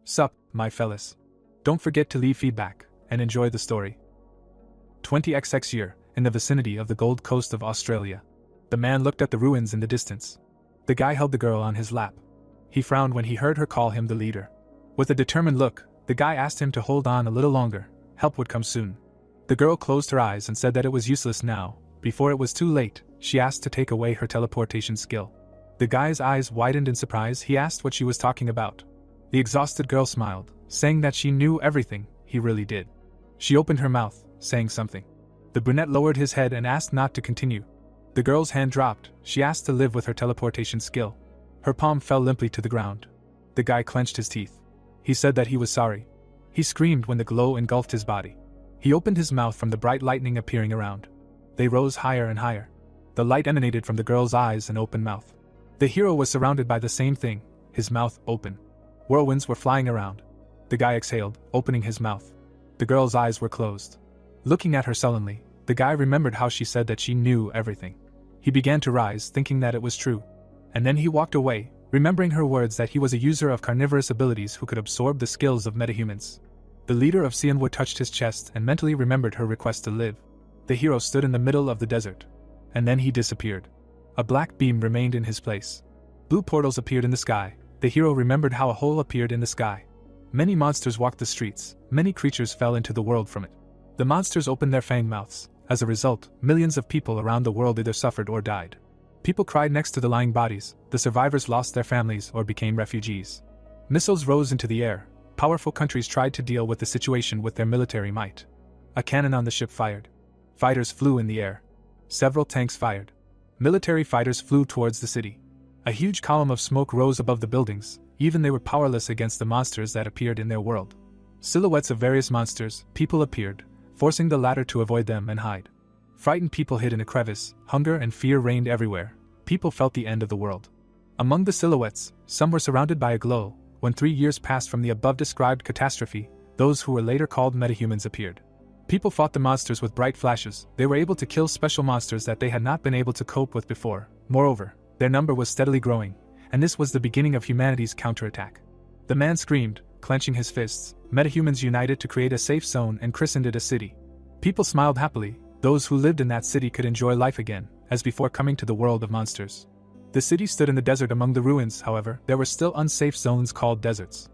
Sup, my fellas. Don't forget to leave feedback, and enjoy the story. 20XX year, in the vicinity of the Gold Coast of Australia. The man looked at the ruins in the distance. The guy held the girl on his lap. He frowned when he heard her call him the leader. With a determined look, the guy asked him to hold on a little longer, help would come soon. The girl closed her eyes and said that it was useless now. Before it was too late, she asked to take away her teleportation skill. The guy's eyes widened in surprise. He asked what she was talking about. The exhausted girl smiled, saying that she knew everything, he really did. She opened her mouth, saying something. The brunette lowered his head and asked not to continue. The girl's hand dropped. She asked to live with her teleportation skill. Her palm fell limply to the ground. The guy clenched his teeth. He said that he was sorry. He screamed when the glow engulfed his body. He opened his mouth from the bright lightning appearing around. They rose higher and higher. The light emanated from the girl's eyes and open mouth. The hero was surrounded by the same thing, his mouth open. Whirlwinds were flying around. The guy exhaled, opening his mouth. The girl's eyes were closed. Looking at her sullenly, the guy remembered how she said that she knew everything. He began to rise, thinking that it was true. And then he walked away, remembering her words that he was a user of carnivorous abilities who could absorb the skills of metahumans. The leader of Sianwu touched his chest and mentally remembered her request to live. The hero stood in the middle of the desert. And then he disappeared. A black beam remained in his place. Blue portals appeared in the sky. The hero remembered how a hole appeared in the sky. Many monsters walked the streets. Many creatures fell into the world from it. The monsters opened their fang mouths. As a result, millions of people around the world either suffered or died. People cried next to the lying bodies. The survivors lost their families or became refugees. Missiles rose into the air. Powerful countries tried to deal with the situation with their military might. A cannon on the ship fired. Fighters flew in the air. Several tanks fired. Military fighters flew towards the city. A huge column of smoke rose above the buildings. Even they were powerless against the monsters that appeared in their world. Silhouettes of various monsters, people appeared, forcing the latter to avoid them and hide. Frightened people hid in a crevice. Hunger and fear reigned everywhere. People felt the end of the world. Among the silhouettes, some were surrounded by a glow. When 3 years passed from the above-described catastrophe, those who were later called metahumans appeared. People fought the monsters with bright flashes. They were able to kill special monsters that they had not been able to cope with before. Moreover, their number was steadily growing, and this was the beginning of humanity's counterattack. The man screamed, clenching his fists. Metahumans united to create a safe zone and christened it a city. People smiled happily. Those who lived in that city could enjoy life again, as before coming to the world of monsters. The city stood in the desert among the ruins. However, there were still unsafe zones called deserts.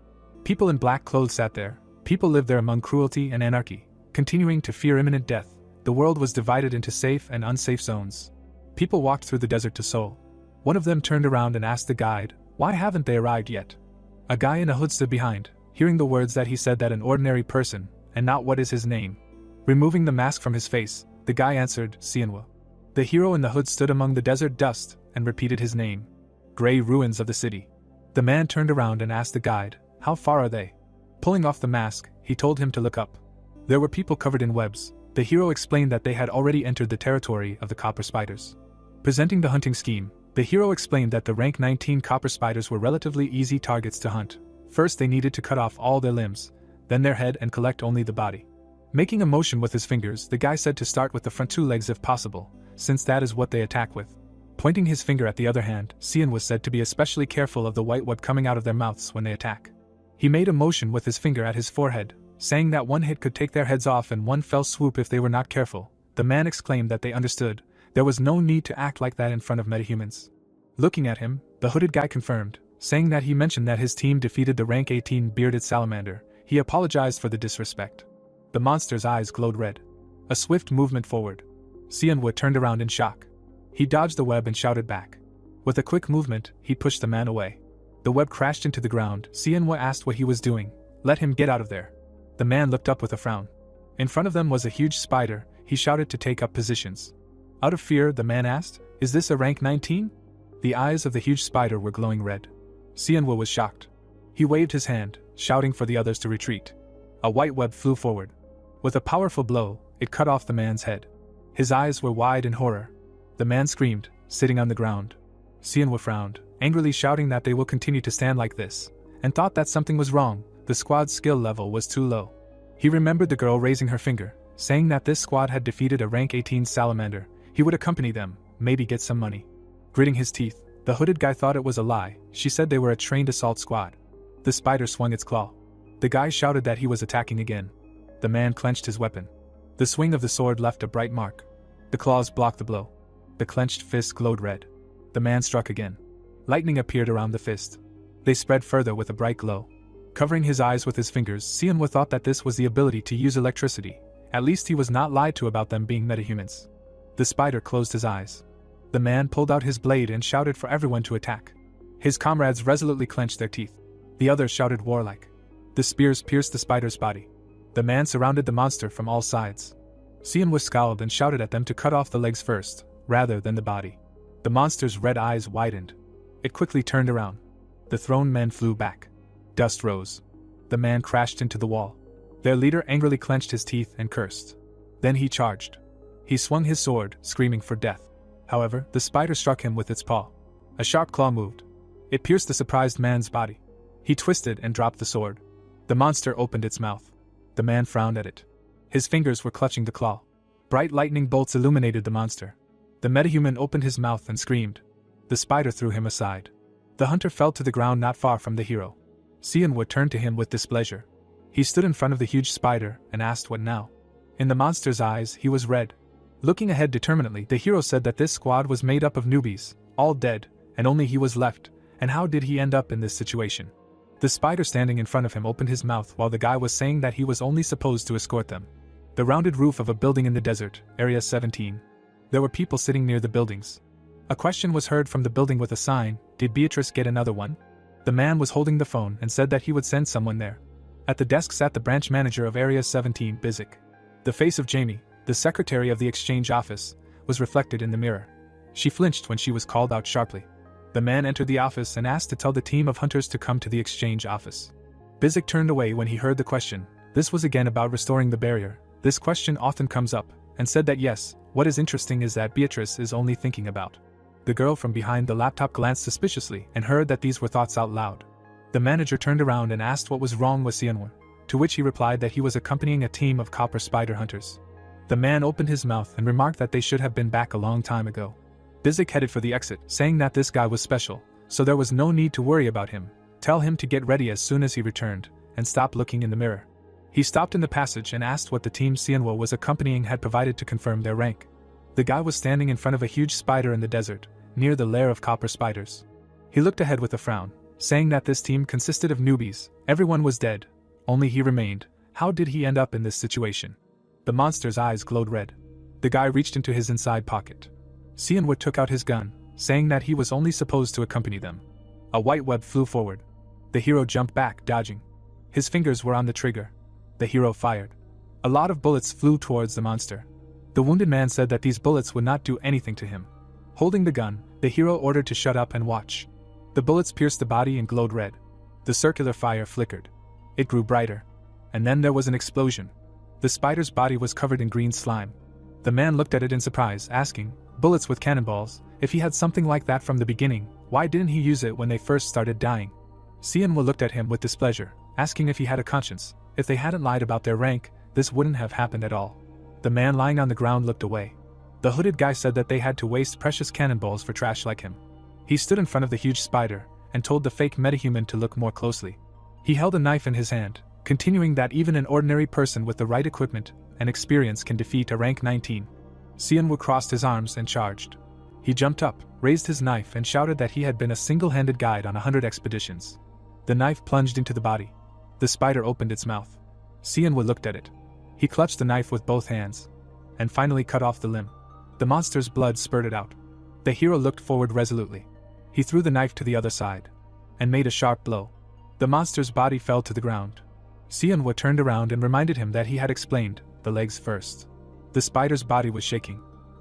People in black clothes sat there. People lived there among cruelty and anarchy, continuing to fear imminent death. The world was divided into safe and unsafe zones. People walked through the desert to Seoul. One of them turned around and asked the guide, "Why haven't they arrived yet?" A guy in a hood stood behind, hearing the words that he said that an ordinary person, and not what is his name. Removing the mask from his face, the guy answered, "Sianwu." The hero in the hood stood among the desert dust, and repeated his name. Gray ruins of the city. The man turned around and asked the guide, "How far are they?" Pulling off the mask, he told him to look up. There were people covered in webs. The hero explained that they had already entered the territory of the copper spiders. Presenting the hunting scheme, the hero explained that the rank 19 copper spiders were relatively easy targets to hunt. First they needed to cut off all their limbs, then their head and collect only the body. Making a motion with his fingers, the guy said to start with the front 2 legs if possible, since that is what they attack with. Pointing his finger at the other hand, Sian was said to be especially careful of the white web coming out of their mouths when they attack. He made a motion with his finger at his forehead, saying that one hit could take their heads off in one fell swoop if they were not careful. The man exclaimed that they understood. There was no need to act like that in front of metahumans. Looking at him, the hooded guy confirmed, saying that he mentioned that his team defeated the rank 18 bearded salamander. He apologized for the disrespect. The monster's eyes glowed red. A swift movement forward. Sianwu turned around in shock. He dodged the web and shouted back. With a quick movement, he pushed the man away. The web crashed into the ground. Sianwu asked what he was doing. "Let him get out of there." The man looked up with a frown. In front of them was a huge spider. He shouted to take up positions. Out of fear, the man asked, "Is this a rank 19? The eyes of the huge spider were glowing red. Sianwu was shocked. He waved his hand, shouting for the others to retreat. A white web flew forward. With a powerful blow, it cut off the man's head. His eyes were wide in horror. The man screamed, sitting on the ground. Sianwu frowned, angrily shouting that they will continue to stand like this, and thought that something was wrong. The squad's skill level was too low. He remembered the girl raising her finger, saying that this squad had defeated a rank 18 salamander. He would accompany them, maybe get some money. Gritting his teeth, the hooded guy thought it was a lie. She said they were a trained assault squad. The spider swung its claw. The guy shouted that he was attacking again. The man clenched his weapon. The swing of the sword left a bright mark. The claws blocked the blow. The clenched fist glowed red. The man struck again. Lightning appeared around the fist. They spread further with a bright glow. Covering his eyes with his fingers, Seonwoo thought that this was the ability to use electricity. At least he was not lied to about them being metahumans. The spider closed his eyes. The man pulled out his blade and shouted for everyone to attack. His comrades resolutely clenched their teeth. The others shouted warlike. The spears pierced the spider's body. The man surrounded the monster from all sides. Seonwoo scowled and shouted at them to cut off the legs first, rather than the body. The monster's red eyes widened. It quickly turned around. The thrown men flew back. Dust rose. The man crashed into the wall. Their leader angrily clenched his teeth and cursed. Then he charged. He swung his sword, screaming for death. However, the spider struck him with its paw. A sharp claw moved. It pierced the surprised man's body. He twisted and dropped the sword. The monster opened its mouth. The man frowned at it. His fingers were clutching the claw. Bright lightning bolts illuminated the monster. The metahuman opened his mouth and screamed. The spider threw him aside. The hunter fell to the ground not far from the hero. Seonwoo turned to him with displeasure. He stood in front of the huge spider and asked what now. In the monster's eyes, he was red. Looking ahead determinedly, the hero said that this squad was made up of newbies, all dead, and only he was left, and how did he end up in this situation? The spider standing in front of him opened his mouth while the guy was saying that he was only supposed to escort them. The rounded roof of a building in the desert, Area 17. There were people sitting near the buildings. A question was heard from the building with a sign, "Did Beatrice get another one?" The man was holding the phone and said that he would send someone there. At the desk sat the branch manager of Area 17, Bizik. The face of Jamie, the secretary of the exchange office, was reflected in the mirror. She flinched when she was called out sharply. The man entered the office and asked to tell the team of hunters to come to the exchange office. Bizik turned away when he heard the question. This was again about restoring the barrier. This question often comes up, and said that yes, what is interesting is that Beatrice is only thinking about. The girl from behind the laptop glanced suspiciously and heard that these were thoughts out loud. The manager turned around and asked what was wrong with Seonwoo, to which he replied that he was accompanying a team of copper spider hunters. The man opened his mouth and remarked that they should have been back a long time ago. Bizik headed for the exit, saying that this guy was special, so there was no need to worry about him. Tell him to get ready as soon as he returned, and stop looking in the mirror. He stopped in the passage and asked what the team Seonwoo was accompanying had provided to confirm their rank. The guy was standing in front of a huge spider in the desert, near the lair of copper spiders. He looked ahead with a frown, saying that this team consisted of newbies, everyone was dead, only he remained. How did he end up in this situation? The monster's eyes glowed red. The guy reached into his inside pocket. Seonwoo took out his gun, saying that he was only supposed to accompany them. A white web flew forward. The hero jumped back, dodging. His fingers were on the trigger. The hero fired. A lot of bullets flew towards the monster. The wounded man said that these bullets would not do anything to him. Holding the gun, the hero ordered to shut up and watch. The bullets pierced the body and glowed red. The circular fire flickered. It grew brighter. And then there was an explosion. The spider's body was covered in green slime. The man looked at it in surprise, asking, bullets with cannonballs, if he had something like that from the beginning, why didn't he use it when they first started dying? Seonwoo looked at him with displeasure, asking if he had a conscience. If they hadn't lied about their rank, this wouldn't have happened at all. The man lying on the ground looked away. The hooded guy said that they had to waste precious cannonballs for trash like him. He stood in front of the huge spider, and told the fake metahuman to look more closely. He held a knife in his hand, continuing that even an ordinary person with the right equipment and experience can defeat a rank 19. Seonwoo crossed his arms and charged. He jumped up, raised his knife and shouted that he had been a single-handed guide on 100 expeditions. The knife plunged into the body. The spider opened its mouth. Seonwoo looked at it. He clutched the knife with both hands, and finally cut off the limb. The monster's blood spurted out. The hero looked forward resolutely. He threw the knife to the other side, and made a sharp blow. The monster's body fell to the ground. Seonwoo turned around and reminded him that he had explained, the legs first. The spider's body was shaking.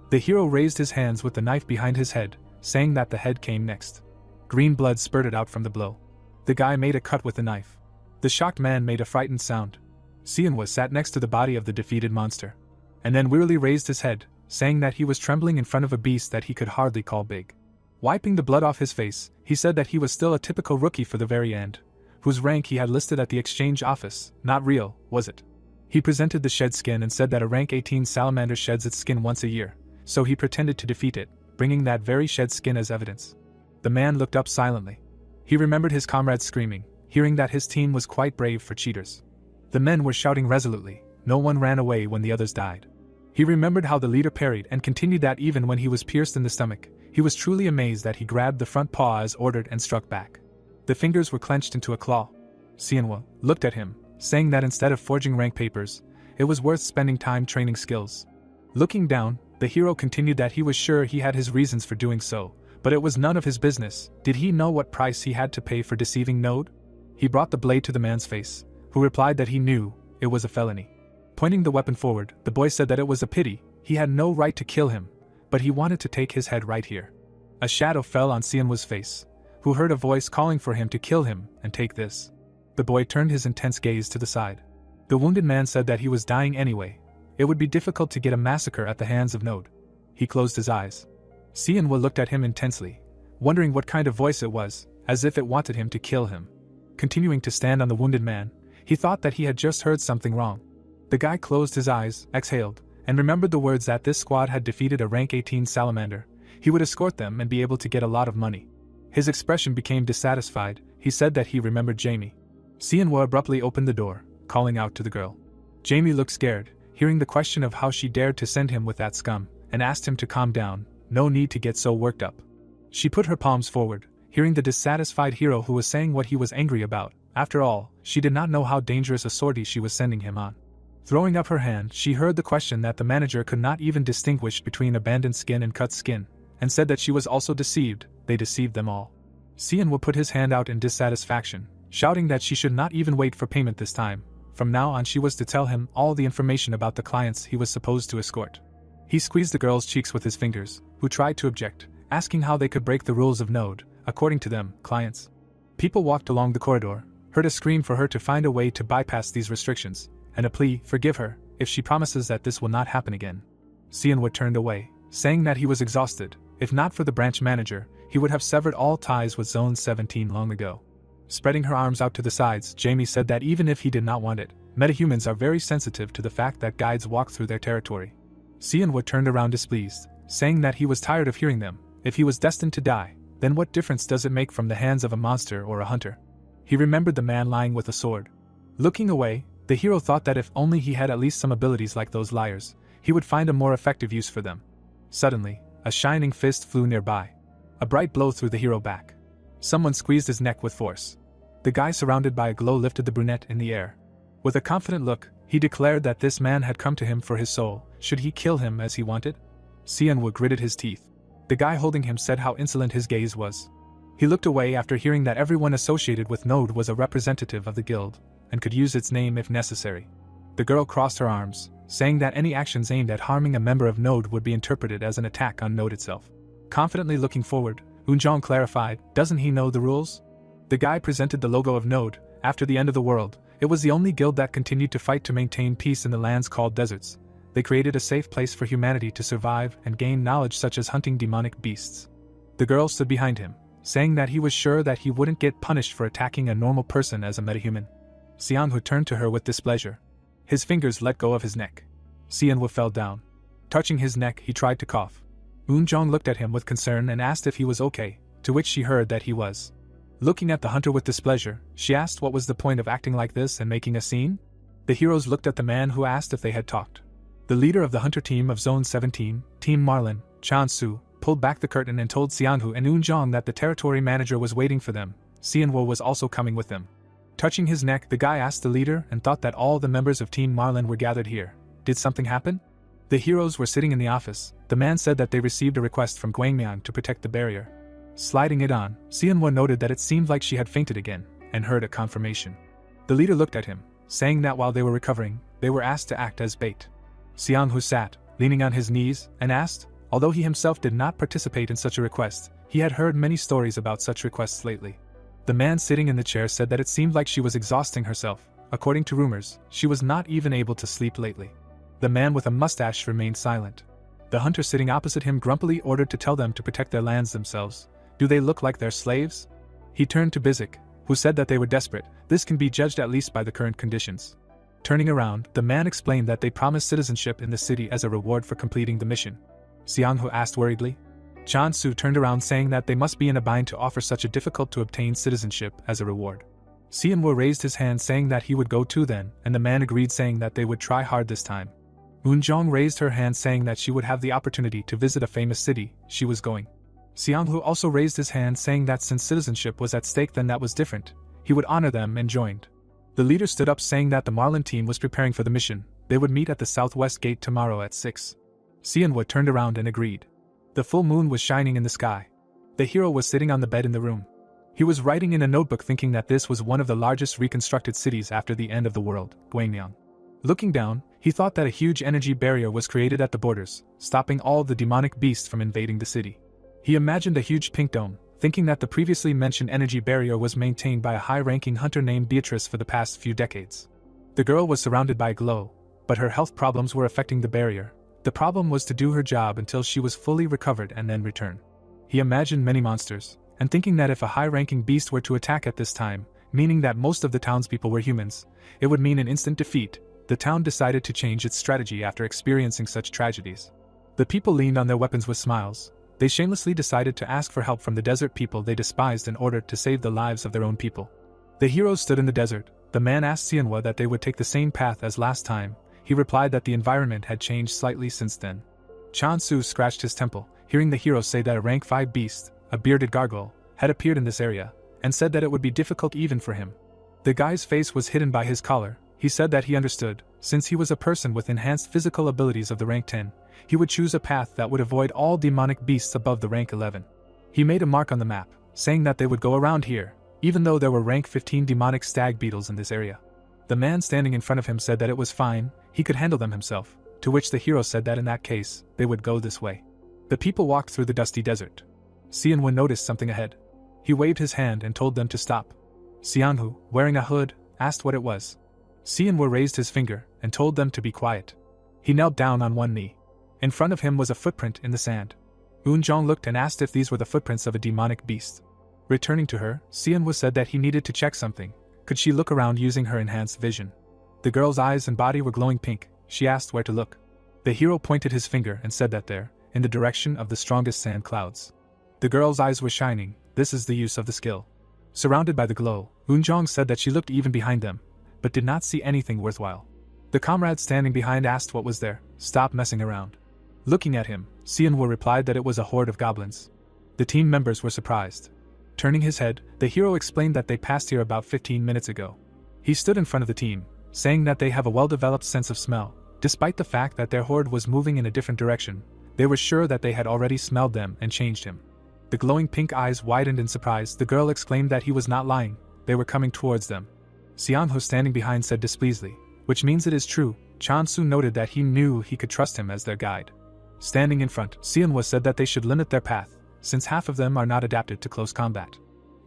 The hero raised his hands with the knife behind his head, saying that the head came next. Green blood spurted out from the blow. The guy made a cut with the knife. The shocked man made a frightened sound. Seonwoo sat next to the body of the defeated monster, and then wearily raised his head, saying that he was trembling in front of a beast that he could hardly call big. Wiping the blood off his face, he said that he was still a typical rookie for the very end, whose rank he had listed at the exchange office. Not real, was it? He presented the shed skin and said that a rank 18 salamander sheds its skin once a year, so he pretended to defeat it, bringing that very shed skin as evidence. The man looked up silently. He remembered his comrades screaming. hearing that his team was quite brave for cheaters. The men were shouting resolutely, no one ran away when the others died. He remembered how the leader parried and continued that even when he was pierced in the stomach, he was truly amazed that he grabbed the front paw as ordered and struck back. The fingers were clenched into a claw. Xianhua looked at him, saying that instead of forging rank papers, it was worth spending time training skills. Looking down, the hero continued that he was sure he had his reasons for doing so, but it was none of his business. Did he know what price he had to pay for deceiving Node? He brought the blade to the man's face, who replied that he knew it was a felony. Pointing the weapon forward, the boy said that it was a pity, he had no right to kill him, but he wanted to take his head right here. A shadow fell on Xianhua's face, who heard a voice calling for him to kill him and take this. The boy turned his intense gaze to the side. The wounded man said that he was dying anyway. It would be difficult to get a massacre at the hands of Node. He closed his eyes. Xianhua looked at him intensely, wondering what kind of voice it was, as if it wanted him to kill him. Continuing to stand on the wounded man, he thought that he had just heard something wrong. The guy closed his eyes, exhaled, and remembered the words that this squad had defeated a rank 18 salamander. He would escort them and be able to get a lot of money. His expression became dissatisfied. He said that he remembered Jamie. Xianhua abruptly opened the door, calling out to the girl. Jamie looked scared, hearing the question of how she dared to send him with that scum, and asked him to calm down, no need to get so worked up. She put her palms forward, hearing the dissatisfied hero who was saying what he was angry about. After all, she did not know how dangerous a sortie she was sending him on. Throwing up her hand, she heard the question that the manager could not even distinguish between abandoned skin and cut skin, and said that she was also deceived. They deceived them all. Xianhua put his hand out in dissatisfaction, shouting that she should not even wait for payment this time. From now on she was to tell him all the information about the clients he was supposed to escort. He squeezed the girl's cheeks with his fingers, who tried to object, asking how they could break the rules of Node, according to them, clients. People walked along the corridor, heard a scream for her to find a way to bypass these restrictions, and a plea, forgive her, if she promises that this will not happen again. Xianhua turned away, saying that he was exhausted. If not for the branch manager, he would have severed all ties with Zone 17 long ago. Spreading her arms out to the sides, Jamie said that even if he did not want it, metahumans are very sensitive to the fact that guides walk through their territory. Xianhua turned around displeased, saying that he was tired of hearing them. If he was destined to die, then what difference does it make from the hands of a monster or a hunter? He remembered the man lying with a sword. Looking away, the hero thought that if only he had at least some abilities like those liars, he would find a more effective use for them. Suddenly, a shining fist flew nearby. A bright blow threw the hero back. Someone squeezed his neck with force. The guy surrounded by a glow lifted the brunette in the air. With a confident look, he declared that this man had come to him for his soul. Should he kill him as he wanted? Xianhua gritted his teeth. The guy holding him said how insolent his gaze was. He looked away after hearing that everyone associated with Node was a representative of the guild, and could use its name if necessary. The girl crossed her arms, saying that any actions aimed at harming a member of Node would be interpreted as an attack on Node itself. Confidently looking forward, Eunjong clarified, doesn't he know the rules? The guy presented the logo of Node. After the end of the world, it was the only guild that continued to fight to maintain peace in the lands called deserts. They created a safe place for humanity to survive and gain knowledge such as hunting demonic beasts. The girl stood behind him, saying that he was sure that he wouldn't get punished for attacking a normal person as a metahuman. Xianhua turned to her with displeasure. His fingers let go of his neck. Xianhua fell down. Touching his neck, he tried to cough. Eunjong looked at him with concern and asked if he was okay, to which she heard that he was. Looking at the hunter with displeasure, she asked what was the point of acting like this and making a scene? The heroes looked at the man who asked if they had talked. The leader of the hunter team of Zone 17, Team Marlin, Chan Su, pulled back the curtain and told Xianhua and Eunjong that the territory manager was waiting for them. Xianhua was also coming with them. Touching his neck, the guy asked the leader and thought that all the members of Team Marlin were gathered here. Did something happen? The heroes were sitting in the office. The man said that they received a request from Guangmian to protect the barrier. Sliding it on, Xianhua noted that it seemed like she had fainted again, and heard a confirmation. The leader looked at him, saying that while they were recovering, they were asked to act as bait. Xianhua sat, leaning on his knees, and asked, although he himself did not participate in such a request, he had heard many stories about such requests lately. The man sitting in the chair said that it seemed like she was exhausting herself. According to rumors, she was not even able to sleep lately. The man with a mustache remained silent. The hunter sitting opposite him grumpily ordered to tell them to protect their lands themselves. Do they look like they're slaves? He turned to Bizik, who said that they were desperate. This can be judged at least by the current conditions. Turning around, the man explained that they promised citizenship in the city as a reward for completing the mission. Xianhua asked worriedly. Chan Su turned around saying that they must be in a bind to offer such a difficult to obtain citizenship as a reward. Xianwu raised his hand saying that he would go too then, and the man agreed saying that they would try hard this time. Eunjong raised her hand saying that she would have the opportunity to visit a famous city she was going. Xianhu also raised his hand saying that since citizenship was at stake then that was different, he would honor them and joined. The leader stood up saying that the Marlin team was preparing for the mission. They would meet at the southwest gate tomorrow at 6. Xianwu turned around and agreed. The full moon was shining in the sky. The hero was sitting on the bed in the room. He was writing in a notebook thinking that this was one of the largest reconstructed cities after the end of the world, Gwangyang. Looking down, he thought that a huge energy barrier was created at the borders, stopping all the demonic beasts from invading the city. He imagined a huge pink dome, thinking that the previously mentioned energy barrier was maintained by a high-ranking hunter named Beatrice for the past few decades. The girl was surrounded by glow, but her health problems were affecting the barrier. The problem was to do her job until she was fully recovered and then return. He imagined many monsters, and thinking that if a high-ranking beast were to attack at this time, meaning that most of the townspeople were humans, it would mean an instant defeat. The town decided to change its strategy after experiencing such tragedies. The people leaned on their weapons with smiles. They shamelessly decided to ask for help from the desert people they despised in order to save the lives of their own people. The heroes stood in the desert. The man asked Xianwu that they would take the same path as last time. He replied that the environment had changed slightly since then. Chan Su scratched his temple, hearing the hero say that a rank 5 beast, a bearded gargoyle, had appeared in this area, and said that it would be difficult even for him. The guy's face was hidden by his collar. He said that he understood, since he was a person with enhanced physical abilities of the rank 10, he would choose a path that would avoid all demonic beasts above the rank 11. He made a mark on the map, saying that they would go around here, even though there were rank 15 demonic stag beetles in this area. The man standing in front of him said that it was fine, he could handle them himself, to which the hero said that in that case, they would go this way. The people walked through the dusty desert. Xianwu noticed something ahead. He waved his hand and told them to stop. Xianhu, wearing a hood, asked what it was. Xianwu raised his finger and told them to be quiet. He knelt down on one knee. In front of him was a footprint in the sand. Eunjong looked and asked if these were the footprints of a demonic beast. Returning to her, Xianwu said that he needed to check something. Could she look around using her enhanced vision? The girl's eyes and body were glowing pink. She asked where to look. The hero pointed his finger and said that there, in the direction of the strongest sand clouds. The girl's eyes were shining. This is the use of the skill. Surrounded by the glow, Eunjong said that she looked even behind them, but did not see anything worthwhile. The comrade standing behind asked what was there. Stop messing around. Looking at him, Xianwu replied that it was a horde of goblins. The team members were surprised. Turning his head, the hero explained that they passed here about 15 minutes ago. He stood in front of the team, saying that they have a well-developed sense of smell. Despite the fact that their horde was moving in a different direction, they were sure that they had already smelled them and changed him. The glowing pink eyes widened in surprise. The girl exclaimed that he was not lying. They were coming towards them. Xianhu standing behind said displeasedly, which means it is true. Chan Su noted that he knew he could trust him as their guide. Standing in front, Xianwu said that they should limit their path, since half of them are not adapted to close combat.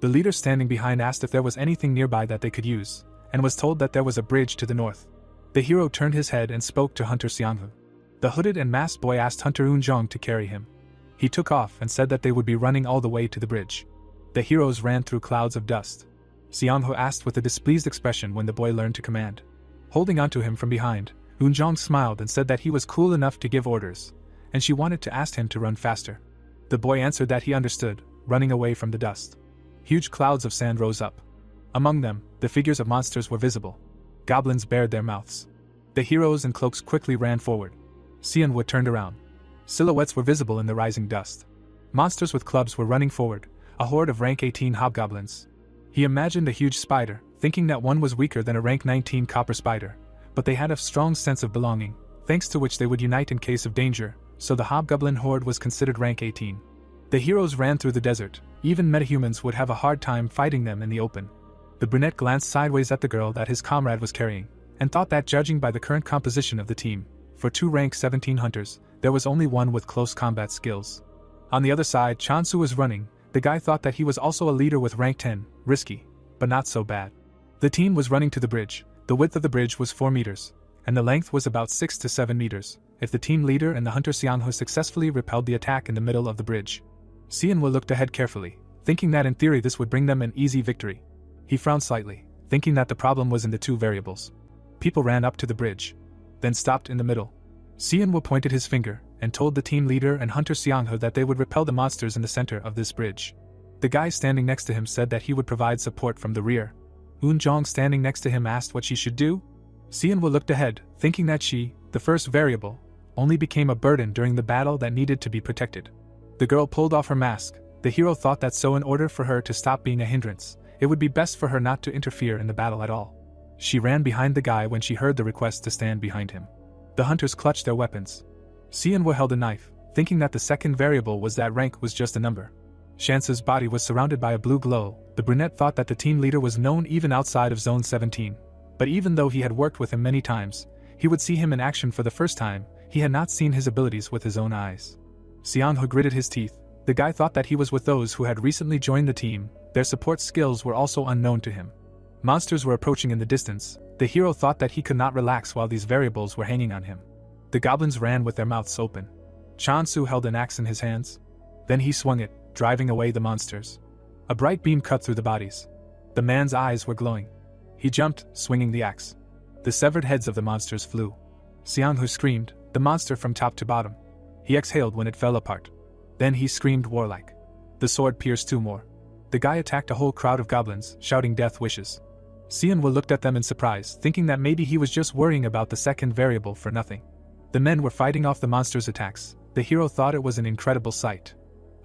The leader standing behind asked if there was anything nearby that they could use, and was told that there was a bridge to the north. The hero turned his head and spoke to Hunter Xianhu. The hooded and masked boy asked Hunter Eunjong to carry him. He took off and said that they would be running all the way to the bridge. The heroes ran through clouds of dust. Xianhu asked with a displeased expression when the boy learned to command. Holding onto him from behind, Eunjong smiled and said that he was cool enough to give orders, and she wanted to ask him to run faster. The boy answered that he understood, running away from the dust. Huge clouds of sand rose up. Among them, the figures of monsters were visible. Goblins bared their mouths. The heroes in cloaks quickly ran forward. Xianwu turned around. Silhouettes were visible in the rising dust. Monsters with clubs were running forward, a horde of rank 18 hobgoblins. He imagined a huge spider, thinking that one was weaker than a rank 19 copper spider, but they had a strong sense of belonging, thanks to which they would unite in case of danger, so the hobgoblin horde was considered rank 18. The heroes ran through the desert. Even metahumans would have a hard time fighting them in the open. The brunette glanced sideways at the girl that his comrade was carrying, and thought that judging by the current composition of the team, for 2 rank 17 hunters, there was only one with close combat skills. On the other side, Chansu was running. The guy thought that he was also a leader with rank 10, risky, but not so bad. The team was running to the bridge. The width of the bridge was 4 meters, and the length was about 6 to 7 meters, if the team leader and the hunter Xianhu successfully repelled the attack in the middle of the bridge. Xianwu looked ahead carefully, thinking that in theory this would bring them an easy victory. He frowned slightly, thinking that the problem was in the 2 variables. People ran up to the bridge, then stopped in the middle. Xianwu pointed his finger and told the team leader and hunter Xianhu that they would repel the monsters in the center of this bridge. The guy standing next to him said that he would provide support from the rear. Jong standing next to him asked what she should do. Seonwoo looked ahead, thinking that she, the first variable, only became a burden during the battle that needed to be protected. The girl pulled off her mask. The hero thought that so in order for her to stop being a hindrance, it would be best for her not to interfere in the battle at all. She ran behind the guy when she heard the request to stand behind him. The hunters clutched their weapons. Seonwoo held a knife, thinking that the second variable was that rank was just a number. Chance's body was surrounded by a blue glow. The brunette thought that the team leader was known even outside of Zone 17. But even though he had worked with him many times, he would see him in action for the first time. He had not seen his abilities with his own eyes. Seonwoo gritted his teeth. The guy thought that he was with those who had recently joined the team. Their support skills were also unknown to him. Monsters were approaching in the distance. The hero thought that he could not relax while these variables were hanging on him. The goblins ran with their mouths open. Chansu held an axe in his hands. Then he swung it, driving away the monsters. A bright beam cut through the bodies. The man's eyes were glowing. He jumped, swinging the axe. The severed heads of the monsters flew. Seonwoo screamed, the monster from top to bottom. He exhaled when it fell apart. Then he screamed warlike. The sword pierced two more. The guy attacked a whole crowd of goblins, shouting death wishes. Seonwoo looked at them in surprise, thinking that maybe he was just worrying about the second variable for nothing. The men were fighting off the monsters' attacks. The hero thought it was an incredible sight.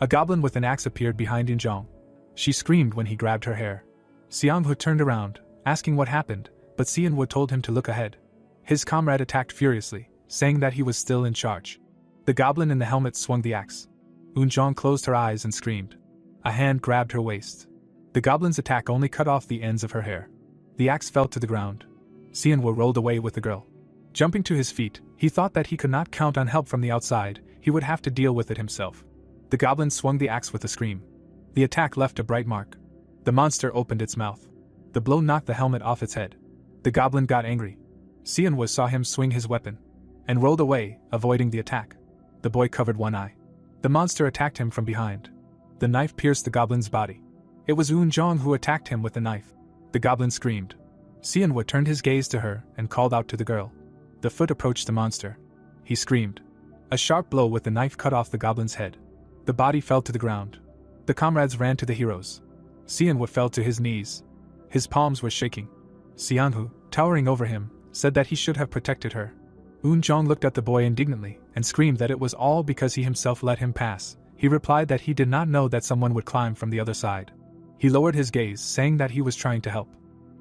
A goblin with an axe appeared behind Jong. She screamed when he grabbed her hair. Seonwoo turned around, asking what happened, but Seonwoo told him to look ahead. His comrade attacked furiously, saying that he was still in charge. The goblin in the helmet swung the axe. Jong closed her eyes and screamed. A hand grabbed her waist. The goblin's attack only cut off the ends of her hair. The axe fell to the ground. Seonwoo rolled away with the girl. Jumping to his feet, he thought that he could not count on help from the outside. He would have to deal with it himself. The goblin swung the axe with a scream. The attack left a bright mark. The monster opened its mouth. The blow knocked the helmet off its head. The goblin got angry. Seonwoo saw him swing his weapon and rolled away, avoiding the attack. The boy covered one eye. The monster attacked him from behind. The knife pierced the goblin's body. It was Jong who attacked him with the knife. The goblin screamed. Seonwoo turned his gaze to her and called out to the girl. The foot approached the monster. He screamed. A sharp blow with the knife cut off the goblin's head. The body fell to the ground. The comrades ran to the heroes. Seonwoo fell to his knees. His palms were shaking. Seonwoo, towering over him, said that he should have protected her. Jong looked at the boy indignantly and screamed that it was all because he himself let him pass. He replied that he did not know that someone would climb from the other side. He lowered his gaze, saying that he was trying to help.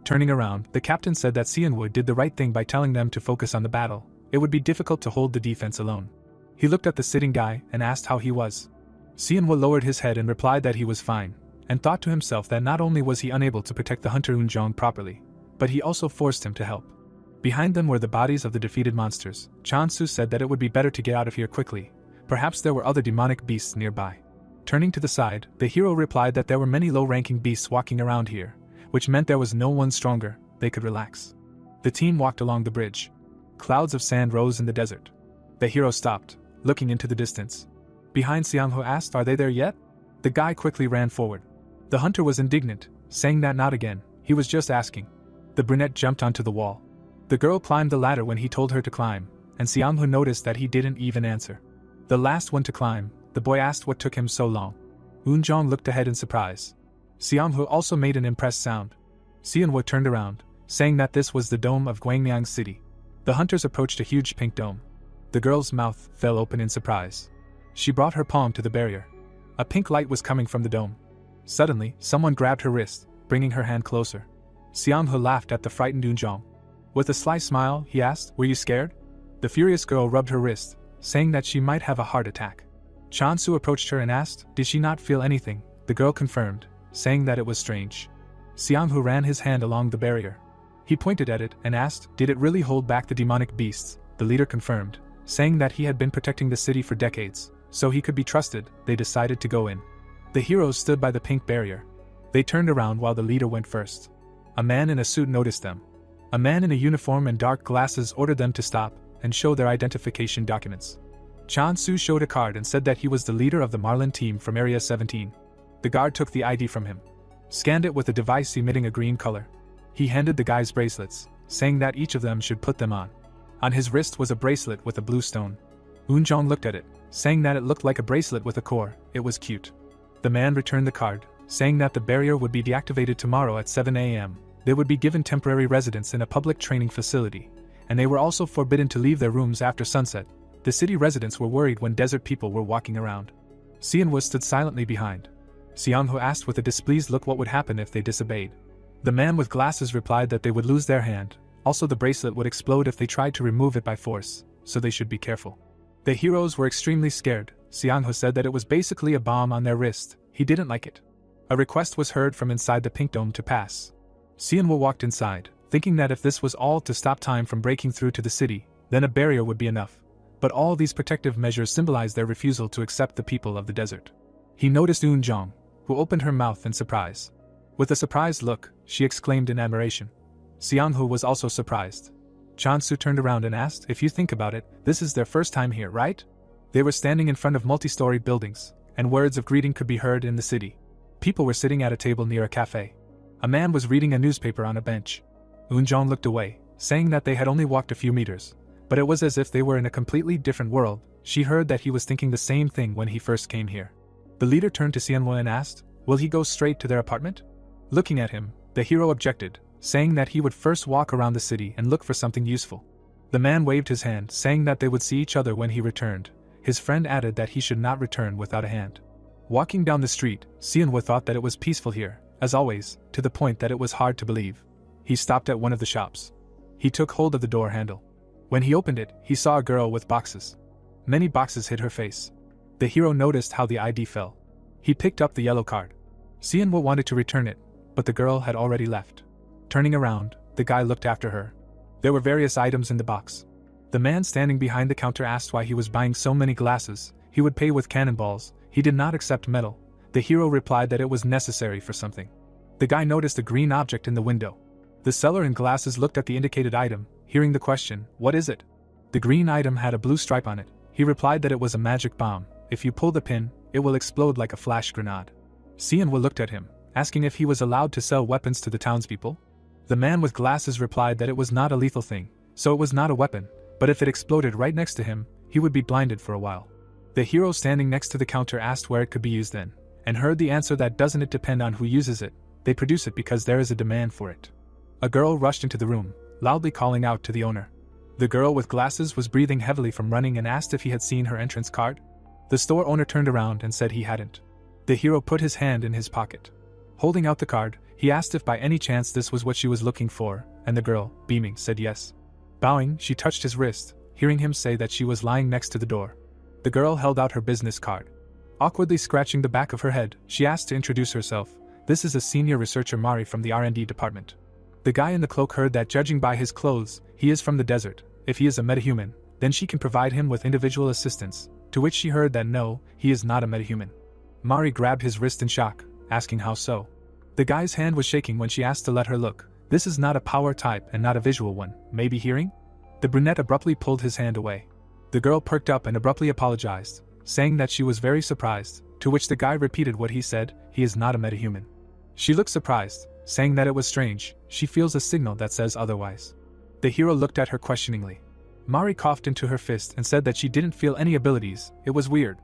Turning around, the captain said that Seonwoo did the right thing by telling them to focus on the battle. It would be difficult to hold the defense alone. He looked at the sitting guy and asked how he was. Seonwoo lowered his head and replied that he was fine, and thought to himself that not only was he unable to protect the hunter Jong properly, but he also forced him to help. Behind them were the bodies of the defeated monsters. Chansu said that it would be better to get out of here quickly. Perhaps there were other demonic beasts nearby. Turning to the side, the hero replied that there were many low-ranking beasts walking around here, which meant there was no one stronger. They could relax. The team walked along the bridge. Clouds of sand rose in the desert. The hero stopped, looking into the distance. Behind, Seonwoo asked, "Are they there yet?" The guy quickly ran forward. The hunter was indignant, saying that not again, he was just asking. The brunette jumped onto the wall. The girl climbed the ladder when he told her to climb, and Seonwoo noticed that he didn't even answer. The last one to climb, the boy asked what took him so long. Jong looked ahead in surprise. Seonwoo also made an impressed sound. Seonwoo turned around, saying that this was the dome of Gwangyang City. The hunters approached a huge pink dome. The girl's mouth fell open in surprise. She brought her palm to the barrier. A pink light was coming from the dome. Suddenly, someone grabbed her wrist, bringing her hand closer. Seonwoo laughed at the frightened Jong. With a sly smile, he asked, "Were you scared?" The furious girl rubbed her wrist, saying that she might have a heart attack. Chansu approached her and asked, "Did she not feel anything?" The girl confirmed, saying that it was strange. Seonwoo ran his hand along the barrier. He pointed at it and asked, "Did it really hold back the demonic beasts?" The leader confirmed, saying that he had been protecting the city for decades, so he could be trusted. They decided to go in. The heroes stood by the pink barrier. They turned around while the leader went first. A man in a suit noticed them. A man in a uniform and dark glasses ordered them to stop and show their identification documents. Chansu showed a card and said that he was the leader of the Marlin team from Area 17. The guard took the ID from him, scanned it with a device emitting a green color. He handed the guys bracelets, saying that each of them should put them on. On his wrist was a bracelet with a blue stone. Jong looked at it, saying that it looked like a bracelet with a core. It was cute. The man returned the card, saying that the barrier would be deactivated tomorrow at 7 a.m. They would be given temporary residence in a public training facility, and they were also forbidden to leave their rooms after sunset. The city residents were worried when desert people were walking around. Xianwu stood silently behind. Xianghu asked with a displeased look what would happen if they disobeyed. The man with glasses replied that they would lose their hand, also the bracelet would explode if they tried to remove it by force, so they should be careful. The heroes were extremely scared. Xianghu said that it was basically a bomb on their wrist. He didn't like it. A request was heard from inside the pink dome to pass. Xianwu walked inside, thinking that if this was all to stop time from breaking through to the city, then a barrier would be enough. But all these protective measures symbolized their refusal to accept the people of the desert. He noticed Eunjong, who opened her mouth in surprise. With a surprised look, she exclaimed in admiration. Xianghu was also surprised. Chansu turned around and asked, if you think about it, this is their first time here, right? They were standing in front of multi-story buildings, and words of greeting could be heard in the city. People were sitting at a table near a cafe. A man was reading a newspaper on a bench. Eunjong looked away, saying that they had only walked a few meters, but it was as if they were in a completely different world. She heard that he was thinking the same thing when he first came here. The leader turned to Xianwu and asked, will he go straight to their apartment? Looking at him, the hero objected, saying that he would first walk around the city and look for something useful. The man waved his hand, saying that they would see each other when he returned. His friend added that he should not return without a hand. Walking down the street, Xianwu thought that it was peaceful here, as always, to the point that it was hard to believe. He stopped at one of the shops. He took hold of the door handle. When he opened it, he saw a girl with boxes. Many boxes hid her face. The hero noticed how the ID fell. He picked up the yellow card. Xianwu wanted to return it, but the girl had already left. Turning around, the guy looked after her. There were various items in the box. The man standing behind the counter asked why he was buying so many glasses. He would pay with cannonballs. He did not accept metal. The hero replied that it was necessary for something. The guy noticed a green object in the window. The seller in glasses looked at the indicated item, hearing the question, what is it? The green item had a blue stripe on it. He replied that it was a magic bomb. If you pull the pin, it will explode like a flash grenade. Xianwu looked at him, asking if he was allowed to sell weapons to the townspeople. The man with glasses replied that it was not a lethal thing, so it was not a weapon, but if it exploded right next to him, he would be blinded for a while. The hero standing next to the counter asked where it could be used then, and heard the answer that doesn't it depend on who uses it, they produce it because there is a demand for it. A girl rushed into the room, loudly calling out to the owner. The girl with glasses was breathing heavily from running and asked if he had seen her entrance card. The store owner turned around and said he hadn't. The hero put his hand in his pocket. Holding out the card, he asked if by any chance this was what she was looking for, and the girl, beaming, said yes. Bowing, she touched his wrist, hearing him say that she was lying next to the door. The girl held out her business card. Awkwardly scratching the back of her head, she asked to introduce herself. This is a senior researcher Mari from the R&D department. The guy in the cloak heard that judging by his clothes, he is from the desert. If he is a metahuman, then she can provide him with individual assistance, to which she heard that no, he is not a metahuman. Mari grabbed his wrist in shock, asking how so. The guy's hand was shaking when she asked to let her look. This is not a power type and not a visual one, maybe hearing? The brunette abruptly pulled his hand away. The girl perked up and abruptly apologized, saying that she was very surprised, to which the guy repeated what he said, he is not a metahuman. She looked surprised, saying that it was strange, she feels a signal that says otherwise. The hero looked at her questioningly. Mari coughed into her fist and said that she didn't feel any abilities, it was weird.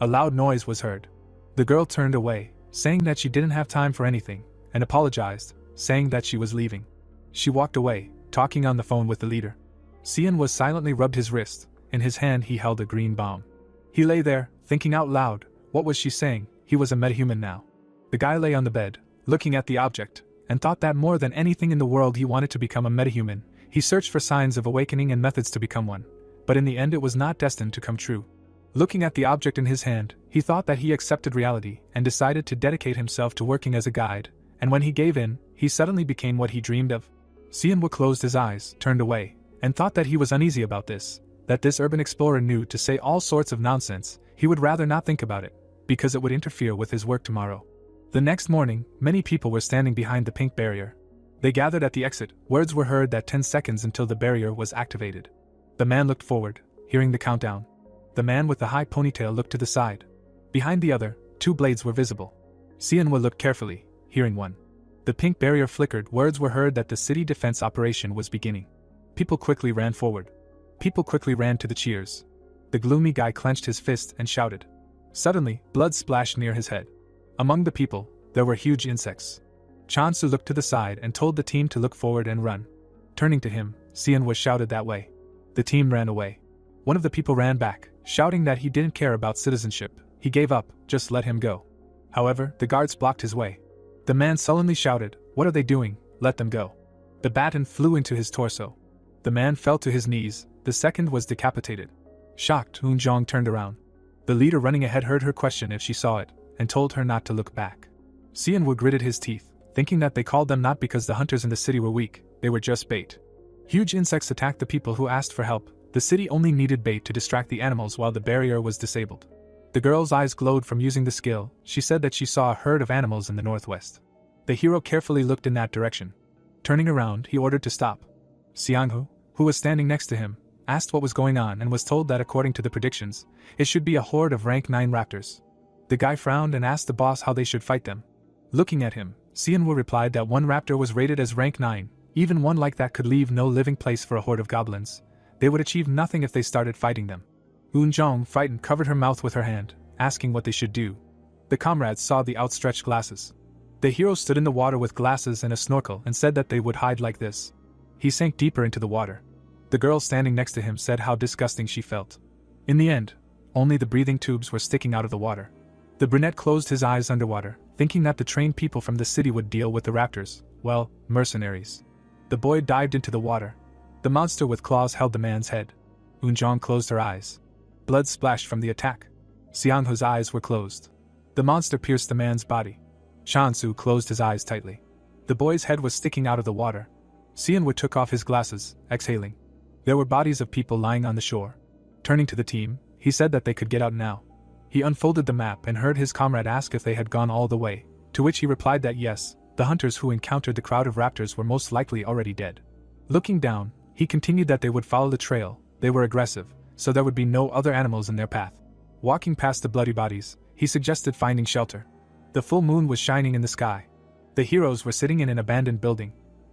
A loud noise was heard. The girl turned away, saying that she didn't have time for anything, and apologized, saying that she was leaving. She walked away, talking on the phone with the leader. Xianwu silently rubbed his wrist. In his hand he held a green bomb. He lay there, thinking out loud, what was she saying? He was a metahuman now. The guy lay on the bed, looking at the object, and thought that more than anything in the world he wanted to become a metahuman. He searched for signs of awakening and methods to become one, but in the end it was not destined to come true. Looking at the object in his hand, he thought that he accepted reality and decided to dedicate himself to working as a guide, and when he gave in, he suddenly became what he dreamed of. Xianwu closed his eyes, turned away, and thought that he was uneasy about this, that this urban explorer knew to say all sorts of nonsense. He would rather not think about it, because it would interfere with his work tomorrow. The next morning, many people were standing behind the pink barrier. They gathered at the exit. Words were heard that 10 seconds until the barrier was activated. The man looked forward, hearing the countdown. The man with the high ponytail looked to the side. Behind the other, 2 blades were visible. Xianwu looked carefully, hearing one. The pink barrier flickered. Words were heard that the city defense operation was beginning. People quickly ran forward. People quickly ran to the cheers. The gloomy guy clenched his fist and shouted. Suddenly, blood splashed near his head. Among the people, there were huge insects. Chansu looked to the side and told the team to look forward and run. Turning to him, Xian was shouted that way. The team ran away. One of the people ran back, shouting that he didn't care about citizenship. He gave up, just let him go. However, the guards blocked his way. The man sullenly shouted, "What are they doing? Let them go." The baton flew into his torso. The man fell to his knees. The second was decapitated. Shocked, Eunjong turned around. The leader running ahead heard her question if she saw it, and told her not to look back. Xianwu gritted his teeth, thinking that they called them not because the hunters in the city were weak, they were just bait. Huge insects attacked the people who asked for help. The city only needed bait to distract the animals while the barrier was disabled. The girl's eyes glowed from using the skill. She said that she saw a herd of animals in the northwest. The hero carefully looked in that direction. Turning around, he ordered to stop. Xianghu, who was standing next to him, asked what was going on and was told that according to the predictions, it should be a horde of rank 9 raptors. The guy frowned and asked the boss how they should fight them. Looking at him, Xianwu replied that one raptor was rated as rank 9, even one like that could leave no living place for a horde of goblins. They would achieve nothing if they started fighting them. Eunjong, frightened, covered her mouth with her hand, asking what they should do. The comrades saw the outstretched glasses. The hero stood in the water with glasses and a snorkel and said that they would hide like this. He sank deeper into the water. The girl standing next to him said how disgusting she felt. In the end, only the breathing tubes were sticking out of the water. The brunette closed his eyes underwater, thinking that the trained people from the city would deal with the raptors, well, mercenaries. The boy dived into the water. The monster with claws held the man's head. Eunjong closed her eyes. Blood splashed from the attack. Xianghu's eyes were closed. The monster pierced the man's body. Chansu closed his eyes tightly. The boy's head was sticking out of the water. Xianwu took off his glasses, exhaling. There were bodies of people lying on the shore. Turning to the team, he said that they could get out now. He unfolded the map and heard his comrade ask if they had gone all the way, to which he replied that yes, the hunters who encountered the crowd of raptors were most likely already dead. Looking down, he continued that they would follow the trail. They were aggressive, so there would be no other animals in their path. Walking past the bloody bodies, he suggested finding shelter. The full moon was shining in the sky. The heroes were sitting in an abandoned building.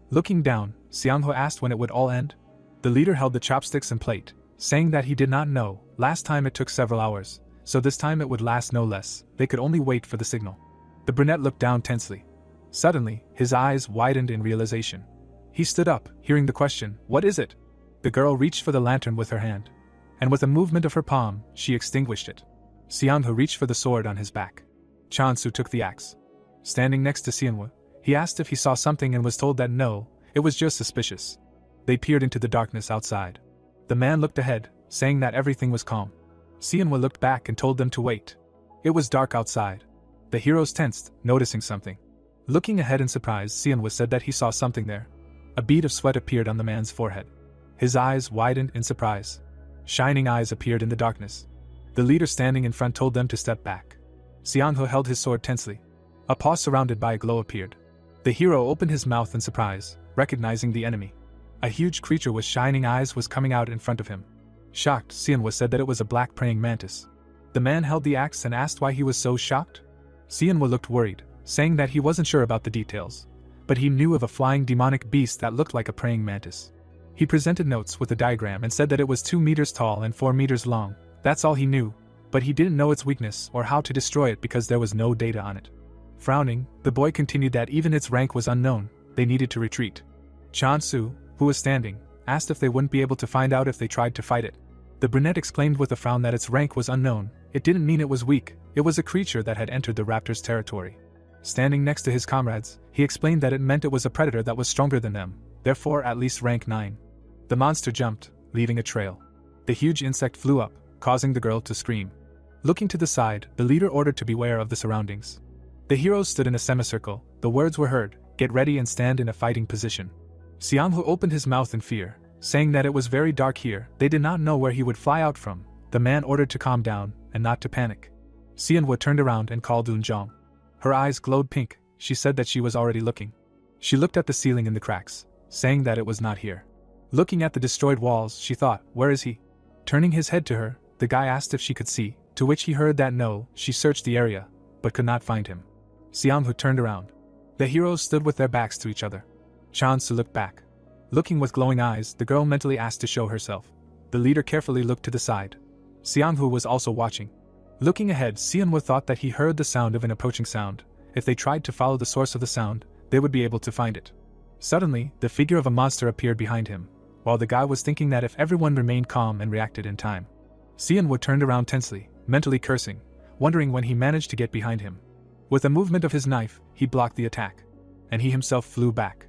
Looking down, Xianghu asked when it would all end. The leader held the chopsticks and plate, saying that he did not know. Last time it took several hours, so this time it would last no less. They could only wait for the signal. The brunette looked down tensely. Suddenly, his eyes widened in realization. He stood up, hearing the question, "What is it?" The girl reached for the lantern with her hand, and with a movement of her palm, she extinguished it. Xianghu reached for the sword on his back. Chansu took the axe. Standing next to Xianwu, he asked if he saw something and was told that no, it was just suspicious. They peered into the darkness outside. The man looked ahead, saying that everything was calm. Xianwu looked back and told them to wait. It was dark outside. The heroes tensed, noticing something. Looking ahead in surprise, Xianwu said that he saw something there. A bead of sweat appeared on the man's forehead. His eyes widened in surprise. Shining eyes appeared in the darkness. The leader standing in front told them to step back. Xianghu held his sword tensely. A paw surrounded by a glow appeared. The hero opened his mouth in surprise, recognizing the enemy. A huge creature with shining eyes was coming out in front of him. Shocked, Xianwu said that it was a black praying mantis. The man held the axe and asked why he was so shocked. Xianwu looked worried, saying that he wasn't sure about the details, but he knew of a flying demonic beast that looked like a praying mantis. He presented notes with a diagram and said that it was 2 meters tall and 4 meters long. That's all he knew, but he didn't know its weakness or how to destroy it because there was no data on it. Frowning, the boy continued that even its rank was unknown. They needed to retreat. Chansu, who was standing, asked if they wouldn't be able to find out if they tried to fight it. The brunette explained with a frown that its rank was unknown. It didn't mean it was weak, it was a creature that had entered the raptor's territory. Standing next to his comrades, he explained that it meant it was a predator that was stronger than them, therefore at least rank 9. The monster jumped, leaving a trail. The huge insect flew up, causing the girl to scream. Looking to the side, the leader ordered to beware of the surroundings. The heroes stood in a semicircle. The words were heard, "Get ready and stand in a fighting position." Xianghu opened his mouth in fear, saying that it was very dark here. They did not know where he would fly out from. The man ordered to calm down and not to panic. Xianwu turned around and called Eunjong. Her eyes glowed pink. She said that she was already looking. She looked at the ceiling in the cracks, saying that it was not here. Looking at the destroyed walls, she thought, "Where is he?" Turning his head to her, the guy asked if she could see, to which he heard that no. She searched the area, but could not find him. Xianghu turned around. The heroes stood with their backs to each other. Chansu looked back. Looking with glowing eyes, the girl mentally asked to show herself. The leader carefully looked to the side. Xianghu was also watching. Looking ahead, Xianwu thought that he heard the sound of an approaching sound. If they tried to follow the source of the sound, they would be able to find it. Suddenly, the figure of a monster appeared behind him, while the guy was thinking that if everyone remained calm and reacted in time. Xianwu turned around tensely, mentally cursing, wondering when he managed to get behind him. With a movement of his knife, he blocked the attack, and he himself flew back.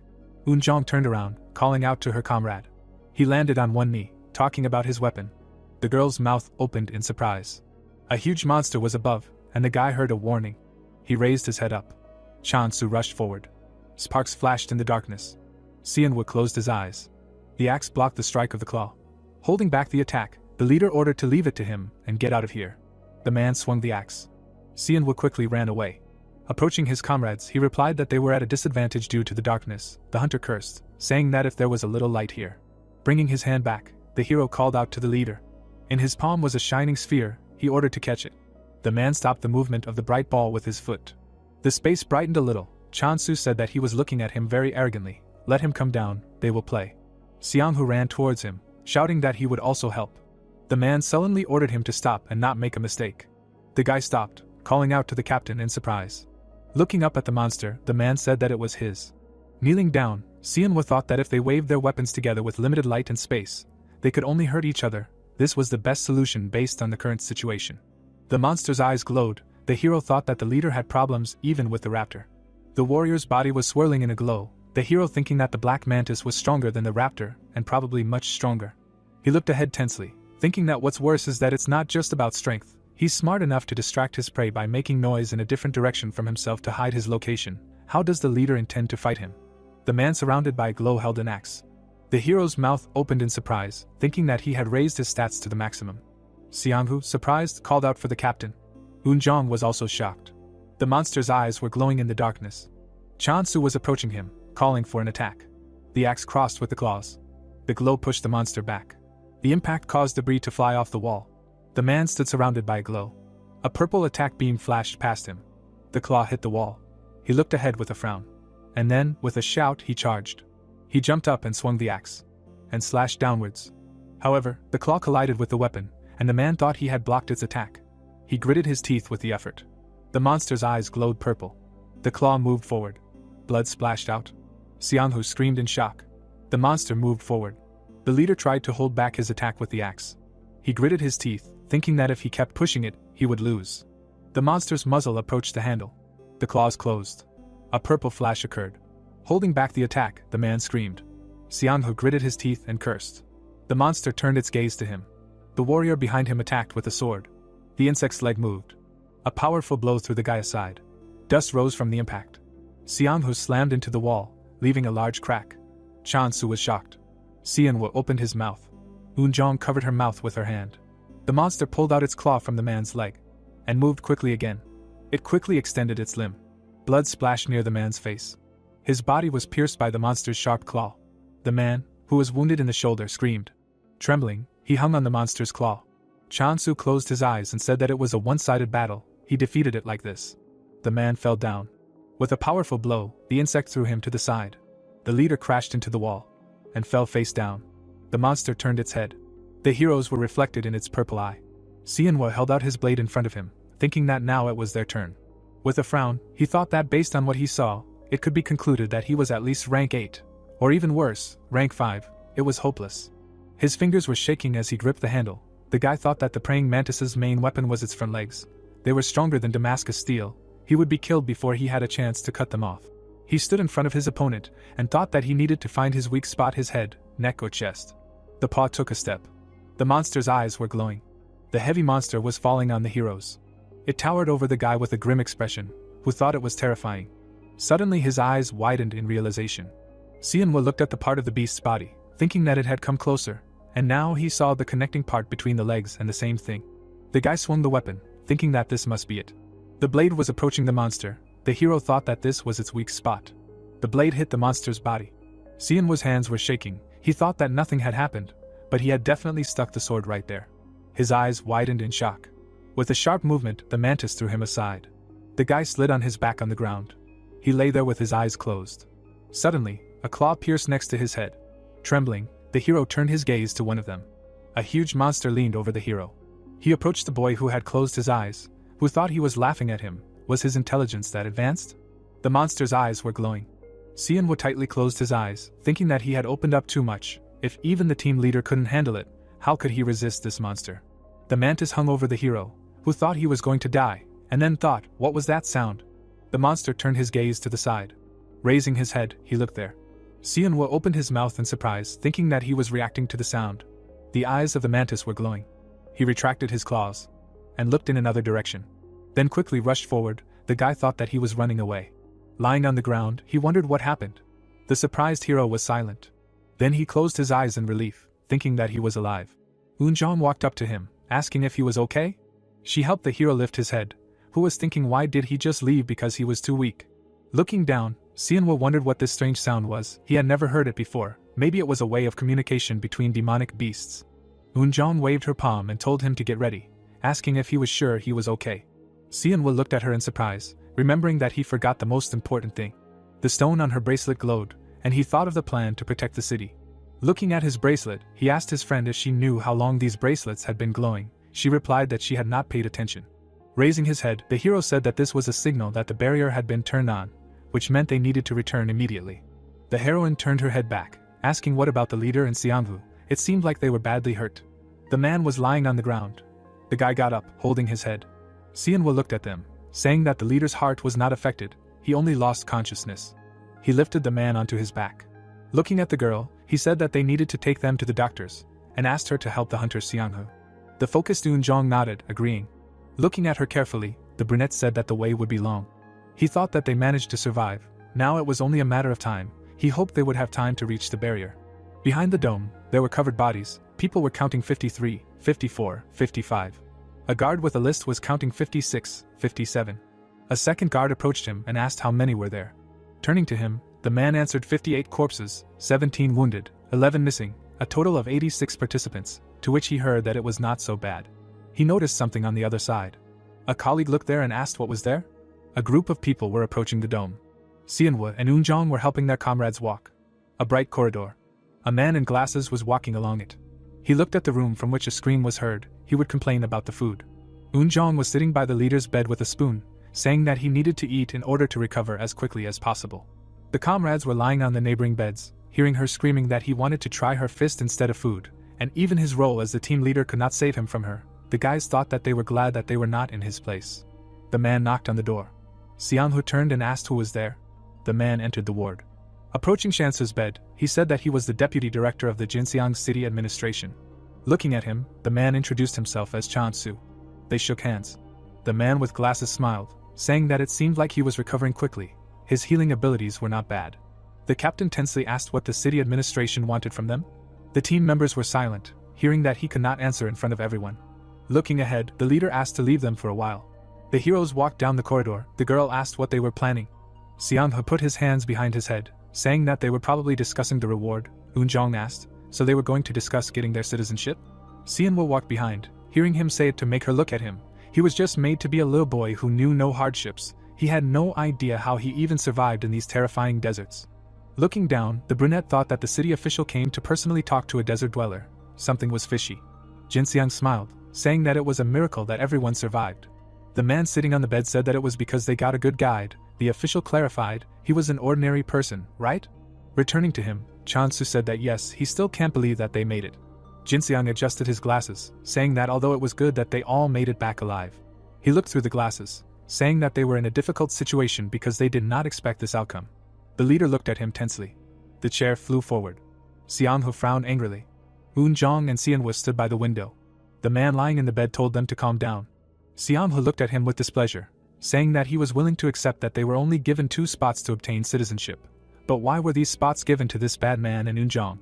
Eunjong turned around, calling out to her comrade. He landed on one knee, talking about his weapon. The girl's mouth opened in surprise. A huge monster was above, and the guy heard a warning. He raised his head up. Chansu rushed forward. Sparks flashed in the darkness. Xianwu closed his eyes. The axe blocked the strike of the claw. Holding back the attack, the leader ordered to leave it to him and get out of here. The man swung the axe. Xianwu quickly ran away. Approaching his comrades, he replied that they were at a disadvantage due to the darkness. The hunter cursed, saying that if there was a little light here. Bringing his hand back, the hero called out to the leader. In his palm was a shining sphere. He ordered to catch it. The man stopped the movement of the bright ball with his foot. The space brightened a little. Chansu said that he was looking at him very arrogantly. Let him come down, they will play. Xianghu ran towards him, shouting that he would also help. The man sullenly ordered him to stop and not make a mistake. The guy stopped, calling out to the captain in surprise. Looking up at the monster, the man said that it was his. Kneeling down, Xianwu thought that if they waved their weapons together with limited light and space, they could only hurt each other. This was the best solution based on the current situation. The monster's eyes glowed. The hero thought that the leader had problems even with the raptor. The warrior's body was swirling in a glow, the hero thinking that the black mantis was stronger than the raptor, and probably much stronger. He looked ahead tensely, thinking that what's worse is that it's not just about strength. He's smart enough to distract his prey by making noise in a different direction from himself to hide his location. How does the leader intend to fight him? The man surrounded by glow held an axe. The hero's mouth opened in surprise, thinking that he had raised his stats to the maximum. Xianghu, surprised, called out for the captain. Eunjong was also shocked. The monster's eyes were glowing in the darkness. Chansu was approaching him, calling for an attack. The axe crossed with the claws. The glow pushed the monster back. The impact caused debris to fly off the wall. The man stood surrounded by a glow. A purple attack beam flashed past him. The claw hit the wall. He looked ahead with a frown. And then, with a shout, he charged. He jumped up and swung the axe, and slashed downwards. However, the claw collided with the weapon, and the man thought he had blocked its attack. He gritted his teeth with the effort. The monster's eyes glowed purple. The claw moved forward. Blood splashed out. Xianghu screamed in shock. The monster moved forward. The leader tried to hold back his attack with the axe. He gritted his teeth, thinking that if he kept pushing it, he would lose. The monster's muzzle approached the handle. The claws closed. A purple flash occurred. Holding back the attack, the man screamed. Xianghu gritted his teeth and cursed. The monster turned its gaze to him. The warrior behind him attacked with a sword. The insect's leg moved. A powerful blow threw the guy aside. Dust rose from the impact. Xianghu slammed into the wall, leaving a large crack. Chansu was shocked. Xianwu opened his mouth. Eunjong covered her mouth with her hand. The monster pulled out its claw from the man's leg, and moved quickly again. It quickly extended its limb. Blood splashed near the man's face. His body was pierced by the monster's sharp claw. The man, who was wounded in the shoulder, screamed. Trembling, he hung on the monster's claw. Chansu closed his eyes and said that it was a one-sided battle. He defeated it like this. The man fell down. With a powerful blow, the insect threw him to the side. The leader crashed into the wall, and fell face down. The monster turned its head. The heroes were reflected in its purple eye. Xianwu held out his blade in front of him, thinking that now it was their turn. With a frown, he thought that based on what he saw, it could be concluded that he was at least rank 8, or even worse, rank 5. It was hopeless. His fingers were shaking as he gripped the handle. The guy thought that the praying mantis's main weapon was its front legs. They were stronger than Damascus steel. He would be killed before he had a chance to cut them off. He stood in front of his opponent, and thought that he needed to find his weak spot: his head, neck or chest. The paw took a step. The monster's eyes were glowing. The heavy monster was falling on the heroes. It towered over the guy with a grim expression, who thought it was terrifying. Suddenly his eyes widened in realization. Xianwu looked at the part of the beast's body, thinking that it had come closer, and now he saw the connecting part between the legs and the same thing. The guy swung the weapon, thinking that this must be it. The blade was approaching the monster. The hero thought that this was its weak spot. The blade hit the monster's body. Xianwu's hands were shaking. He thought that nothing had happened, but he had definitely stuck the sword right there. His eyes widened in shock. With a sharp movement, the mantis threw him aside. The guy slid on his back on the ground. He lay there with his eyes closed. Suddenly, a claw pierced next to his head. Trembling, the hero turned his gaze to one of them. A huge monster leaned over the hero. He approached the boy who had closed his eyes, who thought he was laughing at him. Was his intelligence that advanced? The monster's eyes were glowing. Xianwu tightly closed his eyes, thinking that he had opened up too much. If even the team leader couldn't handle it, how could he resist this monster? The mantis hung over the hero, who thought he was going to die, and then thought, what was that sound? The monster turned his gaze to the side. Raising his head, he looked there. Xianwu opened his mouth in surprise, thinking that he was reacting to the sound. The eyes of the mantis were glowing. He retracted his claws and looked in another direction. Then quickly rushed forward. The guy thought that he was running away. Lying on the ground, he wondered what happened. The surprised hero was silent. Then he closed his eyes in relief, thinking that he was alive. Eunjong walked up to him, asking if he was okay. She helped the hero lift his head, who was thinking why did he just leave because he was too weak. Looking down, Xianwu wondered what this strange sound was. He had never heard it before. Maybe it was a way of communication between demonic beasts. Eunjong waved her palm and told him to get ready, asking if he was sure he was okay. Xianwu looked at her in surprise, remembering that he forgot the most important thing. The stone on her bracelet glowed, and he thought of the plan to protect the city. Looking at his bracelet, he asked his friend if she knew how long these bracelets had been glowing. She replied that she had not paid attention. Raising his head, the hero said that this was a signal that the barrier had been turned on, which meant they needed to return immediately. The heroine turned her head back, asking what about the leader and Xianwu. It seemed like they were badly hurt. The man was lying on the ground. The guy got up, holding his head. Xianwu looked at them, saying that the leader's heart was not affected, he only lost consciousness. He lifted the man onto his back. Looking at the girl, he said that they needed to take them to the doctors, and asked her to help the hunter Xianwu. The focused Eunjong nodded, agreeing. Looking at her carefully, the brunette said that the way would be long. He thought that they managed to survive. Now it was only a matter of time. He hoped they would have time to reach the barrier. Behind the dome, there were covered bodies. People were counting 53, 54, 55. A guard with a list was counting 56, 57. A second guard approached him and asked how many were there. Turning to him, the man answered 58 corpses, 17 wounded, 11 missing, a total of 86 participants, to which he heard that it was not so bad. He noticed something on the other side. A colleague looked there and asked what was there. A group of people were approaching the dome. Xianwu and Eunjong were helping their comrades walk. A bright corridor. A man in glasses was walking along it. He looked at the room from which a scream was heard. He would complain about the food. Eunjong was sitting by the leader's bed with a spoon, saying that he needed to eat in order to recover as quickly as possible. The comrades were lying on the neighboring beds, hearing her screaming that he wanted to try her fist instead of food, and even his role as the team leader could not save him from her. The guys thought that they were glad that they were not in his place. The man knocked on the door. Xianwu turned and asked who was there. The man entered the ward. Approaching Shansu's bed, he said that he was the deputy director of the Jinxiang City Administration. Looking at him, the man introduced himself as Chansu. They shook hands. The man with glasses smiled, saying that it seemed like he was recovering quickly. His healing abilities were not bad. The captain tensely asked what the city administration wanted from them. The team members were silent, hearing that he could not answer in front of everyone. Looking ahead, the leader asked to leave them for a while. The heroes walked down the corridor. The girl asked what they were planning. Xianwu put his hands behind his head, saying that they were probably discussing the reward. Eunjong asked, so they were going to discuss getting their citizenship? Xianwu walked behind, hearing him say it to make her look at him. He was just made to be a little boy who knew no hardships. He had no idea how he even survived in these terrifying deserts. Looking down, the brunette thought that the city official came to personally talk to a desert dweller. Something was fishy. Jinxiang smiled, saying that it was a miracle that everyone survived. The man sitting on the bed said that it was because they got a good guide. The official clarified, he was an ordinary person, right? Returning to him, Chansu said that yes, he still can't believe that they made it. Jinxiang adjusted his glasses, saying that although it was good that they all made it back alive. He looked through the glasses, saying that they were in a difficult situation because they did not expect this outcome. The leader looked at him tensely. The chair flew forward. Xianwu frowned angrily. Eunjong and Xianwu stood by the window. The man lying in the bed told them to calm down. Xianwu looked at him with displeasure, saying that he was willing to accept that they were only given 2 spots to obtain citizenship. But why were these spots given to this bad man and Eunjong?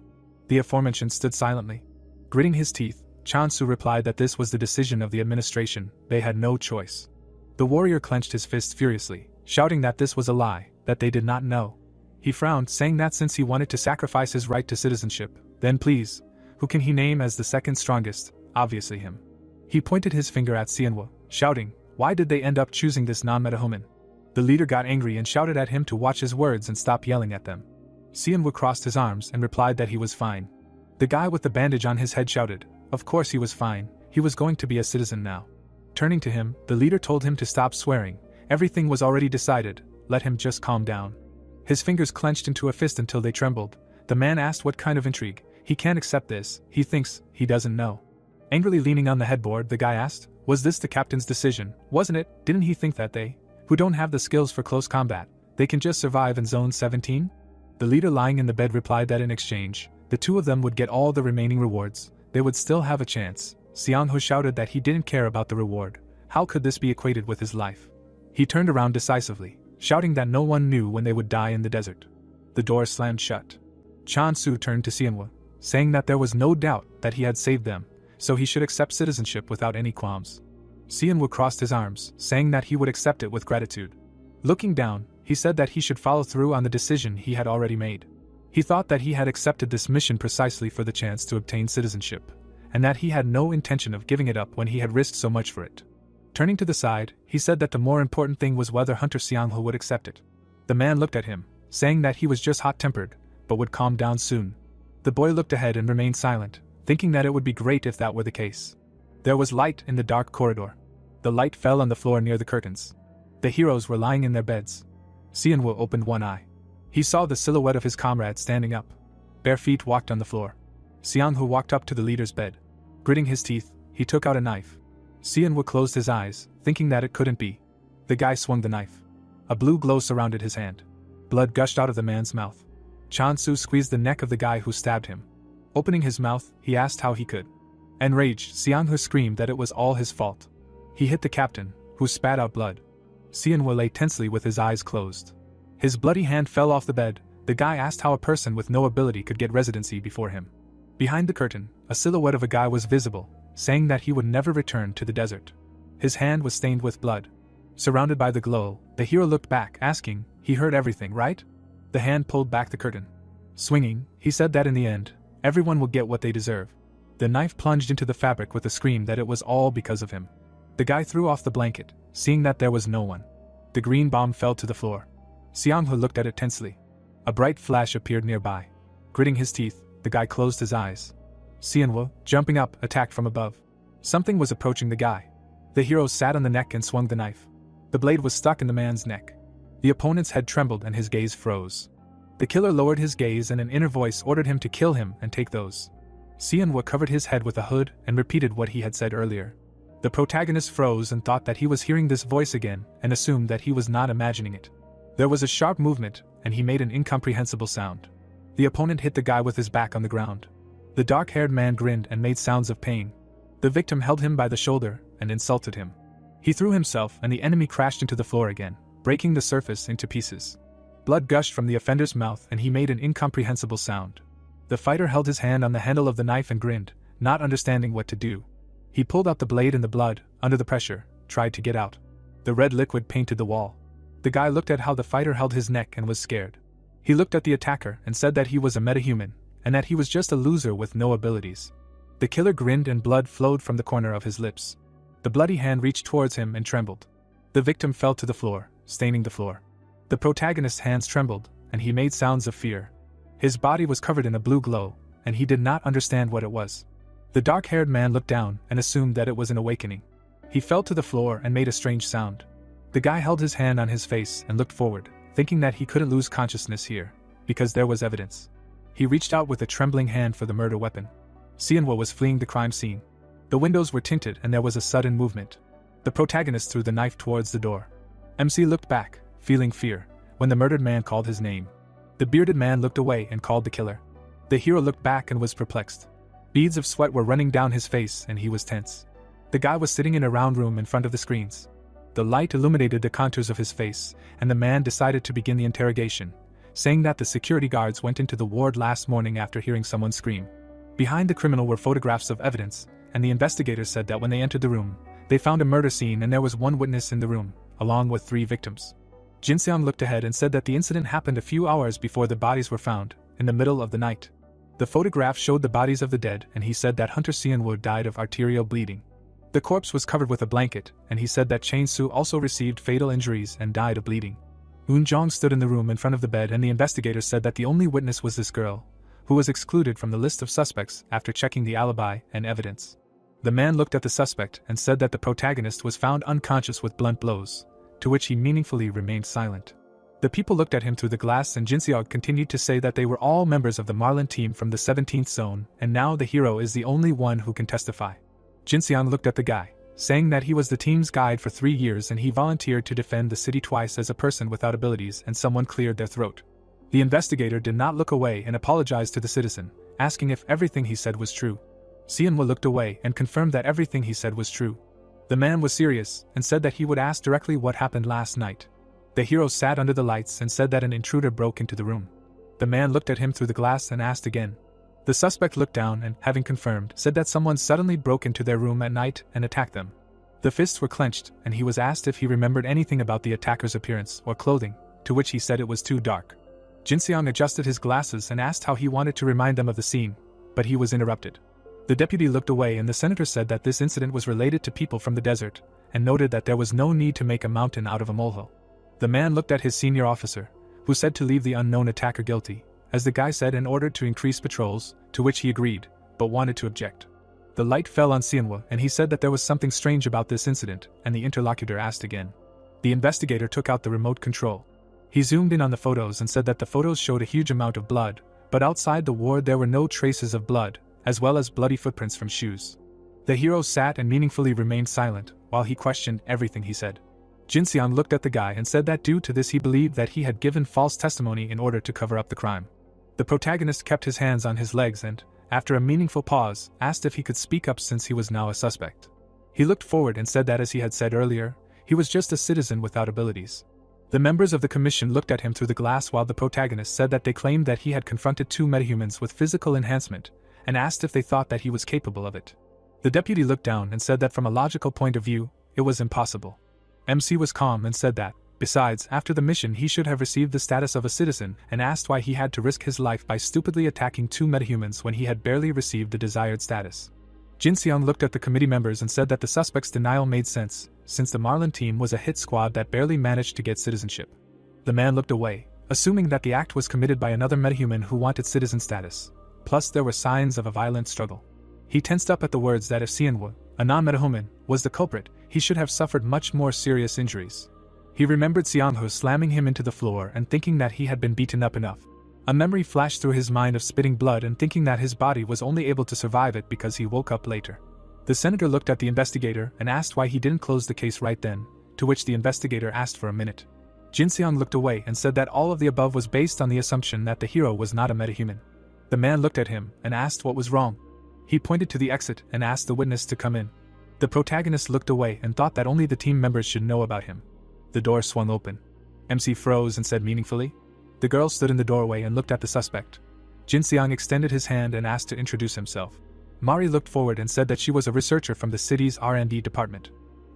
The aforementioned stood silently. Gritting his teeth, Chansu replied that this was the decision of the administration. They had no choice. The warrior clenched his fist furiously, shouting that this was a lie, that they did not know. He frowned, saying that since he wanted to sacrifice his right to citizenship, then please, who can he name as the second strongest? Obviously him. He pointed his finger at Xianwu, shouting, why did they end up choosing this non-metahuman? The leader got angry and shouted at him to watch his words and stop yelling at them. Xianwu crossed his arms and replied that he was fine. The guy with the bandage on his head shouted, of course he was fine, he was going to be a citizen now. Turning to him, the leader told him to stop swearing. Everything was already decided, let him just calm down. His fingers clenched into a fist until they trembled. The man asked what kind of intrigue. He can't accept this, he thinks, he doesn't know. Angrily leaning on the headboard, the guy asked, was this the captain's decision, wasn't it? Didn't he think that they, who don't have the skills for close combat, they can just survive in Zone 17? The leader lying in the bed replied that in exchange, the two of them would get all the remaining rewards, they would still have a chance. Xianghu shouted that he didn't care about the reward. How could this be equated with his life? He turned around decisively, shouting that no one knew when they would die in the desert. The door slammed shut. Chan Su turned to Xianwu, saying that there was no doubt that he had saved them, so he should accept citizenship without any qualms. Xianwu crossed his arms, saying that he would accept it with gratitude. Looking down, he said that he should follow through on the decision he had already made. He thought that he had accepted this mission precisely for the chance to obtain citizenship, and that he had no intention of giving it up when he had risked so much for it. Turning to the side, he said that the more important thing was whether Hunter Xianghu would accept it. The man looked at him, saying that he was just hot-tempered, but would calm down soon. The boy looked ahead and remained silent, thinking that it would be great if that were the case. There was light in the dark corridor. The light fell on the floor near the curtains. The heroes were lying in their beds. Xianwu opened one eye. He saw the silhouette of his comrade standing up. Bare feet walked on the floor. Xianghu walked up to the leader's bed. Gritting his teeth, he took out a knife. Xianwu closed his eyes, thinking that it couldn't be. The guy swung the knife. A blue glow surrounded his hand. Blood gushed out of the man's mouth. Chan Su squeezed the neck of the guy who stabbed him. Opening his mouth, he asked how he could. Enraged, Xianghu screamed that it was all his fault. He hit the captain, who spat out blood. Xianwu lay tensely with his eyes closed. His bloody hand fell off the bed. The guy asked how a person with no ability could get residency before him. Behind the curtain, a silhouette of a guy was visible, saying that he would never return to the desert. His hand was stained with blood. Surrounded by the glow, the hero looked back, asking, he heard everything, right? The hand pulled back the curtain. Swinging, he said that in the end, everyone will get what they deserve. The knife plunged into the fabric with a scream that it was all because of him. The guy threw off the blanket, seeing that there was no one. The green bomb fell to the floor. Xianghu looked at it tensely. A bright flash appeared nearby. Gritting his teeth, the guy closed his eyes. Xianwu, jumping up, attacked from above. Something was approaching the guy. The hero sat on the neck and swung the knife. The blade was stuck in the man's neck. The opponent's head trembled and his gaze froze. The killer lowered his gaze and an inner voice ordered him to kill him and take those. Xianwu covered his head with a hood and repeated what he had said earlier. The protagonist froze and thought that he was hearing this voice again and assumed that he was not imagining it. There was a sharp movement, and he made an incomprehensible sound. The opponent hit the guy with his back on the ground. The dark-haired man grinned and made sounds of pain. The victim held him by the shoulder and insulted him. He threw himself and the enemy crashed into the floor again, breaking the surface into pieces. Blood gushed from the offender's mouth and he made an incomprehensible sound. The fighter held his hand on the handle of the knife and grinned, not understanding what to do. He pulled out the blade and the blood, under the pressure, tried to get out. The red liquid painted the wall. The guy looked at how the fighter held his neck and was scared. He looked at the attacker and said that he was a metahuman, and that he was just a loser with no abilities. The killer grinned and blood flowed from the corner of his lips. The bloody hand reached towards him and trembled. The victim fell to the floor, staining the floor. The protagonist's hands trembled, and he made sounds of fear. His body was covered in a blue glow, and he did not understand what it was. The dark-haired man looked down and assumed that it was an awakening. He fell to the floor and made a strange sound. The guy held his hand on his face and looked forward, thinking that he couldn't lose consciousness here, because there was evidence. He reached out with a trembling hand for the murder weapon. Xianwu was fleeing the crime scene. The windows were tinted and there was a sudden movement. The protagonist threw the knife towards the door. MC looked back, feeling fear, when the murdered man called his name. The bearded man looked away and called the killer. The hero looked back and was perplexed. Beads of sweat were running down his face and he was tense. The guy was sitting in a round room in front of the screens. The light illuminated the contours of his face, and the man decided to begin the interrogation, saying that the security guards went into the ward last morning after hearing someone scream. Behind the criminal were photographs of evidence, and the investigators said that when they entered the room, they found a murder scene and there was one witness in the room, along with 3 victims. Jinseong looked ahead and said that the incident happened a few hours before the bodies were found, in the middle of the night. The photograph showed the bodies of the dead and he said that Hunter Xianwu died of arterial bleeding. The corpse was covered with a blanket, and he said that Chain Su also received fatal injuries and died of bleeding. Eun Jong stood in the room in front of the bed and the investigators said that the only witness was this girl, who was excluded from the list of suspects after checking the alibi and evidence. The man looked at the suspect and said that the protagonist was found unconscious with blunt blows, to which he meaningfully remained silent. The people looked at him through the glass and Jinseog continued to say that they were all members of the Marlin team from the 17th zone and now the hero is the only one who can testify. Jinseong looked at the guy, saying that he was the team's guide for 3 years and he volunteered to defend the city twice as a person without abilities and someone cleared their throat. The investigator did not look away and apologized to the citizen, asking if everything he said was true. Seonwoo looked away and confirmed that everything he said was true. The man was serious and said that he would ask directly what happened last night. The hero sat under the lights and said that an intruder broke into the room. The man looked at him through the glass and asked again. The suspect looked down and, having confirmed, said that someone suddenly broke into their room at night and attacked them. The fists were clenched and he was asked if he remembered anything about the attacker's appearance or clothing, to which he said it was too dark. Jinseong adjusted his glasses and asked how he wanted to remind them of the scene, but he was interrupted. The deputy looked away and the senator said that this incident was related to people from the desert, and noted that there was no need to make a mountain out of a molehill. The man looked at his senior officer, who said to leave the unknown attacker guilty, as the guy said in order to increase patrols, to which he agreed, but wanted to object. The light fell on Seonwoo and he said that there was something strange about this incident, and the interlocutor asked again. The investigator took out the remote control. He zoomed in on the photos and said that the photos showed a huge amount of blood, but outside the ward there were no traces of blood, as well as bloody footprints from shoes. The hero sat and meaningfully remained silent, while he questioned everything he said. Jinseong looked at the guy and said that due to this he believed that he had given false testimony in order to cover up the crime. The protagonist kept his hands on his legs and, after a meaningful pause, asked if he could speak up since he was now a suspect. He looked forward and said that as he had said earlier, he was just a citizen without abilities. The members of the commission looked at him through the glass while the protagonist said that they claimed that he had confronted 2 metahumans with physical enhancement, and asked if they thought that he was capable of it. The deputy looked down and said that from a logical point of view, it was impossible. MC was calm and said that, besides, after the mission he should have received the status of a citizen and asked why he had to risk his life by stupidly attacking 2 metahumans when he had barely received the desired status. Jinseong looked at the committee members and said that the suspect's denial made sense, since the Marlin team was a hit squad that barely managed to get citizenship. The man looked away, assuming that the act was committed by another metahuman who wanted citizen status. Plus there were signs of a violent struggle. He tensed up at the words that if Seonwoo, a non-metahuman, was the culprit, he should have suffered much more serious injuries. He remembered Seonwoo slamming him into the floor and thinking that he had been beaten up enough. A memory flashed through his mind of spitting blood and thinking that his body was only able to survive it because he woke up later. The senator looked at the investigator and asked why he didn't close the case right then, to which the investigator asked for a minute. Jinseong looked away and said that all of the above was based on the assumption that the hero was not a metahuman. The man looked at him and asked what was wrong. He pointed to the exit and asked the witness to come in. The protagonist looked away and thought that only the team members should know about him. The door swung open. MC froze and said meaningfully. The girl stood in the doorway and looked at the suspect. Jinseong extended his hand and asked to introduce himself. Mari looked forward and said that she was a researcher from the city's R&D department.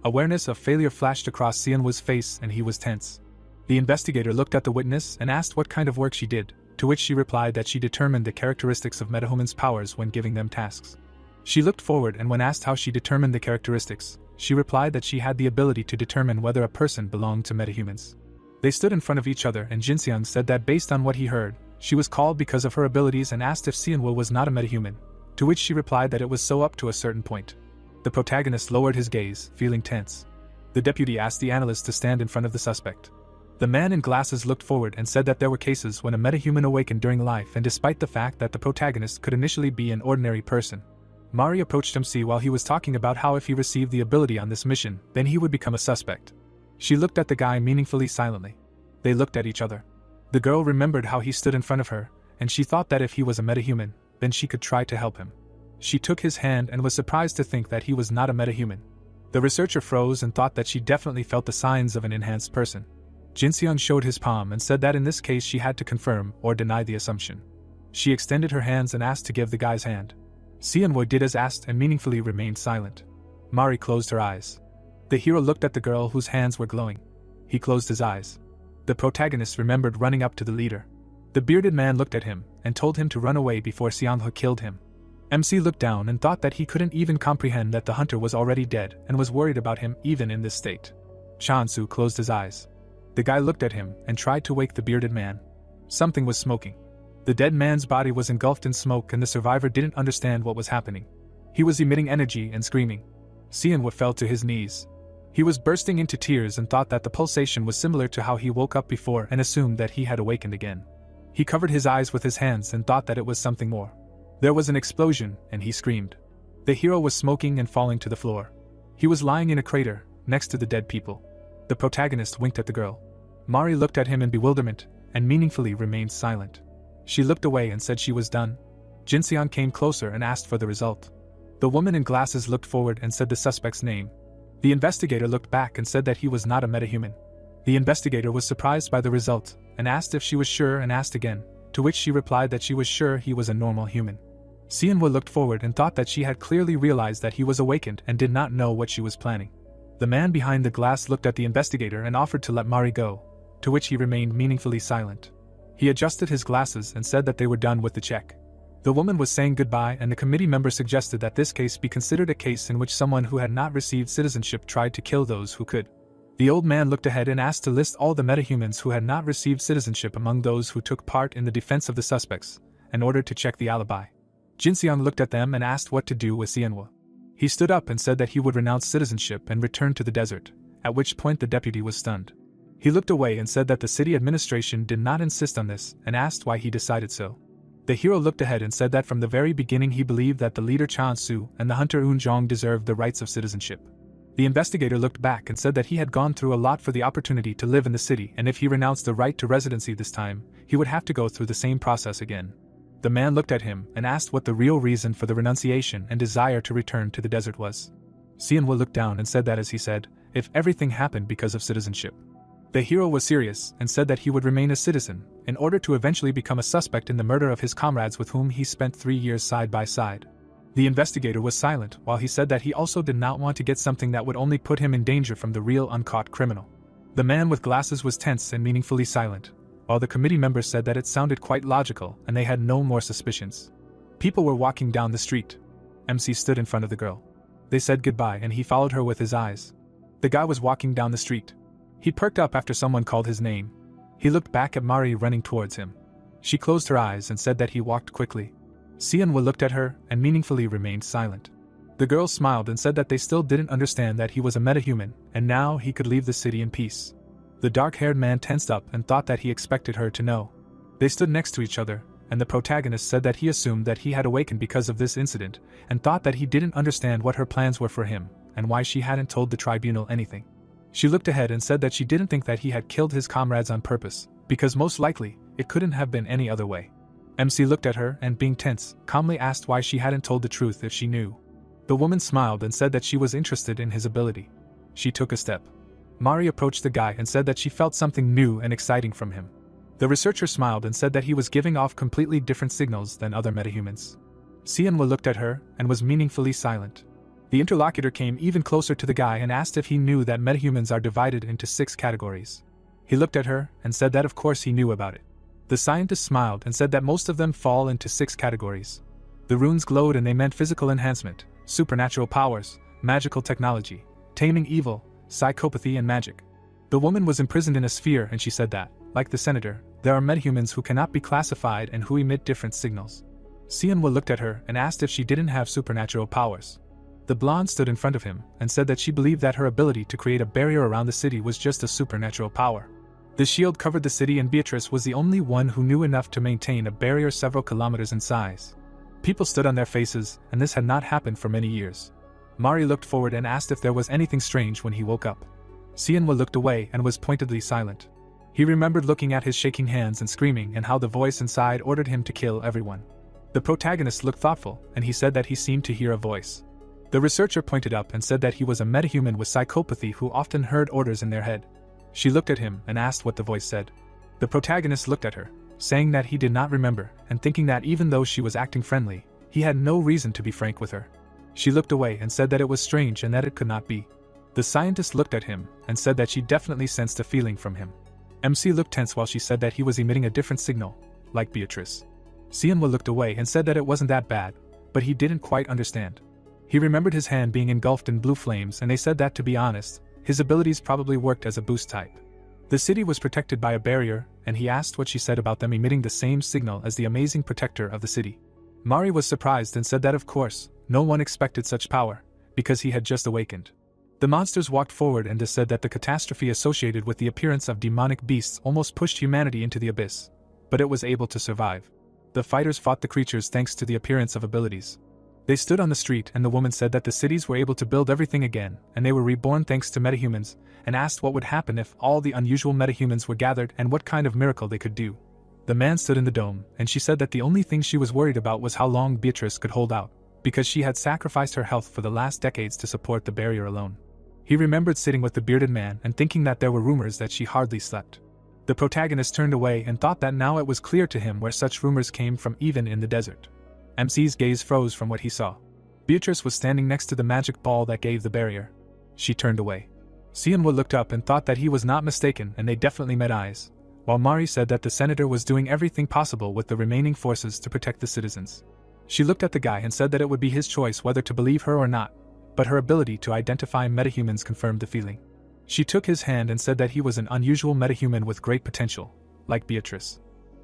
Awareness of failure flashed across Seonwoo's face and he was tense. The investigator looked at the witness and asked what kind of work she did, to which she replied that she determined the characteristics of metahumans' powers when giving them tasks. She looked forward and when asked how she determined the characteristics, she replied that she had the ability to determine whether a person belonged to metahumans. They stood in front of each other and Jinseong said that based on what he heard, she was called because of her abilities and asked if Seonwoo was not a metahuman, to which she replied that it was so up to a certain point. The protagonist lowered his gaze, feeling tense. The deputy asked the analyst to stand in front of the suspect. The man in glasses looked forward and said that there were cases when a metahuman awakened during life and despite the fact that the protagonist could initially be an ordinary person. Mari approached MC while he was talking about how if he received the ability on this mission, then he would become a suspect. She looked at the guy meaningfully silently. They looked at each other. The girl remembered how he stood in front of her, and she thought that if he was a metahuman, then she could try to help him. She took his hand and was surprised to think that he was not a metahuman. The researcher froze and thought that she definitely felt the signs of an enhanced person. Jinseong showed his palm and said that in this case she had to confirm or deny the assumption. She extended her hands and asked to give the guy's hand. Seonwoo did as asked and meaningfully remained silent. Mari closed her eyes. The hero looked at the girl whose hands were glowing. He closed his eyes. The protagonist remembered running up to the leader. The bearded man looked at him and told him to run away before Seonwoo killed him. MC looked down and thought that he couldn't even comprehend that the hunter was already dead and was worried about him even in this state. Chansu closed his eyes. The guy looked at him and tried to wake the bearded man. Something was smoking. The dead man's body was engulfed in smoke and the survivor didn't understand what was happening. He was emitting energy and screaming. Seonwoo fell to his knees. He was bursting into tears and thought that the pulsation was similar to how he woke up before and assumed that he had awakened again. He covered his eyes with his hands and thought that it was something more. There was an explosion, and he screamed. The hero was smoking and falling to the floor. He was lying in a crater, next to the dead people. The protagonist winked at the girl. Mari looked at him in bewilderment, and meaningfully remained silent. She looked away and said she was done. Jinseon came closer and asked for the result. The woman in glasses looked forward and said the suspect's name. The investigator looked back and said that he was not a metahuman. The investigator was surprised by the result, and asked if she was sure and asked again, to which she replied that she was sure he was a normal human. Seonwoo looked forward and thought that she had clearly realized that he was awakened and did not know what she was planning. The man behind the glass looked at the investigator and offered to let Mari go, to which he remained meaningfully silent. He adjusted his glasses and said that they were done with the check. The woman was saying goodbye, and the committee member suggested that this case be considered a case in which someone who had not received citizenship tried to kill those who could. The old man looked ahead and asked to list all the metahumans who had not received citizenship among those who took part in the defense of the suspects, in order to check the alibi. Jinseon looked at them and asked what to do with Seonwoo. He stood up and said that he would renounce citizenship and return to the desert, at which point the deputy was stunned. He looked away and said that the city administration did not insist on this, and asked why he decided so. The hero looked ahead and said that from the very beginning he believed that the leader Chan-Su and the hunter Eun-jong deserved the rights of citizenship. The investigator looked back and said that he had gone through a lot for the opportunity to live in the city, and if he renounced the right to residency this time, he would have to go through the same process again. The man looked at him and asked what the real reason for the renunciation and desire to return to the desert was. Seonwoo looked down and said that, as he said, if everything happened because of citizenship. The hero was serious and said that he would remain a citizen, in order to eventually become a suspect in the murder of his comrades with whom he spent 3 years side by side. The investigator was silent while he said that he also did not want to get something that would only put him in danger from the real uncaught criminal. The man with glasses was tense and meaningfully silent, while the committee members said that it sounded quite logical and they had no more suspicions. People were walking down the street. MC stood in front of the girl. They said goodbye and he followed her with his eyes. The guy was walking down the street. He perked up after someone called his name. He looked back at Mari running towards him. She closed her eyes and said that he walked quickly. Seonwoo looked at her and meaningfully remained silent. The girl smiled and said that they still didn't understand that he was a metahuman, and now he could leave the city in peace. The dark-haired man tensed up and thought that he expected her to know. They stood next to each other, and the protagonist said that he assumed that he had awakened because of this incident, and thought that he didn't understand what her plans were for him, and why she hadn't told the tribunal anything. She looked ahead and said that she didn't think that he had killed his comrades on purpose, because most likely, it couldn't have been any other way. MC looked at her and, being tense, calmly asked why she hadn't told the truth if she knew. The woman smiled and said that she was interested in his ability. She took a step. Mari approached the guy and said that she felt something new and exciting from him. The researcher smiled and said that he was giving off completely different signals than other metahumans. Seonwoo looked at her and was meaningfully silent. The interlocutor came even closer to the guy and asked if he knew that metahumans are divided into 6 categories. He looked at her and said that of course he knew about it. The scientist smiled and said that most of them fall into 6 categories. The runes glowed and they meant physical enhancement, supernatural powers, magical technology, taming evil, psychopathy and magic. The woman was imprisoned in a sphere and she said that, like the senator, there are metahumans who cannot be classified and who emit different signals. Seonwoo looked at her and asked if she didn't have supernatural powers. The blonde stood in front of him and said that she believed that her ability to create a barrier around the city was just a supernatural power. The shield covered the city and Beatrice was the only one who knew enough to maintain a barrier several kilometers in size. People stood on their faces, and this had not happened for many years. Mari looked forward and asked if there was anything strange when he woke up. Seonwoo looked away and was pointedly silent. He remembered looking at his shaking hands and screaming and how the voice inside ordered him to kill everyone. The protagonist looked thoughtful, and he said that he seemed to hear a voice. The researcher pointed up and said that he was a metahuman with psychopathy who often heard orders in their head. She looked at him and asked what the voice said. The protagonist looked at her, saying that he did not remember, and thinking that even though she was acting friendly, he had no reason to be frank with her. She looked away and said that it was strange and that it could not be. The scientist looked at him and said that she definitely sensed a feeling from him. MC looked tense while she said that he was emitting a different signal, like Beatrice. Seonwoo looked away and said that it wasn't that bad, but he didn't quite understand. He remembered his hand being engulfed in blue flames, and they said that, to be honest, his abilities probably worked as a boost type. The city was protected by a barrier, and he asked what she said about them emitting the same signal as the amazing protector of the city. Mari was surprised and said that of course, no one expected such power, because he had just awakened. The monsters walked forward and said that the catastrophe associated with the appearance of demonic beasts almost pushed humanity into the abyss, but it was able to survive. The fighters fought the creatures thanks to the appearance of abilities. They stood on the street and the woman said that the cities were able to build everything again and they were reborn thanks to metahumans, and asked what would happen if all the unusual metahumans were gathered and what kind of miracle they could do. The man stood in the dome and she said that the only thing she was worried about was how long Beatrice could hold out, because she had sacrificed her health for the last decades to support the barrier alone. He remembered sitting with the bearded man and thinking that there were rumors that she hardly slept. The protagonist turned away and thought that now it was clear to him where such rumors came from even in the desert. MC's gaze froze from what he saw. Beatrice was standing next to the magic ball that gave the barrier. She turned away. Seonwoo looked up and thought that he was not mistaken and they definitely met eyes, while Mari said that the senator was doing everything possible with the remaining forces to protect the citizens. She looked at the guy and said that it would be his choice whether to believe her or not, but her ability to identify metahumans confirmed the feeling. She took his hand and said that he was an unusual metahuman with great potential, like Beatrice.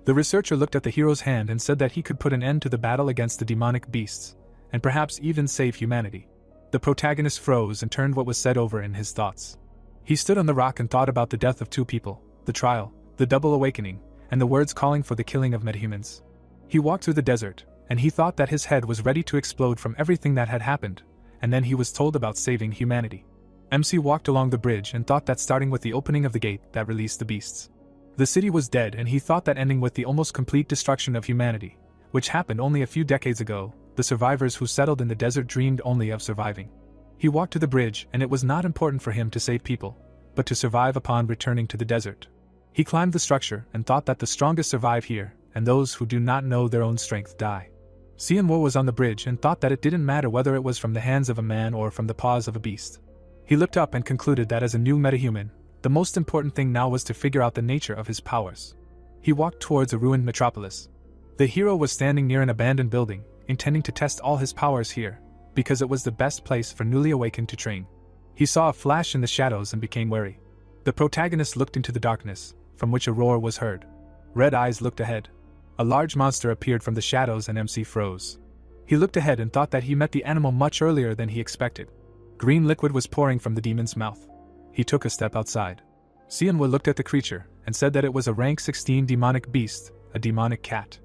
The researcher looked at the hero's hand and said that he could put an end to the battle against the demonic beasts, and perhaps even save humanity. The protagonist froze and turned what was said over in his thoughts. He stood on the rock and thought about the death of two people, the trial, the double awakening, and the words calling for the killing of metahumans. He walked through the desert, and he thought that his head was ready to explode from everything that had happened, and then he was told about saving humanity. MC walked along the bridge and thought that starting with the opening of the gate that released the beasts. The city was dead and he thought that ending with the almost complete destruction of humanity, which happened only a few decades ago, the survivors who settled in the desert dreamed only of surviving. He walked to the bridge and it was not important for him to save people, but to survive upon returning to the desert. He climbed the structure and thought that the strongest survive here, and those who do not know their own strength die. Seonwoo was on the bridge and thought that it didn't matter whether it was from the hands of a man or from the paws of a beast. He looked up and concluded that as a new metahuman, the most important thing now was to figure out the nature of his powers. He walked towards a ruined metropolis. The hero was standing near an abandoned building, intending to test all his powers here, because it was the best place for newly awakened to train. He saw a flash in the shadows and became wary. The protagonist looked into the darkness, from which a roar was heard. Red eyes looked ahead. A large monster appeared from the shadows and MC froze. He looked ahead and thought that he met the animal much earlier than he expected. Green liquid was pouring from the demon's mouth. He took a step outside. Seonwoo looked at the creature and said that it was a rank 16 demonic beast, a demonic cat.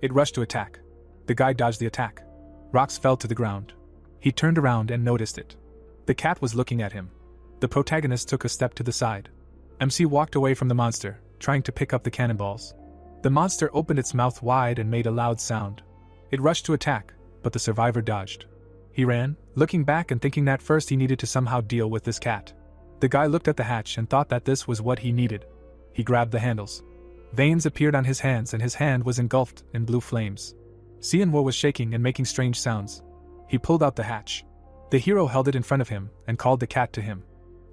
It rushed to attack. The guy dodged the attack. Rocks fell to the ground. He turned around and noticed it. The cat was looking at him. The protagonist took a step to the side. MC walked away from the monster, trying to pick up the cannonballs. The monster opened its mouth wide and made a loud sound. It rushed to attack, but the survivor dodged. He ran, looking back and thinking that first he needed to somehow deal with this cat. The guy looked at the hatch and thought that this was what he needed. He grabbed the handles. Veins appeared on his hands and his hand was engulfed in blue flames. Seonwoo was shaking and making strange sounds. He pulled out the hatch. The hero held it in front of him and called the cat to him.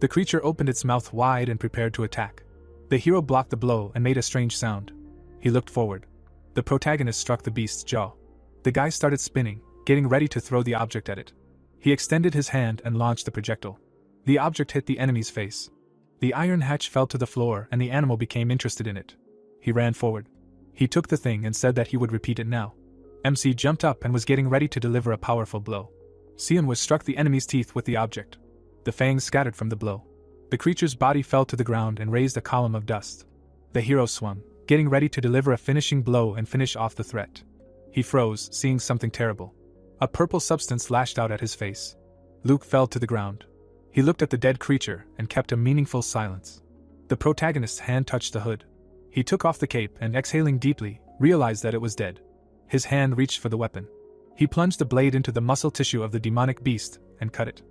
The creature opened its mouth wide and prepared to attack. The hero blocked the blow and made a strange sound. He looked forward. The protagonist struck the beast's jaw. The guy started spinning, getting ready to throw the object at it. He extended his hand and launched the projectile. The object hit the enemy's face. The iron hatch fell to the floor and the animal became interested in it. He ran forward. He took the thing and said that he would repeat it now. MC jumped up and was getting ready to deliver a powerful blow. Seonwoo struck the enemy's teeth with the object. The fangs scattered from the blow. The creature's body fell to the ground and raised a column of dust. The hero swung, getting ready to deliver a finishing blow and finish off the threat. He froze, seeing something terrible. A purple substance lashed out at his face. Luke fell to the ground. He looked at the dead creature and kept a meaningful silence. The protagonist's hand touched the hood. He took off the cape and, exhaling deeply, realized that it was dead. His hand reached for the weapon. He plunged the blade into the muscle tissue of the demonic beast and cut it.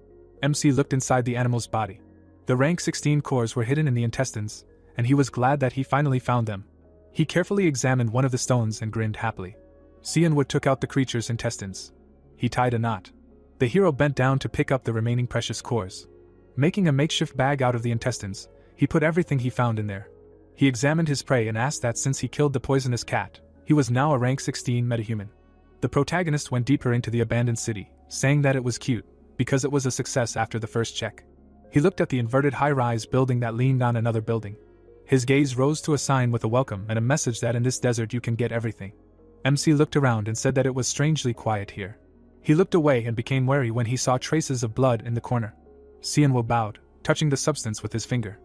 MC looked inside the animal's body. The rank 16 cores were hidden in the intestines, and he was glad that he finally found them. He carefully examined one of the stones and grinned happily. Seonwoo took out the creature's intestines. He tied a knot. The hero bent down to pick up the remaining precious cores. Making a makeshift bag out of the intestines, he put everything he found in there. He examined his prey and asked that since he killed the poisonous cat, he was now a rank 16 metahuman. The protagonist went deeper into the abandoned city, saying that it was cute, because it was a success after the first check. He looked at the inverted high-rise building that leaned on another building. His gaze rose to a sign with a welcome and a message that in this desert you can get everything. MC looked around and said that it was strangely quiet here. He looked away and became wary when he saw traces of blood in the corner. Xianwu bowed, touching the substance with his finger.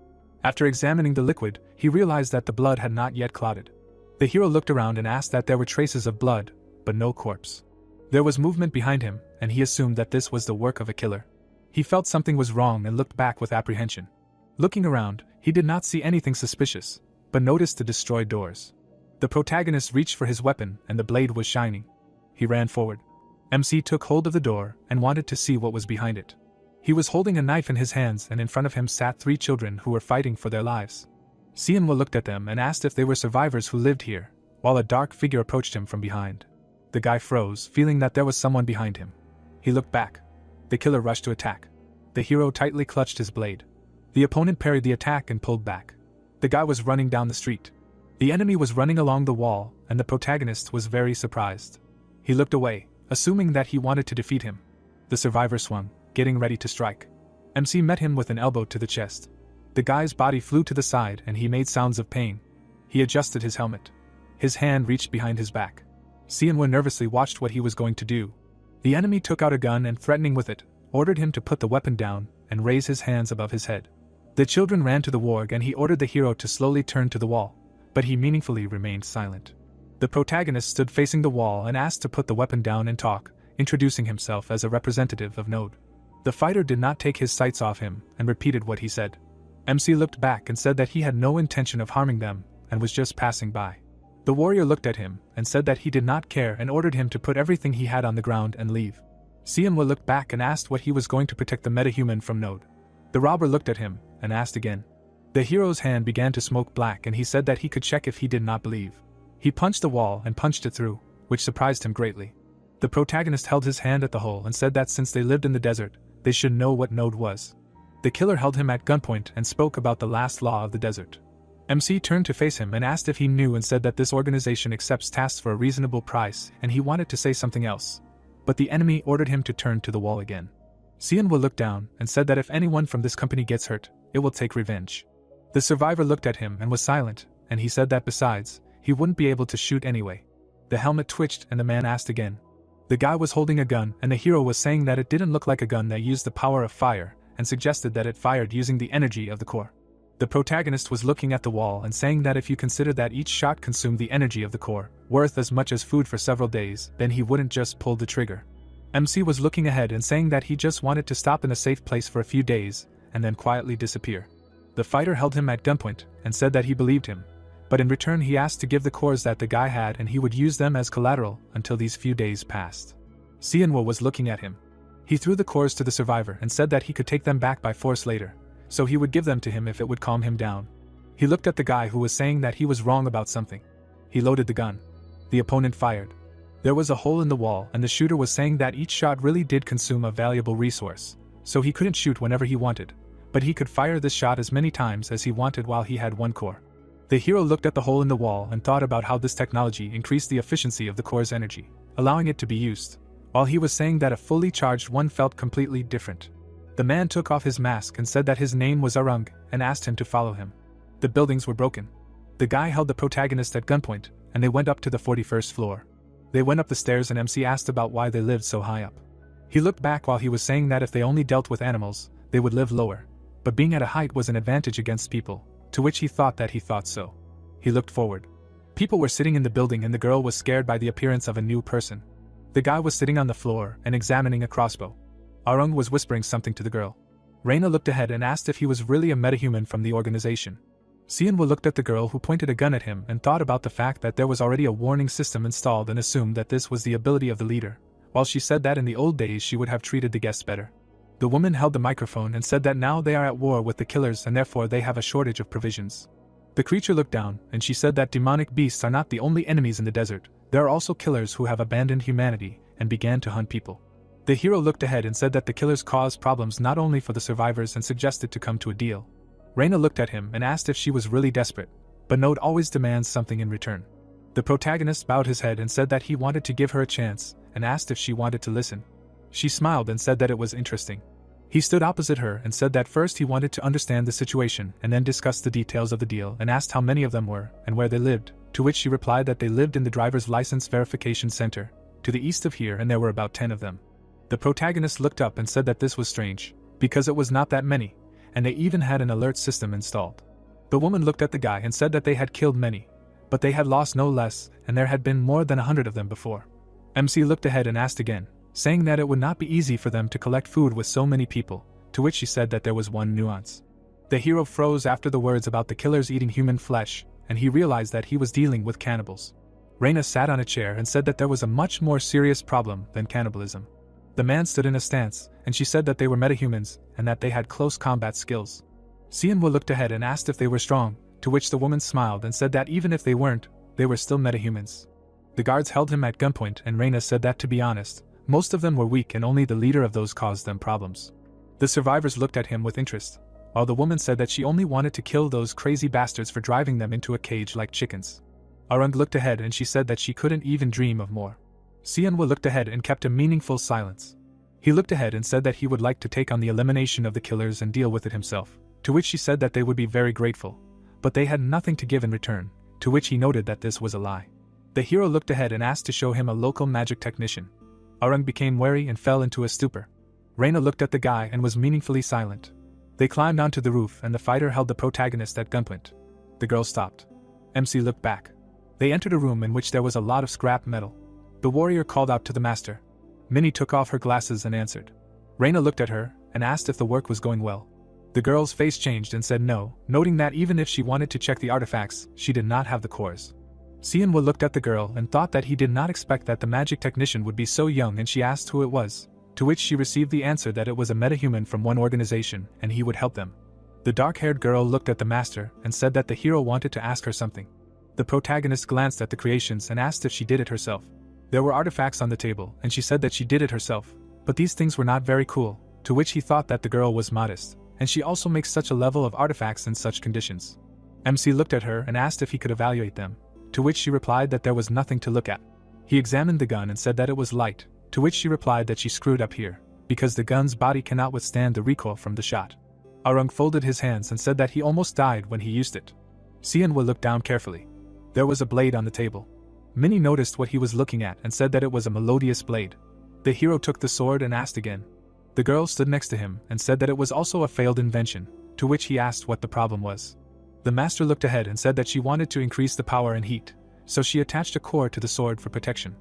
After examining the liquid, he realized that the blood had not yet clotted. The hero looked around and asked that there were traces of blood, but no corpse. There was movement behind him, and he assumed that this was the work of a killer. He felt something was wrong and looked back with apprehension. Looking around, he did not see anything suspicious, but noticed the destroyed doors. The protagonist reached for his weapon and the blade was shining. He ran forward. MC took hold of the door and wanted to see what was behind it. He was holding a knife in his hands and in front of him sat 3 children who were fighting for their lives. Xianwu looked at them and asked if they were survivors who lived here, while a dark figure approached him from behind. The guy froze, feeling that there was someone behind him. He looked back. The killer rushed to attack. The hero tightly clutched his blade. The opponent parried the attack and pulled back. The guy was running down the street. The enemy was running along the wall, and the protagonist was very surprised. He looked away, assuming that he wanted to defeat him. The survivor swung, getting ready to strike. MC met him with an elbow to the chest. The guy's body flew to the side and he made sounds of pain. He adjusted his helmet. His hand reached behind his back. Xianwu nervously watched what he was going to do. The enemy took out a gun and, threatening with it, ordered him to put the weapon down and raise his hands above his head. The children ran to the warg and he ordered the hero to slowly turn to the wall, but he meaningfully remained silent. The protagonist stood facing the wall and asked to put the weapon down and talk, introducing himself as a representative of Node. The fighter did not take his sights off him and repeated what he said. MC looked back and said that he had no intention of harming them and was just passing by. The warrior looked at him and said that he did not care and ordered him to put everything he had on the ground and leave. Xianwu looked back and asked what he was going to protect the metahuman from Node. The robber looked at him and asked again. The hero's hand began to smoke black and he said that he could check if he did not believe. He punched the wall and punched it through, which surprised him greatly. The protagonist held his hand at the hole and said that since they lived in the desert, they should know what Node was. The killer held him at gunpoint and spoke about the last law of the desert. MC turned to face him and asked if he knew and said that this organization accepts tasks for a reasonable price and he wanted to say something else. But the enemy ordered him to turn to the wall again. Xianwu looked down and said that if anyone from this company gets hurt, it will take revenge. The survivor looked at him and was silent, and he said that besides, he wouldn't be able to shoot anyway. The helmet twitched and the man asked again. The guy was holding a gun and the hero was saying that it didn't look like a gun that used the power of fire and suggested that it fired using the energy of the core. The protagonist was looking at the wall and saying that if you consider that each shot consumed the energy of the core, worth as much as food for several days, then he wouldn't just pull the trigger. MC was looking ahead and saying that he just wanted to stop in a safe place for a few days and then quietly disappear. The fighter held him at gunpoint and said that he believed him, but in return he asked to give the cores that the guy had and he would use them as collateral until these few days passed. Xianwu was looking at him. He threw the cores to the survivor and said that he could take them back by force later, so he would give them to him if it would calm him down. He looked at the guy who was saying that he was wrong about something. He loaded the gun. The opponent fired. There was a hole in the wall and the shooter was saying that each shot really did consume a valuable resource, so he couldn't shoot whenever he wanted, but he could fire this shot as many times as he wanted while he had one core. The hero looked at the hole in the wall and thought about how this technology increased the efficiency of the core's energy, allowing it to be used, while he was saying that a fully charged one felt completely different. The man took off his mask and said that his name was Arung and asked him to follow him. The buildings were broken. The guy held the protagonist at gunpoint and they went up to the 41st floor. They went up the stairs and MC asked about why they lived so high up. He looked back while he was saying that if they only dealt with animals, they would live lower, but being at a height was an advantage against people, to which he thought so. He looked forward. People were sitting in the building and the girl was scared by the appearance of a new person. The guy was sitting on the floor and examining a crossbow. Arung was whispering something to the girl. Reina looked ahead and asked if he was really a metahuman from the organization. Xianwu looked at the girl who pointed a gun at him and thought about the fact that there was already a warning system installed and assumed that this was the ability of the leader, while she said that in the old days she would have treated the guests better. The woman held the microphone and said that now they are at war with the killers and therefore they have a shortage of provisions. The creature looked down and she said that demonic beasts are not the only enemies in the desert, there are also killers who have abandoned humanity and began to hunt people. The hero looked ahead and said that the killers cause problems not only for the survivors and suggested to come to a deal. Reina looked at him and asked if she was really desperate, but Node always demands something in return. The protagonist bowed his head and said that he wanted to give her a chance and asked if she wanted to listen. She smiled and said that it was interesting. He stood opposite her and said that first he wanted to understand the situation and then discuss the details of the deal and asked how many of them were and where they lived, to which she replied that they lived in the driver's license verification center, to the east of here, and there were about 10 of them. The protagonist looked up and said that this was strange, because it was not that many, and they even had an alert system installed. The woman looked at the guy and said that they had killed many, but they had lost no less, and there had been more than 100 of them before. MC looked ahead and asked again, saying that it would not be easy for them to collect food with so many people, to which she said that there was one nuance. The hero froze after the words about the killers eating human flesh, and he realized that he was dealing with cannibals. Reina sat on a chair and said that there was a much more serious problem than cannibalism. The man stood in a stance, and she said that they were metahumans, and that they had close combat skills. Xianwu looked ahead and asked if they were strong, to which the woman smiled and said that even if they weren't, they were still metahumans. The guards held him at gunpoint, and Reina said that, to be honest, most of them were weak and only the leader of those caused them problems. The survivors looked at him with interest, while the woman said that she only wanted to kill those crazy bastards for driving them into a cage like chickens. Arung looked ahead and she said that she couldn't even dream of more. Xianwu looked ahead and kept a meaningful silence. He looked ahead and said that he would like to take on the elimination of the killers and deal with it himself, to which she said that they would be very grateful, but they had nothing to give in return, to which he noted that this was a lie. The hero looked ahead and asked to show him a local magic technician. Arung became wary and fell into a stupor. Reina looked at the guy and was meaningfully silent. They climbed onto the roof and the fighter held the protagonist at gunpoint. The girl stopped. MC looked back. They entered a room in which there was a lot of scrap metal. The warrior called out to the master. Minnie took off her glasses and answered. Reina looked at her and asked if the work was going well. The girl's face changed and said no, noting that even if she wanted to check the artifacts, she did not have the cores. Xianwu looked at the girl and thought that he did not expect that the magic technician would be so young, and she asked who it was, to which she received the answer that it was a metahuman from one organization and he would help them. The dark-haired girl looked at the master and said that the hero wanted to ask her something. The protagonist glanced at the creations and asked if she did it herself. There were artifacts on the table and she said that she did it herself, but these things were not very cool, to which he thought that the girl was modest, and she also makes such a level of artifacts in such conditions. MC looked at her and asked if he could evaluate them, to which she replied that there was nothing to look at. He examined the gun and said that it was light, to which she replied that she screwed up here, because the gun's body cannot withstand the recoil from the shot. Arung folded his hands and said that he almost died when he used it. Xianwu looked down carefully. There was a blade on the table. Minnie noticed what he was looking at and said that it was a melodious blade. The hero took the sword and asked again. The girl stood next to him and said that it was also a failed invention, to which he asked what the problem was. The master looked ahead and said that she wanted to increase the power and heat, so she attached a core to the sword for protection.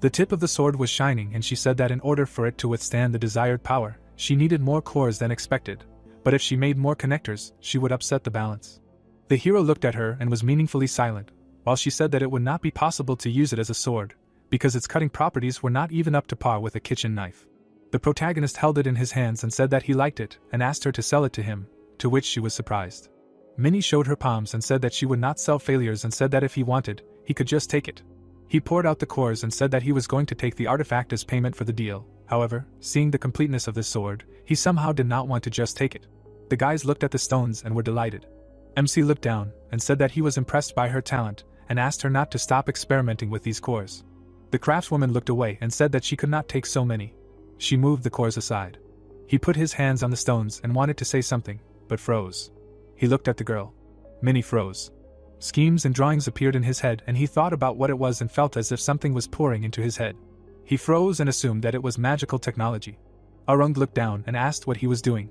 The tip of the sword was shining and she said that in order for it to withstand the desired power, she needed more cores than expected, but if she made more connectors, she would upset the balance. The hero looked at her and was meaningfully silent, while she said that it would not be possible to use it as a sword, because its cutting properties were not even up to par with a kitchen knife. The protagonist held it in his hands and said that he liked it and asked her to sell it to him, to which she was surprised. Minnie showed her palms and said that she would not sell failures and said that if he wanted, he could just take it. He poured out the cores and said that he was going to take the artifact as payment for the deal. However, seeing the completeness of this sword, he somehow did not want to just take it. The guys looked at the stones and were delighted. MC looked down and said that he was impressed by her talent and asked her not to stop experimenting with these cores. The craftswoman looked away and said that she could not take so many. She moved the cores aside. He put his hands on the stones and wanted to say something, but froze. He looked at the girl. Minnie froze. Schemes and drawings appeared in his head and he thought about what it was and felt as if something was pouring into his head. He froze and assumed that it was magical technology. Arung looked down and asked what he was doing.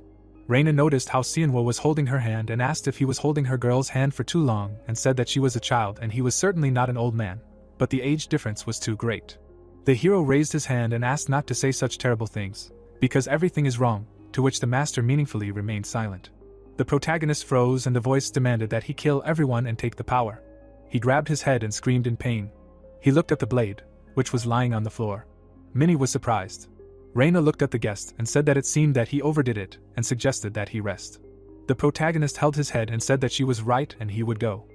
Reina noticed how Xianwu was holding her hand and asked if he was holding her girl's hand for too long and said that she was a child and he was certainly not an old man, but the age difference was too great. The hero raised his hand and asked not to say such terrible things, because everything is wrong, to which the master meaningfully remained silent. The protagonist froze and the voice demanded that he kill everyone and take the power. He grabbed his head and screamed in pain. He looked at the blade, which was lying on the floor. Minnie was surprised. Reina looked at the guest and said that it seemed that he overdid it and suggested that he rest. The protagonist held his head and said that she was right and he would go.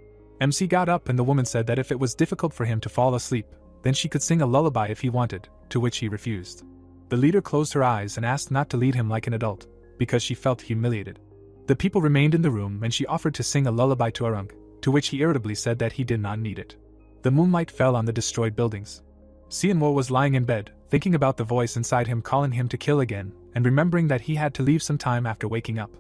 MC got up and the woman said that if it was difficult for him to fall asleep, then she could sing a lullaby if he wanted, to which he refused. The leader closed her eyes and asked not to lead him like an adult, because she felt humiliated. The people remained in the room and she offered to sing a lullaby to Arung, to which he irritably said that he did not need it. The moonlight fell on the destroyed buildings. Xianwu was lying in bed, thinking about the voice inside him calling him to kill again, and remembering that he had to leave some time after waking up.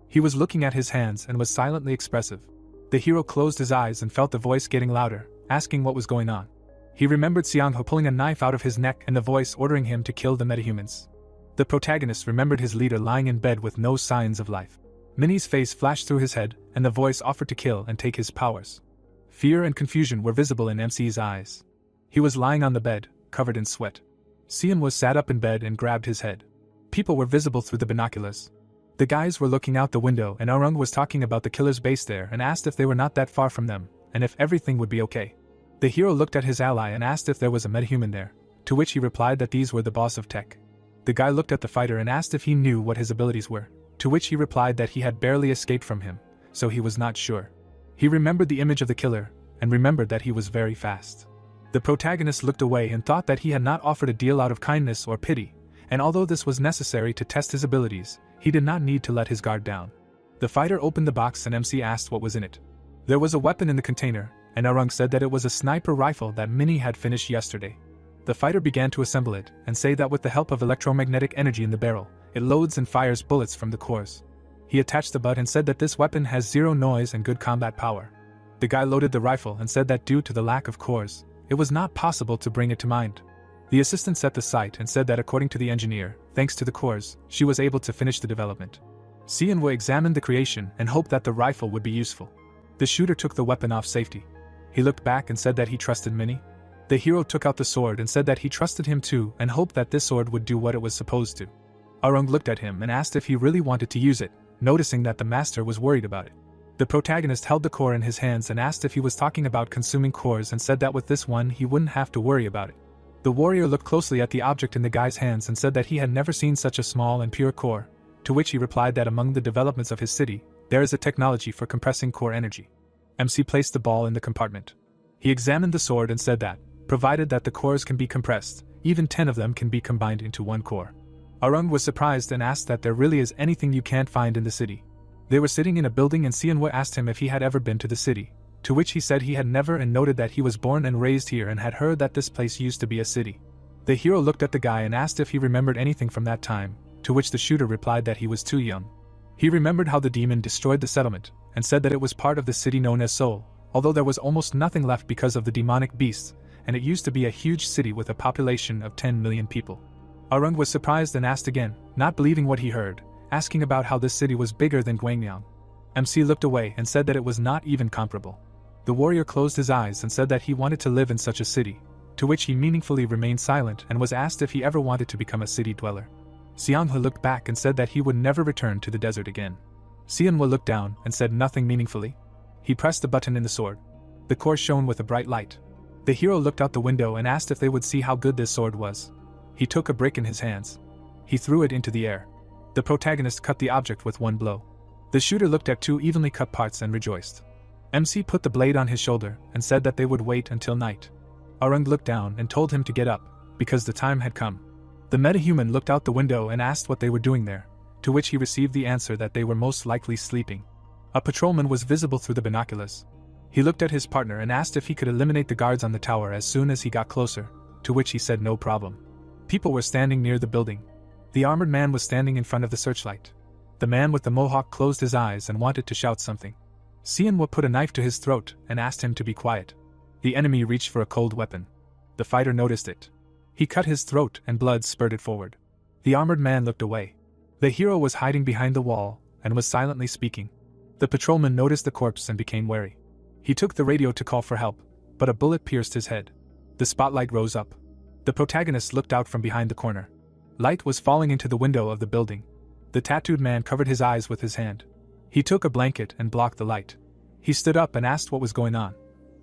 He was looking at his hands and was silently expressive. The hero closed his eyes and felt the voice getting louder, asking what was going on. He remembered Xianghu pulling a knife out of his neck and the voice ordering him to kill the metahumans. The protagonist remembered his leader lying in bed with no signs of life. Minnie's face flashed through his head, and the voice offered to kill and take his powers. Fear and confusion were visible in MC's eyes. He was lying on the bed, covered in sweat. Sian was sat up in bed and grabbed his head. People were visible through the binoculars. The guys were looking out the window, and Arung was talking about the killer's base there and asked if they were not that far from them, and if everything would be okay. The hero looked at his ally and asked if there was a metahuman there, to which he replied that these were the boss of tech. The guy looked at the fighter and asked if he knew what his abilities were, to which he replied that he had barely escaped from him, so he was not sure. He remembered the image of the killer, and remembered that he was very fast. The protagonist looked away and thought that he had not offered a deal out of kindness or pity, and although this was necessary to test his abilities, he did not need to let his guard down. The fighter opened the box and MC asked what was in it. There was a weapon in the container, and Arung said that it was a sniper rifle that Minnie had finished yesterday. The fighter began to assemble it, and say that with the help of electromagnetic energy in the barrel, it loads and fires bullets from the cores. He attached the butt and said that this weapon has zero noise and good combat power. The guy loaded the rifle and said that due to the lack of cores, it was not possible to bring it to mind. The assistant set the sight and said that according to the engineer, thanks to the cores, she was able to finish the development. Sianwoo examined the creation and hoped that the rifle would be useful. The shooter took the weapon off safety. He looked back and said that he trusted Minnie. The hero took out the sword and said that he trusted him too and hoped that this sword would do what it was supposed to. Arung looked at him and asked if he really wanted to use it, noticing that the master was worried about it. The protagonist held the core in his hands and asked if he was talking about consuming cores and said that with this one he wouldn't have to worry about it. The warrior looked closely at the object in the guy's hands and said that he had never seen such a small and pure core, to which he replied that among the developments of his city, there is a technology for compressing core energy. MC placed the ball in the compartment. He examined the sword and said that, provided that the cores can be compressed, even 10 of them can be combined into one core. Arung was surprised and asked that there really is anything you can't find in the city. They were sitting in a building and Sianwoo asked him if he had ever been to the city, to which he said he had never and noted that he was born and raised here and had heard that this place used to be a city. The hero looked at the guy and asked if he remembered anything from that time, to which the shooter replied that he was too young. He remembered how the demon destroyed the settlement, and said that it was part of the city known as Seoul, although there was almost nothing left because of the demonic beasts, and it used to be a huge city with a population of 10 million people. Arung was surprised and asked again, not believing what he heard, asking about how this city was bigger than Gwangyang. MC looked away and said that it was not even comparable. The warrior closed his eyes and said that he wanted to live in such a city, to which he meaningfully remained silent and was asked if he ever wanted to become a city dweller. Sianwoo looked back and said that he would never return to the desert again. Sianwoo looked down and said nothing meaningfully. He pressed the button in the sword. The core shone with a bright light. The hero looked out the window and asked if they would see how good this sword was. He took a brick in his hands. He threw it into the air. The protagonist cut the object with one blow. The shooter looked at two evenly cut parts and rejoiced. MC put the blade on his shoulder and said that they would wait until night. Arung looked down and told him to get up, because the time had come. The metahuman looked out the window and asked what they were doing there, to which he received the answer that they were most likely sleeping. A patrolman was visible through the binoculars. He looked at his partner and asked if he could eliminate the guards on the tower as soon as he got closer, to which he said no problem. People were standing near the building. The armored man was standing in front of the searchlight. The man with the mohawk closed his eyes and wanted to shout something. Sianwoo put a knife to his throat and asked him to be quiet. The enemy reached for a cold weapon. The fighter noticed it. He cut his throat and blood spurted forward. The armored man looked away. The hero was hiding behind the wall and was silently speaking. The patrolman noticed the corpse and became wary. He took the radio to call for help, but a bullet pierced his head. The spotlight rose up. The protagonist looked out from behind the corner. Light was falling into the window of the building. The tattooed man covered his eyes with his hand. He took a blanket and blocked the light. He stood up and asked what was going on.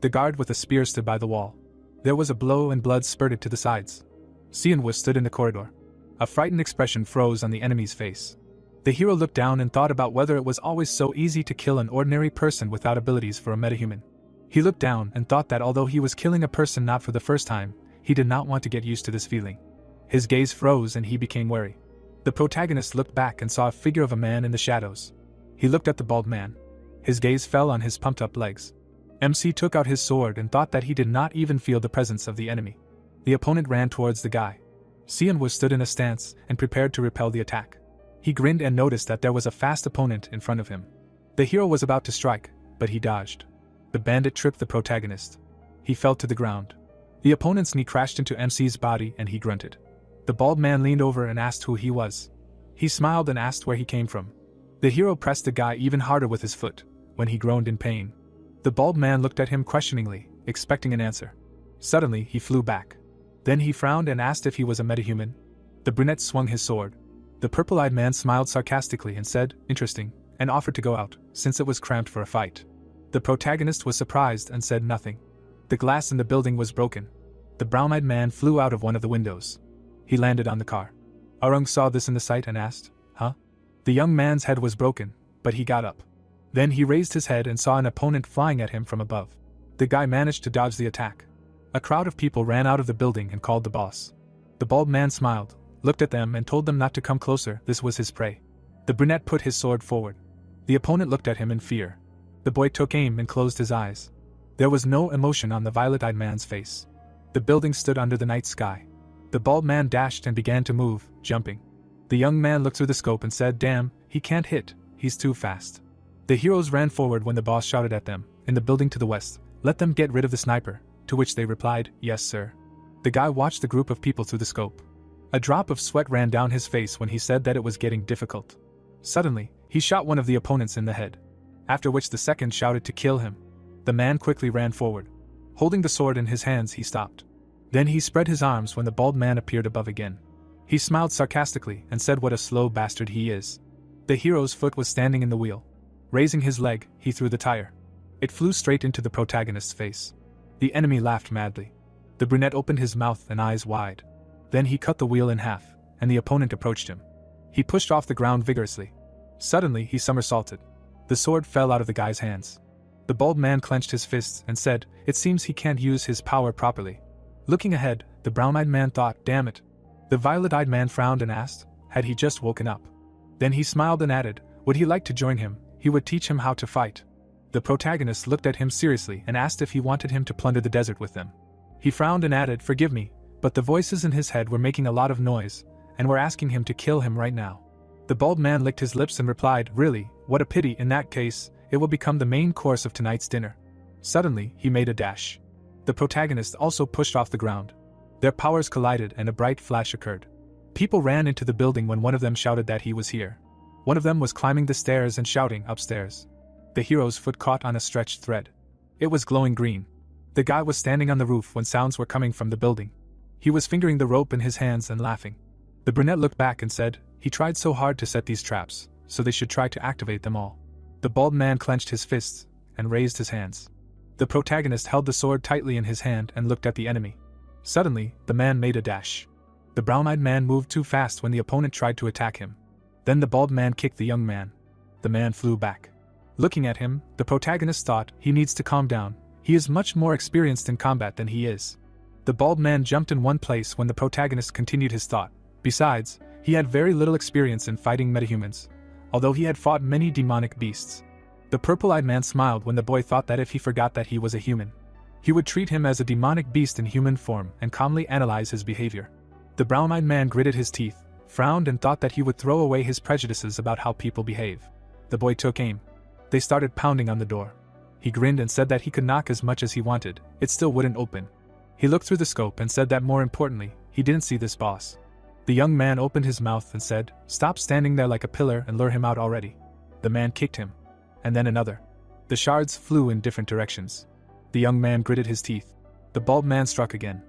The guard with a spear stood by the wall. There was a blow and blood spurted to the sides. Sianwoo stood in the corridor. A frightened expression froze on the enemy's face. The hero looked down and thought about whether it was always so easy to kill an ordinary person without abilities for a metahuman. He looked down and thought that although he was killing a person not for the first time, he did not want to get used to this feeling. His gaze froze and he became wary. The protagonist looked back and saw a figure of a man in the shadows. He looked at the bald man. His gaze fell on his pumped-up legs. MC took out his sword and thought that he did not even feel the presence of the enemy. The opponent ran towards the guy. Sianwoo stood in a stance and prepared to repel the attack. He grinned and noticed that there was a fast opponent in front of him. The hero was about to strike, but he dodged. The bandit tripped the protagonist. He fell to the ground. The opponent's knee crashed into MC's body and he grunted. The bald man leaned over and asked who he was. He smiled and asked where he came from. The hero pressed the guy even harder with his foot, when he groaned in pain. The bald man looked at him questioningly, expecting an answer. Suddenly, he flew back. Then he frowned and asked if he was a metahuman. The brunette swung his sword. The purple-eyed man smiled sarcastically and said, "Interesting," and offered to go out, since it was cramped for a fight. The protagonist was surprised and said nothing. The glass in the building was broken. The brown-eyed man flew out of one of the windows. He landed on the car. Arung saw this in the sight and asked, "Huh?" The young man's head was broken, but he got up. Then he raised his head and saw an opponent flying at him from above. The guy managed to dodge the attack. A crowd of people ran out of the building and called the boss. The bald man smiled, looked at them and told them not to come closer. This was his prey. The brunette put his sword forward. The opponent looked at him in fear. The boy took aim and closed his eyes. There was no emotion on the violet-eyed man's face. The building stood under the night sky. The bald man dashed and began to move, jumping. The young man looked through the scope and said, "Damn, he can't hit, he's too fast." The heroes ran forward when the boss shouted at them, in the building to the west, "Let them get rid of the sniper," to which they replied, "Yes, sir." The guy watched the group of people through the scope. A drop of sweat ran down his face when he said that it was getting difficult. Suddenly, he shot one of the opponents in the head. After which the second shouted to kill him. The man quickly ran forward. Holding the sword in his hands, he stopped. Then he spread his arms when the bald man appeared above again. He smiled sarcastically and said what a slow bastard he is. The hero's foot was standing in the wheel. Raising his leg, he threw the tire. It flew straight into the protagonist's face. The enemy laughed madly. The brunette opened his mouth and eyes wide. Then he cut the wheel in half, and the opponent approached him. He pushed off the ground vigorously. Suddenly, he somersaulted. The sword fell out of the guy's hands. The bald man clenched his fists and said, "It seems he can't use his power properly." Looking ahead, the brown-eyed man thought, "Damn it." The violet-eyed man frowned and asked, had he just woken up? Then he smiled and added, would he like to join him? He would teach him how to fight. The protagonist looked at him seriously and asked if he wanted him to plunder the desert with them. He frowned and added, "Forgive me, but the voices in his head were making a lot of noise, and were asking him to kill him right now." The bald man licked his lips and replied, "Really, what a pity. In that case, it will become the main course of tonight's dinner." Suddenly, he made a dash. The protagonist also pushed off the ground. Their powers collided and a bright flash occurred. People ran into the building when one of them shouted that he was here. One of them was climbing the stairs and shouting, "Upstairs." The hero's foot caught on a stretched thread. It was glowing green. The guy was standing on the roof when sounds were coming from the building. He was fingering the rope in his hands and laughing. The brunette looked back and said, "He tried so hard to set these traps, so they should try to activate them all." The bald man clenched his fists and raised his hands. The protagonist held the sword tightly in his hand and looked at the enemy. Suddenly, the man made a dash. The brown-eyed man moved too fast when the opponent tried to attack him. Then the bald man kicked the young man. The man flew back. Looking at him, the protagonist thought, he needs to calm down. He is much more experienced in combat than he is. The bald man jumped in one place when the protagonist continued his thought. Besides, he had very little experience in fighting metahumans, although he had fought many demonic beasts. The purple-eyed man smiled when the boy thought that if he forgot that he was a human, he would treat him as a demonic beast in human form and calmly analyze his behavior. The brown-eyed man gritted his teeth, frowned and thought that he would throw away his prejudices about how people behave. The boy took aim. They started pounding on the door. He grinned and said that he could knock as much as he wanted, it still wouldn't open. He looked through the scope and said that more importantly, he didn't see this boss. The young man opened his mouth and said, "Stop standing there like a pillar and lure him out already." The man kicked him. And then another. The shards flew in different directions. The young man gritted his teeth. The bald man struck again.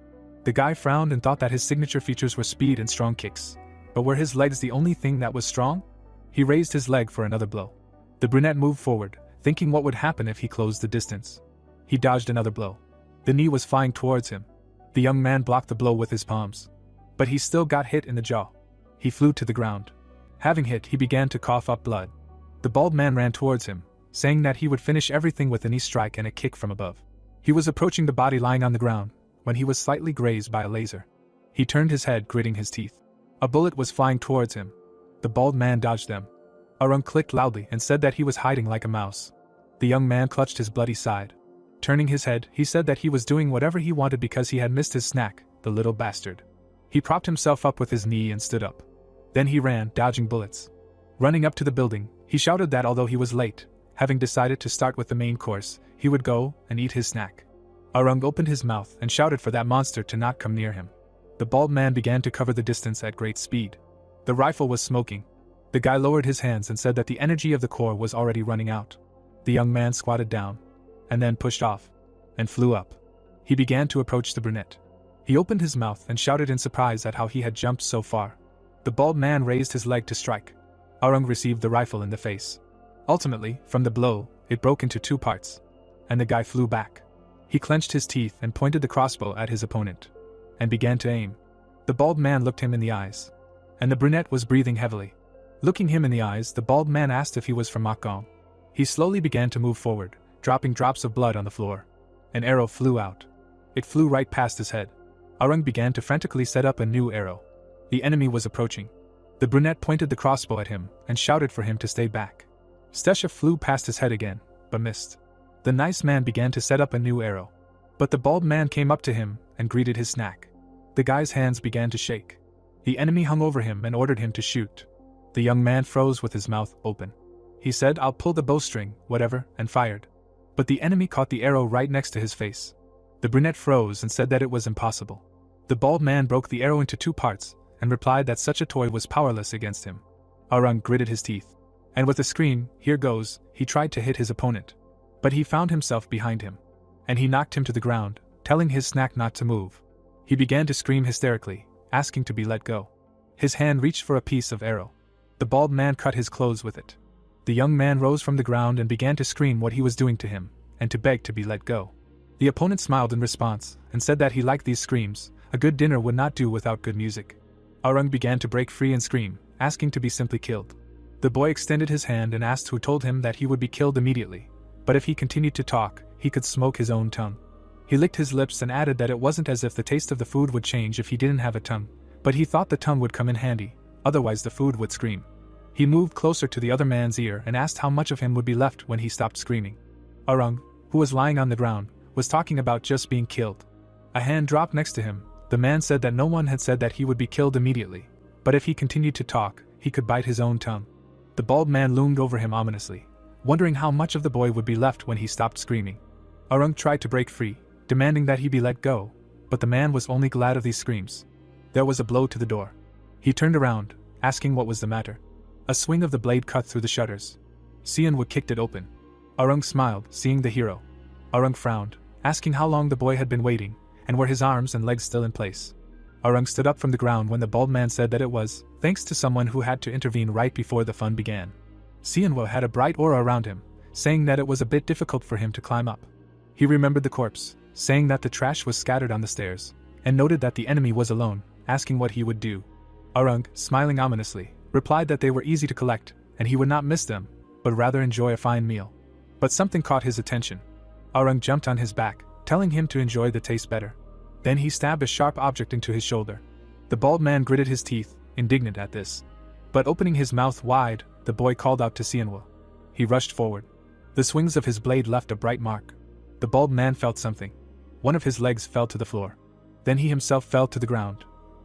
The guy frowned and thought that his signature features were speed and strong kicks. But were his legs the only thing that was strong? He raised his leg for another blow. The brunette moved forward, thinking what would happen if he closed the distance. He dodged another blow. The knee was flying towards him. The young man blocked the blow with his palms. But he still got hit in the jaw. He flew to the ground. Having hit, he began to cough up blood. The bald man ran towards him, saying that he would finish everything with a knee strike and a kick from above. He was approaching the body lying on the ground, when he was slightly grazed by a laser. He turned his head, gritting his teeth. A bullet was flying towards him. The bald man dodged them. Arung clicked loudly and said that he was hiding like a mouse. The young man clutched his bloody side. Turning his head, he said that he was doing whatever he wanted because he had missed his snack, the little bastard. He propped himself up with his knee and stood up. Then he ran, dodging bullets. Running up to the building, he shouted that although he was late, having decided to start with the main course, he would go and eat his snack. Arung opened his mouth and shouted for that monster to not come near him. The bald man began to cover the distance at great speed. The rifle was smoking. The guy lowered his hands and said that the energy of the core was already running out. The young man squatted down, and then pushed off, and flew up. He began to approach the brunette. He opened his mouth and shouted in surprise at how he had jumped so far. The bald man raised his leg to strike. Arung received the rifle in the face. Ultimately, from the blow, it broke into 2 parts, and the guy flew back. He clenched his teeth and pointed the crossbow at his opponent, and began to aim. The bald man looked him in the eyes, and the brunette was breathing heavily. Looking him in the eyes, the bald man asked if he was from Makong. He slowly began to move forward, dropping drops of blood on the floor. An arrow flew out. It flew right past his head. Arung began to frantically set up a new arrow. The enemy was approaching. The brunette pointed the crossbow at him and shouted for him to stay back. Stesha flew past his head again, but missed. The nice man began to set up a new arrow. But the bald man came up to him and greeted his snack. The guy's hands began to shake. The enemy hung over him and ordered him to shoot. The young man froze with his mouth open. He said, "I'll pull the bowstring, whatever," and fired. But the enemy caught the arrow right next to his face. The brunette froze and said that it was impossible. The bald man broke the arrow into 2 parts and replied that such a toy was powerless against him. Arung gritted his teeth, and with a scream, "Here goes," he tried to hit his opponent. But he found himself behind him, and he knocked him to the ground, telling his snack not to move. He began to scream hysterically, asking to be let go. His hand reached for a piece of arrow. The bald man cut his clothes with it. The young man rose from the ground and began to scream what he was doing to him, and to beg to be let go. The opponent smiled in response, and said that he liked these screams. A good dinner would not do without good music. Arung began to break free and scream, asking to be simply killed. The boy extended his hand and asked who told him that he would be killed immediately, but if he continued to talk, he could smoke his own tongue. He licked his lips and added that it wasn't as if the taste of the food would change if he didn't have a tongue, but he thought the tongue would come in handy, otherwise the food would scream. He moved closer to the other man's ear and asked how much of him would be left when he stopped screaming. Arung, who was lying on the ground, was talking about just being killed. A hand dropped next to him. The man said that no one had said that he would be killed immediately, but if he continued to talk, he could bite his own tongue. The bald man loomed over him ominously, wondering how much of the boy would be left when he stopped screaming. Arung tried to break free, demanding that he be let go, but the man was only glad of these screams. There was a blow to the door. He turned around, asking what was the matter. A swing of the blade cut through the shutters. Sianwa kicked it open. Arung smiled, seeing the hero. Arung frowned, asking how long the boy had been waiting, and were his arms and legs still in place. Arung stood up from the ground when the bald man said that it was, thanks to someone who had to intervene right before the fun began. Sianwa had a bright aura around him, saying that it was a bit difficult for him to climb up. He remembered the corpse, saying that the trash was scattered on the stairs, and noted that the enemy was alone, asking what he would do. Arung, smiling ominously, replied that they were easy to collect, and he would not miss them, but rather enjoy a fine meal. But something caught his attention. Arung jumped on his back, telling him to enjoy the taste better. Then he stabbed a sharp object into his shoulder. The bald man gritted his teeth, indignant at this. But opening his mouth wide, the boy called out to Sianwa. He rushed forward. The swings of his blade left a bright mark. The bald man felt something. One of his legs fell to the floor. Then he himself fell to the ground.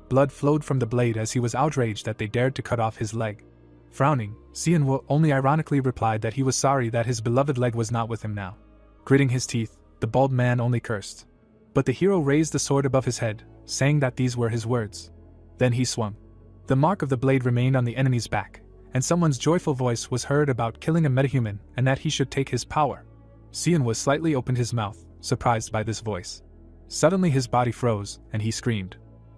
Blood flowed from the blade as he was outraged that they dared to cut off his leg. Frowning, Sianwa only ironically replied that he was sorry that his beloved leg was not with him now. Gritting his teeth, the bald man only cursed. But the hero raised the sword above his head, saying that these were his words. Then he swung. The mark of the blade remained on the enemy's back, and someone's joyful voice was heard about killing a metahuman and that he should take his power. Sianwa slightly opened his mouth, surprised by this voice. Suddenly his body froze, and he screamed.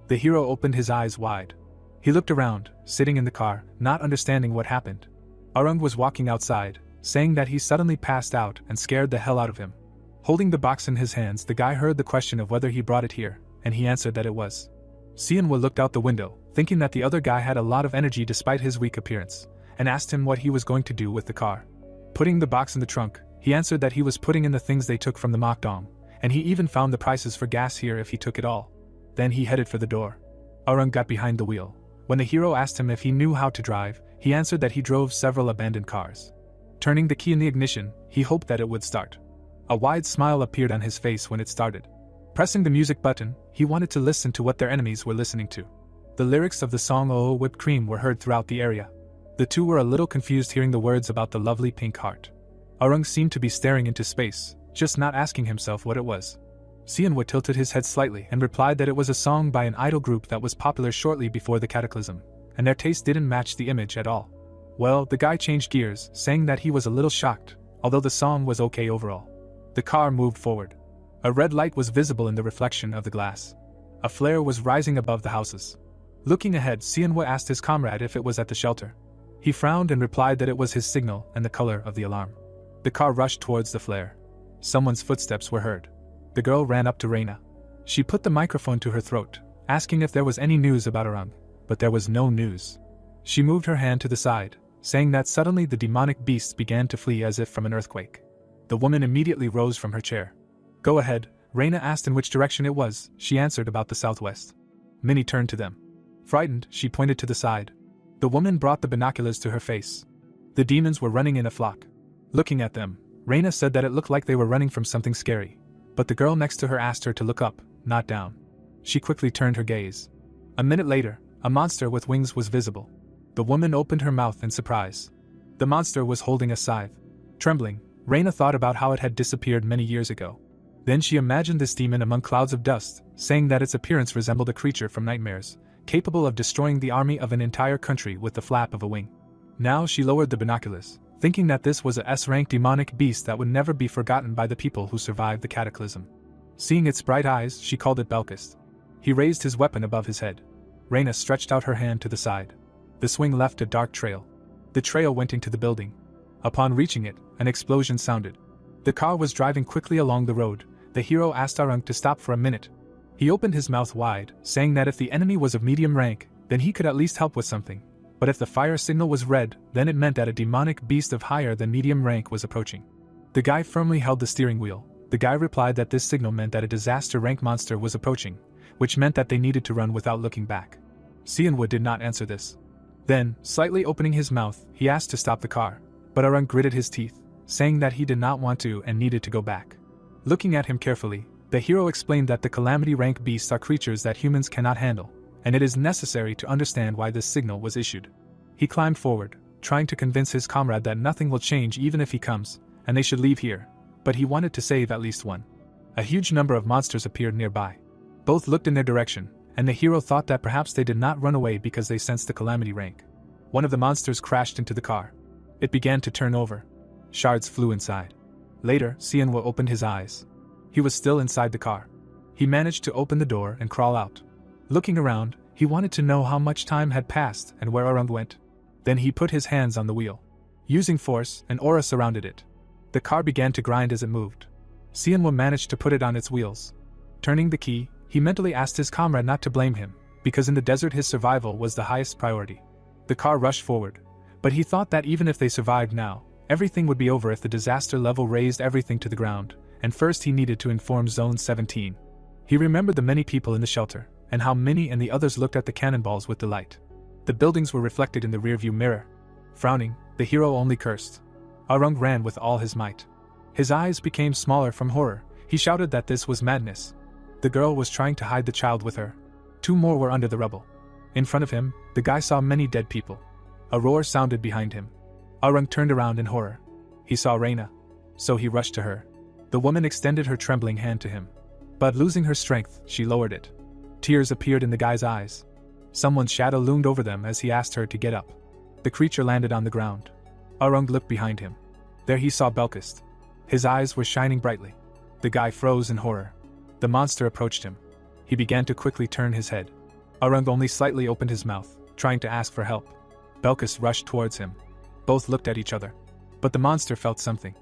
The hero opened his eyes wide. He looked around, sitting in the car, not understanding what happened. Arung was walking outside, saying that he suddenly passed out and scared the hell out of him. Holding the box in his hands, the guy heard the question of whether he brought it here, and he answered that it was. Sianwa looked out the window, thinking that the other guy had a lot of energy despite his weak appearance, and asked him what he was going to do with the car. Putting the box in the trunk, he answered that he was putting in the things they took from the Mokdong, and he even found the prices for gas here if he took it all. Then he headed for the door. Arung got behind the wheel. When the hero asked him if he knew how to drive, he answered that he drove several abandoned cars. Turning the key in the ignition, he hoped that it would start. A wide smile appeared on his face when it started. Pressing the music button, he wanted to listen to what their enemies were listening to. The lyrics of the song "Oh Whipped Cream" were heard throughout the area. The two were a little confused hearing the words about the lovely pink heart. Arung seemed to be staring into space, just not asking himself what it was. Xianwu tilted his head slightly and replied that it was a song by an idol group that was popular shortly before the cataclysm, and their taste didn't match the image at all. Well, the guy changed gears, saying that he was a little shocked, although the song was okay overall. The car moved forward. A red light was visible in the reflection of the glass. A flare was rising above the houses. Looking ahead, Xianwu asked his comrade if it was at the shelter. He frowned and replied that it was his signal and the color of the alarm. The car rushed towards the flare. Someone's footsteps were heard. The girl ran up to Reina. She put the microphone to her throat, asking if there was any news about Arung, but there was no news. She moved her hand to the side, saying that suddenly the demonic beasts began to flee as if from an earthquake. The woman immediately rose from her chair. Go ahead, Reina asked in which direction it was. She answered about the southwest. Minnie turned to them. Frightened, she pointed to the side. The woman brought the binoculars to her face. The demons were running in a flock. Looking at them, Reina said that it looked like they were running from something scary, but the girl next to her asked her to look up, not down. She quickly turned her gaze. A minute later, a monster with wings was visible. The woman opened her mouth in surprise. The monster was holding a scythe. Trembling, Reina thought about how it had disappeared many years ago. Then she imagined this demon among clouds of dust, saying that its appearance resembled a creature from nightmares, capable of destroying the army of an entire country with the flap of a wing. Now she lowered the binoculars, thinking that this was a S-rank demonic beast that would never be forgotten by the people who survived the cataclysm. Seeing its bright eyes, she called it Belkist. He raised his weapon above his head. Reina stretched out her hand to the side. The swing left a dark trail. The trail went into the building. Upon reaching it, an explosion sounded. The car was driving quickly along the road. The hero asked Arung to stop for a minute. He opened his mouth wide, saying that if the enemy was of medium rank, then he could at least help with something. But if the fire signal was red, then it meant that a demonic beast of higher than medium rank was approaching. The guy firmly held the steering wheel. The guy replied that this signal meant that a disaster rank monster was approaching, which meant that they needed to run without looking back. Xianwu did not answer this. Then, slightly opening his mouth, he asked to stop the car, but Arung gritted his teeth, saying that he did not want to and needed to go back. Looking at him carefully, the hero explained that the calamity rank beasts are creatures that humans cannot handle, and it is necessary to understand why this signal was issued. He climbed forward, trying to convince his comrade that nothing will change even if he comes, and they should leave here, but he wanted to save at least one. A huge number of monsters appeared nearby. Both looked in their direction, and the hero thought that perhaps they did not run away because they sensed the calamity rank. One of the monsters crashed into the car. It began to turn over. Shards flew inside. Later, Xianwu opened his eyes. He was still inside the car. He managed to open the door and crawl out. Looking around, he wanted to know how much time had passed and where Arung went. Then he put his hands on the wheel. Using force, an aura surrounded it. The car began to grind as it moved. Xianwu managed to put it on its wheels. Turning the key, he mentally asked his comrade not to blame him, because in the desert his survival was the highest priority. The car rushed forward, but he thought that even if they survived now, everything would be over if the disaster level raised everything to the ground, and first he needed to inform Zone 17. He remembered the many people in the shelter, and how Minnie and the others looked at the cannonballs with delight. The buildings were reflected in the rearview mirror. Frowning, the hero only cursed. Arung ran with all his might. His eyes became smaller from horror. He shouted that this was madness. The girl was trying to hide the child with her. 2 more were under the rubble. In front of him, the guy saw many dead people. A roar sounded behind him. Arung turned around in horror. He saw Reina. So he rushed to her. The woman extended her trembling hand to him. But losing her strength, she lowered it. Tears appeared in the guy's eyes. Someone's shadow loomed over them as he asked her to get up. The creature landed on the ground. Arung looked behind him. There he saw Belkist. His eyes were shining brightly. The guy froze in horror. The monster approached him. He began to quickly turn his head. Arung only slightly opened his mouth, trying to ask for help. Belkist rushed towards him. Both looked at each other. But the monster felt something.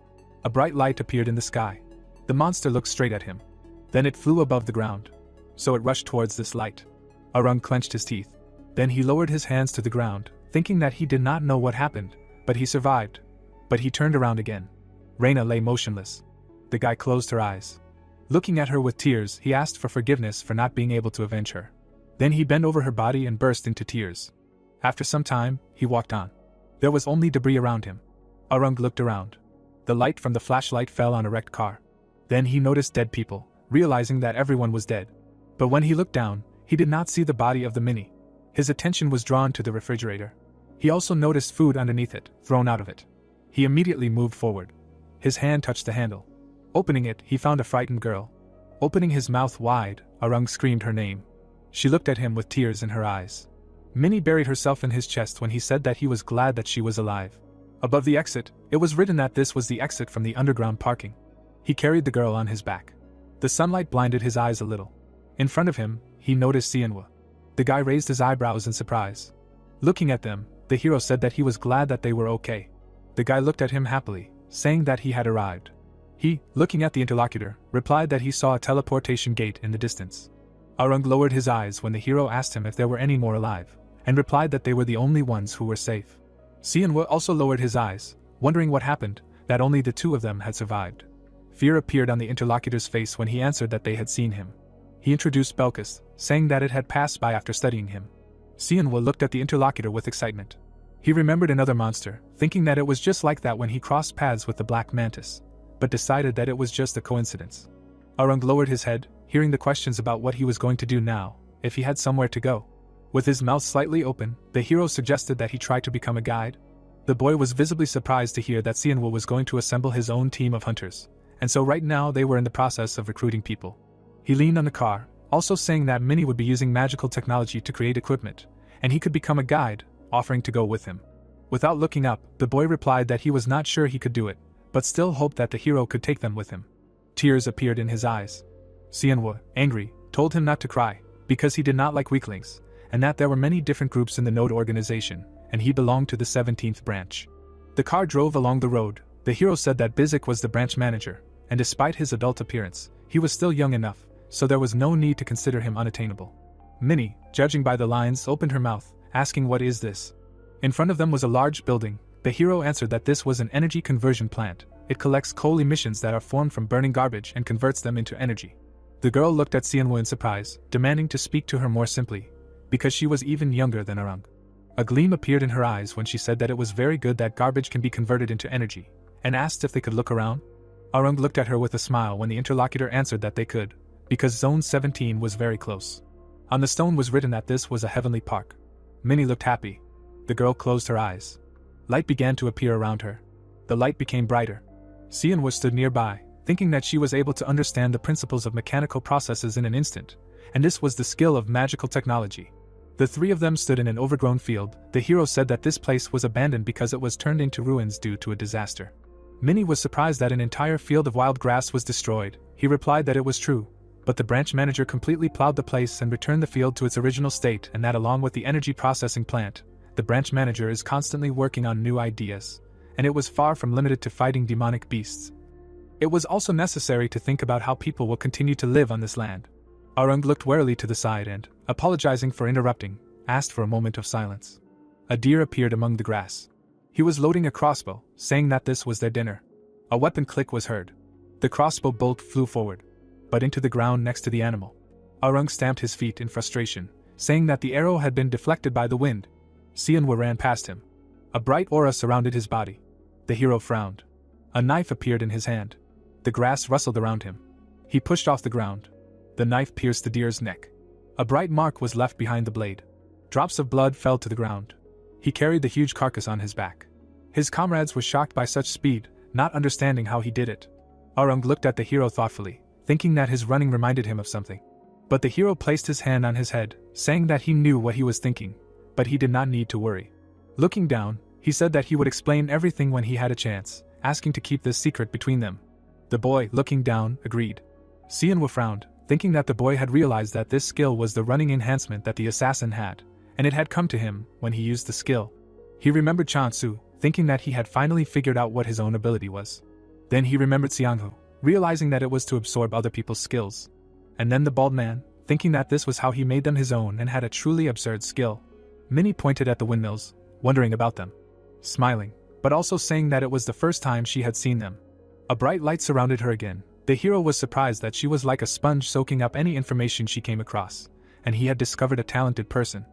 A bright light appeared in the sky. The monster looked straight at him. Then it flew above the ground. So it rushed towards this light. Arung clenched his teeth. Then he lowered his hands to the ground, thinking that he did not know what happened, but he survived. But he turned around again. Reina lay motionless. The guy closed her eyes. Looking at her with tears, he asked for forgiveness for not being able to avenge her. Then he bent over her body and burst into tears. After some time, he walked on. There was only debris around him. Arung looked around. The light from the flashlight fell on a wrecked car. Then he noticed dead people, realizing that everyone was dead. But when he looked down, he did not see the body of the Minnie. His attention was drawn to the refrigerator. He also noticed food underneath it, thrown out of it. He immediately moved forward. His hand touched the handle. Opening it, he found a frightened girl. Opening his mouth wide, Arung screamed her name. She looked at him with tears in her eyes. Minnie buried herself in his chest when he said that he was glad that she was alive. Above the exit, it was written that this was the exit from the underground parking. He carried the girl on his back. The sunlight blinded his eyes a little. In front of him, he noticed Sianwa. The guy raised his eyebrows in surprise. Looking at them, the hero said that he was glad that they were okay. The guy looked at him happily, saying that he had arrived. He, looking at the interlocutor, replied that he saw a teleportation gate in the distance. Arung lowered his eyes when the hero asked him if there were any more alive, and replied that they were the only ones who were safe. Sianwa also lowered his eyes, wondering what happened, that only the two of them had survived. Fear appeared on the interlocutor's face when he answered that they had seen him. He introduced Belkis, saying that it had passed by after studying him. Sianwa looked at the interlocutor with excitement. He remembered another monster, thinking that it was just like that when he crossed paths with the Black Mantis, but decided that it was just a coincidence. Arung lowered his head, hearing the questions about what he was going to do now, if he had somewhere to go. With his mouth slightly open, the hero suggested that he try to become a guide. The boy was visibly surprised to hear that Sianwa was going to assemble his own team of hunters, and so right now they were in the process of recruiting people. He leaned on the car, also saying that Minnie would be using magical technology to create equipment, and he could become a guide, offering to go with him. Without looking up, the boy replied that he was not sure he could do it, but still hoped that the hero could take them with him. Tears appeared in his eyes. Sianwa, angry, told him not to cry, because he did not like weaklings, and that there were many different groups in the Node organization, and he belonged to the 17th branch. The car drove along the road. The hero said that Bizik was the branch manager, and despite his adult appearance, he was still young enough, so there was no need to consider him unattainable. Minnie, judging by the lines, opened her mouth, asking what is this? In front of them was a large building. The hero answered that this was an energy conversion plant. It collects coal emissions that are formed from burning garbage and converts them into energy. The girl looked at Sianwa in surprise, demanding to speak to her more simply, because she was even younger than Arung. A gleam appeared in her eyes when she said that it was very good that garbage can be converted into energy, and asked if they could look around. Arung looked at her with a smile when the interlocutor answered that they could, because Zone 17 was very close. On the stone was written that this was a heavenly park. Minnie looked happy. The girl closed her eyes. Light began to appear around her. The light became brighter. Sianwa stood nearby, thinking that she was able to understand the principles of mechanical processes in an instant, and this was the skill of magical technology. The three of them stood in an overgrown field. The hero said that this place was abandoned because it was turned into ruins due to a disaster. Minnie was surprised that an entire field of wild grass was destroyed. He replied that it was true, but the branch manager completely plowed the place and returned the field to its original state, and that along with the energy processing plant, the branch manager is constantly working on new ideas, and it was far from limited to fighting demonic beasts. It was also necessary to think about how people will continue to live on this land. Arung looked warily to the side and, apologizing for interrupting, asked for a moment of silence. A deer appeared among the grass. He was loading a crossbow, saying that this was their dinner. A weapon click was heard. The crossbow bolt flew forward, but into the ground next to the animal. Arung stamped his feet in frustration, saying that the arrow had been deflected by the wind. Sianwa ran past him. A bright aura surrounded his body. The hero frowned. A knife appeared in his hand. The grass rustled around him. He pushed off the ground. The knife pierced the deer's neck. A bright mark was left behind the blade. Drops of blood fell to the ground. He carried the huge carcass on his back. His comrades were shocked by such speed, not understanding how he did it. Arung looked at the hero thoughtfully, thinking that his running reminded him of something. But the hero placed his hand on his head, saying that he knew what he was thinking, but he did not need to worry. Looking down, he said that he would explain everything when he had a chance, asking to keep this secret between them. The boy, looking down, agreed. Sianwa frowned, thinking that the boy had realized that this skill was the running enhancement that the assassin had, and it had come to him when he used the skill. He remembered Chansu, thinking that he had finally figured out what his own ability was. Then he remembered Xianghu, realizing that it was to absorb other people's skills. And then the bald man, thinking that this was how he made them his own and had a truly absurd skill. Minnie pointed at the windmills, wondering about them. Smiling, but also saying that it was the first time she had seen them. A bright light surrounded her again. The hero was surprised that she was like a sponge soaking up any information she came across, and he had discovered a talented person.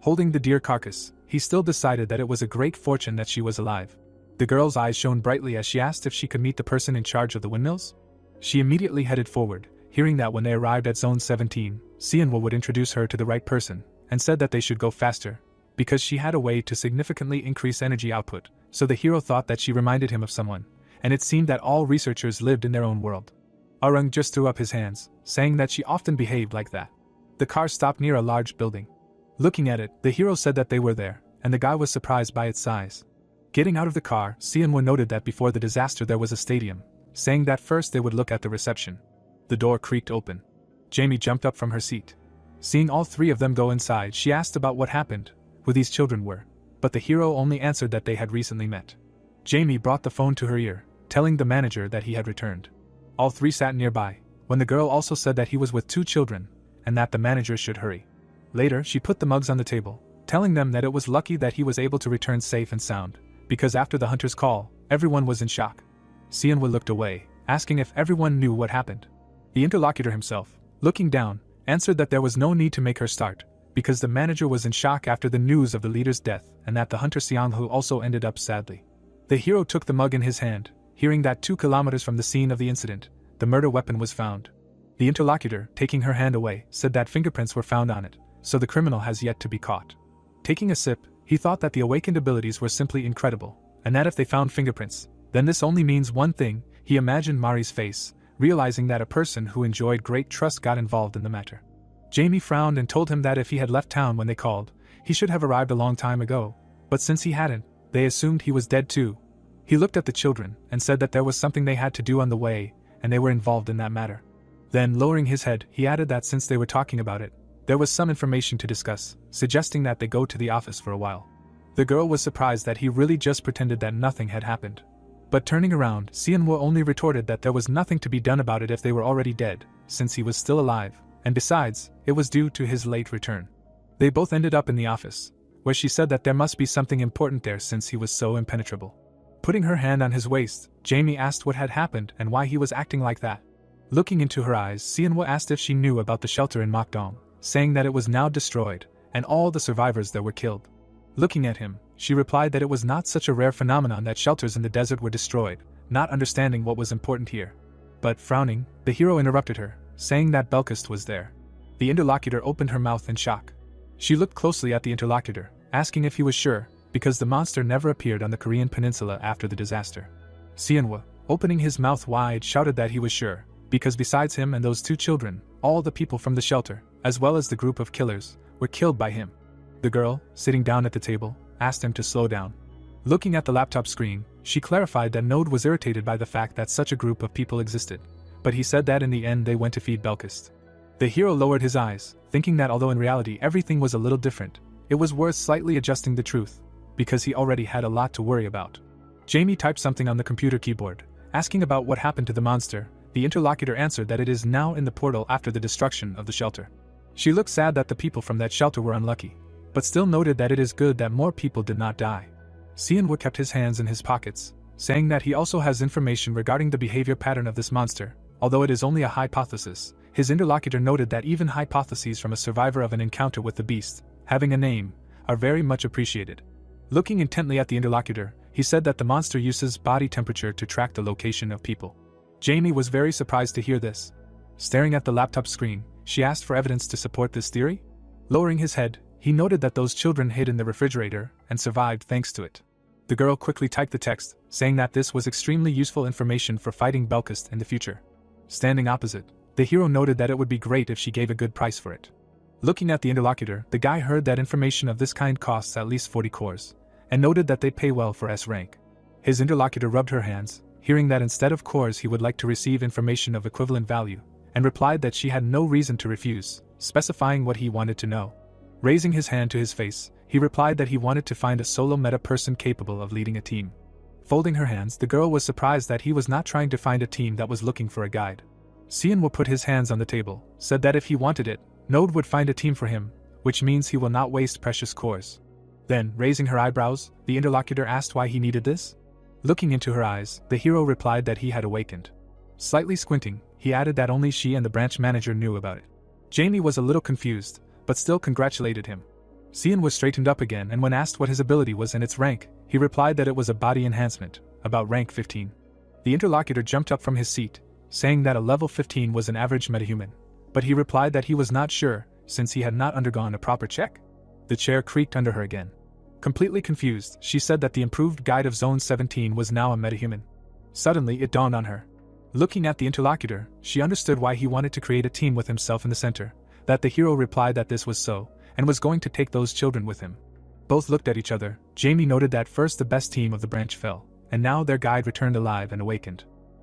Holding the deer carcass, he still decided that it was a great fortune that she was alive. The girl's eyes shone brightly as she asked if she could meet the person in charge of the windmills. She immediately headed forward, hearing that when they arrived at Zone 17, Sianwa would introduce her to the right person, and said that they should go faster, because she had a way to significantly increase energy output, so the hero thought that she reminded him of someone, and it seemed that all researchers lived in their own world. Arung just threw up his hands, saying that she often behaved like that. The car stopped near a large building. Looking at it, the hero said that they were there, and the guy was surprised by its size. Getting out of the car, Seonwoo noted that before the disaster there was a stadium, saying that first they would look at the reception. The door creaked open. Jamie jumped up from her seat. Seeing all three of them go inside, she asked about what happened, who these children were, but the hero only answered that they had recently met. Jamie brought the phone to her ear, telling the manager that he had returned. All three sat nearby, when the girl also said that he was with 2 children, and that the manager should hurry. Later, she put the mugs on the table, telling them that it was lucky that he was able to return safe and sound, because after the hunter's call, everyone was in shock. Seonwoo looked away, asking if everyone knew what happened. The interlocutor himself, looking down, answered that there was no need to make her start, because the manager was in shock after the news of the leader's death and that the hunter Seonwoo also ended up sadly. The hero took the mug in his hand, hearing that 2 kilometers from the scene of the incident, the murder weapon was found. The interlocutor, taking her hand away, said that fingerprints were found on it, so the criminal has yet to be caught. Taking a sip, he thought that the awakened abilities were simply incredible, and that if they found fingerprints, then this only means one thing. He imagined Mari's face, realizing that a person who enjoyed great trust got involved in the matter. Jamie frowned and told him that if he had left town when they called, he should have arrived a long time ago, but since he hadn't, they assumed he was dead too. He looked at the children and said that there was something they had to do on the way, and they were involved in that matter. Then, lowering his head, he added that since they were talking about it, there was some information to discuss, suggesting that they go to the office for a while. The girl was surprised that he really just pretended that nothing had happened. But turning around, Seonwoo only retorted that there was nothing to be done about it if they were already dead, since he was still alive, and besides, it was due to his late return. They both ended up in the office, where she said that there must be something important there since he was so impenetrable. Putting her hand on his waist, Jamie asked what had happened and why he was acting like that. Looking into her eyes, Seonwoo asked if she knew about the shelter in Mokdong, saying that it was now destroyed, and all the survivors there were killed. Looking at him, she replied that it was not such a rare phenomenon that shelters in the desert were destroyed, not understanding what was important here. But frowning, the hero interrupted her, saying that Belkist was there. The interlocutor opened her mouth in shock. She looked closely at the interlocutor, asking if he was sure, because the monster never appeared on the Korean peninsula after the disaster. Seonwoo, opening his mouth wide, shouted that he was sure, because besides him and those 2 children, all the people from the shelter, as well as the group of killers, were killed by him. The girl, sitting down at the table, asked him to slow down. Looking at the laptop screen, she clarified that Node was irritated by the fact that such a group of people existed, but he said that in the end they went to feed Belkist. The hero lowered his eyes, thinking that although in reality everything was a little different, it was worth slightly adjusting the truth, because he already had a lot to worry about. Jamie typed something on the computer keyboard, asking about what happened to the monster. The interlocutor answered that it is now in the portal after the destruction of the shelter. She looked sad that the people from that shelter were unlucky, but still noted that it is good that more people did not die. Seonwoo kept his hands in his pockets, saying that he also has information regarding the behavior pattern of this monster. Although it is only a hypothesis, his interlocutor noted that even hypotheses from a survivor of an encounter with the beast, having a name, are very much appreciated. Looking intently at the interlocutor, he said that the monster uses body temperature to track the location of people. Jamie was very surprised to hear this. Staring at the laptop screen, she asked for evidence to support this theory. Lowering his head, he noted that those children hid in the refrigerator and survived thanks to it. The girl quickly typed the text, saying that this was extremely useful information for fighting Belkist in the future. Standing opposite, the hero noted that it would be great if she gave a good price for it. Looking at the interlocutor, the guy heard that information of this kind costs at least 40 cores, and noted that they pay well for S rank. His interlocutor rubbed her hands, hearing that instead of cores he would like to receive information of equivalent value, and replied that she had no reason to refuse, specifying what he wanted to know. Raising his hand to his face, he replied that he wanted to find a solo meta person capable of leading a team. Folding her hands, the girl was surprised that he was not trying to find a team that was looking for a guide. Seonwoo put his hands on the table, said that if he wanted it, Node would find a team for him, which means he will not waste precious cores. Then, raising her eyebrows, the interlocutor asked why he needed this. Looking into her eyes, the hero replied that he had awakened. Slightly squinting, he added that only she and the branch manager knew about it. Jamie was a little confused, but still congratulated him. Seon was straightened up again, and when asked what his ability was and its rank, he replied that it was a body enhancement, about rank 15. The interlocutor jumped up from his seat, saying that a level 15 was an average metahuman, but he replied that he was not sure, since he had not undergone a proper check. The chair creaked under her again. Completely confused, she said that the improved guide of Zone 17 was now a metahuman. Suddenly it dawned on her. Looking at the interlocutor, she understood why he wanted to create a team with himself in the center, that the hero replied that this was so, and was going to take those children with him. Both looked at each other. Jamie noted that first the best team of the branch fell, and now their guide returned alive and awakened.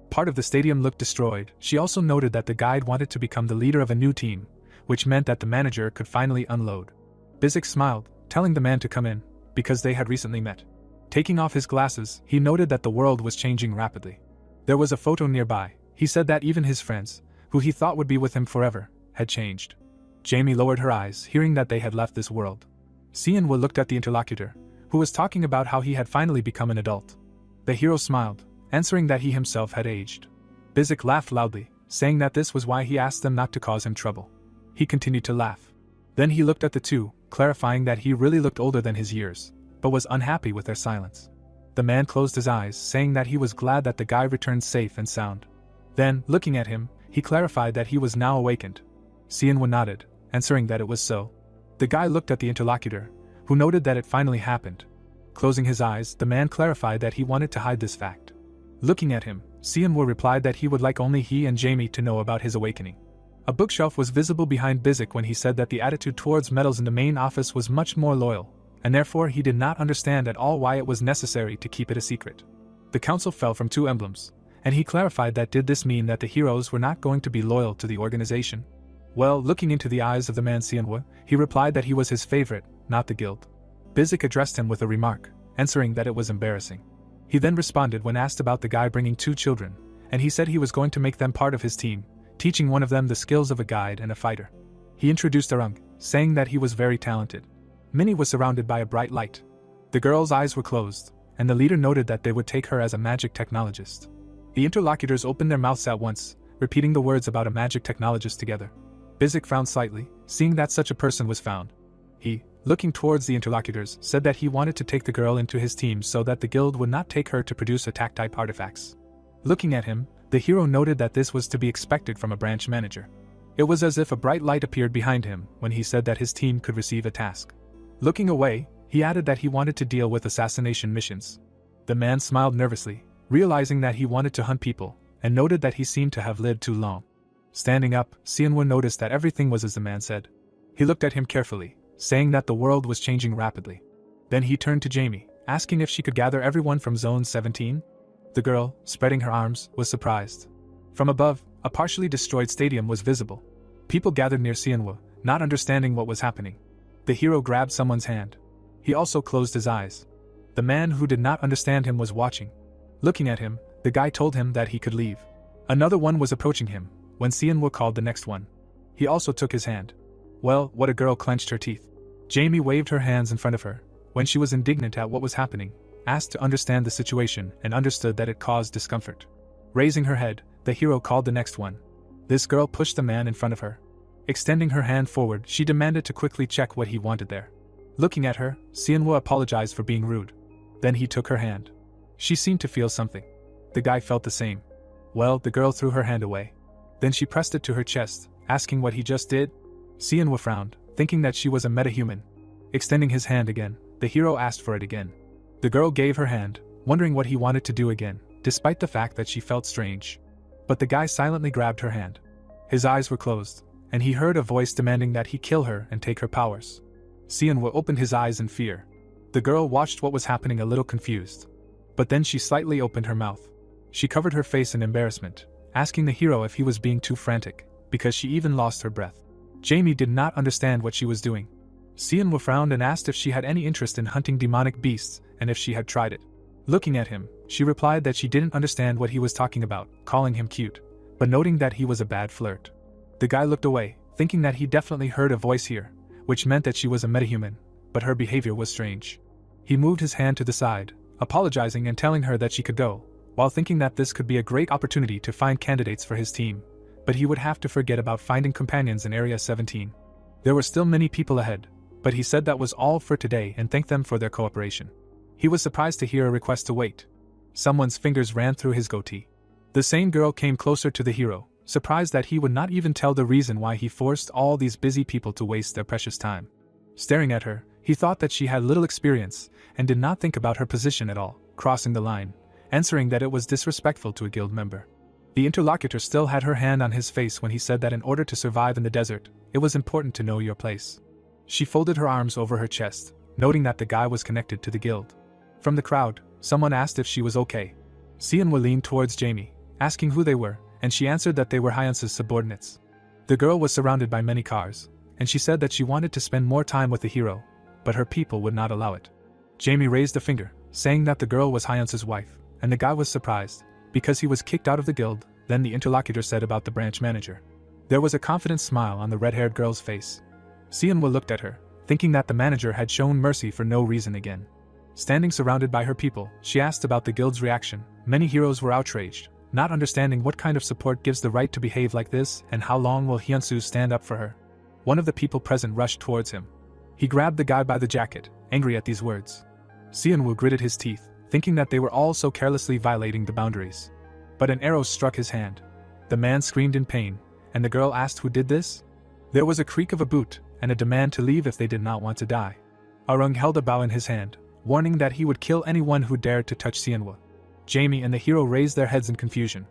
Part of the stadium looked destroyed. She also noted that the guide wanted to become the leader of a new team, which meant that the manager could finally unload. Bizik smiled, telling the man to come in, because they had recently met. Taking off his glasses, he noted that the world was changing rapidly. There was a photo nearby. He said that even his friends, who he thought would be with him forever, had changed. Jamie lowered her eyes, hearing that they had left this world. Sianwa looked at the interlocutor, who was talking about how he had finally become an adult. The hero smiled, answering that he himself had aged. Bizik laughed loudly, saying that this was why he asked them not to cause him trouble. He continued to laugh. Then he looked at the two, clarifying that he really looked older than his years, but was unhappy with their silence. The man closed his eyes, saying that he was glad that the guy returned safe and sound. Then, looking at him, he clarified that he was now awakened. Sianwa nodded, answering that it was so. The guy looked at the interlocutor, who noted that it finally happened. Closing his eyes, the man clarified that he wanted to hide this fact. Looking at him, Sianwa replied that he would like only he and Jamie to know about his awakening. A bookshelf was visible behind Bizik when he said that the attitude towards medals in the main office was much more loyal, and therefore he did not understand at all why it was necessary to keep it a secret. The council fell from two emblems, and he clarified that did this mean that the heroes were not going to be loyal to the organization? Well, looking into the eyes of the man Sianwa, he replied that he was his favorite, not the guild. Bizik addressed him with a remark, answering that it was embarrassing. He then responded when asked about the guy bringing two children, and he said he was going to make them part of his team, teaching one of them the skills of a guide and a fighter. He introduced Arung, saying that he was very talented. Minnie was surrounded by a bright light. The girl's eyes were closed, and the leader noted that they would take her as a magic technologist. The interlocutors opened their mouths at once, repeating the words about a magic technologist together. Bizik frowned slightly, seeing that such a person was found. He, looking towards the interlocutors, said that he wanted to take the girl into his team so that the guild would not take her to produce attack-type artifacts. Looking at him, the hero noted that this was to be expected from a branch manager. It was as if a bright light appeared behind him when he said that his team could receive a task. Looking away, he added that he wanted to deal with assassination missions. The man smiled nervously, realizing that he wanted to hunt people, and noted that he seemed to have lived too long. Standing up, Sianwa noticed that everything was as the man said. He looked at him carefully, saying that the world was changing rapidly. Then he turned to Jamie, asking if she could gather everyone from Zone 17. The girl, spreading her arms, was surprised. From above, a partially destroyed stadium was visible. People gathered near Sianwa, not understanding what was happening. The hero grabbed someone's hand. He also closed his eyes. The man who did not understand him was watching. Looking at him, the guy told him that he could leave. Another one was approaching him, when Sianwa called the next one. He also took his hand. Well, what a girl clenched her teeth. Jamie waved her hands in front of her, when she was indignant at what was happening, asked to understand the situation and understood that it caused discomfort. Raising her head, the hero called the next one. This girl pushed the man in front of her. Extending her hand forward, she demanded to quickly check what he wanted there. Looking at her, Sianwa apologized for being rude. Then he took her hand. She seemed to feel something. The guy felt the same. Well, the girl threw her hand away. Then she pressed it to her chest, asking what he just did. Sianwa frowned, thinking that she was a metahuman. Extending his hand again, the hero asked for it again. The girl gave her hand, wondering what he wanted to do again, despite the fact that she felt strange. But the guy silently grabbed her hand. His eyes were closed, and he heard a voice demanding that he kill her and take her powers. Sianwa opened his eyes in fear. The girl watched what was happening a little confused. But then she slightly opened her mouth. She covered her face in embarrassment, asking the hero if he was being too frantic, because she even lost her breath. Jamie did not understand what she was doing. Sianwa frowned and asked if she had any interest in hunting demonic beasts, and if she had tried it. Looking at him, she replied that she didn't understand what he was talking about, calling him cute, but noting that he was a bad flirt. The guy looked away, thinking that he definitely heard a voice here, which meant that she was a metahuman, but her behavior was strange. He moved his hand to the side, apologizing and telling her that she could go, while thinking that this could be a great opportunity to find candidates for his team, but he would have to forget about finding companions in Area 17. There were still many people ahead, but he said that was all for today and thanked them for their cooperation. He was surprised to hear a request to wait. Someone's fingers ran through his goatee. The same girl came closer to the hero, surprised that he would not even tell the reason why he forced all these busy people to waste their precious time. Staring at her, he thought that she had little experience and did not think about her position at all, crossing the line, answering that it was disrespectful to a guild member. The interlocutor still had her hand on his face when he said that in order to survive in the desert, it was important to know your place. She folded her arms over her chest, noting that the guy was connected to the guild. From the crowd, someone asked if she was okay. Seonwoo leaned towards Jamie, asking who they were, and she answered that they were Hyunsu's subordinates. The girl was surrounded by many cars, and she said that she wanted to spend more time with the hero, but her people would not allow it. Jamie raised a finger, saying that the girl was Hyunsu's wife, and the guy was surprised, because he was kicked out of the guild. Then the interlocutor said about the branch manager. There was a confident smile on the red-haired girl's face. Seonwoo looked at her, thinking that the manager had shown mercy for no reason again. Standing surrounded by her people, she asked about the guild's reaction. Many heroes were outraged, not understanding what kind of support gives the right to behave like this and how long will Hyunsu stand up for her. One of the people present rushed towards him. He grabbed the guy by the jacket, angry at these words. Seonwoo gritted his teeth, thinking that they were all so carelessly violating the boundaries. But an arrow struck his hand. The man screamed in pain, and the girl asked who did this? There was a creak of a boot, and a demand to leave if they did not want to die. Arung held a bow in his hand, warning that he would kill anyone who dared to touch Seonwoo. Jamie and the hero raised their heads in confusion.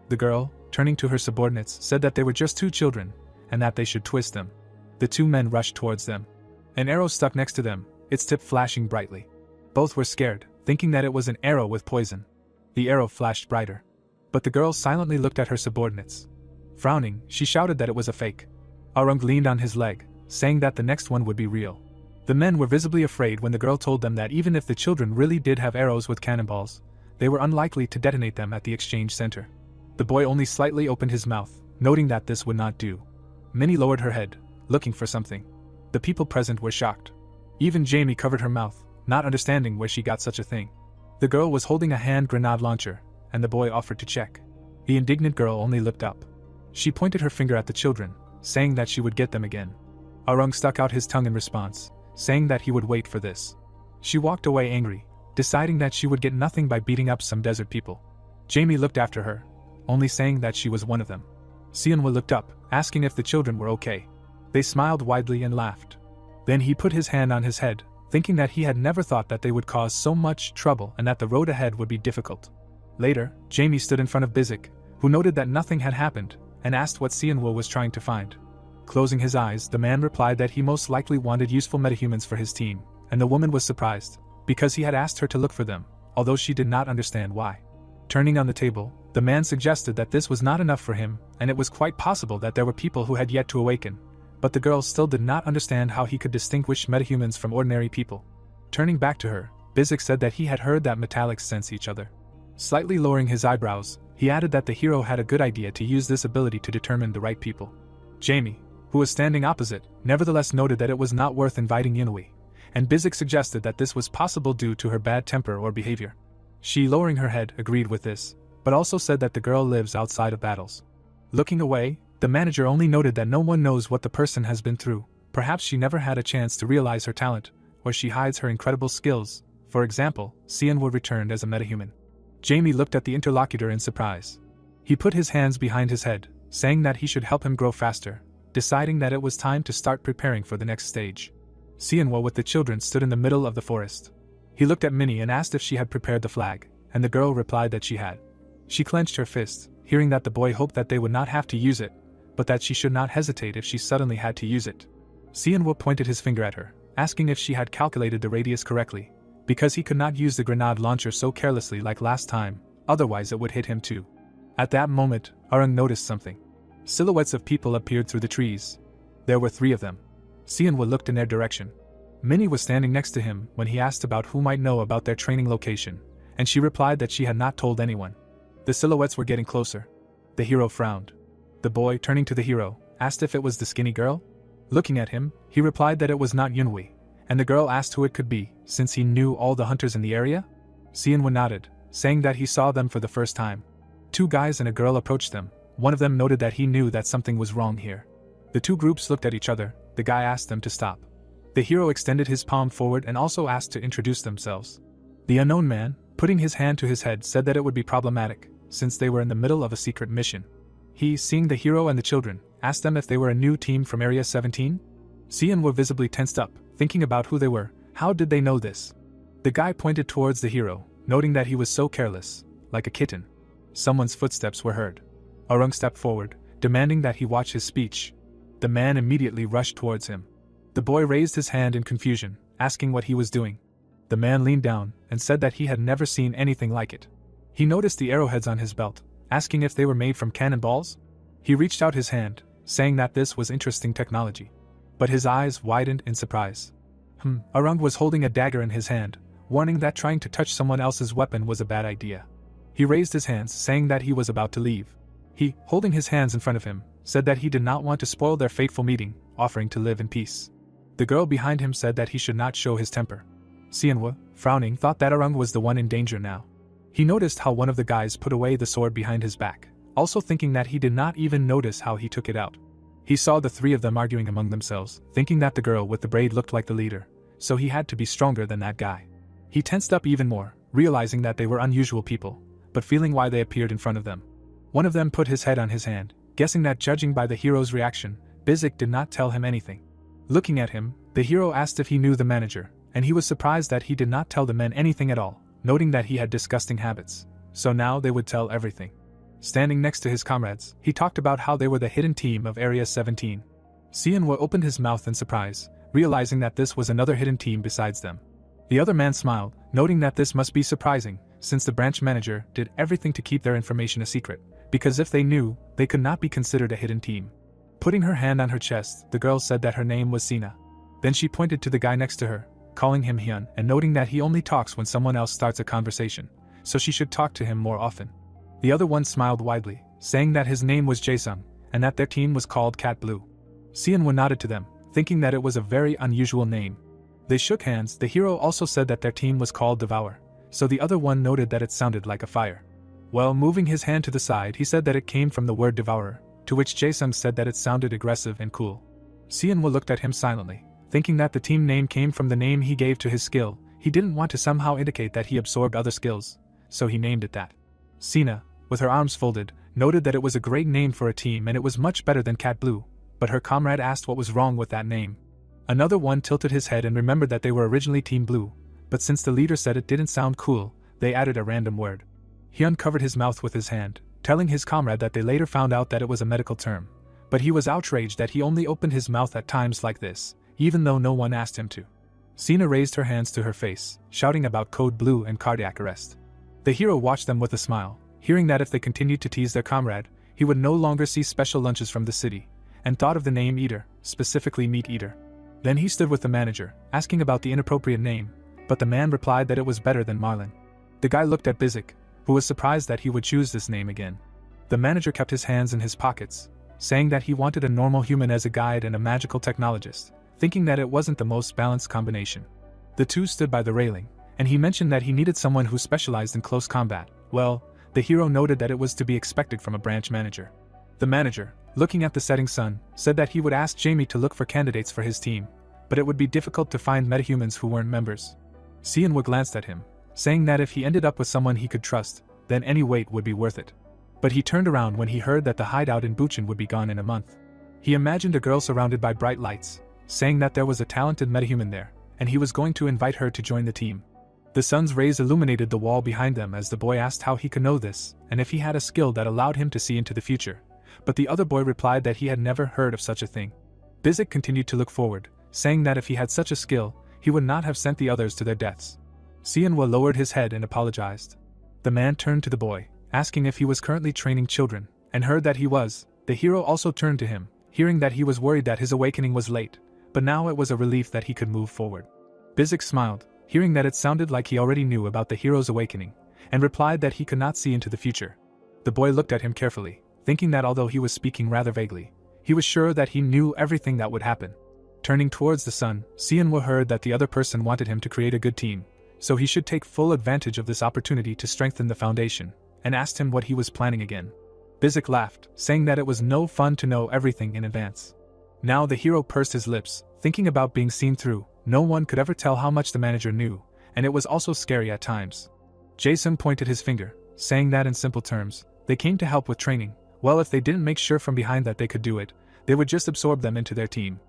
The girl, turning to her subordinates, said that they were just 2 children, and that they should twist them. The 2 men rushed towards them. An arrow stuck next to them, its tip flashing brightly. Both were scared, thinking that it was an arrow with poison. The arrow flashed brighter. But the girl silently looked at her subordinates. Frowning, she shouted that it was a fake. Arung leaned on his leg, saying that the next one would be real. The men were visibly afraid when the girl told them that even if the children really did have arrows with cannonballs, they were unlikely to detonate them at the exchange center. The boy only slightly opened his mouth, noting that this would not do. Minnie lowered her head, looking for something. The people present were shocked. Even Jamie covered her mouth, not understanding where she got such a thing. The girl was holding a hand grenade launcher, and the boy offered to check. The indignant girl only looked up. She pointed her finger at the children, saying that she would get them again. Arung stuck out his tongue in response, saying that he would wait for this. She walked away angry, deciding that she would get nothing by beating up some desert people. Jamie looked after her, only saying that she was one of them. Seonwoo looked up, asking if the children were okay. They smiled widely and laughed. Then he put his hand on his head, thinking that he had never thought that they would cause so much trouble and that the road ahead would be difficult. Later, Jamie stood in front of Bizik, who noted that nothing had happened, and asked what Seonwoo was trying to find. Closing his eyes, the man replied that he most likely wanted useful metahumans for his team, and the woman was surprised, because he had asked her to look for them, although she did not understand why. Turning on the table, the man suggested that this was not enough for him, and it was quite possible that there were people who had yet to awaken, but the girl still did not understand how he could distinguish metahumans from ordinary people. Turning back to her, Bizik said that he had heard that metallics sense each other. Slightly lowering his eyebrows, he added that the hero had a good idea to use this ability to determine the right people. Jamie, who was standing opposite, nevertheless noted that it was not worth inviting Yunui, and Bizik suggested that this was possible due to her bad temper or behavior. She, lowering her head, agreed with this, but also said that the girl lives outside of battles. Looking away, the manager only noted that no one knows what the person has been through. Perhaps she never had a chance to realize her talent, or she hides her incredible skills. For example, Seonwoo returned as a metahuman. Jamie looked at the interlocutor in surprise. He put his hands behind his head, saying that he should help him grow faster, deciding that it was time to start preparing for the next stage. Seonwoo with the children stood in the middle of the forest. He looked at Minnie and asked if she had prepared the flag, and the girl replied that she had. She clenched her fists, hearing that the boy hoped that they would not have to use it, but that she should not hesitate if she suddenly had to use it. Seonwoo pointed his finger at her, asking if she had calculated the radius correctly, because he could not use the grenade launcher so carelessly like last time, otherwise it would hit him too. At that moment, Arung noticed something. Silhouettes of people appeared through the trees. There were 3 of them. Seonwoo looked in their direction. Minnie was standing next to him when he asked about who might know about their training location, and she replied that she had not told anyone. The silhouettes were getting closer. The hero frowned. The boy, turning to the hero, asked if it was the skinny girl. Looking at him, he replied that it was not Yunui, and the girl asked who it could be, since he knew all the hunters in the area. Seonwoo nodded, saying that he saw them for the first time. 2 guys and a girl approached them. One of them noted that he knew that something was wrong here. The 2 groups looked at each other. The guy asked them to stop. The hero extended his palm forward and also asked to introduce themselves. The unknown man, putting his hand to his head, said that it would be problematic, since they were in the middle of a secret mission. He, seeing the hero and the children, asked them if they were a new team from Area 17? Seonwoo visibly tensed up, thinking about who they were. How did they know this? The guy pointed towards the hero, noting that he was so careless, like a kitten. Someone's footsteps were heard. Arung stepped forward, demanding that he watch his speech. The man immediately rushed towards him. The boy raised his hand in confusion, asking what he was doing. The man leaned down and said that he had never seen anything like it. He noticed the arrowheads on his belt, asking if they were made from cannonballs. He reached out his hand, saying that this was interesting technology. But his eyes widened in surprise. Arung was holding a dagger in his hand, warning that trying to touch someone else's weapon was a bad idea. He raised his hands, saying that he was about to leave. He, holding his hands in front of him, said that he did not want to spoil their fateful meeting, offering to live in peace. The girl behind him said that he should not show his temper. Sianwa, frowning, thought that Arung was the one in danger now. He noticed how one of the guys put away the sword behind his back, also thinking that he did not even notice how he took it out. He saw the three of them arguing among themselves, thinking that the girl with the braid looked like the leader, so he had to be stronger than that guy. He tensed up even more, realizing that they were unusual people, but feeling why they appeared in front of them. One of them put his head on his hand, guessing that judging by the hero's reaction, Bizik did not tell him anything. Looking at him, the hero asked if he knew the manager, and he was surprised that he did not tell the men anything at all, noting that he had disgusting habits, so now they would tell everything. Standing next to his comrades, he talked about how they were the hidden team of Area 17. Sianwa opened his mouth in surprise, realizing that this was another hidden team besides them. The other man smiled, noting that this must be surprising, since the branch manager did everything to keep their information a secret, because if they knew, they could not be considered a hidden team. Putting her hand on her chest, the girl said that her name was Sina. Then she pointed to the guy next to her, calling him Hyun and noting that he only talks when someone else starts a conversation, so she should talk to him more often. The other one smiled widely, saying that his name was Jaesung, and that their team was called Cat Blue. Sianwa nodded to them, thinking that it was a very unusual name. They shook hands. The hero also said that their team was called Devour, so the other one noted that it sounded like a fire. While moving his hand to the side, he said that it came from the word Devourer, to which Jaesung said that it sounded aggressive and cool. Sianwa looked at him silently, thinking that the team name came from the name he gave to his skill. He didn't want to somehow indicate that he absorbed other skills, so he named it that. Sina, with her arms folded, noted that it was a great name for a team and it was much better than Cat Blue, but her comrade asked what was wrong with that name. Another one tilted his head and remembered that they were originally Team Blue, but since the leader said it didn't sound cool, they added a random word. He uncovered his mouth with his hand, telling his comrade that they later found out that it was a medical term, but he was outraged that he only opened his mouth at times like this, even though no one asked him to. Sina raised her hands to her face, shouting about Code Blue and cardiac arrest. The hero watched them with a smile, hearing that if they continued to tease their comrade, he would no longer see special lunches from the city, and thought of the name Eater, specifically Meat Eater. Then he stood with the manager, asking about the inappropriate name, but the man replied that it was better than Marlin. The guy looked at Bizik, who was surprised that he would choose this name again. The manager kept his hands in his pockets, saying that he wanted a normal human as a guide and a magical technologist, thinking that it wasn't the most balanced combination. The two stood by the railing, and he mentioned that he needed someone who specialized in close combat. Well, the hero noted that it was to be expected from a branch manager. The manager, looking at the setting sun, said that he would ask Jamie to look for candidates for his team, but it would be difficult to find metahumans who weren't members. Sianwa glanced at him, saying that if he ended up with someone he could trust, then any wait would be worth it. But he turned around when he heard that the hideout in Buchan would be gone in a month. He imagined a girl surrounded by bright lights, saying that there was a talented metahuman there, and he was going to invite her to join the team. The sun's rays illuminated the wall behind them as the boy asked how he could know this, and if he had a skill that allowed him to see into the future. But the other boy replied that he had never heard of such a thing. Bizik continued to look forward, saying that if he had such a skill, he would not have sent the others to their deaths. Sianwa lowered his head and apologized. The man turned to the boy, asking if he was currently training children, and heard that he was. The hero also turned to him, hearing that he was worried that his awakening was late, but now it was a relief that he could move forward. Bizik smiled, hearing that it sounded like he already knew about the hero's awakening, and replied that he could not see into the future. The boy looked at him carefully, thinking that although he was speaking rather vaguely, he was sure that he knew everything that would happen. Turning towards the sun, Sianwa heard that the other person wanted him to create a good team, so he should take full advantage of this opportunity to strengthen the foundation, and asked him what he was planning again. Bizik laughed, saying that it was no fun to know everything in advance. Now the hero pursed his lips, thinking about being seen through. No one could ever tell how much the manager knew, and it was also scary at times. Jason pointed his finger, saying that in simple terms, they came to help with training. Well, if they didn't make sure from behind that they could do it, they would just absorb them into their team.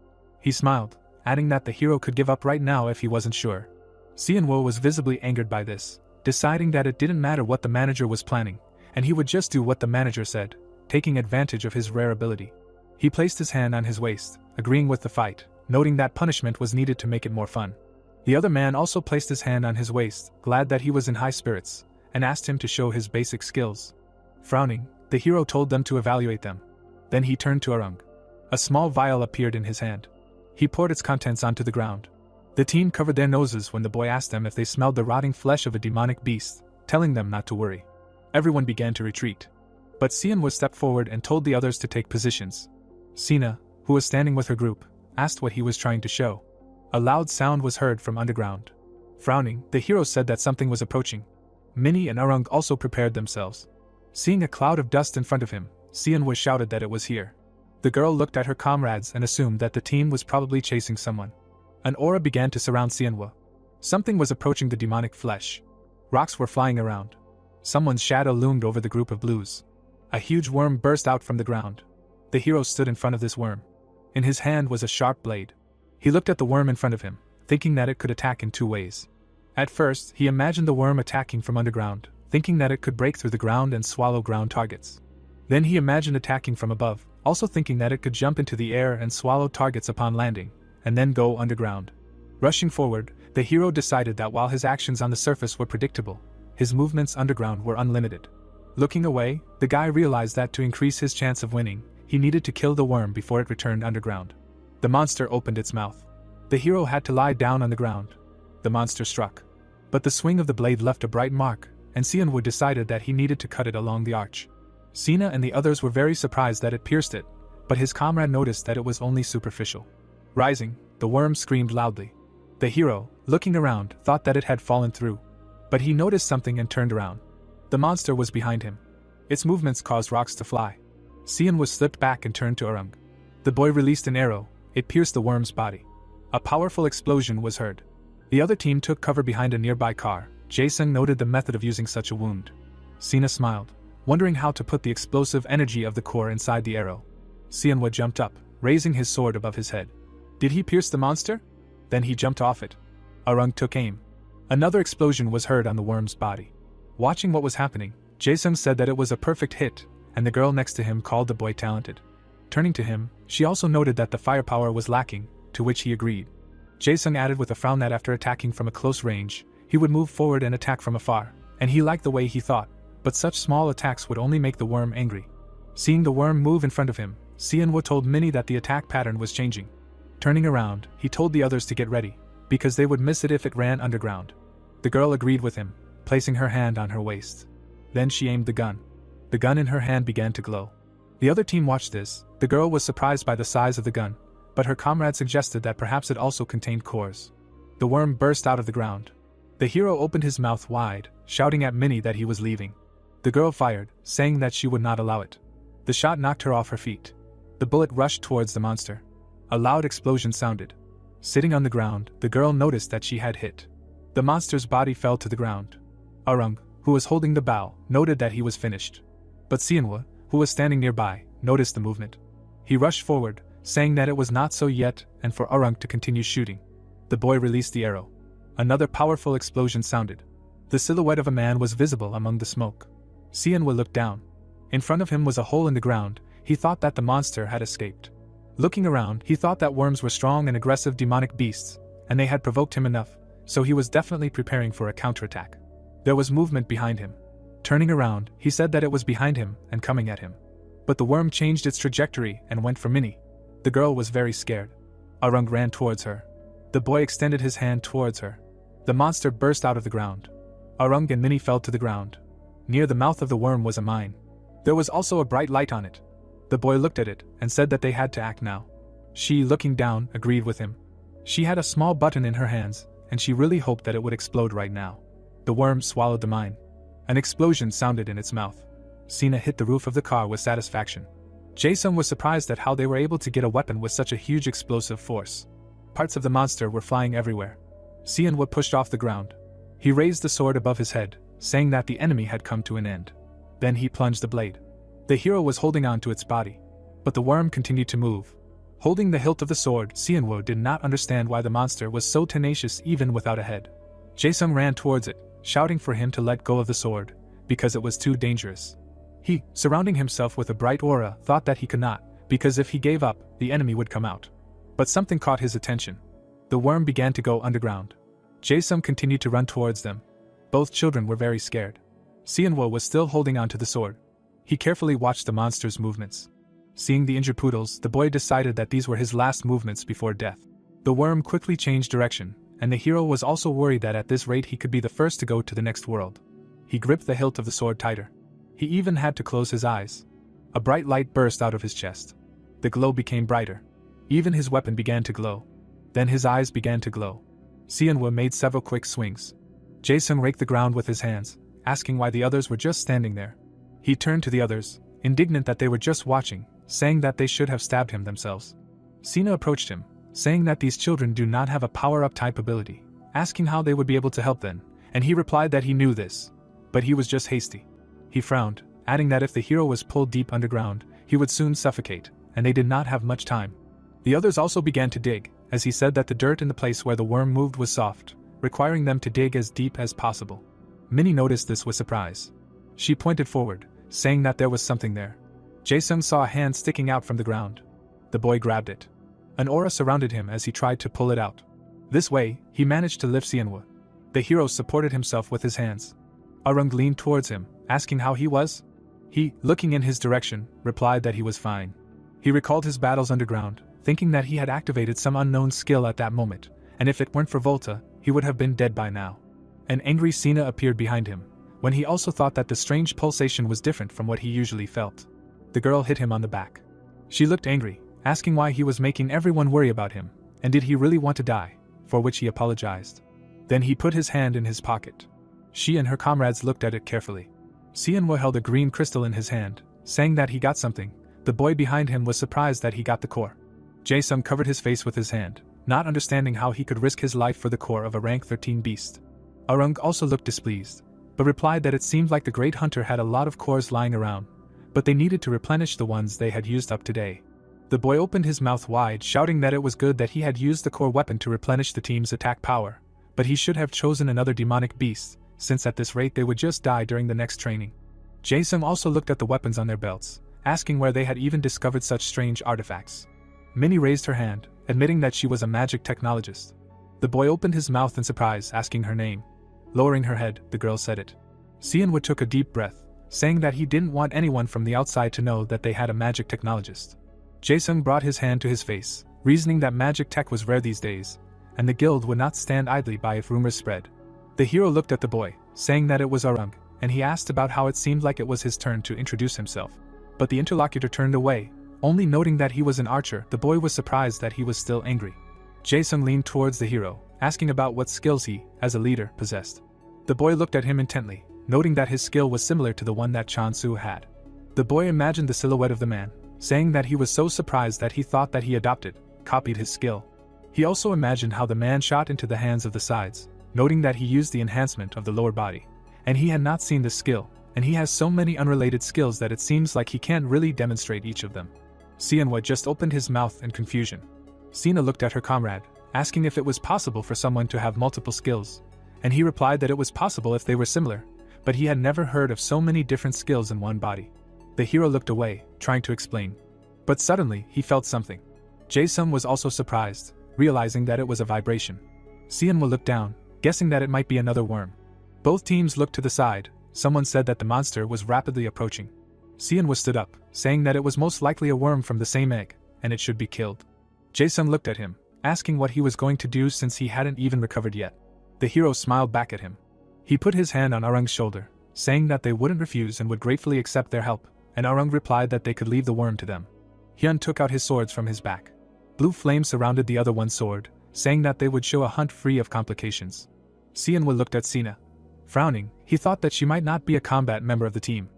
He smiled, adding that the hero could give up right now if he wasn't sure. Sianwo was visibly angered by this, deciding that it didn't matter what the manager was planning, and he would just do what the manager said. taking advantage of his rare ability. He placed his hand on his waist, agreeing with the fight, noting that punishment was needed to make it more fun. The other man also placed his hand on his waist, glad that he was in high spirits, and asked him to show his basic skills. Frowning, the hero told them to evaluate them. Then he turned to Arung. A small vial appeared in his hand. He poured its contents onto the ground. The team covered their noses when the boy asked them if they smelled the rotting flesh of a demonic beast, telling them not to worry. Everyone began to retreat. But Sianwa stepped forward and told the others to take positions. Sina, who was standing with her group, asked what he was trying to show. A loud sound was heard from underground. Frowning, the hero said that something was approaching. Minnie and Arung also prepared themselves. Seeing a cloud of dust in front of him, Sianwa shouted that it was here. The girl looked at her comrades and assumed that the team was probably chasing someone. An aura began to surround Sianwa. Something was approaching the demonic flesh. Rocks were flying around. Someone's shadow loomed over the group of blues. A huge worm burst out from the ground. The hero stood in front of this worm. In his hand was a sharp blade. He looked at the worm in front of him, thinking that it could attack in two ways. At first, he imagined the worm attacking from underground, thinking that it could break through the ground and swallow ground targets. Then he imagined attacking from above, also thinking that it could jump into the air and swallow targets upon landing, and then go underground. Rushing forward, the hero decided that while his actions on the surface were predictable, his movements underground were unlimited. Looking away, the guy realized that to increase his chance of winning, he needed to kill the worm before it returned underground. The monster opened its mouth. The hero had to lie down on the ground. The monster struck. But the swing of the blade left a bright mark, and Sianwa decided that he needed to cut it along the arch. Sina and the others were very surprised that it pierced it, but his comrade noticed that it was only superficial. Rising, the worm screamed loudly. The hero, looking around, thought that it had fallen through. But he noticed something and turned around. The monster was behind him. Its movements caused rocks to fly. Sianwa slipped back and turned to Arung. The boy released an arrow. It pierced the worm's body. A powerful explosion was heard. The other team took cover behind a nearby car. Jason noted the method of using such a wound. Sina smiled, wondering how to put the explosive energy of the core inside the arrow. Sianwa jumped up, raising his sword above his head. Did he pierce the monster? Then he jumped off it. Arung took aim. Another explosion was heard on the worm's body. Watching what was happening, Jason said that it was a perfect hit, and the girl next to him called the boy talented. Turning to him, she also noted that the firepower was lacking, to which he agreed. Jason added with a frown that after attacking from a close range, he would move forward and attack from afar, and he liked the way he thought, but such small attacks would only make the worm angry. Seeing the worm move in front of him, Sianwa told Minnie that the attack pattern was changing. Turning around, he told the others to get ready, because they would miss it if it ran underground. The girl agreed with him, placing her hand on her waist. Then she aimed the gun. The gun in her hand began to glow. The other team watched this. The girl was surprised by the size of the gun, but her comrade suggested that perhaps it also contained cores. The worm burst out of the ground. The hero opened his mouth wide, shouting at Minnie that he was leaving. The girl fired, saying that she would not allow it. The shot knocked her off her feet. The bullet rushed towards the monster. A loud explosion sounded. Sitting on the ground, the girl noticed that she had hit. The monster's body fell to the ground. Arung, who was holding the bow, noted that he was finished. But Sianwa, who was standing nearby, noticed the movement. He rushed forward, saying that it was not so yet, and for Arung to continue shooting. The boy released the arrow. Another powerful explosion sounded. The silhouette of a man was visible among the smoke. Sianwa looked down. In front of him was a hole in the ground. He thought that the monster had escaped. Looking around, he thought that worms were strong and aggressive demonic beasts, and they had provoked him enough, so he was definitely preparing for a counterattack. There was movement behind him. Turning around, he said that it was behind him and coming at him. But the worm changed its trajectory and went for Minnie. The girl was very scared. Arung ran towards her. The boy extended his hand towards her. The monster burst out of the ground. Arung and Minnie fell to the ground. Near the mouth of the worm was a mine. There was also a bright light on it. The boy looked at it and said that they had to act now. She, looking down, agreed with him. She had a small button in her hands, and she really hoped that it would explode right now. The worm swallowed the mine. An explosion sounded in its mouth. Sina hit the roof of the car with satisfaction. Jason was surprised at how they were able to get a weapon with such a huge explosive force. Parts of the monster were flying everywhere. Sianwa pushed off the ground. He raised the sword above his head, saying that the enemy had come to an end. Then he plunged the blade. The hero was holding on to its body, but the worm continued to move. Holding the hilt of the sword, Sianwa did not understand why the monster was so tenacious even without a head. Jason ran towards it, shouting for him to let go of the sword, because it was too dangerous. He, surrounding himself with a bright aura, thought that he could not, because if he gave up, the enemy would come out. But something caught his attention. The worm began to go underground. Jae-sung continued to run towards them. Both children were very scared. Seonwoo was still holding on to the sword. He carefully watched the monster's movements. Seeing the injured poodles, the boy decided that these were his last movements before death. The worm quickly changed direction, and the hero was also worried that at this rate he could be the first to go to the next world. He gripped the hilt of the sword tighter. He even had to close his eyes. A bright light burst out of his chest. The glow became brighter. Even his weapon began to glow. Then his eyes began to glow. Seonwoo made several quick swings. Jae-sung raked the ground with his hands, asking why the others were just standing there. He turned to the others, indignant that they were just watching, saying that they should have stabbed him themselves. Sina approached him, saying that these children do not have a power-up type ability, asking how they would be able to help then, and he replied that he knew this. But he was just hasty. He frowned, adding that if the hero was pulled deep underground, he would soon suffocate, and they did not have much time. The others also began to dig, as he said that the dirt in the place where the worm moved was soft, requiring them to dig as deep as possible. Minnie noticed this with surprise. She pointed forward, saying that there was something there. Jae-sung saw a hand sticking out from the ground. The boy grabbed it. An aura surrounded him as he tried to pull it out. This way, he managed to lift Seonwoo. The hero supported himself with his hands. Arung leaned towards him, asking how he was. He, looking in his direction, replied that he was fine. He recalled his battles underground, thinking that he had activated some unknown skill at that moment, and if it weren't for Volta, he would have been dead by now. An angry Sina appeared behind him, when he also thought that the strange pulsation was different from what he usually felt. The girl hit him on the back. She looked angry, asking why he was making everyone worry about him, and did he really want to die, for which he apologized. Then he put his hand in his pocket. She and her comrades looked at it carefully. Seonwoo held a green crystal in his hand, saying that he got something. The boy behind him was surprised that he got the core. Jae-sung covered his face with his hand, not understanding how he could risk his life for the core of a rank 13 beast. Arung also looked displeased, but replied that it seemed like the great hunter had a lot of cores lying around, but they needed to replenish the ones they had used up today. The boy opened his mouth wide, shouting that it was good that he had used the core weapon to replenish the team's attack power, but he should have chosen another demonic beast, since at this rate they would just die during the next training. Jae-sung also looked at the weapons on their belts, asking where they had even discovered such strange artifacts. Minnie raised her hand, admitting that she was a magic technologist. The boy opened his mouth in surprise, asking her name. Lowering her head, the girl said it. Seonwoo took a deep breath, saying that he didn't want anyone from the outside to know that they had a magic technologist. Jae-sung brought his hand to his face, reasoning that magic tech was rare these days, and the guild would not stand idly by if rumors spread. The hero looked at the boy, saying that it was Arung, and he asked about how it seemed like it was his turn to introduce himself. But the interlocutor turned away, only noting that he was an archer. The boy was surprised that he was still angry. Jae-sung leaned towards the hero, asking about what skills he, as a leader, possessed. The boy looked at him intently, noting that his skill was similar to the one that Chon-soo had. The boy imagined the silhouette of the man, saying that he was so surprised that he thought that he copied his skill. He also imagined how the man shot into the hands of the sides, noting that he used the enhancement of the lower body, and he had not seen the skill, and he has so many unrelated skills that it seems like he can't really demonstrate each of them. Seonwoo just opened his mouth in confusion. Sina looked at her comrade, asking if it was possible for someone to have multiple skills, and he replied that it was possible if they were similar, but he had never heard of so many different skills in one body. The hero looked away, trying to explain. But suddenly, he felt something. Jae-sung was also surprised, realizing that it was a vibration. Seonwoo looked down, guessing that it might be another worm. Both teams looked to the side. Someone said that the monster was rapidly approaching. Seonwoo stood up, saying that it was most likely a worm from the same egg, and it should be killed. Jae-sung looked at him, asking what he was going to do since he hadn't even recovered yet. The hero smiled back at him. He put his hand on Arung's shoulder, saying that they wouldn't refuse and would gratefully accept their help, and Arung replied that they could leave the worm to them. Hyun took out his swords from his back. Blue flame surrounded the other one's sword, saying that they would show a hunt free of complications. Seonwoo looked at Sina. Frowning, he thought that she might not be a combat member of the team.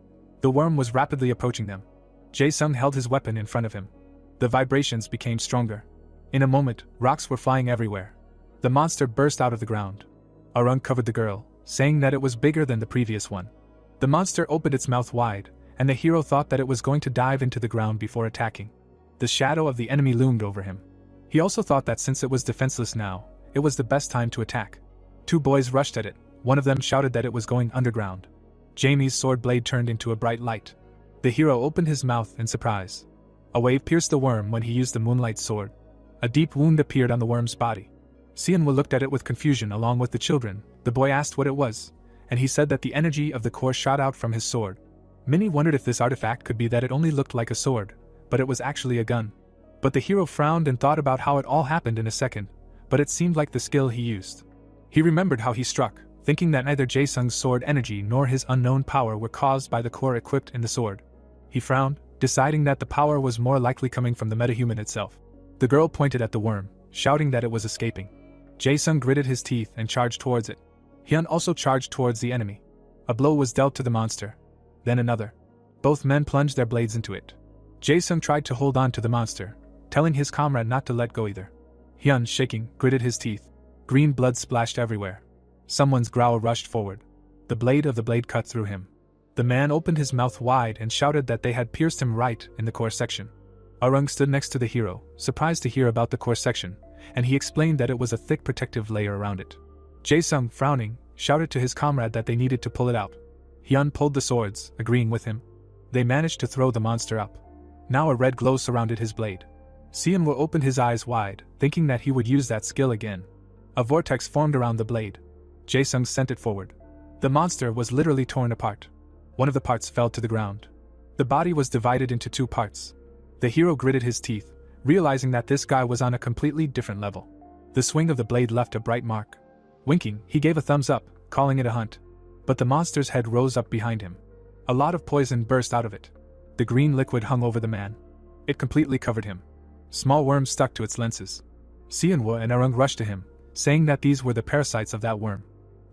The worm was rapidly approaching them. Jae-sung held his weapon in front of him. The vibrations became stronger. In a moment, rocks were flying everywhere. The monster burst out of the ground. Arung covered the girl, saying that it was bigger than the previous one. The monster opened its mouth wide, and the hero thought that it was going to dive into the ground before attacking. The shadow of the enemy loomed over him. He also thought that since it was defenseless now, it was the best time to attack. Two boys rushed at it. One of them shouted that it was going underground. Jamie's sword blade turned into a bright light. The hero opened his mouth in surprise. A wave pierced the worm when he used the moonlight sword. A deep wound appeared on the worm's body. Xianwu looked at it with confusion along with the children. The boy asked what it was, and he said that the energy of the core shot out from his sword. Many wondered if this artifact could be that it only looked like a sword, but it was actually a gun. But the hero frowned and thought about how it all happened in a second, but it seemed like the skill he used. He remembered how he struck, thinking that neither Jae-sung's sword energy nor his unknown power were caused by the core equipped in the sword. He frowned, deciding that the power was more likely coming from the metahuman itself. The girl pointed at the worm, shouting that it was escaping. Jae-sung gritted his teeth and charged towards it. Hyun also charged towards the enemy. A blow was dealt to the monster. Then another. Both men plunged their blades into it. Jae-sung tried to hold on to the monster, telling his comrade not to let go either. Hyun, shaking, gritted his teeth. Green blood splashed everywhere. Someone's growl rushed forward. The blade of the blade cut through him. The man opened his mouth wide and shouted that they had pierced him right in the core section. Arung stood next to the hero, surprised to hear about the core section, and he explained that it was a thick protective layer around it. Jae-sung, frowning, shouted to his comrade that they needed to pull it out. Hyun pulled the swords, agreeing with him. They managed to throw the monster up. Now a red glow surrounded his blade. Xianwu opened his eyes wide, thinking that he would use that skill again. A vortex formed around the blade. Jae-sung sent it forward. The monster was literally torn apart. One of the parts fell to the ground. The body was divided into two parts. The hero gritted his teeth, realizing that this guy was on a completely different level. The swing of the blade left a bright mark. Winking, he gave a thumbs up, calling it a hunt. But the monster's head rose up behind him. A lot of poison burst out of it. The green liquid hung over the man. It completely covered him. Small worms stuck to its lenses. Xianwu and Arung rushed to him, saying that these were the parasites of that worm.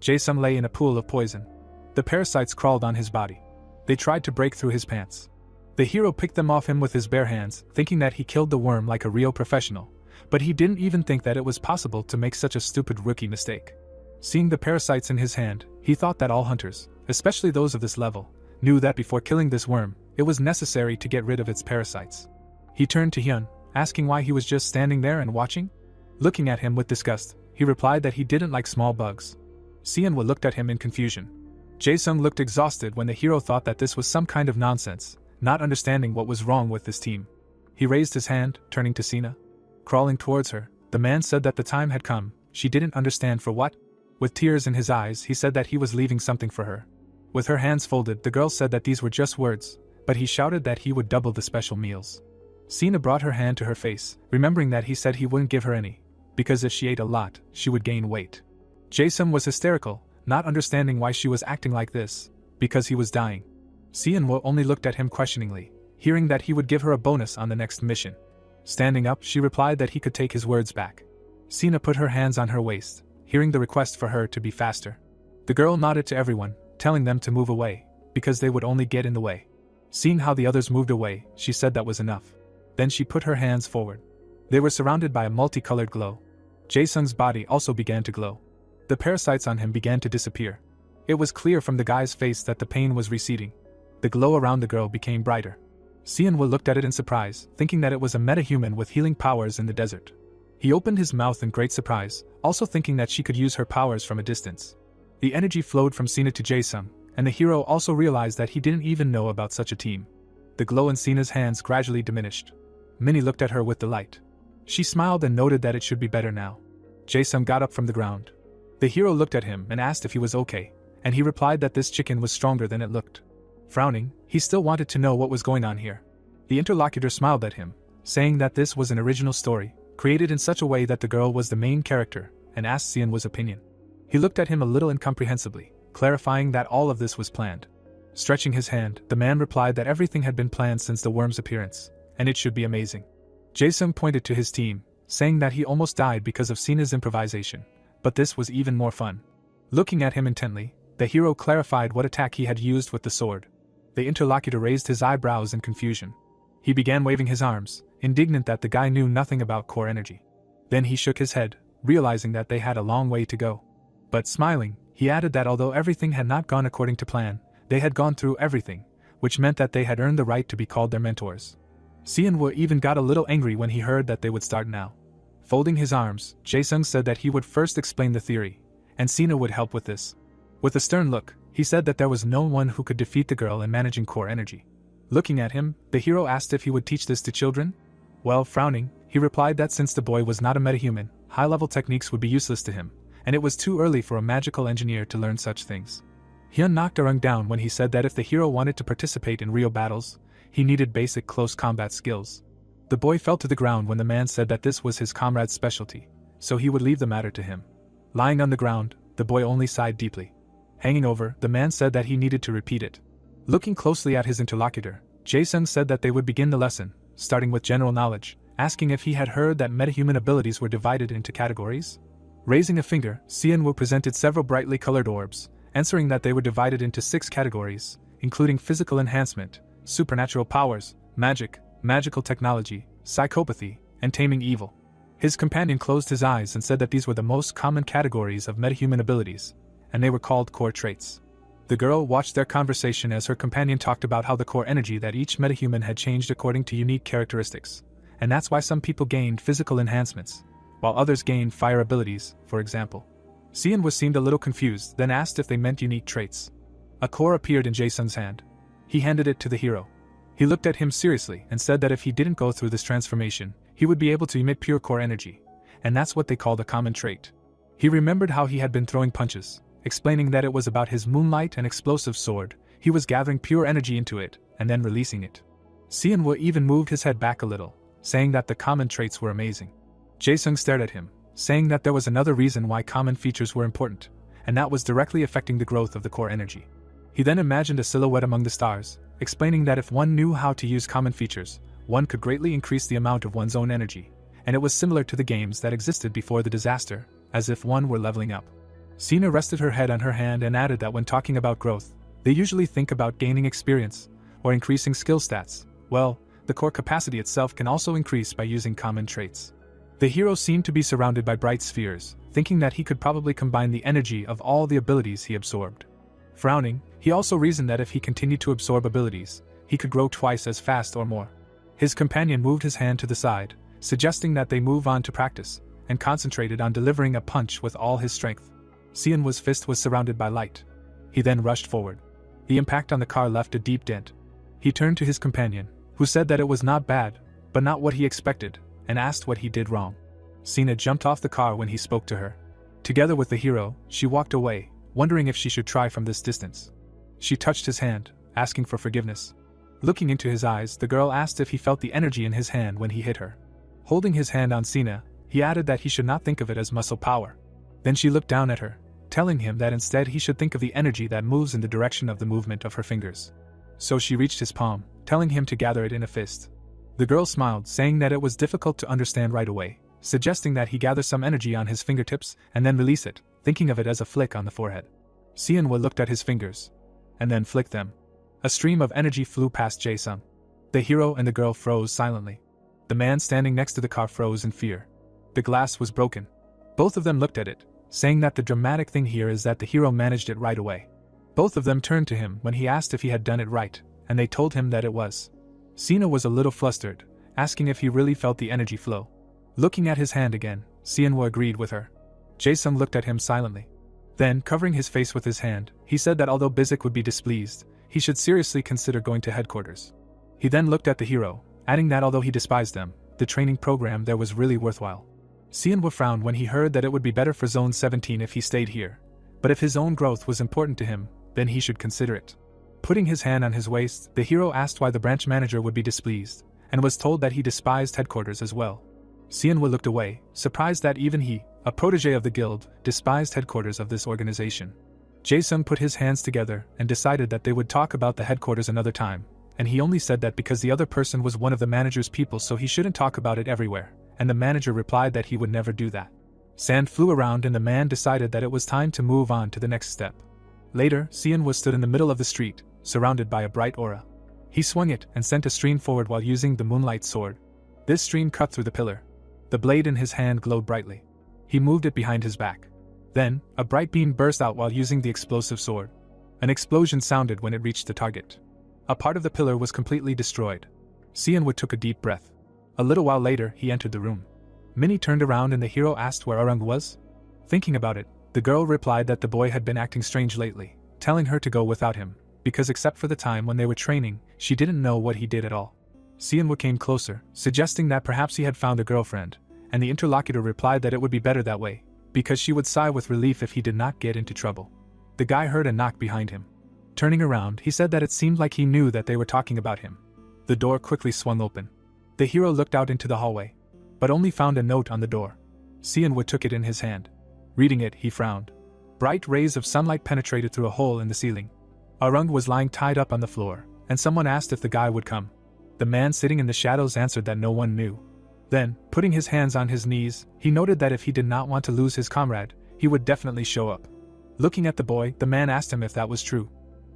Jae-sung lay in a pool of poison. The parasites crawled on his body. They tried to break through his pants. The hero picked them off him with his bare hands, thinking that he killed the worm like a real professional, but he didn't even think that it was possible to make such a stupid rookie mistake. Seeing the parasites in his hand, he thought that all hunters, especially those of this level, knew that before killing this worm, it was necessary to get rid of its parasites. He turned to Hyun, asking why he was just standing there and watching. Looking at him with disgust, he replied that he didn't like small bugs. Xianwu looked at him in confusion. Jae-sung looked exhausted when the hero thought that this was some kind of nonsense, not understanding what was wrong with this team. He raised his hand, turning to Sina. Crawling towards her, the man said that the time had come. She didn't understand for what. With tears in his eyes, he said that he was leaving something for her. With her hands folded, the girl said that these were just words, but he shouted that he would double the special meals. Sina brought her hand to her face, remembering that he said he wouldn't give her any, because if she ate a lot, she would gain weight. Jae-sung was hysterical, not understanding why she was acting like this, because he was dying. Xianwu only looked at him questioningly, hearing that he would give her a bonus on the next mission. Standing up, she replied that he could take his words back. Sina put her hands on her waist, hearing the request for her to be faster. The girl nodded to everyone, telling them to move away, because they would only get in the way. Seeing how the others moved away, she said that was enough. Then she put her hands forward. They were surrounded by a multicolored glow. Jae-sung's body also began to glow. The parasites on him began to disappear. It was clear from the guy's face that the pain was receding. The glow around the girl became brighter. Xianwu looked at it in surprise, thinking that it was a metahuman with healing powers in the desert. He opened his mouth in great surprise, also thinking that she could use her powers from a distance. The energy flowed from Sina to Jae-sung, and the hero also realized that he didn't even know about such a team. The glow in Sina's hands gradually diminished. Minnie looked at her with delight. She smiled and noted that it should be better now. Jae-sung got up from the ground. The hero looked at him and asked if he was okay, and he replied that this chicken was stronger than it looked. Frowning, he still wanted to know what was going on here. The interlocutor smiled at him, saying that this was an original story, created in such a way that the girl was the main character, and asked Xianwu's opinion. He looked at him a little incomprehensibly, clarifying that all of this was planned. Stretching his hand, the man replied that everything had been planned since the worm's appearance, and it should be amazing. Jae-sung pointed to his team, saying that he almost died because of Sina's improvisation, but this was even more fun. Looking at him intently, the hero clarified what attack he had used with the sword. The interlocutor raised his eyebrows in confusion. He began waving his arms, indignant that the guy knew nothing about core energy. Then he shook his head, realizing that they had a long way to go. But smiling, he added that although everything had not gone according to plan, they had gone through everything, which meant that they had earned the right to be called their mentors. Xianwu even got a little angry when he heard that they would start now. Folding his arms, Jae-sung said that he would first explain the theory, and Sina would help with this. With a stern look, he said that there was no one who could defeat the girl in managing core energy. Looking at him, the hero asked if he would teach this to children. Well, frowning, he replied that since the boy was not a metahuman, high-level techniques would be useless to him, and it was too early for a magical engineer to learn such things. Hyun knocked Arung down when he said that if the hero wanted to participate in real battles, he needed basic close combat skills. The boy fell to the ground when the man said that this was his comrade's specialty, so he would leave the matter to him. Lying on the ground, the boy only sighed deeply. Hanging over, the man said that he needed to repeat it. Looking closely at his interlocutor, Jae-sung said that they would begin the lesson, starting with general knowledge, asking if he had heard that metahuman abilities were divided into categories. Raising a finger, Seon-woo presented several brightly colored orbs, answering that they were divided into 6 categories, including physical enhancement, supernatural powers, magic, magical technology, psychopathy, and taming evil. His companion closed his eyes and said that these were the most common categories of metahuman abilities, and they were called core traits. The girl watched their conversation as her companion talked about how the core energy that each metahuman had changed according to unique characteristics, and that's why some people gained physical enhancements, while others gained fire abilities, for example. Seon seemed a little confused, then asked if they meant unique traits. A core appeared in Jae-sung's hand. He handed it to the hero. He looked at him seriously and said that if he didn't go through this transformation, he would be able to emit pure core energy, and that's what they called a common trait. He remembered how he had been throwing punches, explaining that it was about his moonlight and explosive sword. He was gathering pure energy into it, and then releasing it. Seon-woo even moved his head back a little, saying that the common traits were amazing. Jae-sung stared at him, saying that there was another reason why common features were important, and that was directly affecting the growth of the core energy. He then imagined a silhouette among the stars, explaining that if one knew how to use common features, one could greatly increase the amount of one's own energy, and it was similar to the games that existed before the disaster, as if one were leveling up. Sina rested her head on her hand and added that when talking about growth, they usually think about gaining experience, or increasing skill stats. Well, the core capacity itself can also increase by using common traits. The hero seemed to be surrounded by bright spheres, thinking that he could probably combine the energy of all the abilities he absorbed. Frowning, he also reasoned that if he continued to absorb abilities, he could grow twice as fast or more. His companion moved his hand to the side, suggesting that they move on to practice, and concentrated on delivering a punch with all his strength. Seon-woo's fist was surrounded by light. He then rushed forward. The impact on the car left a deep dent. He turned to his companion, who said that it was not bad, but not what he expected, and asked what he did wrong. Sina jumped off the car when he spoke to her. Together with the hero, she walked away, wondering if she should try from this distance. She touched his hand, asking for forgiveness. Looking into his eyes, the girl asked if he felt the energy in his hand when he hit her. Holding his hand on Sina, he added that he should not think of it as muscle power. Then she looked down at her, telling him that instead he should think of the energy that moves in the direction of the movement of her fingers. So she reached his palm, telling him to gather it in a fist. The girl smiled, saying that it was difficult to understand right away, suggesting that he gather some energy on his fingertips and then release it, thinking of it as a flick on the forehead. Seon-woo looked at his fingers, and then flicked them. A stream of energy flew past Jae-sung. The hero and the girl froze silently. The man standing next to the car froze in fear. The glass was broken. Both of them looked at it, saying that the dramatic thing here is that the hero managed it right away. Both of them turned to him when he asked if he had done it right, and they told him that it was. Sina was a little flustered, asking if he really felt the energy flow. Looking at his hand again, Seon-woo agreed with her. Jae-sung looked at him silently. Then, covering his face with his hand, he said that although Bizik would be displeased, he should seriously consider going to headquarters. He then looked at the hero, adding that although he despised them, the training program there was really worthwhile. Seon-woo frowned when he heard that it would be better for Zone 17 if he stayed here, but if his own growth was important to him, then he should consider it. Putting his hand on his waist, the hero asked why the branch manager would be displeased, and was told that he despised headquarters as well. Seon-woo looked away, surprised that even he, a protege of the guild, despised headquarters of this organization. Jae-sung put his hands together and decided that they would talk about the headquarters another time, and he only said that because the other person was one of the manager's people so he shouldn't talk about it everywhere, and the manager replied that he would never do that. Sand flew around and the man decided that it was time to move on to the next step. Later, Seon-woo stood in the middle of the street, surrounded by a bright aura. He swung it and sent a stream forward while using the moonlight sword. This stream cut through the pillar. The blade in his hand glowed brightly. He moved it behind his back. Then, a bright beam burst out while using the explosive sword. An explosion sounded when it reached the target. A part of the pillar was completely destroyed. Seon-woo took a deep breath. A little while later, he entered the room. Minnie turned around and the hero asked where Arung was. Thinking about it, the girl replied that the boy had been acting strange lately, telling her to go without him, because except for the time when they were training, she didn't know what he did at all. Sianwoo came closer, suggesting that perhaps he had found a girlfriend, and the interlocutor replied that it would be better that way, because she would sigh with relief if he did not get into trouble. The guy heard a knock behind him. Turning around, he said that it seemed like he knew that they were talking about him. The door quickly swung open. The hero looked out into the hallway, but only found a note on the door. Sianwoo took it in his hand. Reading it, he frowned. Bright rays of sunlight penetrated through a hole in the ceiling. Arung was lying tied up on the floor, and someone asked if the guy would come. The man sitting in the shadows answered that no one knew. Then, putting his hands on his knees, he noted that if he did not want to lose his comrade, he would definitely show up. Looking at the boy, the man asked him if that was true.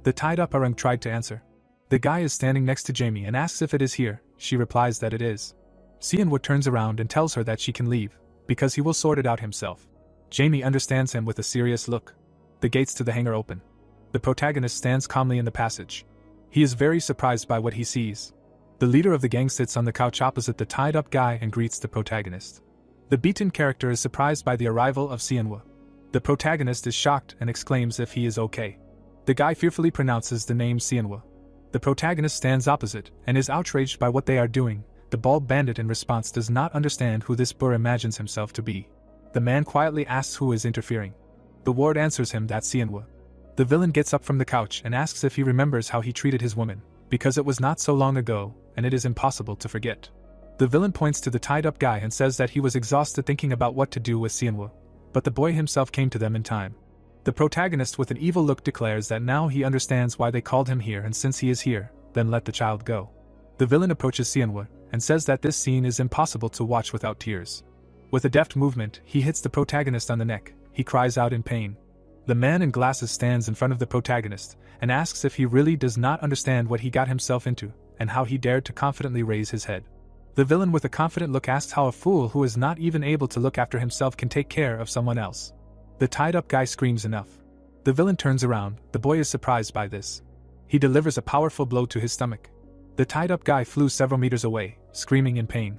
The tied-up Arung tried to answer. The guy is standing next to Jamie and asks if it is here. She replies that it is. Sianwoo turns around and tells her that she can leave, because he will sort it out himself. Jamie understands him with a serious look. The gates to the hangar open. The protagonist stands calmly in the passage. He is very surprised by what he sees. The leader of the gang sits on the couch opposite the tied-up guy and greets the protagonist. The beaten character is surprised by the arrival of Sianwoo. The protagonist is shocked and exclaims if he is okay. The guy fearfully pronounces the name Sianwoo. The protagonist stands opposite and is outraged by what they are doing. The bald bandit in response does not understand who this Burr imagines himself to be. The man quietly asks who is interfering. The ward answers him that Sianwoo. The villain gets up from the couch and asks if he remembers how he treated his woman, because it was not so long ago, and it is impossible to forget. The villain points to the tied-up guy and says that he was exhausted thinking about what to do with Sianwoo, but the boy himself came to them in time. The protagonist with an evil look declares that now he understands why they called him here, and since he is here, then let the child go. The villain approaches Sianwoo and says that this scene is impossible to watch without tears. With a deft movement, he hits the protagonist on the neck. He cries out in pain. The man in glasses stands in front of the protagonist and asks if he really does not understand what he got himself into and how he dared to confidently raise his head. The villain with a confident look asks how a fool who is not even able to look after himself can take care of someone else. The tied-up guy screams enough. The villain turns around. The boy is surprised by this. He delivers a powerful blow to his stomach. The tied-up guy flew several meters away, screaming in pain.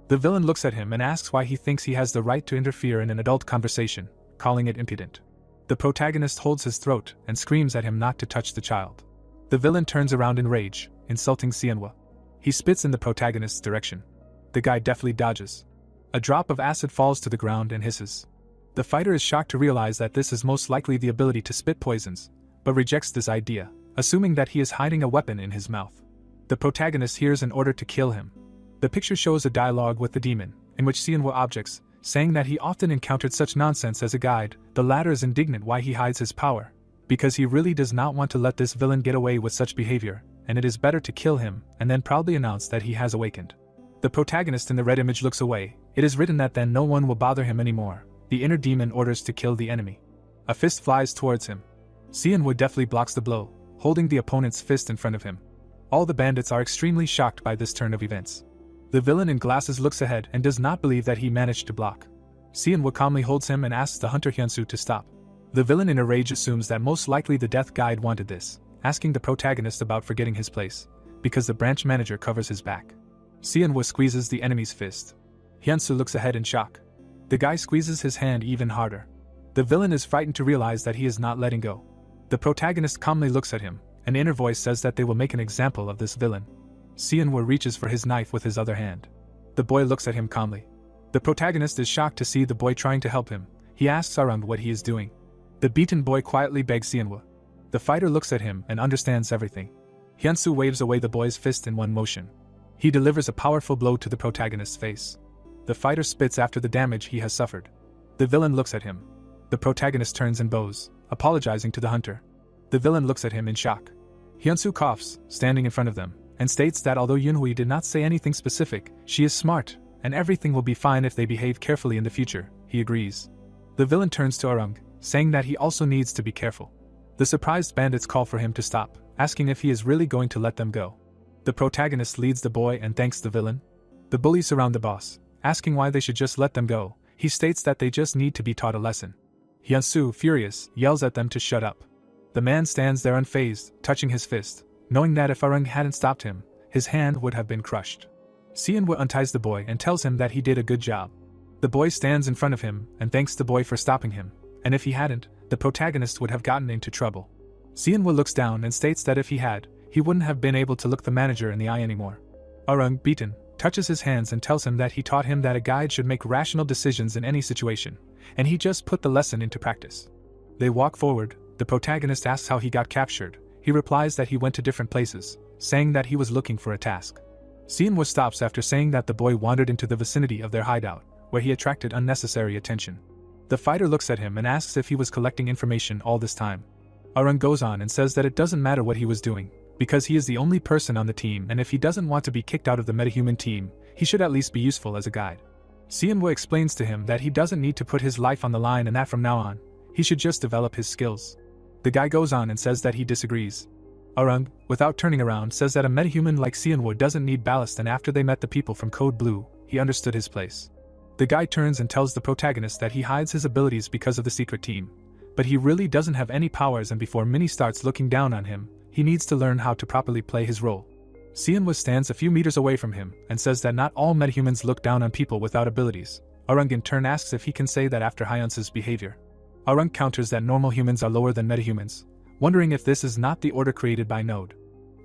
The villain looks at him and asks why he thinks he has the right to interfere in an adult conversation, calling it impudent. The protagonist holds his throat and screams at him not to touch the child. The villain turns around in rage, insulting Sianwoo. He spits in the protagonist's direction. The guy deftly dodges. A drop of acid falls to the ground and hisses. The fighter is shocked to realize that this is most likely the ability to spit poisons, but rejects this idea, assuming that he is hiding a weapon in his mouth. The protagonist hears an order to kill him. The picture shows a dialogue with the demon, in which Sianwoo objects, saying that he often encountered such nonsense as a guide. The latter is indignant why he hides his power, because he really does not want to let this villain get away with such behavior, and it is better to kill him and then proudly announce that he has awakened. The protagonist in the red image looks away. It is written that then no one will bother him anymore. The inner demon orders to kill the enemy. A fist flies towards him. Sianwoo deftly blocks the blow, holding the opponent's fist in front of him. All the bandits are extremely shocked by this turn of events. The villain in glasses looks ahead and does not believe that he managed to block. Sianwoo calmly holds him and asks the hunter Hyunsu to stop. The villain in a rage assumes that most likely the death guide wanted this, asking the protagonist about forgetting his place, because the branch manager covers his back. Sianwoo squeezes the enemy's fist. Hyunsu looks ahead in shock. The guy squeezes his hand even harder. The villain is frightened to realize that he is not letting go. The protagonist calmly looks at him. An inner voice says that they will make an example of this villain. Sianwoo reaches for his knife with his other hand. The boy looks at him calmly. The protagonist is shocked to see the boy trying to help him. He asks Arung what he is doing. The beaten boy quietly begs Sianwoo. The fighter looks at him and understands everything. Hyunsu waves away the boy's fist in one motion. He delivers a powerful blow to the protagonist's face. The fighter spits after the damage he has suffered. The villain looks at him. The protagonist turns and bows, apologizing to the hunter. The villain looks at him in shock. Hyunsu coughs, standing in front of them, and states that although Yunhui did not say anything specific, she is smart, and everything will be fine if they behave carefully in the future. He agrees. The villain turns to Arung, saying that he also needs to be careful. The surprised bandits call for him to stop, asking if he is really going to let them go. The protagonist leads the boy and thanks the villain. The bullies surround the boss, asking why they should just let them go. He states that they just need to be taught a lesson. Hyunsu, furious, yells at them to shut up. The man stands there unfazed, touching his fist, knowing that if Arung hadn't stopped him, his hand would have been crushed. Sianwoo unties the boy and tells him that he did a good job. The boy stands in front of him and thanks the boy for stopping him, and if he hadn't, the protagonist would have gotten into trouble. Seonwoo looks down and states that if he had, he wouldn't have been able to look the manager in the eye anymore. Arung, beaten, touches his hands and tells him that he taught him that a guide should make rational decisions in any situation, and he just put the lesson into practice. They walk forward. The protagonist asks how he got captured. He replies that he went to different places, saying that he was looking for a task. Seonwoo stops after saying that the boy wandered into the vicinity of their hideout, where he attracted unnecessary attention. The fighter looks at him and asks if he was collecting information all this time. Arung goes on and says that it doesn't matter what he was doing, because he is the only person on the team, and if he doesn't want to be kicked out of the metahuman team, he should at least be useful as a guide. Seonwoo explains to him that he doesn't need to put his life on the line and that from now on, he should just develop his skills. The guy goes on and says that he disagrees. Arung, without turning around, says that a metahuman like Seonwoo doesn't need ballast, and after they met the people from Code Blue, he understood his place. The guy turns and tells the protagonist that he hides his abilities because of the secret team, but he really doesn't have any powers, and before Minnie starts looking down on him, he needs to learn how to properly play his role. Seonwoo stands a few meters away from him and says that not all metahumans look down on people without abilities. Arung in turn asks if he can say that after Hyunsu's behavior. Arung counters that normal humans are lower than metahumans, wondering if this is not the order created by Node.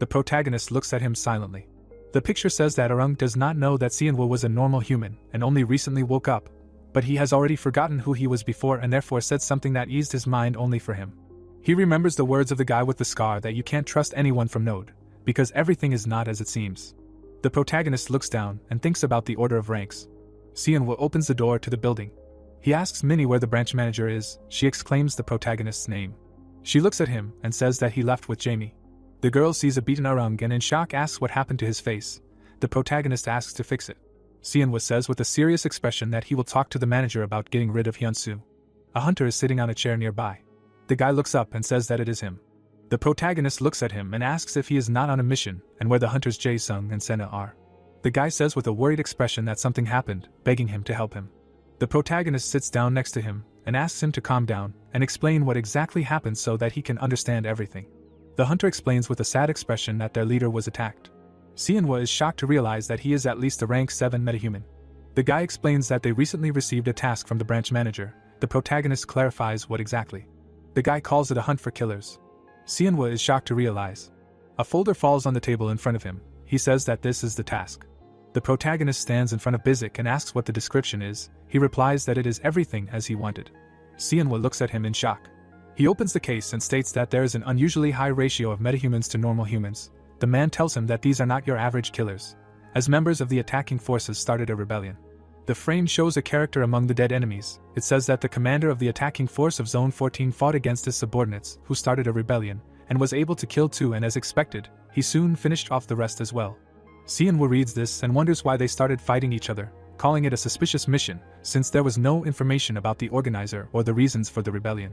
The protagonist looks at him silently. The picture says that Arung does not know that Seonwoo was a normal human and only recently woke up, but he has already forgotten who he was before and therefore said something that eased his mind only for him. He remembers the words of the guy with the scar that you can't trust anyone from Node, because everything is not as it seems. The protagonist looks down and thinks about the order of ranks. Seonwoo opens the door to the building. He asks Minnie where the branch manager is. She exclaims the protagonist's name. She looks at him and says that he left with Jamie. The girl sees a beaten Arung and in shock asks what happened to his face. The protagonist asks to fix it. Seonwoo says with a serious expression that he will talk to the manager about getting rid of Hyunsu. A hunter is sitting on a chair nearby. The guy looks up and says that it is him. The protagonist looks at him and asks if he is not on a mission and where the hunters Jae-sung and Sena are. The guy says with a worried expression that something happened, begging him to help him. The protagonist sits down next to him and asks him to calm down and explain what exactly happened so that he can understand everything. The hunter explains with a sad expression that their leader was attacked. Seonwoo is shocked to realize that he is at least a rank 7 metahuman. The guy explains that they recently received a task from the branch manager. The protagonist clarifies what exactly. The guy calls it a hunt for killers. Seonwoo is shocked to realize. A folder falls on the table in front of him. He says that this is the task. The protagonist stands in front of Bizik and asks what the description is. He replies that it is everything as he wanted. Seonwoo looks at him in shock. He opens the case and states that there is an unusually high ratio of metahumans to normal humans. The man tells him that these are not your average killers, as members of the attacking forces started a rebellion. The frame shows a character among the dead enemies. It says that the commander of the attacking force of Zone 14 fought against his subordinates, who started a rebellion, and was able to kill 2, and as expected, he soon finished off the rest as well. Seonwoo reads this and wonders why they started fighting each other, calling it a suspicious mission, since there was no information about the organizer or the reasons for the rebellion.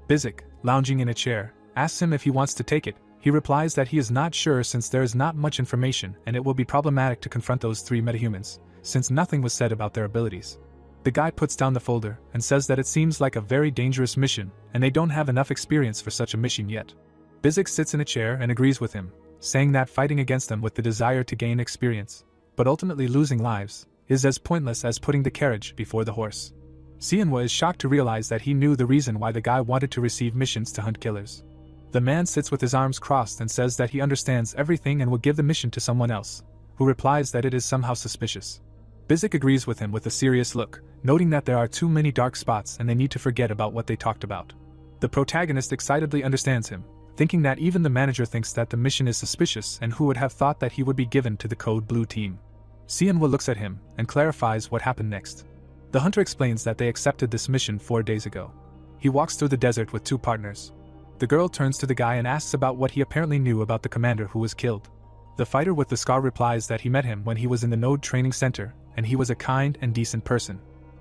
Bizik, lounging in a chair, asks him if he wants to take it. He replies that he is not sure since there is not much information and it will be problematic to confront those 3 metahumans, since nothing was said about their abilities. The guy puts down the folder and says that it seems like a very dangerous mission and they don't have enough experience for such a mission yet. Bizik sits in a chair and agrees with him, saying that fighting against them with the desire to gain experience, but ultimately losing lives, is as pointless as putting the carriage before the horse. Seonwoo is shocked to realize that he knew the reason why the guy wanted to receive missions to hunt killers. The man sits with his arms crossed and says that he understands everything and will give the mission to someone else, who replies that it is somehow suspicious. Bizik agrees with him with a serious look, noting that there are too many dark spots and they need to forget about what they talked about. The protagonist excitedly understands him, thinking that even the manager thinks that the mission is suspicious and who would have thought that he would be given to the Code Blue team. Seonwoo looks at him and clarifies what happened next. The hunter explains that they accepted this mission 4 days ago. He walks through the desert with 2 partners. The girl turns to the guy and asks about what he apparently knew about the commander who was killed. The fighter with the scar replies that he met him when he was in the Node training center, and he was a kind and decent person.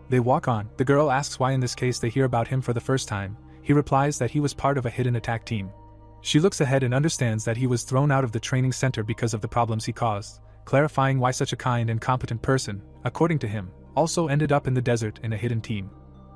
They walk on. The girl asks why in this case they hear about him for the first time. He replies that he was part of a hidden attack team. She looks ahead and understands that he was thrown out of the training center because of the problems he caused, clarifying why such a kind and competent person, according to him, also ended up in the desert in a hidden team.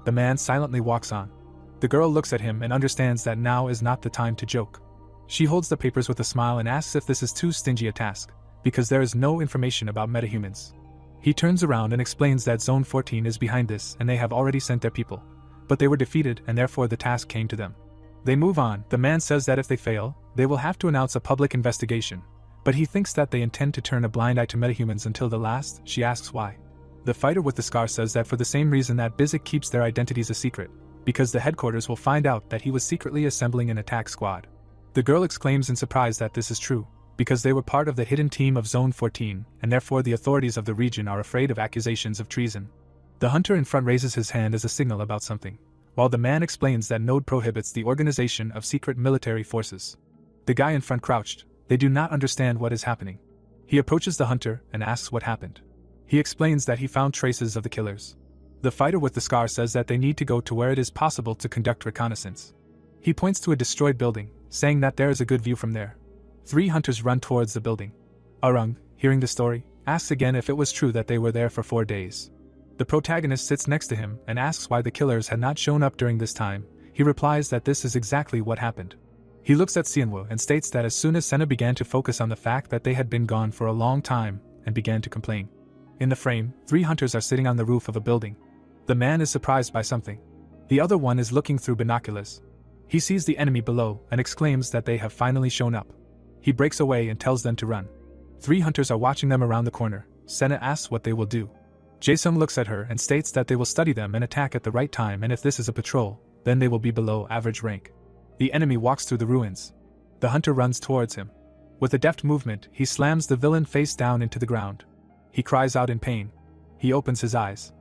The man silently walks on. The girl looks at him and understands that now is not the time to joke. She holds the papers with a smile and asks if this is too stingy a task, because there is no information about metahumans. He turns around and explains that Zone 14 is behind this and they have already sent their people, but they were defeated and therefore the task came to them. They move on. The man says that if they fail, they will have to announce a public investigation, but he thinks that they intend to turn a blind eye to metahumans until the last. She asks why. The fighter with the scar says that for the same reason that Bizik keeps their identities a secret, because the headquarters will find out that he was secretly assembling an attack squad. The girl exclaims in surprise that this is true, because they were part of the hidden team of Zone 14, and therefore the authorities of the region are afraid of accusations of treason. The hunter in front raises his hand as a signal about something, while the man explains that Node prohibits the organization of secret military forces. The guy in front crouched. They do not understand what is happening. He approaches the hunter and asks what happened. He explains that he found traces of the killers. The fighter with the scar says that they need to go to where it is possible to conduct reconnaissance. He points to a destroyed building, saying that there is a good view from there. 3 hunters run towards the building. Arung, hearing the story, asks again if it was true that they were there for 4 days. The protagonist sits next to him and asks why the killers had not shown up during this time. He replies that this is exactly what happened. He looks at Xianwu and states that as soon as Senna began to focus on the fact that they had been gone for a long time, and began to complain. In the frame, 3 hunters are sitting on the roof of a building. The man is surprised by something. The other one is looking through binoculars. He sees the enemy below and exclaims that they have finally shown up. He breaks away and tells them to run. 3 hunters are watching them around the corner. Senna asks what they will do. Jae-sung looks at her and states that they will study them and attack at the right time, and if this is a patrol, then they will be below average rank. The enemy walks through the ruins. The hunter runs towards him. With a deft movement, he slams the villain face down into the ground. He cries out in pain. He opens his eyes.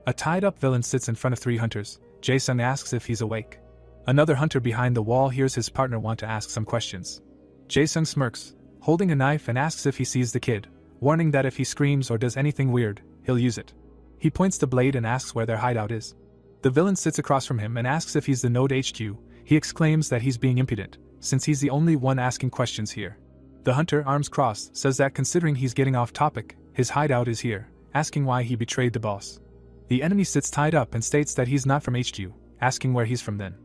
A tied-up villain sits in front of 3 hunters. Jae-sung asks if he's awake. Another hunter behind the wall hears his partner want to ask some questions. Jae-sung smirks, holding a knife, and asks if he sees the kid, warning that if he screams or does anything weird, he'll use it. He points the blade and asks where their hideout is. The villain sits across from him and asks if he's the Node HQ. He exclaims that he's being impudent, since he's the only one asking questions here. The hunter, arms crossed, says that considering he's getting off topic, his hideout is here, asking why he betrayed the boss. The enemy sits tied up and states that he's not from HQ, asking where he's from then.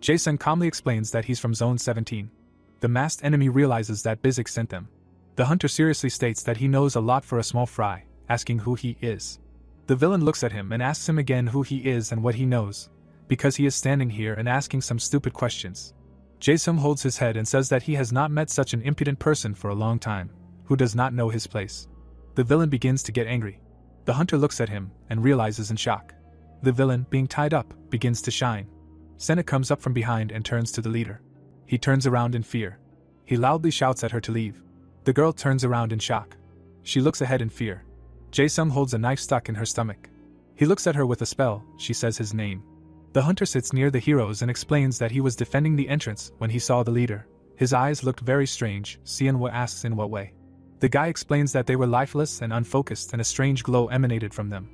Jae-sung calmly explains that he's from Zone 17. The masked enemy realizes that Bizik sent them. The hunter seriously states that he knows a lot for a small fry, asking who he is. The villain looks at him and asks him again who he is and what he knows, because he is standing here and asking some stupid questions. Jae-sung holds his head and says that he has not met such an impudent person for a long time, who does not know his place. The villain begins to get angry. The hunter looks at him and realizes in shock. The villain, being tied up, begins to shine. Senna comes up from behind and turns to the leader. He turns around in fear. He loudly shouts at her to leave. The girl turns around in shock. She looks ahead in fear. Jae-sung holds a knife stuck in her stomach. He looks at her with a spell. She says his name. The hunter sits near the heroes and explains that he was defending the entrance when he saw the leader. His eyes looked very strange. Xianwu asks in what way. The guy explains that they were lifeless and unfocused and a strange glow emanated from them.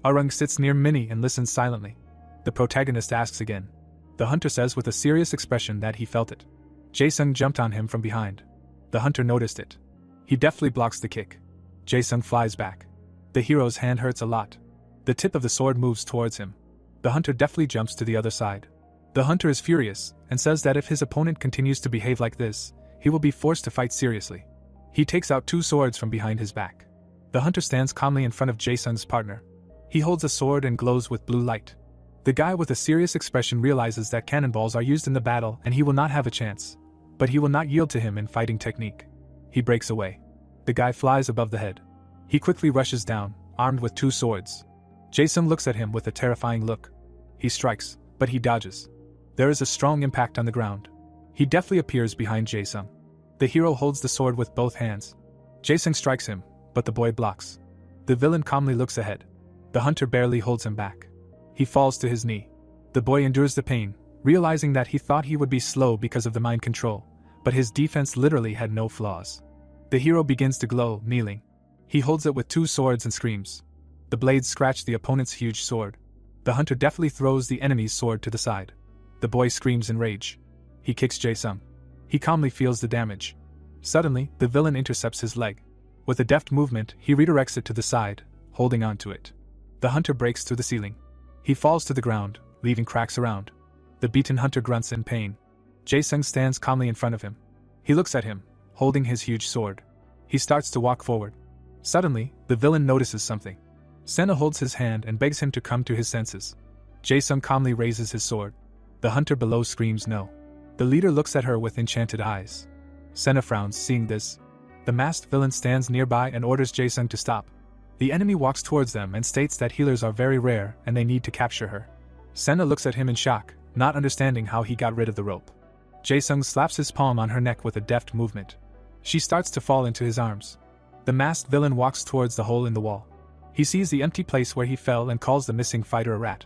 Arung sits near Minnie and listens silently. The protagonist asks again. The hunter says with a serious expression that he felt it. Jae-sung jumped on him from behind. The hunter noticed it. He deftly blocks the kick. Jae-sung flies back. The hero's hand hurts a lot. The tip of the sword moves towards him. The hunter deftly jumps to the other side. The hunter is furious and says that if his opponent continues to behave like this, he will be forced to fight seriously. He takes out 2 swords from behind his back. The hunter stands calmly in front of Jae-sung's partner. He holds a sword and glows with blue light. The guy with a serious expression realizes that cannonballs are used in the battle and he will not have a chance. But he will not yield to him in fighting technique. He breaks away. The guy flies above the head. He quickly rushes down, armed with 2 swords. Jae-sung looks at him with a terrifying look. He strikes, but he dodges. There is a strong impact on the ground. He deftly appears behind Jae-sung. The hero holds the sword with both hands. Jae-sung strikes him, but the boy blocks. The villain calmly looks ahead. The hunter barely holds him back. He falls to his knee. The boy endures the pain, realizing that he thought he would be slow because of the mind control, but his defense literally had no flaws. The hero begins to glow, kneeling. He holds it with 2 swords and screams. The blades scratch the opponent's huge sword. The hunter deftly throws the enemy's sword to the side. The boy screams in rage. He kicks Jae-sung. He calmly feels the damage. Suddenly, the villain intercepts his leg. With a deft movement, he redirects it to the side, holding on to it. The hunter breaks through the ceiling. He falls to the ground, leaving cracks around. The beaten hunter grunts in pain. Jae-sung stands calmly in front of him. He looks at him, holding his huge sword. He starts to walk forward. Suddenly, the villain notices something. Senna holds his hand and begs him to come to his senses. Jae-sung calmly raises his sword. The hunter below screams no. The leader looks at her with enchanted eyes. Senna frowns, seeing this. The masked villain stands nearby and orders Jae-sung to stop. The enemy walks towards them and states that healers are very rare and they need to capture her. Senna looks at him in shock, not understanding how he got rid of the rope. Jae-sung slaps his palm on her neck with a deft movement. She starts to fall into his arms. The masked villain walks towards the hole in the wall. He sees the empty place where he fell and calls the missing fighter a rat.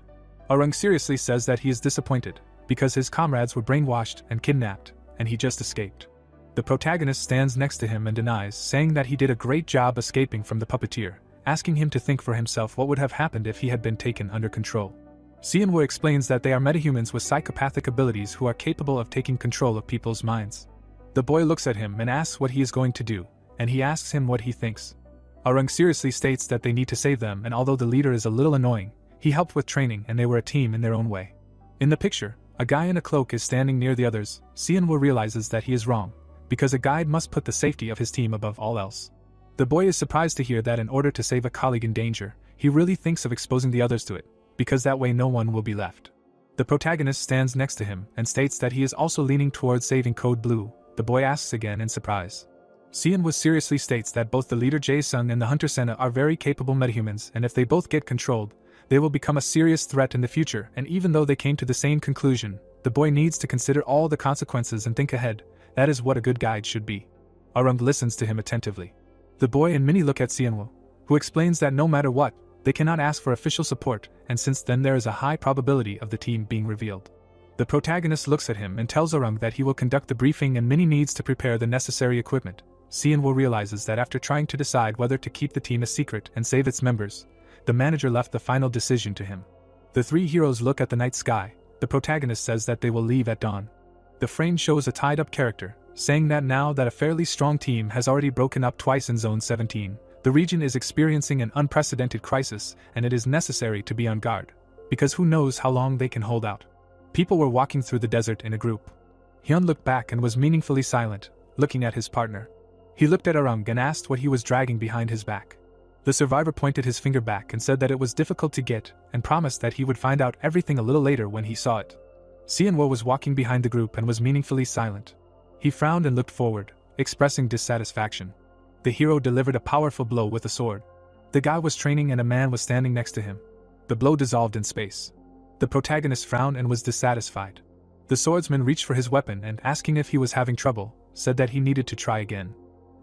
Arung seriously says that he is disappointed, because his comrades were brainwashed and kidnapped, and he just escaped. The protagonist stands next to him and denies, saying that he did a great job escaping from the puppeteer, asking him to think for himself what would have happened if he had been taken under control. Seonwoo explains that they are metahumans with psychopathic abilities who are capable of taking control of people's minds. The boy looks at him and asks what he is going to do, and he asks him what he thinks. Arung seriously states that they need to save them, and although the leader is a little annoying, he helped with training and they were a team in their own way. In the picture, a guy in a cloak is standing near the others. Seonwoo realizes that he is wrong, because a guide must put the safety of his team above all else. The boy is surprised to hear that in order to save a colleague in danger, he really thinks of exposing the others to it, because that way no one will be left. The protagonist stands next to him and states that he is also leaning towards saving Code Blue. The boy asks again in surprise. Seonwoo seriously states that both the leader Jae-sung and the hunter Senna are very capable metahumans, and if they both get controlled, they will become a serious threat in the future. And even though they came to the same conclusion, the boy needs to consider all the consequences and think ahead. That is what a good guide should be. Arung listens to him attentively. The boy and Minnie look at Seonwoo, who explains that no matter what, they cannot ask for official support, and since then there is a high probability of the team being revealed. The protagonist looks at him and tells Arung that he will conduct the briefing and Minnie needs to prepare the necessary equipment. Seonwoo realizes that after trying to decide whether to keep the team a secret and save its members, the manager left the final decision to him. The three heroes look at the night sky. The protagonist says that they will leave at dawn. The frame shows a tied-up character, saying that now that a fairly strong team has already broken up twice in Zone 17, the region is experiencing an unprecedented crisis and it is necessary to be on guard, because who knows how long they can hold out. People were walking through the desert in a group. Hyun looked back and was meaningfully silent, looking at his partner. He looked at Arung and asked what he was dragging behind his back. The survivor pointed his finger back and said that it was difficult to get, and promised that he would find out everything a little later when he saw it. Seonwoo was walking behind the group and was meaningfully silent. He frowned and looked forward, expressing dissatisfaction. The hero delivered a powerful blow with a sword. The guy was training and a man was standing next to him. The blow dissolved in space. The protagonist frowned and was dissatisfied. The swordsman reached for his weapon and, asking if he was having trouble, said that he needed to try again.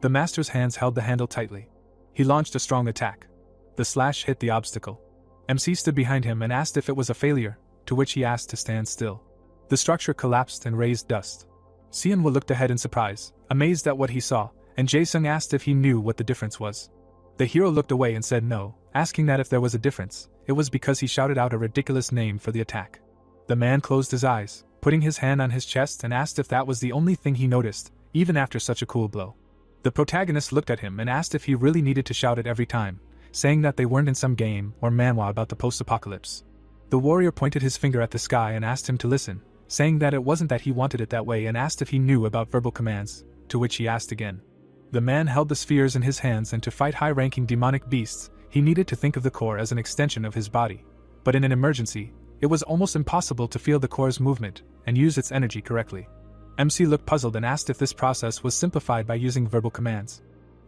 The master's hands held the handle tightly. He launched a strong attack. The slash hit the obstacle. MC stood behind him and asked if it was a failure, to which he asked to stand still. The structure collapsed and raised dust. Seonwoo looked ahead in surprise, amazed at what he saw, and Jae-sung asked if he knew what the difference was. The hero looked away and said no, asking that if there was a difference, it was because he shouted out a ridiculous name for the attack. The man closed his eyes, putting his hand on his chest, and asked if that was the only thing he noticed, even after such a cool blow. The protagonist looked at him and asked if he really needed to shout it every time, saying that they weren't in some game or manhwa about the post-apocalypse. The warrior pointed his finger at the sky and asked him to listen, saying that it wasn't that he wanted it that way, and asked if he knew about verbal commands, to which he asked again. The man held the spheres in his hands, and to fight high-ranking demonic beasts, he needed to think of the core as an extension of his body. But in an emergency, it was almost impossible to feel the core's movement and use its energy correctly. MC looked puzzled and asked if this process was simplified by using verbal commands.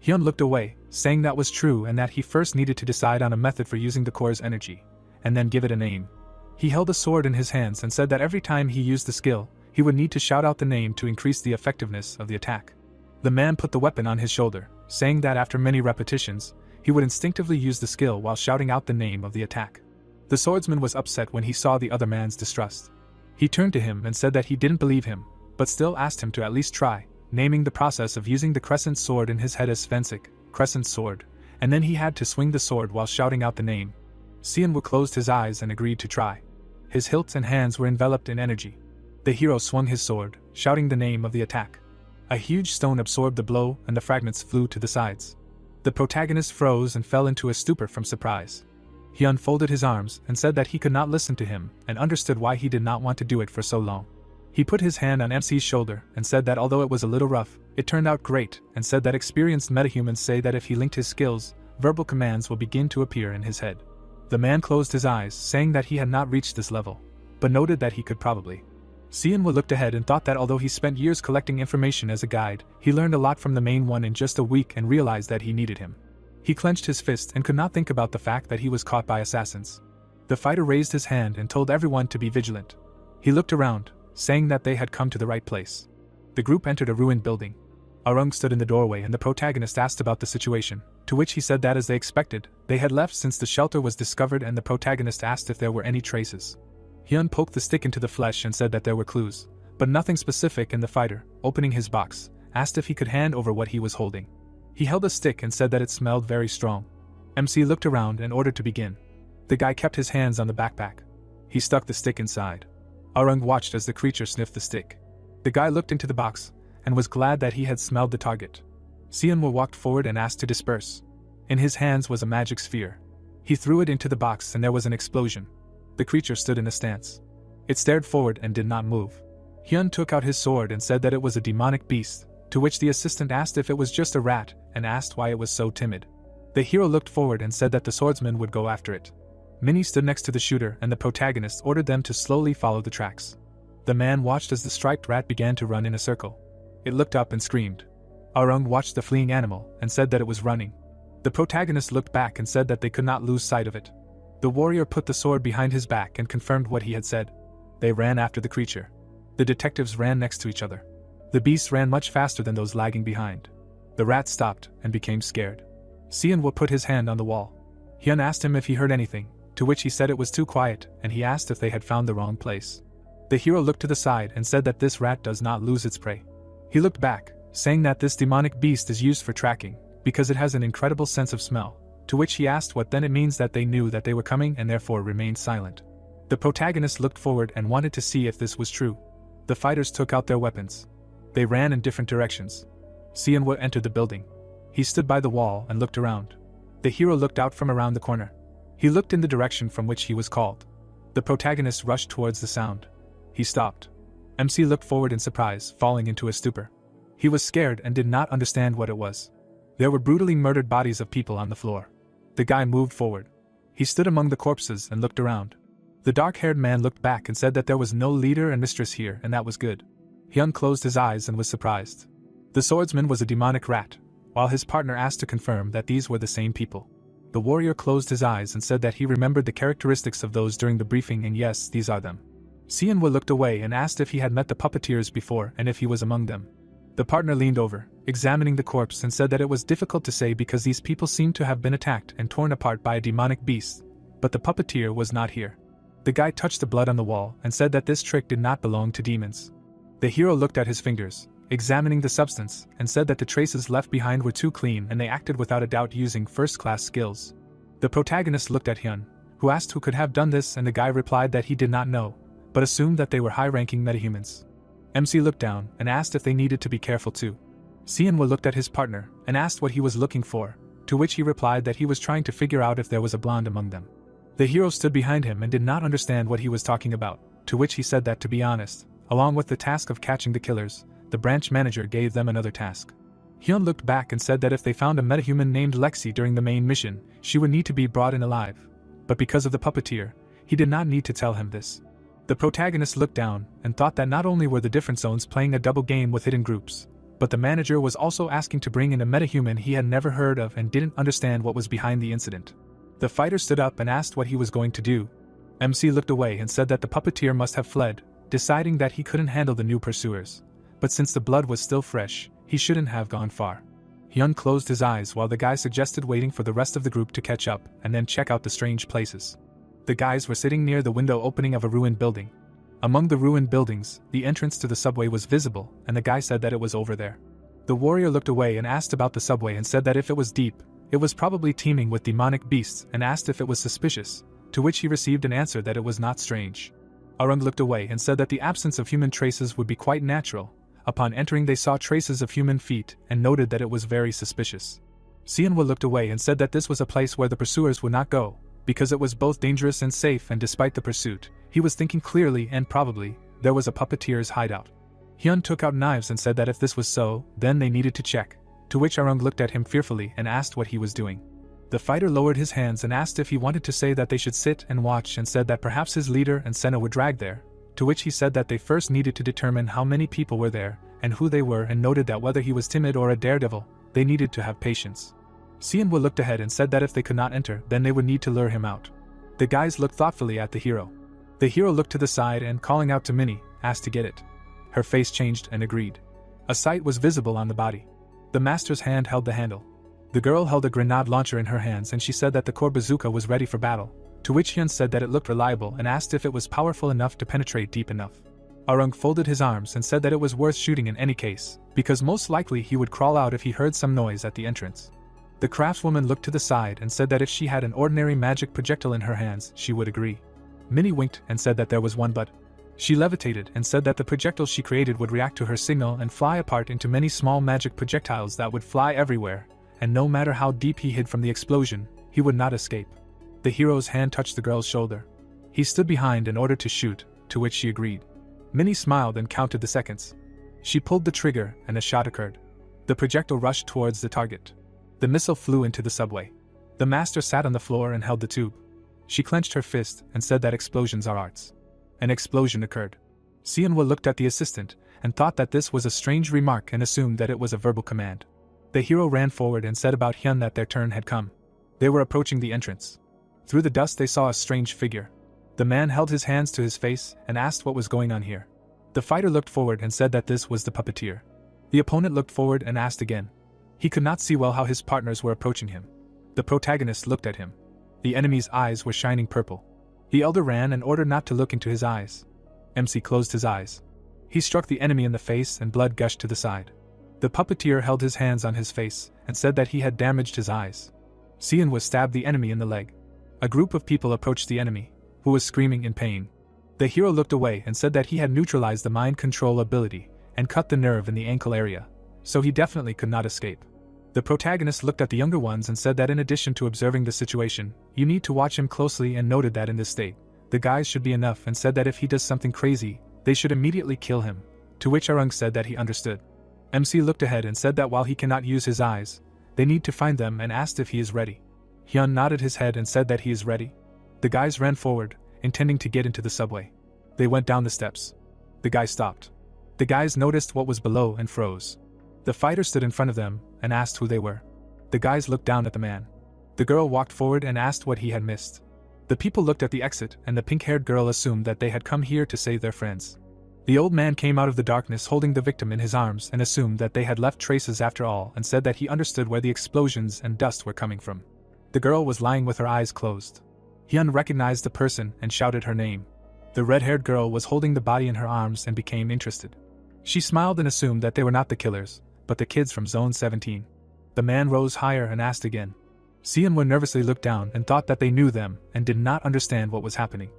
Hyun looked away, saying that was true and that he first needed to decide on a method for using the core's energy, and then give it a name. He held a sword in his hands and said that every time he used the skill, he would need to shout out the name to increase the effectiveness of the attack. The man put the weapon on his shoulder, saying that after many repetitions, he would instinctively use the skill while shouting out the name of the attack. The swordsman was upset when he saw the other man's distrust. He turned to him and said that he didn't believe him, but still asked him to at least try, naming the process of using the crescent sword in his head as Svensik, crescent sword, and then he had to swing the sword while shouting out the name. Seonwoo closed his eyes and agreed to try. His hilt and hands were enveloped in energy. The hero swung his sword, shouting the name of the attack. A huge stone absorbed the blow and the fragments flew to the sides. The protagonist froze and fell into a stupor from surprise. He unfolded his arms and said that he could not listen to him and understood why he did not want to do it for so long. He put his hand on MC's shoulder and said that although it was a little rough, it turned out great, and said that experienced metahumans say that if he linked his skills, verbal commands will begin to appear in his head. The man closed his eyes, saying that he had not reached this level, but noted that he could probably. Sianwa looked ahead and thought that although he spent years collecting information as a guide, he learned a lot from the main one in just a week and realized that he needed him. He clenched his fist and could not think about the fact that he was caught by assassins. The fighter raised his hand and told everyone to be vigilant. He looked around, saying that they had come to the right place. The group entered a ruined building. Arung stood in the doorway and the protagonist asked about the situation, to which he said that as they expected, they had left since the shelter was discovered, and the protagonist asked if there were any traces. Hyun poked the stick into the flesh and said that there were clues, but nothing specific, and the fighter, opening his box, asked if he could hand over what he was holding. He held a stick and said that it smelled very strong. MC looked around and ordered to begin. The guy kept his hands on the backpack. He stuck the stick inside. Arung watched as the creature sniffed the stick. The guy looked into the box and was glad that he had smelled the target. Sianwa walked forward and asked to disperse. In his hands was a magic sphere. He threw it into the box and there was an explosion. The creature stood in a stance. It stared forward and did not move. Hyun took out his sword and said that it was a demonic beast, to which the assistant asked if it was just a rat and asked why it was so timid. The hero looked forward and said that the swordsman would go after it. Minnie stood next to the shooter and the protagonist ordered them to slowly follow the tracks. The man watched as the striped rat began to run in a circle. It looked up and screamed. Arung watched the fleeing animal and said that it was running. The protagonist looked back and said that they could not lose sight of it. The warrior put the sword behind his back and confirmed what he had said. They ran after the creature. The detectives ran next to each other. The beasts ran much faster than those lagging behind. The rat stopped and became scared. Sianwa put his hand on the wall. Hyun asked him if he heard anything, to which he said it was too quiet, and he asked if they had found the wrong place. The hero looked to the side and said that this rat does not lose its prey. He looked back, saying that this demonic beast is used for tracking, because it has an incredible sense of smell, to which he asked what then it means that they knew that they were coming and therefore remained silent. The protagonist looked forward and wanted to see if this was true. The fighters took out their weapons. They ran in different directions. Sianwa entered the building. He stood by the wall and looked around. The hero looked out from around the corner. He looked in the direction from which he was called. The protagonist rushed towards the sound. He stopped. MC looked forward in surprise, falling into a stupor. He was scared and did not understand what it was. There were brutally murdered bodies of people on the floor. The guy moved forward. He stood among the corpses and looked around. The dark-haired man looked back and said that there was no leader and mistress here, and that was good. Hyun closed his eyes and was surprised. The swordsman was a demonic rat, while his partner asked to confirm that these were the same people. The warrior closed his eyes and said that he remembered the characteristics of those during the briefing, and yes, these are them. Sianwa looked away and asked if he had met the puppeteers before and if he was among them. The partner leaned over, examining the corpse, and said that it was difficult to say because these people seemed to have been attacked and torn apart by a demonic beast, but the puppeteer was not here. The guy touched the blood on the wall and said that this trick did not belong to demons. The hero looked at his fingers, examining the substance, and said that the traces left behind were too clean and they acted without a doubt using first-class skills. The protagonist looked at Hyun, who asked who could have done this, and the guy replied that he did not know, but assumed that they were high-ranking metahumans. MC looked down and asked if they needed to be careful too. Sianwa looked at his partner and asked what he was looking for, to which he replied that he was trying to figure out if there was a blonde among them. The hero stood behind him and did not understand what he was talking about, to which he said that, to be honest, along with the task of catching the killers, the branch manager gave them another task. Hyun looked back and said that if they found a metahuman named Lexi during the main mission, she would need to be brought in alive. But because of the puppeteer, he did not need to tell him this. The protagonist looked down and thought that not only were the different zones playing a double game with hidden groups, but the manager was also asking to bring in a metahuman he had never heard of and didn't understand what was behind the incident. The fighter stood up and asked what he was going to do. MC looked away and said that the puppeteer must have fled, deciding that he couldn't handle the new pursuers. But since the blood was still fresh, he shouldn't have gone far. Hyun closed his eyes while the guy suggested waiting for the rest of the group to catch up and then check out the strange places. The guys were sitting near the window opening of a ruined building. Among the ruined buildings, the entrance to the subway was visible, and the guy said that it was over there. The warrior looked away and asked about the subway and said that if it was deep, it was probably teeming with demonic beasts, and asked if it was suspicious, to which he received an answer that it was not strange. Arung looked away and said that the absence of human traces would be quite natural. Upon entering they saw traces of human feet and noted that it was very suspicious. Sianwa looked away and said that this was a place where the pursuers would not go, because it was both dangerous and safe, and despite the pursuit, he was thinking clearly and probably, there was a puppeteer's hideout. Hyun took out knives and said that if this was so, then they needed to check, to which Arung looked at him fearfully and asked what he was doing. The fighter lowered his hands and asked if he wanted to say that they should sit and watch, and said that perhaps his leader and Senna were dragged there, to which he said that they first needed to determine how many people were there and who they were, and noted that whether he was timid or a daredevil, they needed to have patience. Seonwoo looked ahead and said that if they could not enter, then they would need to lure him out. The guys looked thoughtfully at the hero. The hero looked to the side and, calling out to Minnie, asked to get it. Her face changed and agreed. A sight was visible on the body. The master's hand held the handle. The girl held a grenade launcher in her hands, and she said that the core bazooka was ready for battle, to which Hyun said that it looked reliable and asked if it was powerful enough to penetrate deep enough. Arung folded his arms and said that it was worth shooting in any case, because most likely he would crawl out if he heard some noise at the entrance. The craftswoman looked to the side and said that if she had an ordinary magic projectile in her hands, she would agree. Minnie winked and said that there was one, but she levitated and said that the projectile she created would react to her signal and fly apart into many small magic projectiles that would fly everywhere, and no matter how deep he hid from the explosion, he would not escape. The hero's hand touched the girl's shoulder. He stood behind in order to shoot, to which she agreed. Minnie smiled and counted the seconds. She pulled the trigger and a shot occurred. The projectile rushed towards the target. The missile flew into the subway. The master sat on the floor and held the tube. She clenched her fist and said that explosions are arts. An explosion occurred. Seonwoo looked at the assistant and thought that this was a strange remark and assumed that it was a verbal command. The hero ran forward and said about Hyun that their turn had come. They were approaching the entrance. Through the dust they saw a strange figure. The man held his hands to his face and asked what was going on here. The fighter looked forward and said that this was the puppeteer. The opponent looked forward and asked again. He could not see well how his partners were approaching him. The protagonist looked at him. The enemy's eyes were shining purple. The elder ran and ordered not to look into his eyes. MC closed his eyes. He struck the enemy in the face and blood gushed to the side. The puppeteer held his hands on his face and said that he had damaged his eyes. Seonwoo stabbed the enemy in the leg. A group of people approached the enemy, who was screaming in pain. The hero looked away and said that he had neutralized the mind control ability and cut the nerve in the ankle area, so he definitely could not escape. The protagonist looked at the younger ones and said that in addition to observing the situation, you need to watch him closely, and noted that in this state, the guys should be enough, and said that if he does something crazy, they should immediately kill him, to which Arung said that he understood. MC looked ahead and said that while he cannot use his eyes, they need to find them, and asked if he is ready. Hyun nodded his head and said that he is ready. The guys ran forward, intending to get into the subway. They went down the steps. The guy stopped. The guys noticed what was below and froze. The fighter stood in front of them and asked who they were. The guys looked down at the man. The girl walked forward and asked what he had missed. The people looked at the exit, and the pink-haired girl assumed that they had come here to save their friends. The old man came out of the darkness holding the victim in his arms and assumed that they had left traces after all, and said that he understood where the explosions and dust were coming from. The girl was lying with her eyes closed. Hyun recognized the person and shouted her name. The red-haired girl was holding the body in her arms and became interested. She smiled and assumed that they were not the killers, but the kids from Zone 17. The man rose higher and asked again. Seonwoo nervously looked down and thought that they knew them and did not understand what was happening.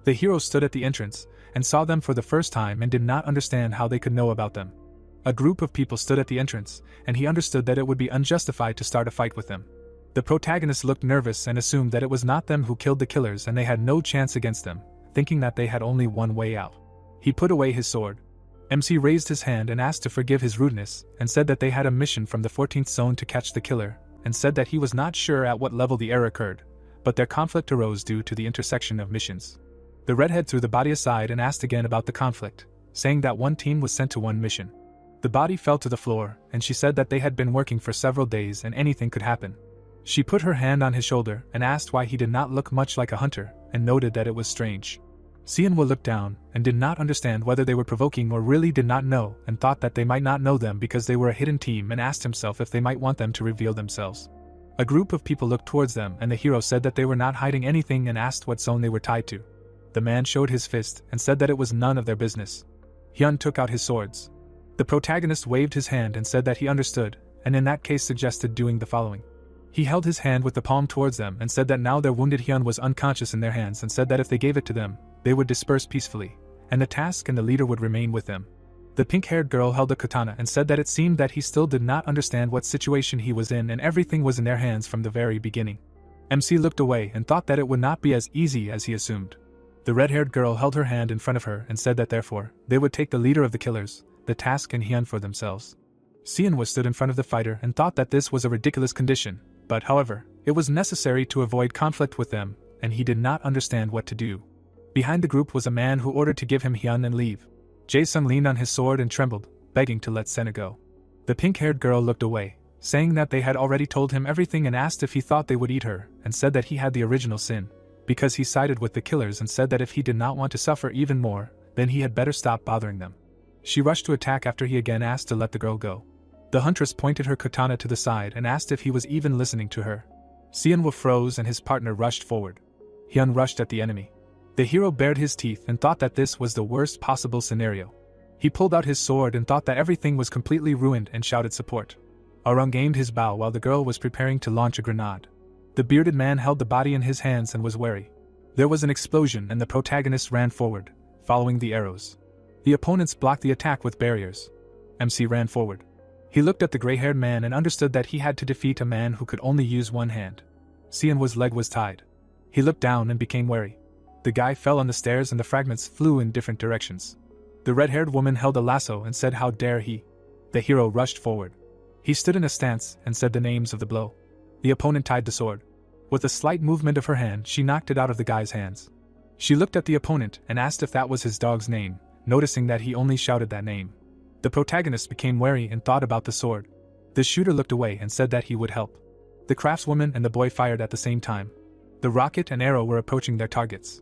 The hero stood at the entrance and saw them for the first time and did not understand how they could know about them. A group of people stood at the entrance, and he understood that it would be unjustified to start a fight with them. The protagonist looked nervous and assumed that it was not them who killed the killers and they had no chance against them, thinking that they had only one way out. He put away his sword. MC raised his hand and asked to forgive his rudeness, and said that they had a mission from the 14th zone to catch the killer, and said that he was not sure at what level the error occurred, but their conflict arose due to the intersection of missions. The redhead threw the body aside and asked again about the conflict, saying that one team was sent to one mission. The body fell to the floor, and she said that they had been working for several days and anything could happen. She put her hand on his shoulder and asked why he did not look much like a hunter, and noted that it was strange. Seonwoo looked down and did not understand whether they were provoking or really did not know, and thought that they might not know them because they were a hidden team, and asked himself if they might want them to reveal themselves. A group of people looked towards them, and the hero said that they were not hiding anything and asked what zone they were tied to. The man showed his fist and said that it was none of their business. Hyun took out his swords. The protagonist waved his hand and said that he understood, and in that case suggested doing the following. He held his hand with the palm towards them and said that now their wounded Hyun was unconscious in their hands, and said that if they gave it to them, they would disperse peacefully, and the task and the leader would remain with them. The pink-haired girl held a katana and said that it seemed that he still did not understand what situation he was in, and everything was in their hands from the very beginning. MC looked away and thought that it would not be as easy as he assumed. The red-haired girl held her hand in front of her and said that therefore, they would take the leader of the killers, the task and Hyun for themselves. Seonwoo stood in front of the fighter and thought that this was a ridiculous condition, but however, it was necessary to avoid conflict with them, and he did not understand what to do. Behind the group was a man who ordered to give him Hyun and leave. Jae-sung leaned on his sword and trembled, begging to let Senna go. The pink-haired girl looked away, saying that they had already told him everything and asked if he thought they would eat her, and said that he had the original sin, because he sided with the killers, and said that if he did not want to suffer even more, then he had better stop bothering them. She rushed to attack after he again asked to let the girl go. The huntress pointed her katana to the side and asked if he was even listening to her. Seonwoo froze and his partner rushed forward. Hyun rushed at the enemy. The hero bared his teeth and thought that this was the worst possible scenario. He pulled out his sword and thought that everything was completely ruined and shouted support. Arung aimed his bow while the girl was preparing to launch a grenade. The bearded man held the body in his hands and was wary. There was an explosion and the protagonist ran forward, following the arrows. The opponents blocked the attack with barriers. MC ran forward. He looked at the gray-haired man and understood that he had to defeat a man who could only use one hand. Seonwoo's leg was tied. He looked down and became wary. The guy fell on the stairs and the fragments flew in different directions. The red-haired woman held a lasso and said, "How dare he?" The hero rushed forward. He stood in a stance and said the names of the blow. The opponent tied the sword. With a slight movement of her hand, she knocked it out of the guy's hands. She looked at the opponent and asked if that was his dog's name, noticing that he only shouted that name. The protagonist became wary and thought about the sword. The shooter looked away and said that he would help. The craftswoman and the boy fired at the same time. The rocket and arrow were approaching their targets.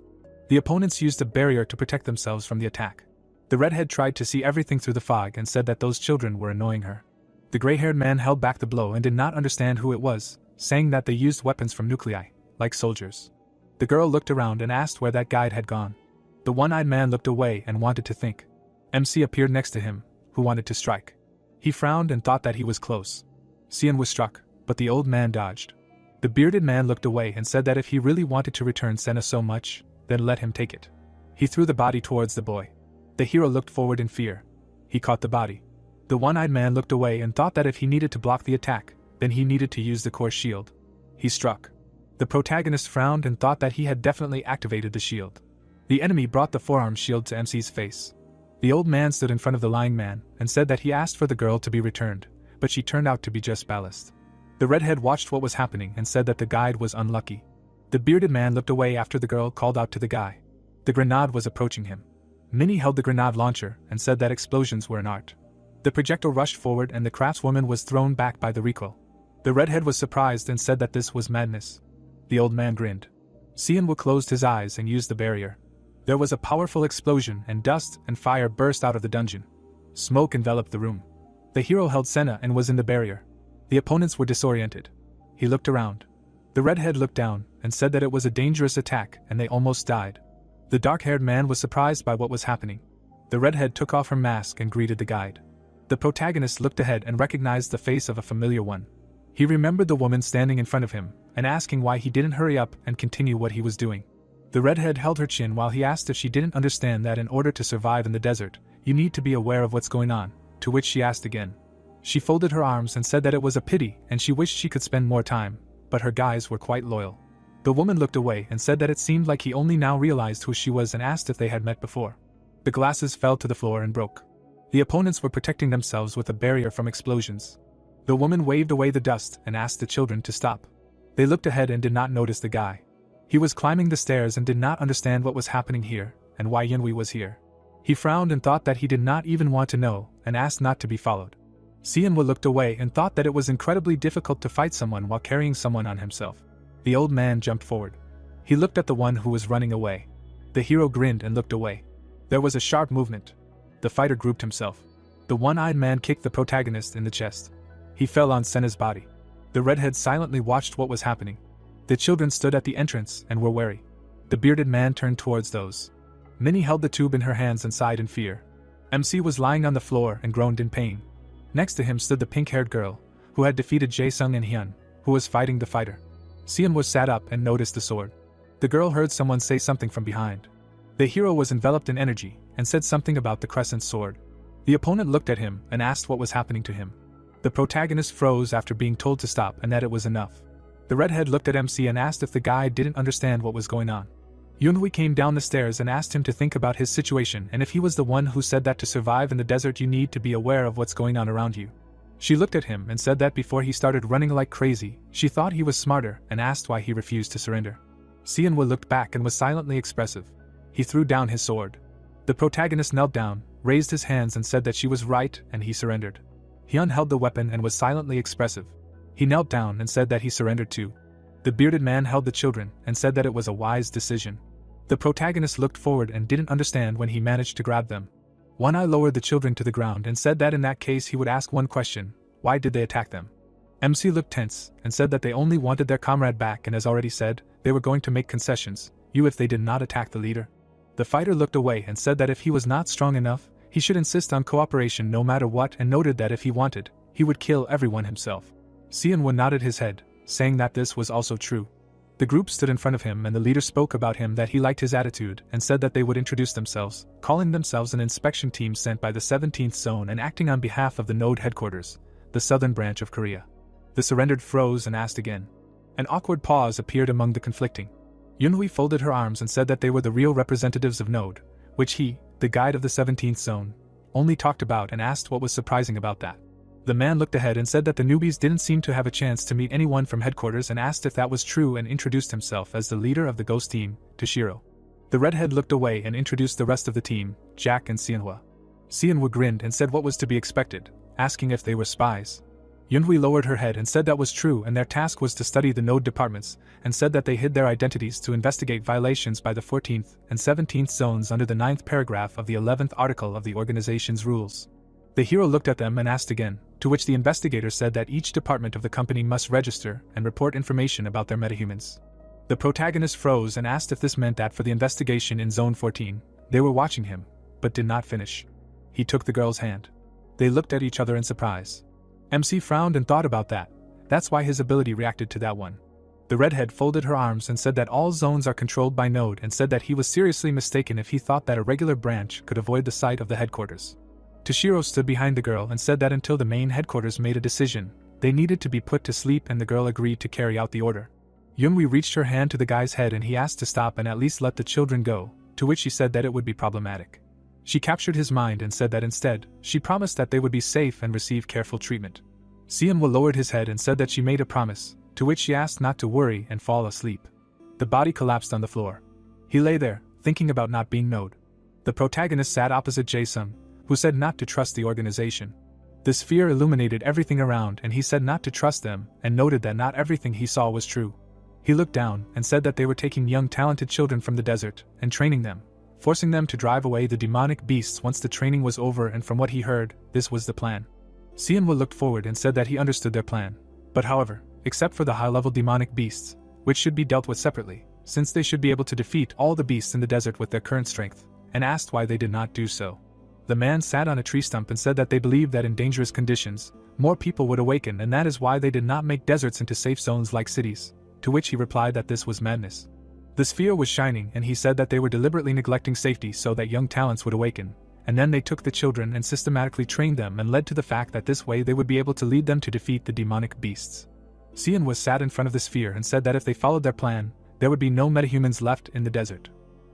The opponents used a barrier to protect themselves from the attack. The redhead tried to see everything through the fog and said that those children were annoying her. The gray-haired man held back the blow and did not understand who it was, saying that they used weapons from nuclei, like soldiers. The girl looked around and asked where that guide had gone. The one-eyed man looked away and wanted to think. MC appeared next to him, who wanted to strike. He frowned and thought that he was close. Seon was struck, but the old man dodged. The bearded man looked away and said that if he really wanted to return Senna so much, then let him take it. He threw the body towards the boy. The hero looked forward in fear. He caught the body. The one-eyed man looked away and thought that if he needed to block the attack, then he needed to use the core shield. He struck. The protagonist frowned and thought that he had definitely activated the shield. The enemy brought the forearm shield to MC's face. The old man stood in front of the lying man and said that he asked for the girl to be returned, but she turned out to be just ballast. The redhead watched what was happening and said that the guide was unlucky. The bearded man looked away after the girl called out to the guy. The grenade was approaching him. Minnie held the grenade launcher and said that explosions were an art. The projectile rushed forward and the craftswoman was thrown back by the recoil. The redhead was surprised and said that this was madness. The old man grinned. Seonwoo closed his eyes and used the barrier. There was a powerful explosion and dust and fire burst out of the dungeon. Smoke enveloped the room. The hero held Senna and was in the barrier. The opponents were disoriented. He looked around. The redhead looked down and said that it was a dangerous attack and they almost died. The dark-haired man was surprised by what was happening. The redhead took off her mask and greeted the guide. The protagonist looked ahead and recognized the face of a familiar one. He remembered the woman standing in front of him and asking why he didn't hurry up and continue what he was doing. The redhead held her chin while he asked if she didn't understand that in order to survive in the desert, you need to be aware of what's going on, to which she asked again. She folded her arms and said that it was a pity and she wished she could spend more time, but her guys were quite loyal. The woman looked away and said that it seemed like he only now realized who she was and asked if they had met before. The glasses fell to the floor and broke. The opponents were protecting themselves with a barrier from explosions. The woman waved away the dust and asked the children to stop. They looked ahead and did not notice the guy. He was climbing the stairs and did not understand what was happening here and why Yunwei was here. He frowned and thought that he did not even want to know and asked not to be followed. Seonwoo looked away and thought that it was incredibly difficult to fight someone while carrying someone on himself. The old man jumped forward. He looked at the one who was running away. The hero grinned and looked away. There was a sharp movement. The fighter grouped himself. The one-eyed man kicked the protagonist in the chest. He fell on Senna's body. The redhead silently watched what was happening. The children stood at the entrance and were wary. The bearded man turned towards those. Minnie held the tube in her hands and sighed in fear. MC was lying on the floor and groaned in pain. Next to him stood the pink-haired girl, who had defeated Jae-sung and Hyun, who was fighting the fighter. Seonwoo sat up and noticed the sword. The girl heard someone say something from behind. The hero was enveloped in energy and said something about the crescent sword. The opponent looked at him and asked what was happening to him. The protagonist froze after being told to stop and that it was enough. The redhead looked at MC and asked if the guy didn't understand what was going on. Yunhui came down the stairs and asked him to think about his situation and if he was the one who said that to survive in the desert you need to be aware of what's going on around you. She looked at him and said that before he started running like crazy, she thought he was smarter and asked why he refused to surrender. Seonwoo looked back and was silently expressive. He threw down his sword. The protagonist knelt down, raised his hands and said that she was right, and he surrendered. He unheld the weapon and was silently expressive. He knelt down and said that he surrendered too. The bearded man held the children and said that it was a wise decision. The protagonist looked forward and didn't understand when he managed to grab them. One Eye lowered the children to the ground and said that in that case he would ask one question: why did they attack them? MC looked tense and said that they only wanted their comrade back, and as already said, they were going to make concessions, if they did not attack the leader. The fighter looked away and said that if he was not strong enough, he should insist on cooperation no matter what, and noted that if he wanted, he would kill everyone himself. Seonwoo nodded his head, saying that this was also true. The group stood in front of him and the leader spoke about him that he liked his attitude and said that they would introduce themselves, calling themselves an inspection team sent by the 17th Zone and acting on behalf of the Node headquarters, the southern branch of Korea. The surrendered froze and asked again. An awkward pause appeared among the conflicting. Yunhui folded her arms and said that they were the real representatives of Node, which he, the guide of the 17th Zone, only talked about, and asked what was surprising about that. The man looked ahead and said that the newbies didn't seem to have a chance to meet anyone from headquarters, and asked if that was true and introduced himself as the leader of the ghost team, Toshiro. The redhead looked away and introduced the rest of the team, Jack and Seonwoo. Seonwoo grinned and said what was to be expected, asking if they were spies. Yunhui lowered her head and said that was true, and their task was to study the node departments, and said that they hid their identities to investigate violations by the 14th and 17th zones under the 9th paragraph of the 11th article of the organization's rules. The hero looked at them and asked again, to which the investigator said that each department of the company must register and report information about their metahumans. The protagonist froze and asked if this meant that for the investigation in Zone 14, they were watching him, but did not finish. He took the girl's hand. They looked at each other in surprise. MC frowned and thought about that. That's why his ability reacted to that one. The redhead folded her arms and said that all zones are controlled by Node, and said that he was seriously mistaken if he thought that a regular branch could avoid the sight of the headquarters. Toshiro stood behind the girl and said that until the main headquarters made a decision, they needed to be put to sleep, and the girl agreed to carry out the order. Yunhui reached her hand to the guy's head and he asked to stop and at least let the children go, to which she said that it would be problematic. She captured his mind and said that instead, she promised that they would be safe and receive careful treatment. Seonwoo lowered his head and said that she made a promise, to which she asked not to worry and fall asleep. The body collapsed on the floor. He lay there, thinking about not being Node. The protagonist sat opposite Jae-sung, who said not to trust the organization. This fear illuminated everything around, and he said not to trust them, and noted that not everything he saw was true. He looked down and said that they were taking young talented children from the desert and training them, forcing them to drive away the demonic beasts once the training was over, and from what he heard, this was the plan. Seonwoo looked forward and said that he understood their plan, but however, except for the high-level demonic beasts, which should be dealt with separately, since they should be able to defeat all the beasts in the desert with their current strength, and asked why they did not do so. The man sat on a tree stump and said that they believed that in dangerous conditions, more people would awaken, and that is why they did not make deserts into safe zones like cities, to which he replied that this was madness. The sphere was shining, and he said that they were deliberately neglecting safety so that young talents would awaken, and then they took the children and systematically trained them, and led to the fact that this way they would be able to lead them to defeat the demonic beasts. Seonwoo sat in front of the sphere and said that if they followed their plan, there would be no metahumans left in the desert.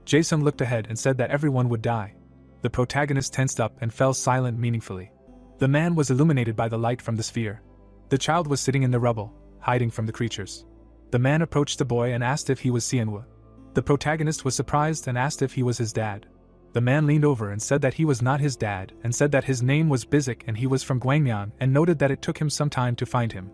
Jae-sung looked ahead and said that everyone would die. The protagonist tensed up and fell silent meaningfully. The man was illuminated by the light from the sphere. The child was sitting in the rubble, hiding from the creatures. The man approached the boy and asked if he was Seonwoo. The protagonist was surprised and asked if he was his dad. The man leaned over and said that he was not his dad, and said that his name was Bizik and he was from Gwangmyeon, and noted that it took him some time to find him.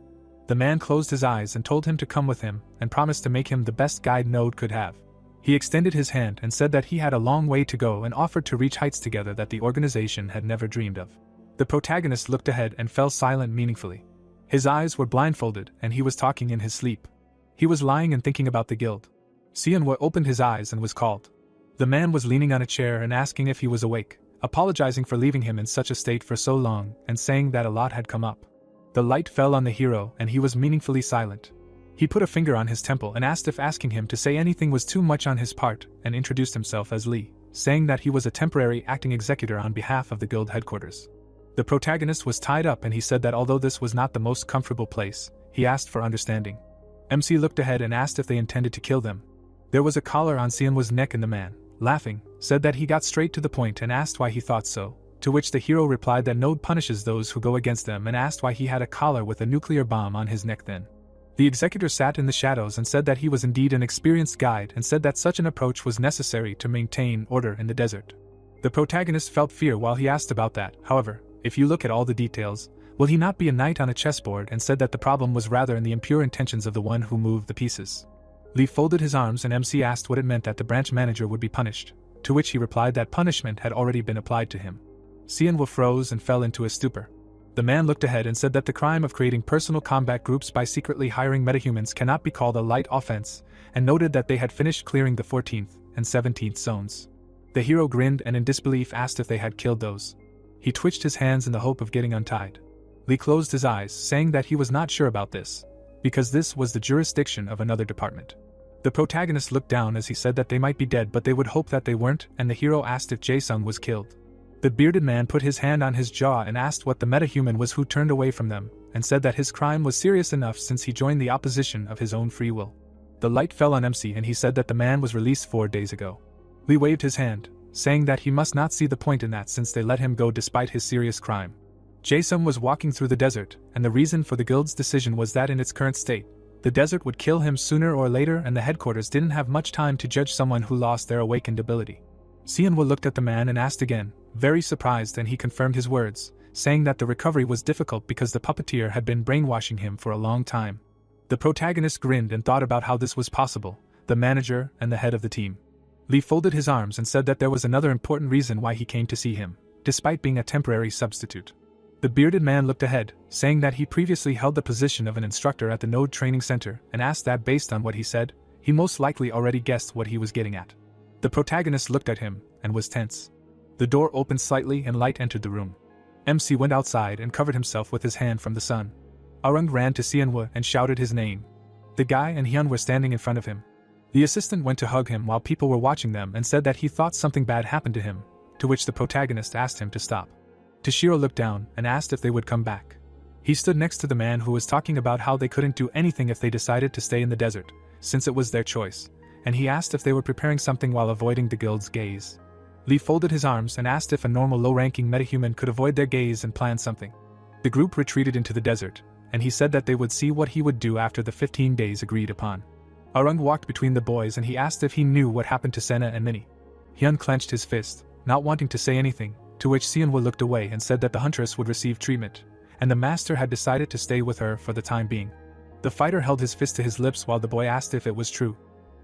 The man closed his eyes and told him to come with him, and promised to make him the best guide Node could have. He extended his hand and said that he had a long way to go, and offered to reach heights together that the organization had never dreamed of. The protagonist looked ahead and fell silent meaningfully. His eyes were blindfolded and he was talking in his sleep. He was lying and thinking about the guild. Seonwoo opened his eyes and was called. The man was leaning on a chair and asking if he was awake, apologizing for leaving him in such a state for so long, and saying that a lot had come up. The light fell on the hero and he was meaningfully silent. He put a finger on his temple and asked if asking him to say anything was too much on his part, and introduced himself as Lee, saying that he was a temporary acting executor on behalf of the guild headquarters. The protagonist was tied up and he said that although this was not the most comfortable place, he asked for understanding. MC looked ahead and asked if they intended to kill them. There was a collar on Seonwoo's neck, and the man, laughing, said that he got straight to the point and asked why he thought so, to which the hero replied that Node punishes those who go against them, and asked why he had a collar with a nuclear bomb on his neck then. The executor sat in the shadows and said that he was indeed an experienced guide and said that such an approach was necessary to maintain order in the desert. The protagonist felt fear while he asked about that. However, if you look at all the details, will he not be a knight on a chessboard, and said that the problem was rather in the impure intentions of the one who moved the pieces. Lee folded his arms and MC asked what it meant that the branch manager would be punished, to which he replied that punishment had already been applied to him. Xianwu froze and fell into a stupor. The man looked ahead and said that the crime of creating personal combat groups by secretly hiring metahumans cannot be called a light offense, and noted that they had finished clearing the 14th and 17th zones. The hero grinned and in disbelief asked if they had killed those. He twitched his hands in the hope of getting untied. Lee closed his eyes, saying that he was not sure about this, because this was the jurisdiction of another department. The protagonist looked down as he said that they might be dead but they would hope that they weren't, and the hero asked if Jae-sung was killed. The bearded man put his hand on his jaw and asked what the metahuman was who turned away from them, and said that his crime was serious enough since he joined the opposition of his own free will. The light fell on MC and he said that the man was released 4 days ago. Lee waved his hand, saying that he must not see the point in that since they let him go despite his serious crime. Jae-sung was walking through the desert, and the reason for the guild's decision was that in its current state, the desert would kill him sooner or later and the headquarters didn't have much time to judge someone who lost their awakened ability. Xianwu looked at the man and asked again, very surprised, and he confirmed his words, saying that the recovery was difficult because the puppeteer had been brainwashing him for a long time. The protagonist grinned and thought about how this was possible, the manager and the head of the team. Lee folded his arms and said that there was another important reason why he came to see him, despite being a temporary substitute. The bearded man looked ahead, saying that he previously held the position of an instructor at the Node Training Center, and asked that based on what he said, he most likely already guessed what he was getting at. The protagonist looked at him, and was tense. The door opened slightly and light entered the room. MC went outside and covered himself with his hand from the sun. Arung ran to Xianwu and shouted his name. The guy and Hyun were standing in front of him. The assistant went to hug him while people were watching them and said that he thought something bad happened to him, to which the protagonist asked him to stop. Toshiro looked down and asked if they would come back. He stood next to the man who was talking about how they couldn't do anything if they decided to stay in the desert, since it was their choice, and he asked if they were preparing something while avoiding the guild's gaze. Lee folded his arms and asked if a normal low-ranking metahuman could avoid their gaze and plan something. The group retreated into the desert, and he said that they would see what he would do after the 15 days agreed upon. Arung walked between the boys and he asked if he knew what happened to Senna and Minnie. Hyun clenched his fist, not wanting to say anything, to which Xianwu looked away and said that the huntress would receive treatment, and the master had decided to stay with her for the time being. The fighter held his fist to his lips while the boy asked if it was true.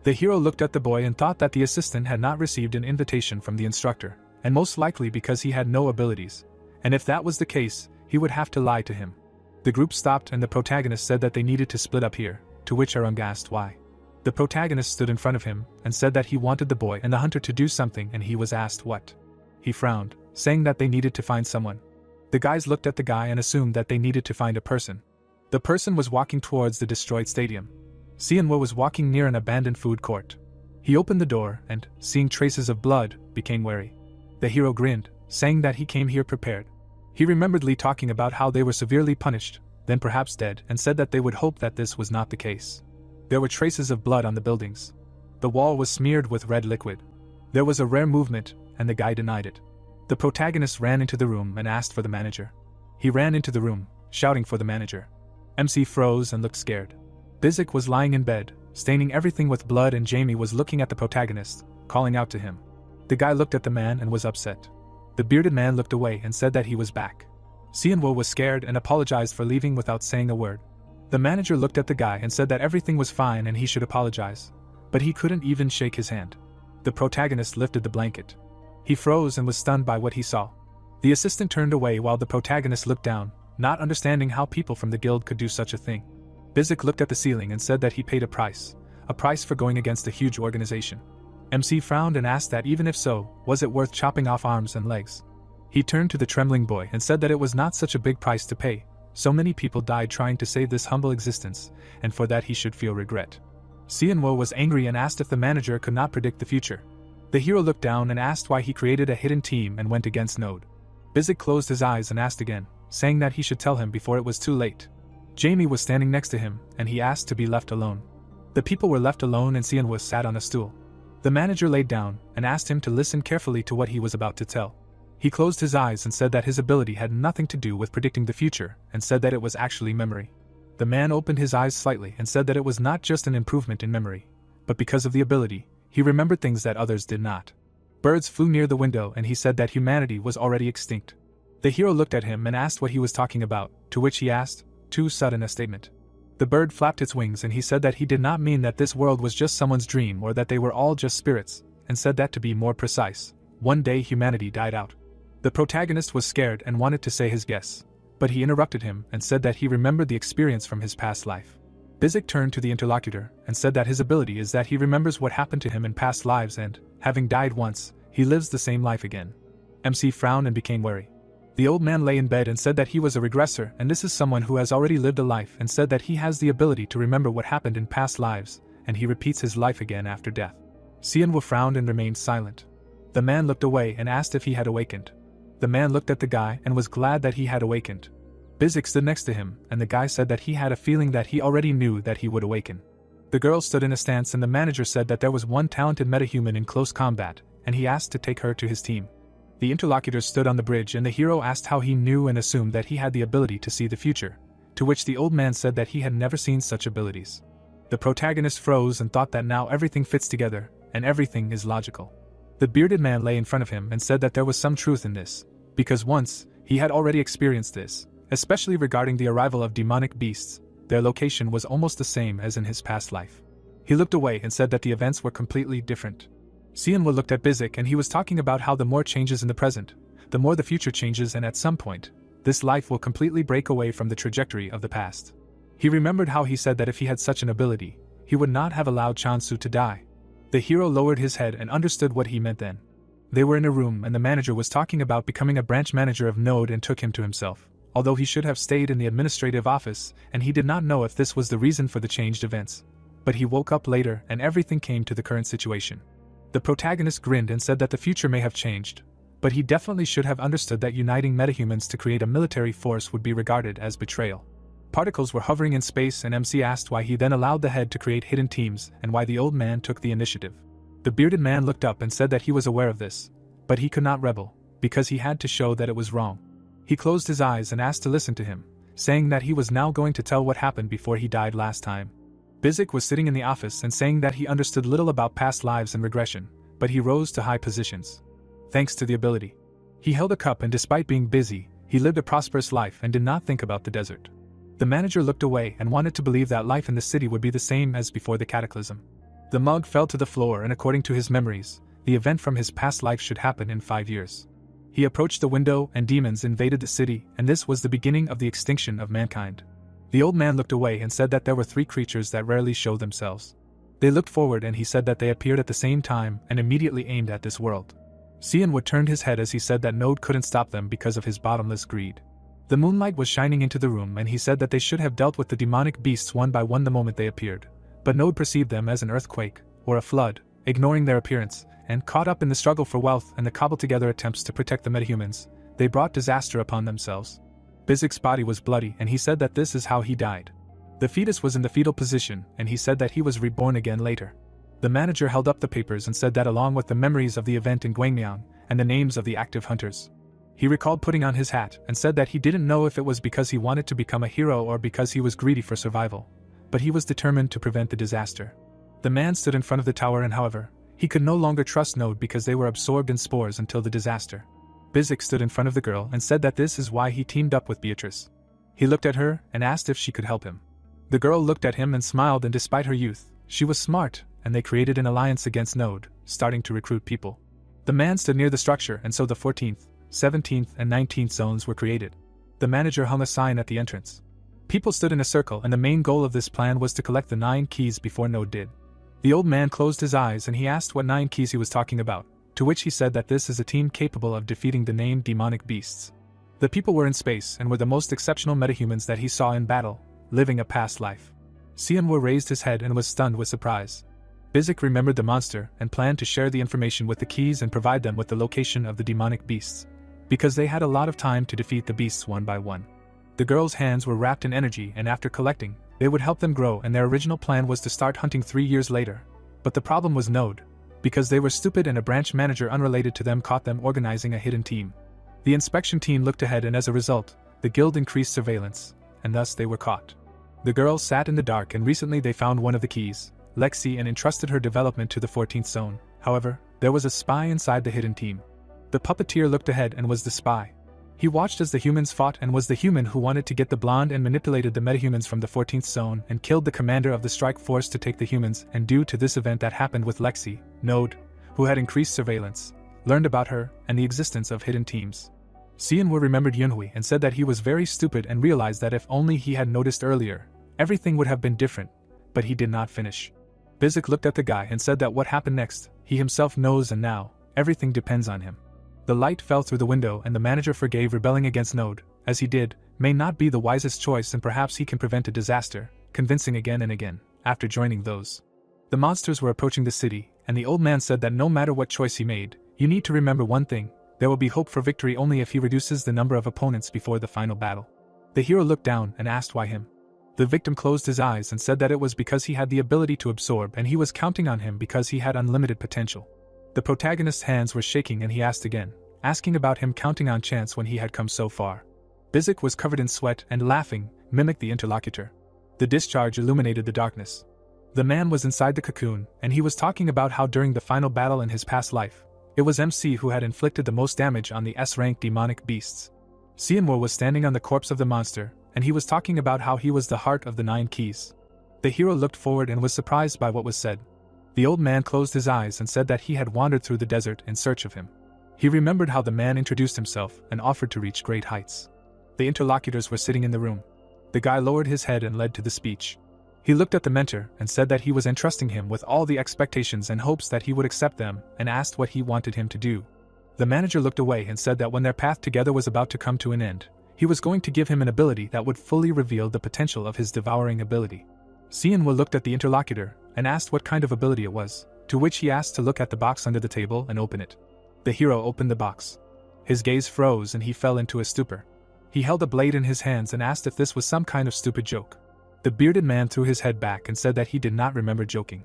The hero looked at the boy and thought that the assistant had not received an invitation from the instructor, and most likely because he had no abilities, and if that was the case, he would have to lie to him. The group stopped and the protagonist said that they needed to split up here, to which Arung asked why. The protagonist stood in front of him and said that he wanted the boy and the hunter to do something, and he was asked what. He frowned, saying that they needed to find someone. The guys looked at the guy and assumed that they needed to find a person. The person was walking towards the destroyed stadium. Xianwu was walking near an abandoned food court. He opened the door and, seeing traces of blood, became wary. The hero grinned, saying that he came here prepared. He remembered Lee talking about how they were severely punished, then perhaps dead, and said that they would hope that this was not the case. There were traces of blood on the buildings. The wall was smeared with red liquid. There was a rare movement, and the guy denied it. The protagonist ran into the room and asked for the manager. He ran into the room, shouting for the manager. MC froze and looked scared. Bizik was lying in bed, staining everything with blood, and Jamie was looking at the protagonist, calling out to him. The guy looked at the man and was upset. The bearded man looked away and said that he was back. Xianwu was scared and apologized for leaving without saying a word. The manager looked at the guy and said that everything was fine and he should apologize, but he couldn't even shake his hand. The protagonist lifted the blanket. He froze and was stunned by what he saw. The assistant turned away while the protagonist looked down, not understanding how people from the guild could do such a thing. Bizik looked at the ceiling and said that he paid a price for going against a huge organization. MC frowned and asked that even if so, was it worth chopping off arms and legs? He turned to the trembling boy and said that it was not such a big price to pay. So many people died trying to save this humble existence, and for that he should feel regret. Xianwu was angry and asked if the manager could not predict the future. The hero looked down and asked why he created a hidden team and went against Node. Bizik closed his eyes and asked again, saying that he should tell him before it was too late. Jamie was standing next to him, and he asked to be left alone. The people were left alone and Xianwu sat on a stool. The manager laid down and asked him to listen carefully to what he was about to tell. He closed his eyes and said that his ability had nothing to do with predicting the future, and said that it was actually memory. The man opened his eyes slightly and said that it was not just an improvement in memory, but because of the ability, he remembered things that others did not. Birds flew near the window and he said that humanity was already extinct. The hero looked at him and asked what he was talking about, to which he asked, too sudden a statement. The bird flapped its wings and he said that he did not mean that this world was just someone's dream or that they were all just spirits, and said that to be more precise, one day humanity died out. The protagonist was scared and wanted to say his guess, but he interrupted him and said that he remembered the experience from his past life. Bizik turned to the interlocutor and said that his ability is that he remembers what happened to him in past lives and, having died once, he lives the same life again. MC frowned and became wary. The old man lay in bed and said that he was a regressor, and this is someone who has already lived a life, and said that he has the ability to remember what happened in past lives, and he repeats his life again after death. Sianwu frowned and remained silent. The man looked away and asked if he had awakened. The man looked at the guy and was glad that he had awakened. Bizik stood next to him, and the guy said that he had a feeling that he already knew that he would awaken. The girl stood in a stance and the manager said that there was one talented metahuman in close combat, and he asked to take her to his team. The interlocutor stood on the bridge and the hero asked how he knew and assumed that he had the ability to see the future, to which the old man said that he had never seen such abilities. The protagonist froze and thought that now everything fits together, and everything is logical. The bearded man lay in front of him and said that there was some truth in this, because once, he had already experienced this, especially regarding the arrival of demonic beasts. Their location was almost the same as in his past life. He looked away and said that the events were completely different. Sianwu looked at Bizik and he was talking about how the more changes in the present, the more the future changes, and at some point, this life will completely break away from the trajectory of the past. He remembered how he said that if he had such an ability, he would not have allowed Chansu to die. The hero lowered his head and understood what he meant then. They were in a room and the manager was talking about becoming a branch manager of Node and took him to himself, although he should have stayed in the administrative office, and he did not know if this was the reason for the changed events. But he woke up later and everything came to the current situation. The protagonist grinned and said that the future may have changed, but he definitely should have understood that uniting metahumans to create a military force would be regarded as betrayal. Particles were hovering in space and MC asked why he then allowed the head to create hidden teams and why the old man took the initiative. The bearded man looked up and said that he was aware of this, but he could not rebel, because he had to show that it was wrong. He closed his eyes and asked to listen to him, saying that he was now going to tell what happened before he died last time. Bizik was sitting in the office and saying that he understood little about past lives and regression, but he rose to high positions. Thanks to the ability. He held a cup and despite being busy, he lived a prosperous life and did not think about the desert. The manager looked away and wanted to believe that life in the city would be the same as before the cataclysm. The mug fell to the floor and according to his memories, the event from his past life should happen in 5 years. He approached the window and demons invaded the city, and this was the beginning of the extinction of mankind. The old man looked away and said that there were 3 creatures that rarely show themselves. They looked forward and he said that they appeared at the same time and immediately aimed at this world. Sianwu turned his head as he said that Node couldn't stop them because of his bottomless greed. The moonlight was shining into the room and he said that they should have dealt with the demonic beasts one by one the moment they appeared, but Node perceived them as an earthquake, or a flood, ignoring their appearance, and caught up in the struggle for wealth and the cobbled-together attempts to protect the metahumans, they brought disaster upon themselves. Bizik's body was bloody and he said that this is how he died. The fetus was in the fetal position and he said that he was reborn again later. The manager held up the papers and said that along with the memories of the event in Guangmiang and the names of the active hunters. He recalled putting on his hat and said that he didn't know if it was because he wanted to become a hero or because he was greedy for survival, but he was determined to prevent the disaster. The man stood in front of the tower and however, he could no longer trust Node because they were absorbed in spores until the disaster. Bizik stood in front of the girl and said that this is why he teamed up with Beatrice. He looked at her and asked if she could help him. The girl looked at him and smiled, and despite her youth, she was smart, and they created an alliance against Node, starting to recruit people. The man stood near the structure and so the 14th, 17th and 19th zones were created. The manager hung a sign at the entrance. People stood in a circle and the main goal of this plan was to collect the 9 keys before Node did. The old man closed his eyes and he asked what 9 keys he was talking about, to which he said that this is a team capable of defeating the named demonic beasts. The people were in space and were the most exceptional metahumans that he saw in battle, living a past life. Sianwu raised his head and was stunned with surprise. Bizik remembered the monster and planned to share the information with the keys and provide them with the location of the demonic beasts, because they had a lot of time to defeat the beasts one by one. The girls' hands were wrapped in energy and after collecting, they would help them grow, and their original plan was to start hunting 3 years later. But the problem was Node, because they were stupid and a branch manager unrelated to them caught them organizing a hidden team. The inspection team looked ahead and as a result, the guild increased surveillance, and thus they were caught. The girl sat in the dark and recently they found one of the keys, Lexi, and entrusted her development to the 14th zone. However, there was a spy inside the hidden team. The puppeteer looked ahead and was the spy. He watched as the humans fought and was the human who wanted to get the blonde and manipulated the metahumans from the 14th zone and killed the commander of the strike force to take the humans, and due to this event that happened with Lexi, Node, who had increased surveillance, learned about her and the existence of hidden teams. Xianwu remembered Yunhui and said that he was very stupid and realized that if only he had noticed earlier, everything would have been different, but he did not finish. Bizik looked at the guy and said that what happened next, he himself knows, and now, everything depends on him. The light fell through the window and the manager forgave rebelling against Node, as he did, may not be the wisest choice and perhaps he can prevent a disaster, convincing again and again, after joining those. The monsters were approaching the city, and the old man said that no matter what choice he made, you need to remember one thing, there will be hope for victory only if he reduces the number of opponents before the final battle. The hero looked down and asked why him. The victim closed his eyes and said that it was because he had the ability to absorb and he was counting on him because he had unlimited potential. The protagonist's hands were shaking and he asked again, asking about him counting on chance when he had come so far. Bizik was covered in sweat and laughing, mimicked the interlocutor. The discharge illuminated the darkness. The man was inside the cocoon, and he was talking about how during the final battle in his past life, it was MC who had inflicted the most damage on the S-rank demonic beasts. Xianwu was standing on the corpse of the monster, and he was talking about how he was the heart of the 9 keys. The hero looked forward and was surprised by what was said. The old man closed his eyes and said that he had wandered through the desert in search of him. He remembered how the man introduced himself and offered to reach great heights. The interlocutors were sitting in the room. The guy lowered his head and led to the speech. He looked at the mentor and said that he was entrusting him with all the expectations and hopes that he would accept them, and asked what he wanted him to do. The manager looked away and said that when their path together was about to come to an end, he was going to give him an ability that would fully reveal the potential of his devouring ability. Xianwu looked at the interlocutor and asked what kind of ability it was, to which he asked to look at the box under the table and open it. The hero opened the box. His gaze froze and he fell into a stupor. He held a blade in his hands and asked if this was some kind of stupid joke. The bearded man threw his head back and said that he did not remember joking.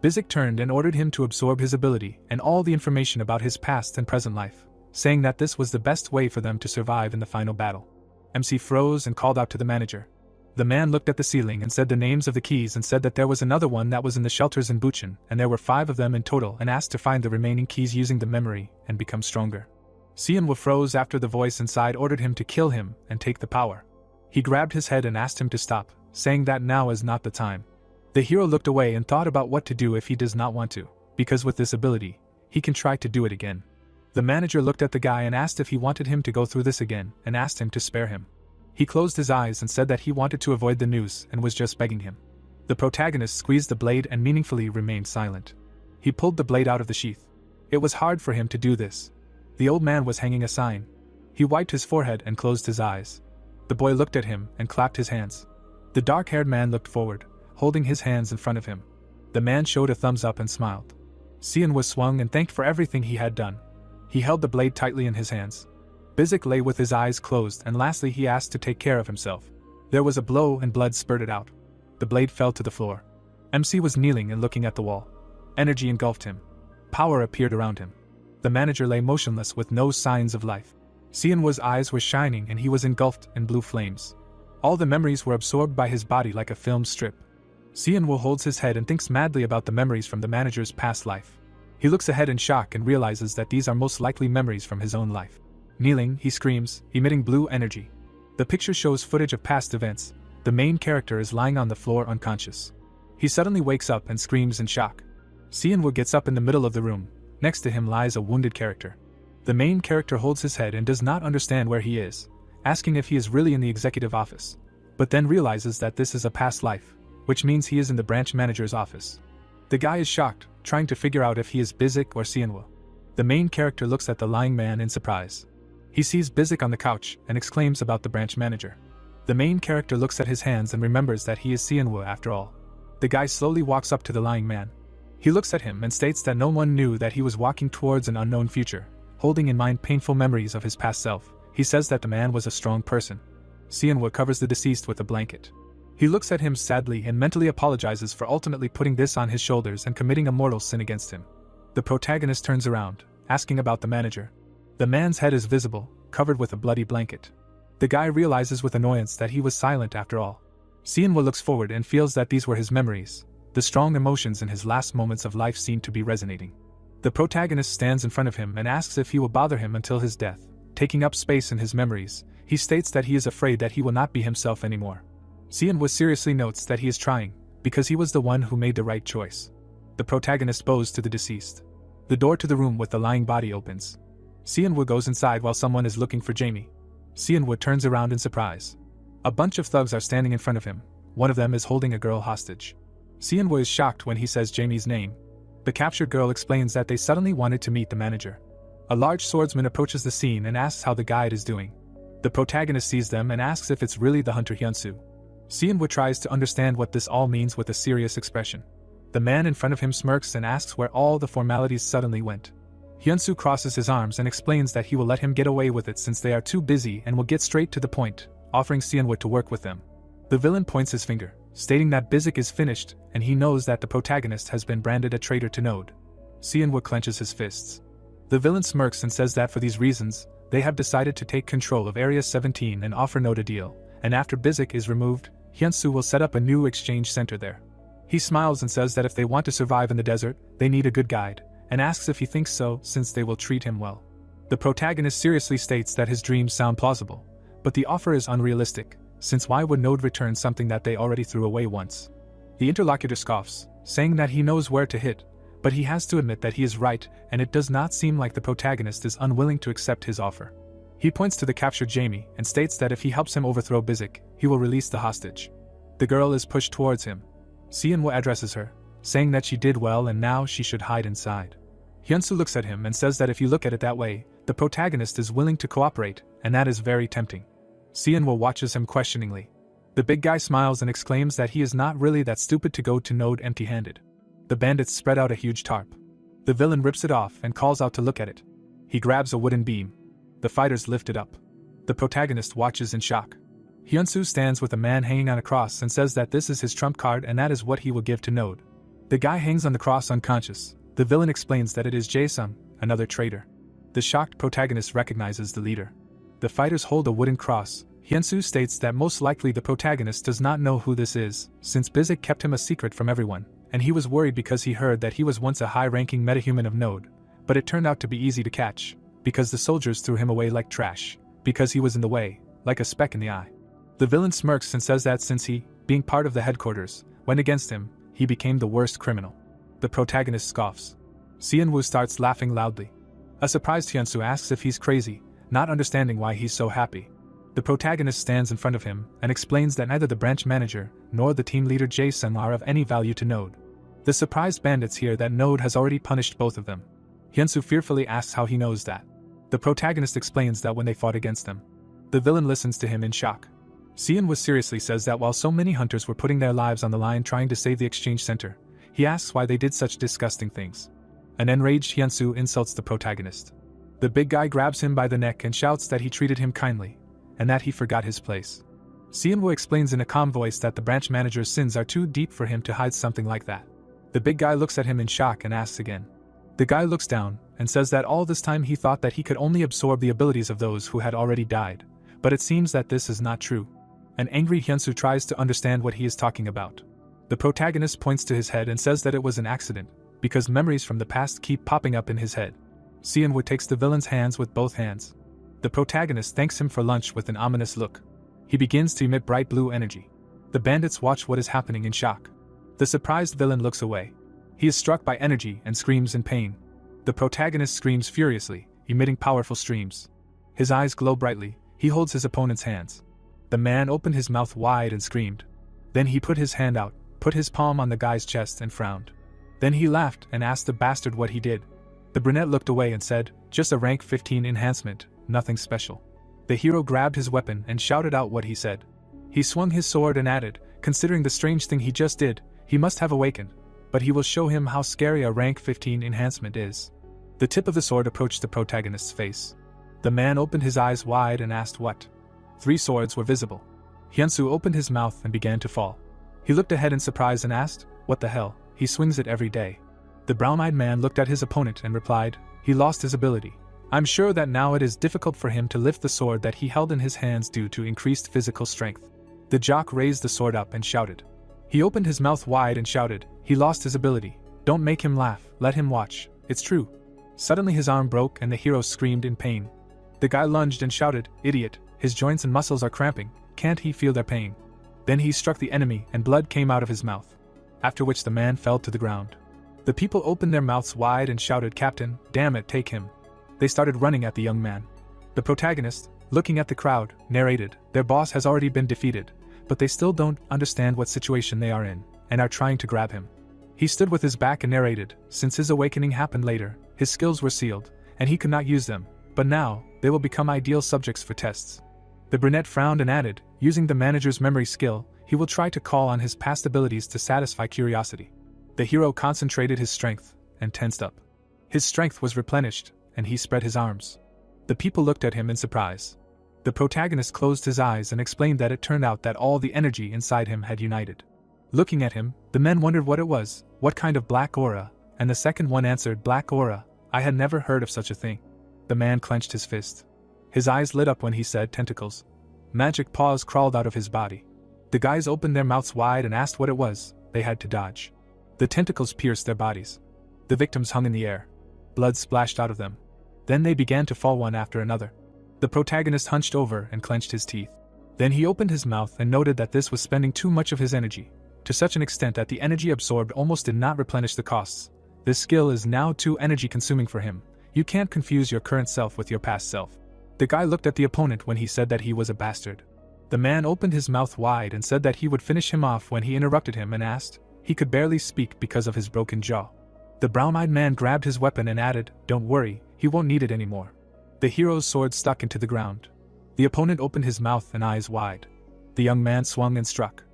Bizik turned and ordered him to absorb his ability and all the information about his past and present life, saying that this was the best way for them to survive in the final battle. MC froze and called out to the manager. The man looked at the ceiling and said the names of the keys and said that there was another one that was in the shelters in Buchan, and there were 5 of them in total, and asked to find the remaining keys using the memory and become stronger. Xianwu froze after the voice inside ordered him to kill him and take the power. He grabbed his head and asked him to stop, saying that now is not the time. The hero looked away and thought about what to do if he does not want to, because with this ability, he can try to do it again. The manager looked at the guy and asked if he wanted him to go through this again, and asked him to spare him. He closed his eyes and said that he wanted to avoid the news and was just begging him. The protagonist squeezed the blade and meaningfully remained silent. He pulled the blade out of the sheath. It was hard for him to do this. The old man was hanging a sign. He wiped his forehead and closed his eyes. The boy looked at him and clapped his hands. The dark-haired man looked forward, holding his hands in front of him. The man showed a thumbs up and smiled. Xianwu swung and thanked for everything he had done. He held the blade tightly in his hands. Bizik lay with his eyes closed, and lastly he asked to take care of himself. There was a blow and blood spurted out. The blade fell to the floor. MC was kneeling and looking at the wall. Energy engulfed him. Power appeared around him. The manager lay motionless with no signs of life. Xianwu's eyes were shining and he was engulfed in blue flames. All the memories were absorbed by his body like a film strip. Xianwu holds his head and thinks madly about the memories from the manager's past life. He looks ahead in shock and realizes that these are most likely memories from his own life. Kneeling, he screams, emitting blue energy. The picture shows footage of past events. The main character is lying on the floor unconscious. He suddenly wakes up and screams in shock. Xianwu gets up in the middle of the room. Next to him lies a wounded character. The main character holds his head and does not understand where he is, asking if he is really in the executive office, but then realizes that this is a past life, which means he is in the branch manager's office. The guy is shocked, trying to figure out if he is Bizik or Xianwu. The main character looks at the lying man in surprise. He sees Bizik on the couch and exclaims about the branch manager. The main character looks at his hands and remembers that he is Xianwu after all. The guy slowly walks up to the lying man. He looks at him and states that no one knew that he was walking towards an unknown future, holding in mind painful memories of his past self. He says that the man was a strong person. Xianwu covers the deceased with a blanket. He looks at him sadly and mentally apologizes for ultimately putting this on his shoulders and committing a mortal sin against him. The protagonist turns around, asking about the manager. The man's head is visible, covered with a bloody blanket. The guy realizes with annoyance that he was silent after all. Sienwa looks forward and feels that these were his memories. The strong emotions in his last moments of life seem to be resonating. The protagonist stands in front of him and asks if he will bother him until his death. Taking up space in his memories, he states that he is afraid that he will not be himself anymore. Sienwa seriously notes that he is trying, because he was the one who made the right choice. The protagonist bows to the deceased. The door to the room with the lying body opens. Sienwa goes inside while someone is looking for Jamie. Sienwa turns around in surprise. A bunch of thugs are standing in front of him. One of them is holding a girl hostage. Sienwa is shocked when he says Jamie's name. The captured girl explains that they suddenly wanted to meet the manager. A large swordsman approaches the scene and asks how the guide is doing. The protagonist sees them and asks if it's really the hunter Hyunsu. Sienwa tries to understand what this all means with a serious expression. The man in front of him smirks and asks where all the formalities suddenly went. Hyunsu crosses his arms and explains that he will let him get away with it since they are too busy and will get straight to the point, offering Sienwa to work with them. The villain points his finger, stating that Bizik is finished and he knows that the protagonist has been branded a traitor to Node. Sienwa clenches his fists. The villain smirks and says that for these reasons, they have decided to take control of Area 17 and offer Node a deal, and after Bizik is removed, Hyunsu will set up a new exchange center there. He smiles and says that if they want to survive in the desert, they need a good guide, and asks if he thinks so since they will treat him well. The protagonist seriously states that his dreams sound plausible, but the offer is unrealistic, since why would Node return something that they already threw away once? The interlocutor scoffs, saying that he knows where to hit, but he has to admit that he is right and it does not seem like the protagonist is unwilling to accept his offer. He points to the captured Jamie and states that if he helps him overthrow Bizik, he will release the hostage. The girl is pushed towards him. Sienwa addresses her, saying that she did well and now she should hide inside. Hyunsu looks at him and says that if you look at it that way, the protagonist is willing to cooperate, and that is very tempting. Sienwa watches him questioningly. The big guy smiles and exclaims that he is not really that stupid to go to Node empty-handed. The bandits spread out a huge tarp. The villain rips it off and calls out to look at it. He grabs a wooden beam. The fighters lift it up. The protagonist watches in shock. Hyunsu stands with a man hanging on a cross and says that this is his trump card and that is what he will give to Node. The guy hangs on the cross unconscious. The villain explains that it is Jae-sung, another traitor. The shocked protagonist recognizes the leader. The fighters hold a wooden cross. Hyunsu states that most likely the protagonist does not know who this is, since Bizik kept him a secret from everyone, and he was worried because he heard that he was once a high-ranking metahuman of Node, but it turned out to be easy to catch, because the soldiers threw him away like trash, because he was in the way, like a speck in the eye. The villain smirks and says that since he, being part of the headquarters, went against him, he became the worst criminal. The protagonist scoffs. Sienwu starts laughing loudly. A surprised Hyunsu asks if he's crazy, not understanding why he's so happy. The protagonist stands in front of him and explains that neither the branch manager nor the team leader Jae-sung are of any value to Node. The surprised bandits hear that Node has already punished both of them. Hyunsu fearfully asks how he knows that. The protagonist explains that when they fought against them. The villain listens to him in shock. Sienwu seriously says that while so many hunters were putting their lives on the line trying to save the exchange center, he asks why they did such disgusting things. An enraged Hyunsu insults the protagonist. The big guy grabs him by the neck and shouts that he treated him kindly, and that he forgot his place. Sienwu explains in a calm voice that the branch manager's sins are too deep for him to hide something like that. The big guy looks at him in shock and asks again. The guy looks down and says that all this time he thought that he could only absorb the abilities of those who had already died, but it seems that this is not true. An angry Hyunsu tries to understand what he is talking about. The protagonist points to his head and says that it was an accident, because memories from the past keep popping up in his head. Sienwu takes the villain's hands with both hands. The protagonist thanks him for lunch with an ominous look. He begins to emit bright blue energy. The bandits watch what is happening in shock. The surprised villain looks away. He is struck by energy and screams in pain. The protagonist screams furiously, emitting powerful streams. His eyes glow brightly. He holds his opponent's hands. The man opened his mouth wide and screamed. Then he put his hand out, put his palm on the guy's chest and frowned. Then he laughed and asked the bastard what he did. The brunette looked away and said, "Just a rank 15 enhancement, nothing special." The hero grabbed his weapon and shouted out what he said. He swung his sword and added, "Considering the strange thing he just did, he must have awakened, but he will show him how scary a rank 15 enhancement is." The tip of the sword approached the protagonist's face. The man opened his eyes wide and asked what. 3 swords were visible. Hyunsu opened his mouth and began to fall. He looked ahead in surprise and asked, "What the hell? He swings it every day." The brown-eyed man looked at his opponent and replied, "He lost his ability. I'm sure that now it is difficult for him to lift the sword that he held in his hands due to increased physical strength." The jock raised the sword up and shouted. He opened his mouth wide and shouted, "He lost his ability. Don't make him laugh, let him watch, it's true." Suddenly his arm broke and the hero screamed in pain. The guy lunged and shouted, "Idiot, his joints and muscles are cramping, can't he feel their pain?" Then he struck the enemy and blood came out of his mouth. After which the man fell to the ground. The people opened their mouths wide and shouted, "Captain, damn it, take him." They started running at the young man. The protagonist, looking at the crowd, narrated, "Their boss has already been defeated, but they still don't understand what situation they are in, and are trying to grab him." He stood with his back and narrated, since his awakening happened later, his skills were sealed, and he could not use them, but now, they will become ideal subjects for tests. The brunette frowned and added, using the manager's memory skill, he will try to call on his past abilities to satisfy curiosity. The hero concentrated his strength, and tensed up. His strength was replenished, and he spread his arms. The people looked at him in surprise. The protagonist closed his eyes and explained that it turned out that all the energy inside him had united. Looking at him, the men wondered what it was, what kind of black aura, and the second one answered, "Black aura, I had never heard of such a thing." The man clenched his fist. His eyes lit up when he said tentacles. Magic paws crawled out of his body. The guys opened their mouths wide and asked what it was, they had to dodge. The tentacles pierced their bodies. The victims hung in the air. Blood splashed out of them. Then they began to fall one after another. The protagonist hunched over and clenched his teeth. Then he opened his mouth and noted that this was spending too much of his energy, to such an extent that the energy absorbed almost did not replenish the costs. This skill is now too energy consuming for him. You can't confuse your current self with your past self. The guy looked at the opponent when he said that he was a bastard. The man opened his mouth wide and said that he would finish him off when he interrupted him and asked. He could barely speak because of his broken jaw. The brown-eyed man grabbed his weapon and added, "Don't worry, he won't need it anymore." The hero's sword stuck into the ground. The opponent opened his mouth and eyes wide. The young man swung and struck.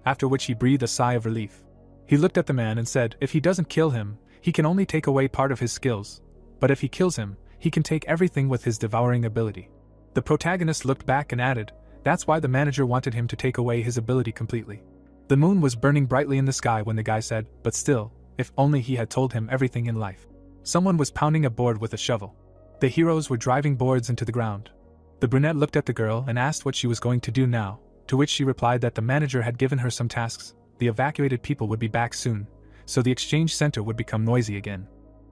After which he breathed a sigh of relief. He looked at the man and said, "If he doesn't kill him, he can only take away part of his skills. But if he kills him, he can take everything with his devouring ability." The protagonist looked back and added, "That's why the manager wanted him to take away his ability completely." The moon was burning brightly in the sky when the guy said, "But still, if only he had told him everything in life." Someone was pounding a board with a shovel. The heroes were driving boards into the ground. The brunette looked at the girl and asked what she was going to do now, to which she replied that the manager had given her some tasks, the evacuated people would be back soon, so the exchange center would become noisy again.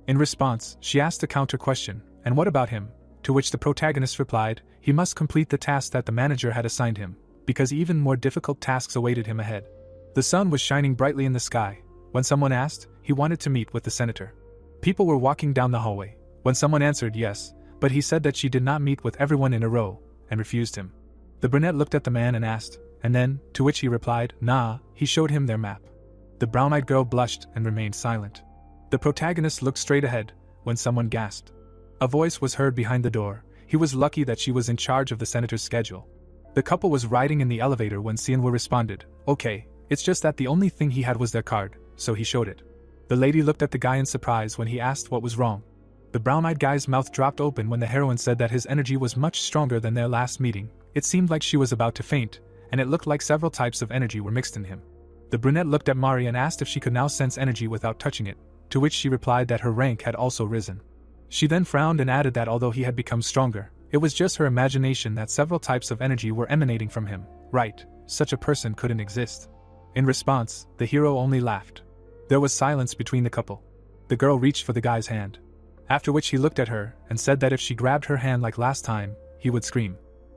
In response, she asked a counter question, "And what about him?" To which the protagonist replied, he must complete the task that the manager had assigned him, because even more difficult tasks awaited him ahead. The sun was shining brightly in the sky. When someone asked, he wanted to meet with the senator. People were walking down the hallway. When someone answered yes, but he said that she did not meet with everyone in a row, and refused him. The brunette looked at the man and asked, "And then?" To which he replied, "Nah." He showed him their map. The brown-eyed girl blushed and remained silent. The protagonist looked straight ahead, when someone gasped. A voice was heard behind the door. He was lucky that she was in charge of the senator's schedule. The couple was riding in the elevator when Sianwu responded, "Okay, it's just that the only thing he had was their card, so he showed it." The lady looked at the guy in surprise when he asked what was wrong. The brown-eyed guy's mouth dropped open when the heroine said that his energy was much stronger than their last meeting. It seemed like she was about to faint, and it looked like several types of energy were mixed in him. The brunette looked at Mari and asked if she could now sense energy without touching it, to which she replied that her rank had also risen. She then frowned and added that although he had become stronger, it was just her imagination that several types of energy were emanating from him. Right, such a person couldn't exist. In response, the hero only laughed. There was silence between the couple. The girl reached for the guy's hand. After which he looked at her and said that if she grabbed her hand like last time, he would scream.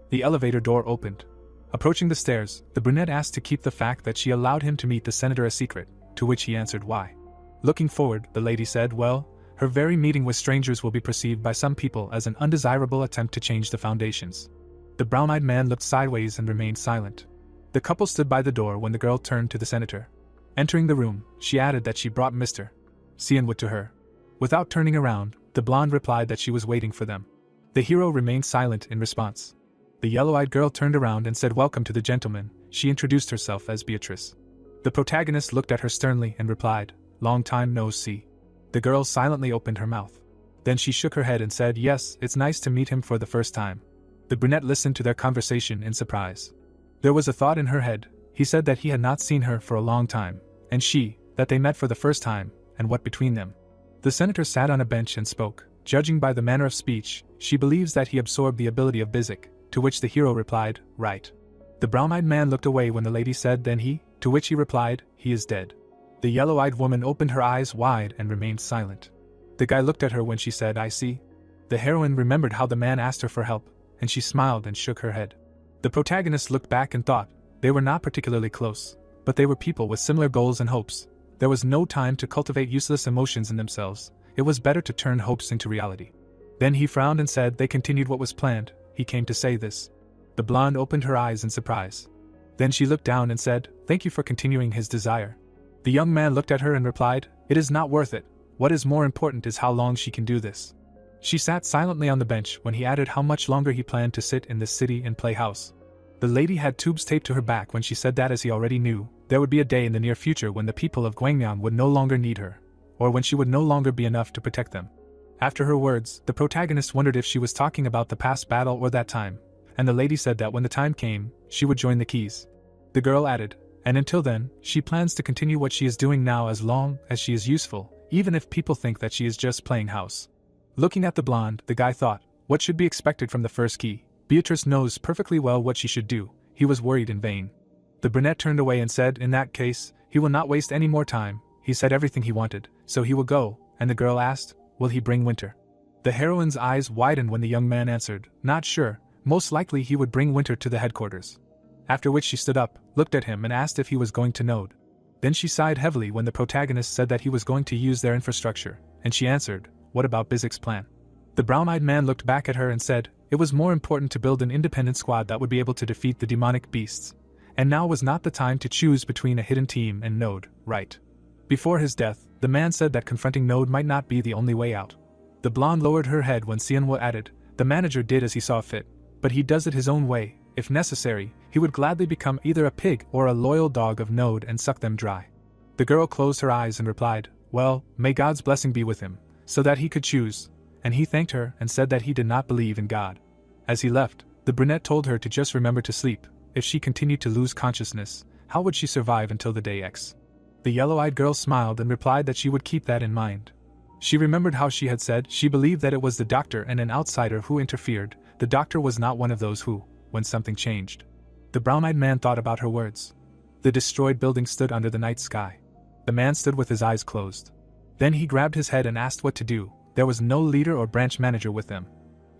The elevator door opened. Approaching the stairs, the brunette asked to keep the fact that she allowed him to meet the senator a secret, to which he answered why. Looking forward, the lady said, "Well, her very meeting with strangers will be perceived by some people as an undesirable attempt to change the foundations." The brown-eyed man looked sideways and remained silent. The couple stood by the door when the girl turned to the senator. Entering the room, she added that she brought Mr. Sianwu to her. Without turning around, the blonde replied that she was waiting for them. The hero remained silent in response. The yellow-eyed girl turned around and said welcome to the gentleman. She introduced herself as Beatrice. The protagonist looked at her sternly and replied, "Long time no see." The girl silently opened her mouth. Then she shook her head and said, "Yes, it's nice to meet him for the first time." The brunette listened to their conversation in surprise. There was a thought in her head. He said that he had not seen her for a long time, and she, that they met for the first time, and what between them. The senator sat on a bench and spoke. Judging by the manner of speech, she believes that he absorbed the ability of Bizik, to which the hero replied, "Right." The brown-eyed man looked away when the lady said, "Then he?" To which he replied, "He is dead." The yellow-eyed woman opened her eyes wide and remained silent. The guy looked at her when she said, "I see." The heroine remembered how the man asked her for help, and she smiled and shook her head. The protagonist looked back and thought, they were not particularly close, but they were people with similar goals and hopes. There was no time to cultivate useless emotions in themselves. It was better to turn hopes into reality. Then he frowned and said they continued what was planned. He came to say this. The blonde opened her eyes in surprise. Then she looked down and said, "Thank you for continuing his desire." The young man looked at her and replied, "It is not worth it. What is more important is how long she can do this." She sat silently on the bench when he added how much longer he planned to sit in this city and play house. The lady had tubes taped to her back when she said that, as he already knew, there would be a day in the near future when the people of Gwangyang would no longer need her, or when she would no longer be enough to protect them. After her words, the protagonist wondered if she was talking about the past battle or that time, and the lady said that when the time came, she would join the keys. The girl added, "And until then, she plans to continue what she is doing now as long as she is useful, even if people think that she is just playing house." Looking at the blonde, the guy thought, what should be expected from the first key? Beatrice knows perfectly well what she should do. He was worried in vain. The brunette turned away and said, "In that case, he will not waste any more time. He said everything he wanted, so he will go." And the girl asked, "Will he bring Winter?" The heroine's eyes widened when the young man answered, "Not sure, most likely he would bring Winter to the headquarters." After which she stood up, looked at him and asked if he was going to Node. Then she sighed heavily when the protagonist said that he was going to use their infrastructure, and she answered, "What about Bizik's plan?" The brown-eyed man looked back at her and said, "It was more important to build an independent squad that would be able to defeat the demonic beasts, and now was not the time to choose between a hidden team and Node, right?" Before his death, the man said that confronting Node might not be the only way out. The blonde lowered her head when Xianhua added, "The manager did as he saw fit, but he does it his own way. If necessary, he would gladly become either a pig or a loyal dog of Node and suck them dry." The girl closed her eyes and replied, "Well, may God's blessing be with him, so that he could choose," and he thanked her and said that he did not believe in God. As he left, the brunette told her to just remember to sleep. If she continued to lose consciousness, how would she survive until the day X? The yellow-eyed girl smiled and replied that she would keep that in mind. She remembered how she had said she believed that it was the doctor and an outsider who interfered. The doctor was not one of those who, when something changed. The brown-eyed man thought about her words. The destroyed building stood under the night sky. The man stood with his eyes closed. Then he grabbed his head and asked what to do. There was no leader or branch manager with them.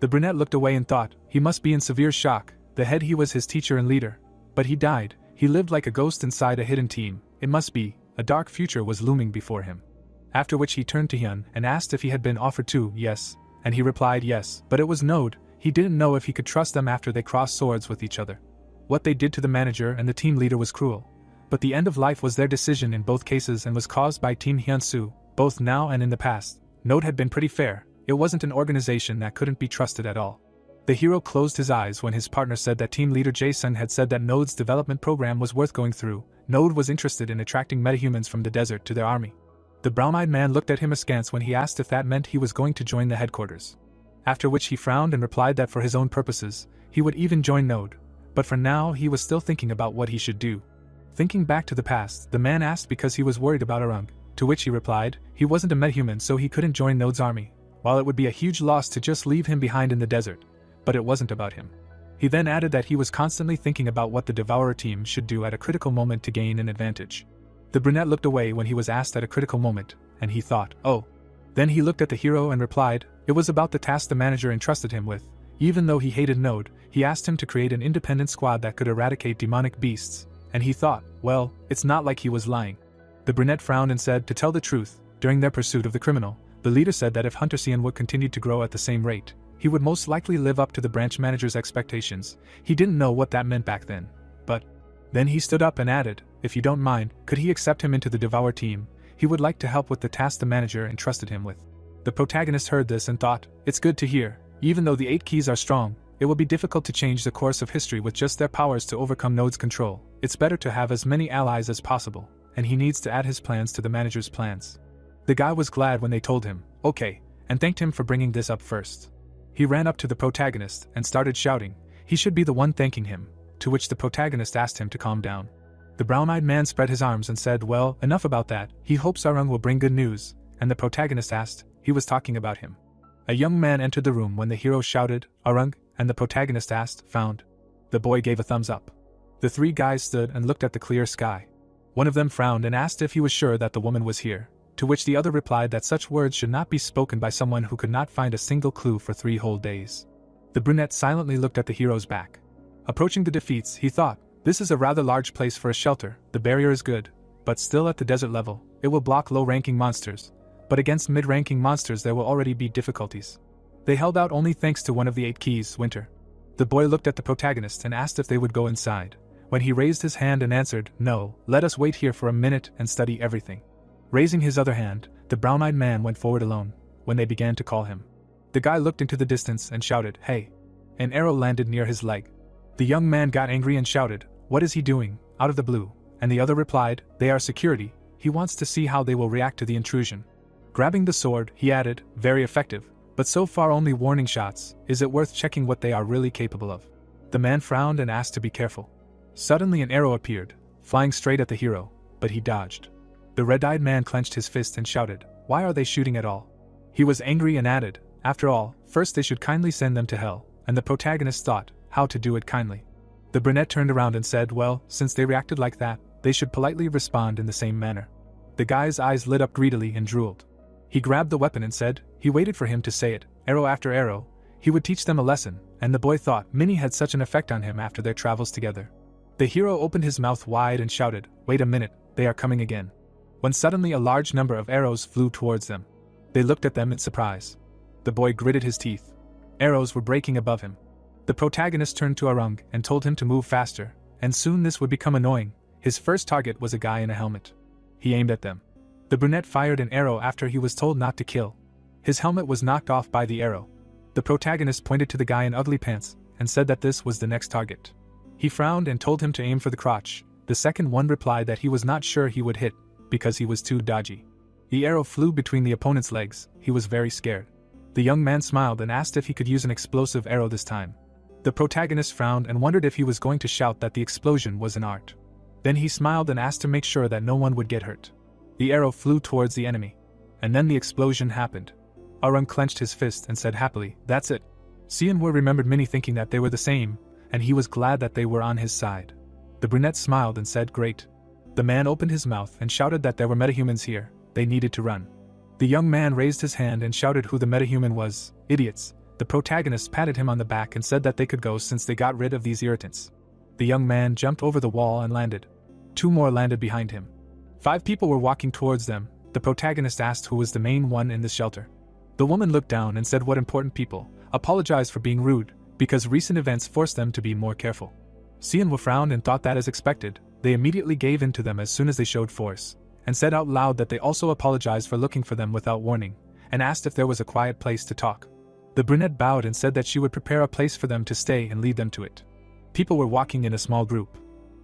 The brunette looked away and thought, he must be in severe shock. The head, he was his teacher and leader. But he died. He lived like a ghost inside a hidden team. It must be, a dark future was looming before him. After which he turned to Hyun and asked if he had been offered to, yes, and he replied yes, but it was Node. He didn't know if he could trust them after they crossed swords with each other. What they did to the manager and the team leader was cruel. But the end of life was their decision in both cases and was caused by Team Hyunsu, both now and in the past. Node had been pretty fair. It wasn't an organization that couldn't be trusted at all. The hero closed his eyes when his partner said that team leader Jason had said that Node's development program was worth going through. Node was interested in attracting metahumans from the desert to their army. The brown-eyed man looked at him askance when he asked if that meant he was going to join the headquarters. After which he frowned and replied that for his own purposes, he would even join Node. But for now he was still thinking about what he should do. Thinking back to the past, the man asked because he was worried about Arung, to which he replied, he wasn't a metahuman so he couldn't join Node's army, while it would be a huge loss to just leave him behind in the desert. But it wasn't about him. He then added that he was constantly thinking about what the Devourer team should do at a critical moment to gain an advantage. The brunette looked away when he was asked at a critical moment, and he thought, oh. Then he looked at the hero and replied, it was about the task the manager entrusted him with. Even though he hated Node, he asked him to create an independent squad that could eradicate demonic beasts, and he thought, well, it's not like he was lying. The brunette frowned and said, to tell the truth, during their pursuit of the criminal, the leader said that if Hunter Xianhua continued to grow at the same rate, he would most likely live up to the branch manager's expectations. He didn't know what that meant back then. But then he stood up and added, if you don't mind, could he accept him into the Devourer team? He would like to help with the task the manager entrusted him with. The protagonist heard this and thought, it's good to hear. Even though the 8 keys are strong, it will be difficult to change the course of history with just their powers to overcome Node's control. It's better to have as many allies as possible, and he needs to add his plans to the manager's plans. The guy was glad when they told him, okay, and thanked him for bringing this up first. He ran up to the protagonist and started shouting, he should be the one thanking him, to which the protagonist asked him to calm down. The brown-eyed man spread his arms and said, well, enough about that, he hopes Arung will bring good news, and the protagonist asked, he was talking about him. A young man entered the room when the hero shouted, Arung, and the protagonist asked, found. The boy gave a thumbs up. The three guys stood and looked at the clear sky. One of them frowned and asked if he was sure that the woman was here, to which the other replied that such words should not be spoken by someone who could not find a single clue for 3 whole days. The brunette silently looked at the hero's back. Approaching the defeats, he thought, this is a rather large place for a shelter, the barrier is good, but still at the desert level, it will block low-ranking monsters, but against mid-ranking monsters there will already be difficulties. They held out only thanks to one of the 8 keys, Winter. The boy looked at the protagonist and asked if they would go inside, when he raised his hand and answered, no, let us wait here for a minute and study everything. Raising his other hand, the brown-eyed man went forward alone, when they began to call him. The guy looked into the distance and shouted, hey! An arrow landed near his leg. The young man got angry and shouted, what is he doing, out of the blue? And the other replied, they are security, he wants to see how they will react to the intrusion. Grabbing the sword, he added, very effective, but so far only warning shots, is it worth checking what they are really capable of? The man frowned and asked to be careful. Suddenly an arrow appeared, flying straight at the hero, but he dodged. The red-eyed man clenched his fist and shouted, why are they shooting at all? He was angry and added, after all, first they should kindly send them to hell, and the protagonist thought, how to do it kindly. The brunette turned around and said, well, since they reacted like that, they should politely respond in the same manner. The guy's eyes lit up greedily and drooled. He grabbed the weapon and said, he waited for him to say it, arrow after arrow, he would teach them a lesson, and the boy thought Minnie had such an effect on him after their travels together. The hero opened his mouth wide and shouted, wait a minute, they are coming again. When suddenly a large number of arrows flew towards them. They looked at them in surprise. The boy gritted his teeth. Arrows were breaking above him. The protagonist turned to Arung and told him to move faster, and soon this would become annoying. His first target was a guy in a helmet. He aimed at them. The brunette fired an arrow after he was told not to kill. His helmet was knocked off by the arrow. The protagonist pointed to the guy in ugly pants and said that this was the next target. He frowned and told him to aim for the crotch. The second one replied that he was not sure he would hit, because he was too dodgy. The arrow flew between the opponent's legs. He was very scared. The young man smiled and asked if he could use an explosive arrow this time. The protagonist frowned and wondered if he was going to shout that the explosion was an art. Then he smiled and asked to make sure that no one would get hurt. The arrow flew towards the enemy. And then the explosion happened. Arung clenched his fist and said happily, that's it. Sianwoo remembered Minnie thinking that they were the same, and he was glad that they were on his side. The brunette smiled and said great. The man opened his mouth and shouted that there were metahumans here, they needed to run. The young man raised his hand and shouted who the metahuman was, idiots. The protagonist patted him on the back and said that they could go since they got rid of these irritants. The young man jumped over the wall and landed. 2 more landed behind him. 5 people were walking towards them. The protagonist asked who was the main one in the shelter. The woman looked down and said what important people, apologized for being rude, because recent events forced them to be more careful. Sianwoo frowned and thought that as expected, they immediately gave in to them as soon as they showed force, and said out loud that they also apologized for looking for them without warning, and asked if there was a quiet place to talk. The brunette bowed and said that she would prepare a place for them to stay and lead them to it. People were walking in a small group.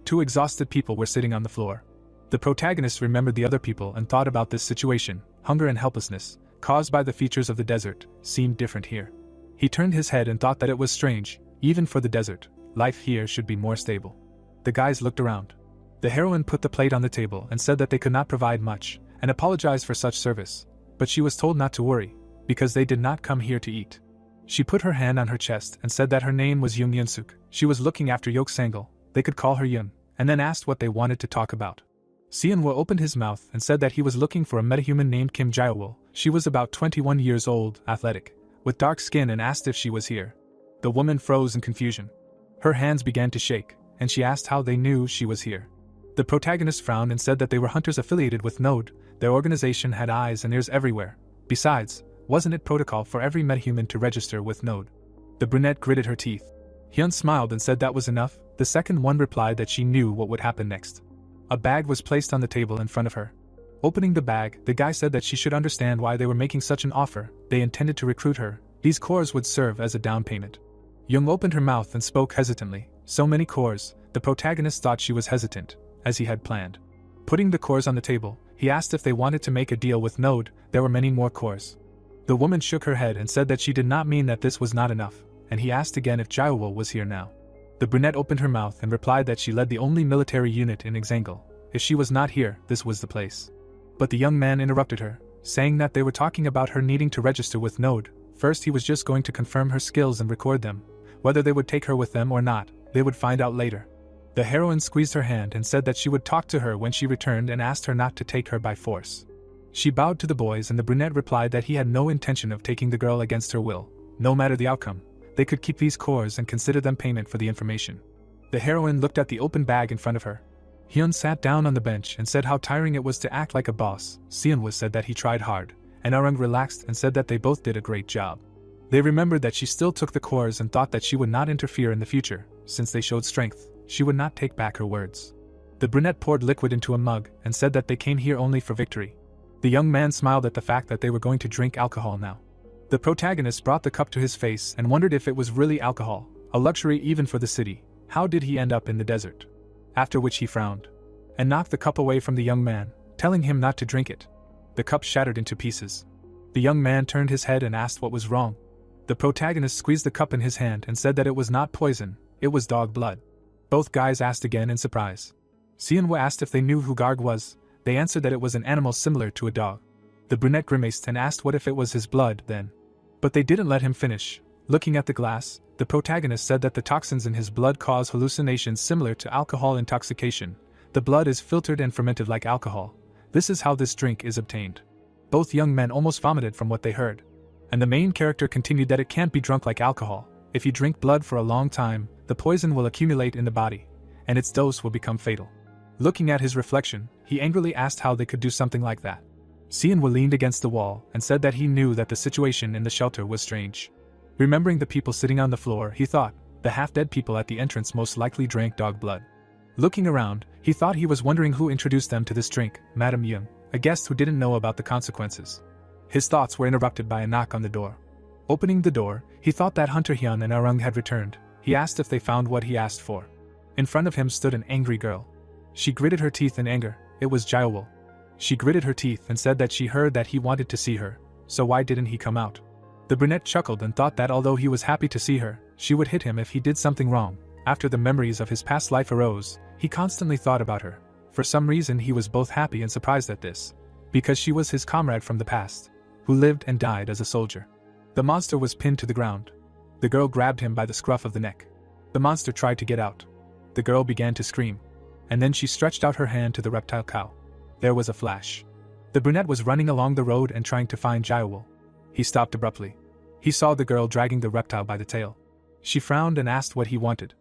2 exhausted people were sitting on the floor. The protagonist remembered the other people and thought about this situation. Hunger and helplessness, caused by the features of the desert, seemed different here. He turned his head and thought that it was strange, even for the desert, life here should be more stable. The guys looked around. The heroine put the plate on the table and said that they could not provide much, and apologized for such service, but she was told not to worry, because they did not come here to eat. She put her hand on her chest and said that her name was Yoon Yunsuk. She was looking after Yok Sangul, they could call her Yoon, and then asked what they wanted to talk about. Sianwoo opened his mouth and said that he was looking for a metahuman named Kim Jaewol. She was about 21 years old, athletic, with dark skin, and asked if she was here. The woman froze in confusion. Her hands began to shake, and she asked how they knew she was here. The protagonist frowned and said that they were hunters affiliated with Node. Their organization had eyes and ears everywhere. Besides, wasn't it protocol for every metahuman to register with Node? The brunette gritted her teeth. Hyun smiled and said that was enough. The second one replied that she knew what would happen next. A bag was placed on the table in front of her. Opening the bag, the guy said that she should understand why they were making such an offer. They intended to recruit her. These cores would serve as a down payment. Young opened her mouth and spoke hesitantly. So many cores. The protagonist thought she was hesitant, as he had planned. Putting the cores on the table, he asked if they wanted to make a deal with Node. There were many more cores. The woman shook her head and said that she did not mean that this was not enough, and he asked again if Jaewol was here now. The brunette opened her mouth and replied that she led the only military unit in Exangle. If she was not here, this was the place. But the young man interrupted her, saying that they were talking about her needing to register with Node. First he was just going to confirm her skills and record them. Whether they would take her with them or not, they would find out later. The heroine squeezed her hand and said that she would talk to her when she returned and asked her not to take her by force. She bowed to the boys and the brunette replied that he had no intention of taking the girl against her will. No matter the outcome, they could keep these cores and consider them payment for the information. The heroine looked at the open bag in front of her. Hyun sat down on the bench and said how tiring it was to act like a boss. Seonwoo said that he tried hard, and Arung relaxed and said that they both did a great job. They remembered that she still took the cores and thought that she would not interfere in the future. Since they showed strength, she would not take back her words. The brunette poured liquid into a mug and said that they came here only for victory. The young man smiled at the fact that they were going to drink alcohol now. The protagonist brought the cup to his face and wondered if it was really alcohol, a luxury even for the city. How did he end up in the desert? After which he frowned and knocked the cup away from the young man, telling him not to drink it. The cup shattered into pieces. The young man turned his head and asked what was wrong. The protagonist squeezed the cup in his hand and said that it was not poison, it was dog blood. Both guys asked again in surprise. Seonwoo asked if they knew who Garg was. They answered that it was an animal similar to a dog. The brunette grimaced and asked what if it was his blood then. But they didn't let him finish. Looking at the glass, the protagonist said that the toxins in his blood cause hallucinations similar to alcohol intoxication. The blood is filtered and fermented like alcohol. This is how this drink is obtained. Both young men almost vomited from what they heard. And the main character continued that it can't be drunk like alcohol. If you drink blood for a long time, the poison will accumulate in the body, and its dose will become fatal. Looking at his reflection, he angrily asked how they could do something like that. Seonwoo leaned against the wall and said that he knew that the situation in the shelter was strange. Remembering the people sitting on the floor, he thought, the half-dead people at the entrance most likely drank dog blood. Looking around, he thought he was wondering who introduced them to this drink, Madame Young, a guest who didn't know about the consequences. His thoughts were interrupted by a knock on the door. Opening the door, he thought that Hunter Hyun and Arung had returned. He asked if they found what he asked for. In front of him stood an angry girl. She gritted her teeth in anger. It was Jaewol. She gritted her teeth and said that she heard that he wanted to see her, so why didn't he come out? The brunette chuckled and thought that although he was happy to see her, she would hit him if he did something wrong. After the memories of his past life arose, he constantly thought about her. For some reason he was both happy and surprised at this. Because she was his comrade from the past, who lived and died as a soldier. The monster was pinned to the ground. The girl grabbed him by the scruff of the neck. The monster tried to get out. The girl began to scream. And then she stretched out her hand to the reptile cow. There was a flash. The brunette was running along the road and trying to find Jaewol. He stopped abruptly. He saw the girl dragging the reptile by the tail. She frowned and asked what he wanted.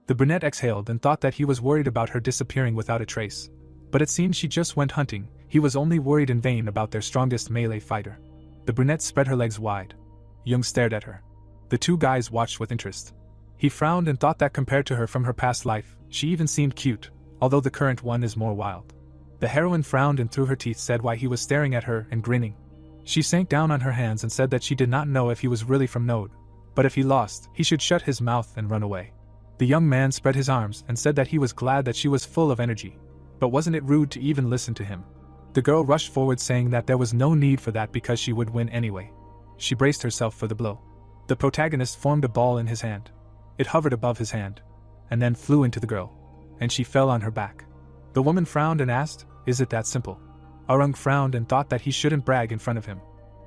The brunette exhaled and thought that he was worried about her disappearing without a trace. But it seemed she just went hunting. He was only worried in vain about their strongest melee fighter. The brunette spread her legs wide. Young stared at her. The two guys watched with interest. He frowned and thought that compared to her from her past life, she even seemed cute, although the current one is more wild. The heroine frowned and through her teeth said why he was staring at her and grinning. She sank down on her hands and said that she did not know if he was really from Node, but if he lost, he should shut his mouth and run away. The young man spread his arms and said that he was glad that she was full of energy, but wasn't it rude to even listen to him? The girl rushed forward saying that there was no need for that because she would win anyway. She braced herself for the blow. The protagonist formed a ball in his hand. It hovered above his hand, and then flew into the girl, and she fell on her back. The woman frowned and asked, "Is it that simple?" Arung frowned and thought that he shouldn't brag in front of him.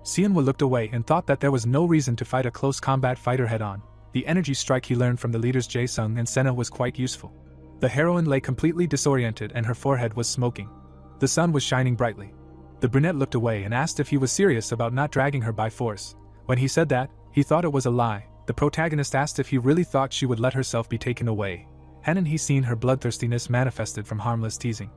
Seonwoo looked away and thought that there was no reason to fight a close combat fighter head-on. The energy strike he learned from the leaders Jae-sung and Sena was quite useful. The heroine lay completely disoriented and her forehead was smoking. The sun was shining brightly. The brunette looked away and asked if he was serious about not dragging her by force. When he said that, he thought it was a lie. The protagonist asked if he really thought she would let herself be taken away. Hadn't he seen her bloodthirstiness manifested from harmless teasing?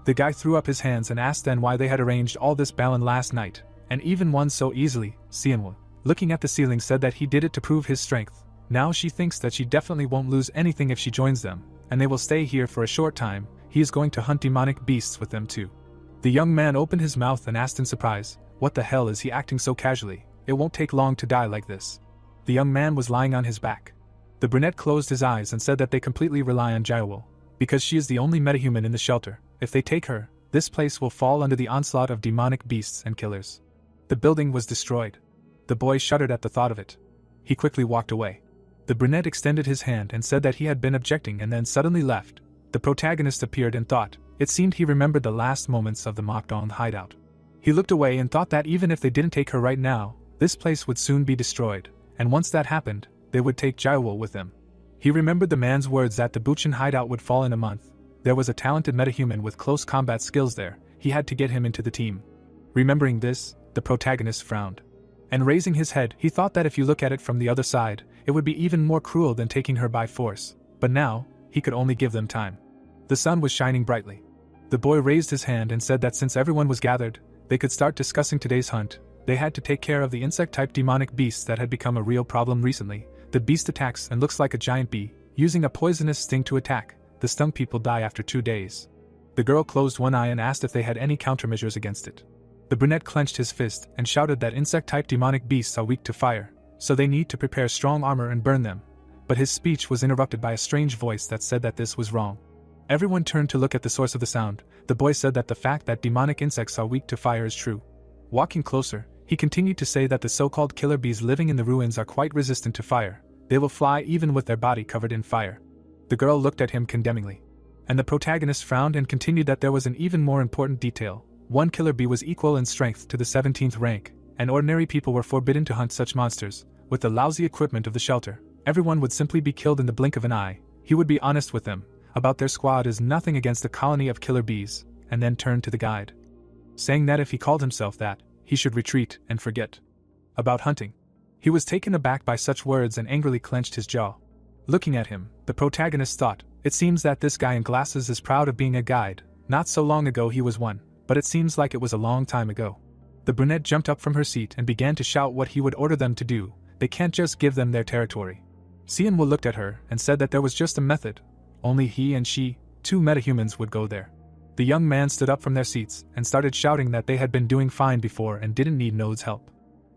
The guy threw up his hands and asked then why they had arranged all this balance last night, and even won so easily. Seonwoo, looking at the ceiling, said that he did it to prove his strength. Now she thinks that she definitely won't lose anything if she joins them, and they will stay here for a short time. He is going to hunt demonic beasts with them too. The young man opened his mouth and asked in surprise, "What the hell is he acting so casually? It won't take long to die like this." The young man was lying on his back. The brunette closed his eyes and said that they completely rely on Jaewol, because she is the only metahuman in the shelter. If they take her, this place will fall under the onslaught of demonic beasts and killers. The building was destroyed. The boy shuddered at the thought of it. He quickly walked away. The brunette extended his hand and said that he had been objecting and then suddenly left. The protagonist appeared and thought, it seemed he remembered the last moments of the mocked-on hideout. He looked away and thought that even if they didn't take her right now, this place would soon be destroyed, and once that happened, they would take Jaewol with them. He remembered the man's words that the Buchan hideout would fall in a month. There was a talented metahuman with close combat skills there, he had to get him into the team. Remembering this, the protagonist frowned. And raising his head, he thought that if you look at it from the other side, it would be even more cruel than taking her by force. But now, he could only give them time. The sun was shining brightly. The boy raised his hand and said that since everyone was gathered, they could start discussing today's hunt. They had to take care of the insect-type demonic beasts that had become a real problem recently. The beast attacks and looks like a giant bee, using a poisonous sting to attack. The stung people die after 2 days. The girl closed one eye and asked if they had any countermeasures against it. The brunette clenched his fist and shouted that insect-type demonic beasts are weak to fire, so they need to prepare strong armor and burn them. But his speech was interrupted by a strange voice that said that this was wrong. Everyone turned to look at the source of the sound. The boy said that the fact that demonic insects are weak to fire is true. Walking closer, he continued to say that the so-called killer bees living in the ruins are quite resistant to fire. They will fly even with their body covered in fire. The girl looked at him condemningly. And the protagonist frowned and continued that there was an even more important detail. One killer bee was equal in strength to the 17th rank, and ordinary people were forbidden to hunt such monsters. With the lousy equipment of the shelter, everyone would simply be killed in the blink of an eye. He would be honest with them about their squad is nothing against a colony of killer bees, and then turned to the guide, saying that if he called himself that, he should retreat and forget about hunting. He was taken aback by such words and angrily clenched his jaw. Looking at him, the protagonist thought, it seems that this guy in glasses is proud of being a guide. Not so long ago he was one, but it seems like it was a long time ago. The brunette jumped up from her seat and began to shout what he would order them to do. They can't just give them their territory. Sianwu looked at her and said that there was just a method. Only he and she, 2 metahumans, would go there. The young man stood up from their seats and started shouting that they had been doing fine before and didn't need Node's help.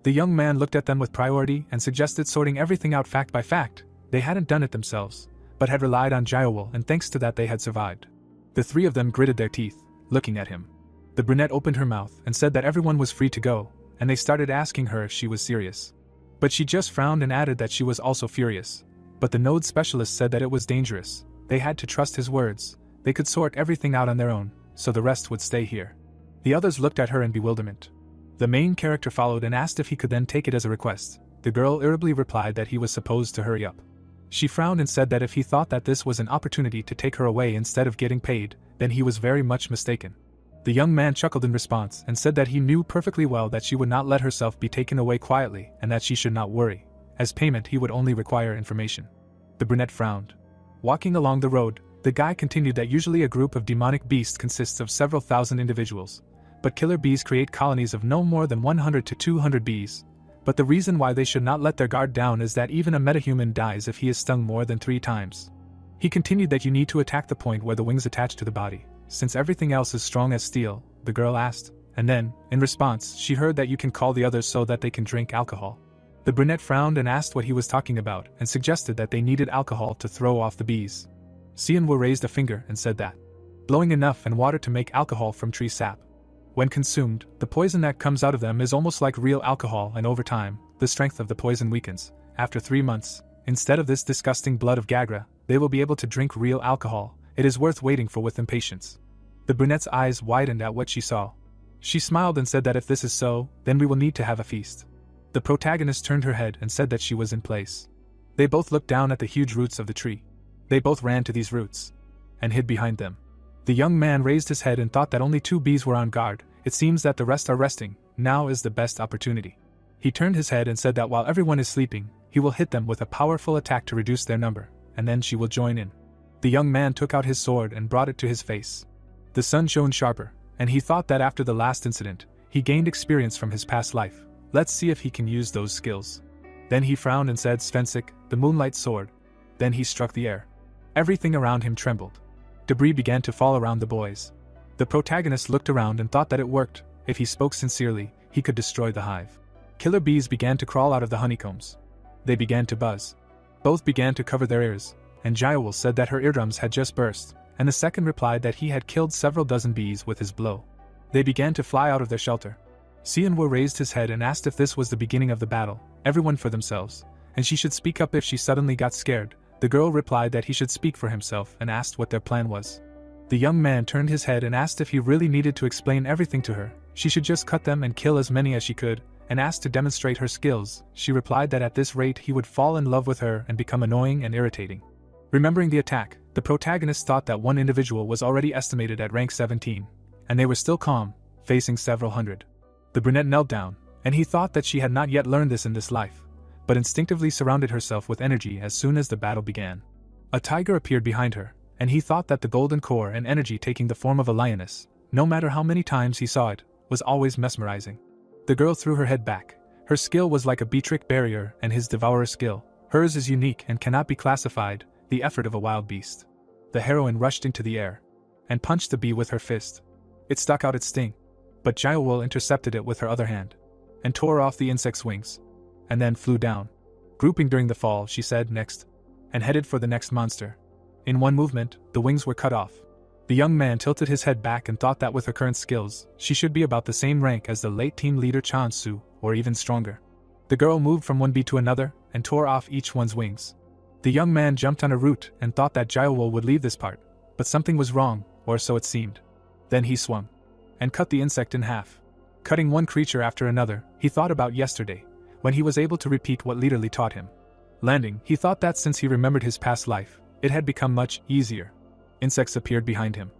The young man looked at them with priority and suggested sorting everything out fact by fact. They hadn't done it themselves, but had relied on Jiawol, and thanks to that they had survived. The 3 of them gritted their teeth, looking at him. The brunette opened her mouth and said that everyone was free to go, and they started asking her if she was serious. But she just frowned and added that she was also furious. But the node specialist said that it was dangerous. They had to trust his words. They could sort everything out on their own, so the rest would stay here. The others looked at her in bewilderment. The main character followed and asked if he could then take it as a request. The girl irritably replied that he was supposed to hurry up. She frowned and said that if he thought that this was an opportunity to take her away instead of getting paid, then he was very much mistaken. The young man chuckled in response and said that he knew perfectly well that she would not let herself be taken away quietly and that she should not worry. As payment he would only require information. The brunette frowned. Walking along the road, the guy continued that usually a group of demonic beasts consists of several thousand individuals. But killer bees create colonies of no more than 100 to 200 bees. But the reason why they should not let their guard down is that even a metahuman dies if he is stung more than 3 times. He continued that you need to attack the point where the wings attach to the body. Since everything else is strong as steel, the girl asked, and then, in response, she heard that you can call the others so that they can drink alcohol. The brunette frowned and asked what he was talking about and suggested that they needed alcohol to throw off the bees. Sianwu raised a finger and said that blowing enough and water to make alcohol from tree sap. When consumed, the poison that comes out of them is almost like real alcohol, and over time, the strength of the poison weakens. After 3 months, instead of this disgusting blood of Gagra, they will be able to drink real alcohol. It is worth waiting for with impatience. The brunette's eyes widened at what she saw. She smiled and said that if this is so, then we will need to have a feast. The protagonist turned her head and said that she was in place. They both looked down at the huge roots of the tree. They both ran to these roots and hid behind them. The young man raised his head and thought that only 2 bees were on guard. It seems that the rest are resting. Now is the best opportunity. He turned his head and said that while everyone is sleeping, he will hit them with a powerful attack to reduce their number, and then she will join in. The young man took out his sword and brought it to his face. The sun shone sharper, and he thought that after the last incident, he gained experience from his past life. Let's see if he can use those skills. Then he frowned and said, Svensik, the moonlight sword. Then he struck the air. Everything around him trembled. Debris began to fall around the boys. The protagonist looked around and thought that it worked. If he spoke sincerely, he could destroy the hive. Killer bees began to crawl out of the honeycombs. They began to buzz. Both began to cover their ears, and Jiawol said that her eardrums had just burst, and the second replied that he had killed several dozen bees with his blow. They began to fly out of their shelter. Sianwu raised his head and asked if this was the beginning of the battle, everyone for themselves, and she should speak up if she suddenly got scared. The girl replied that he should speak for himself and asked what their plan was. The young man turned his head and asked if he really needed to explain everything to her. She should just cut them and kill as many as she could, and asked to demonstrate her skills. She replied that at this rate he would fall in love with her and become annoying and irritating. Remembering the attack, the protagonist thought that one individual was already estimated at rank 17, and they were still calm, facing several hundred. The brunette knelt down, and he thought that she had not yet learned this in this life, but instinctively surrounded herself with energy as soon as the battle began. A tiger appeared behind her, and he thought that the golden core and energy taking the form of a lioness, no matter how many times he saw it, was always mesmerizing. The girl threw her head back. Her skill was like a Beatric barrier, and his devourer skill, hers is unique and cannot be classified, the effort of a wild beast. The heroine rushed into the air and punched the bee with her fist. It stuck out its sting, but Jiawol intercepted it with her other hand and tore off the insect's wings, and then flew down. Grouping during the fall, she said next, and headed for the next monster. In one movement, the wings were cut off. The young man tilted his head back and thought that with her current skills, she should be about the same rank as the late team leader Chansu, or even stronger. The girl moved from one bee to another and tore off each one's wings. The young man jumped on a root and thought that Jiawol would leave this part, but something was wrong, or so it seemed. Then he swung and cut the insect in half. Cutting one creature after another, he thought about yesterday, when he was able to repeat what Leaderly taught him. Landing, he thought that since he remembered his past life, it had become much easier. Insects appeared behind him,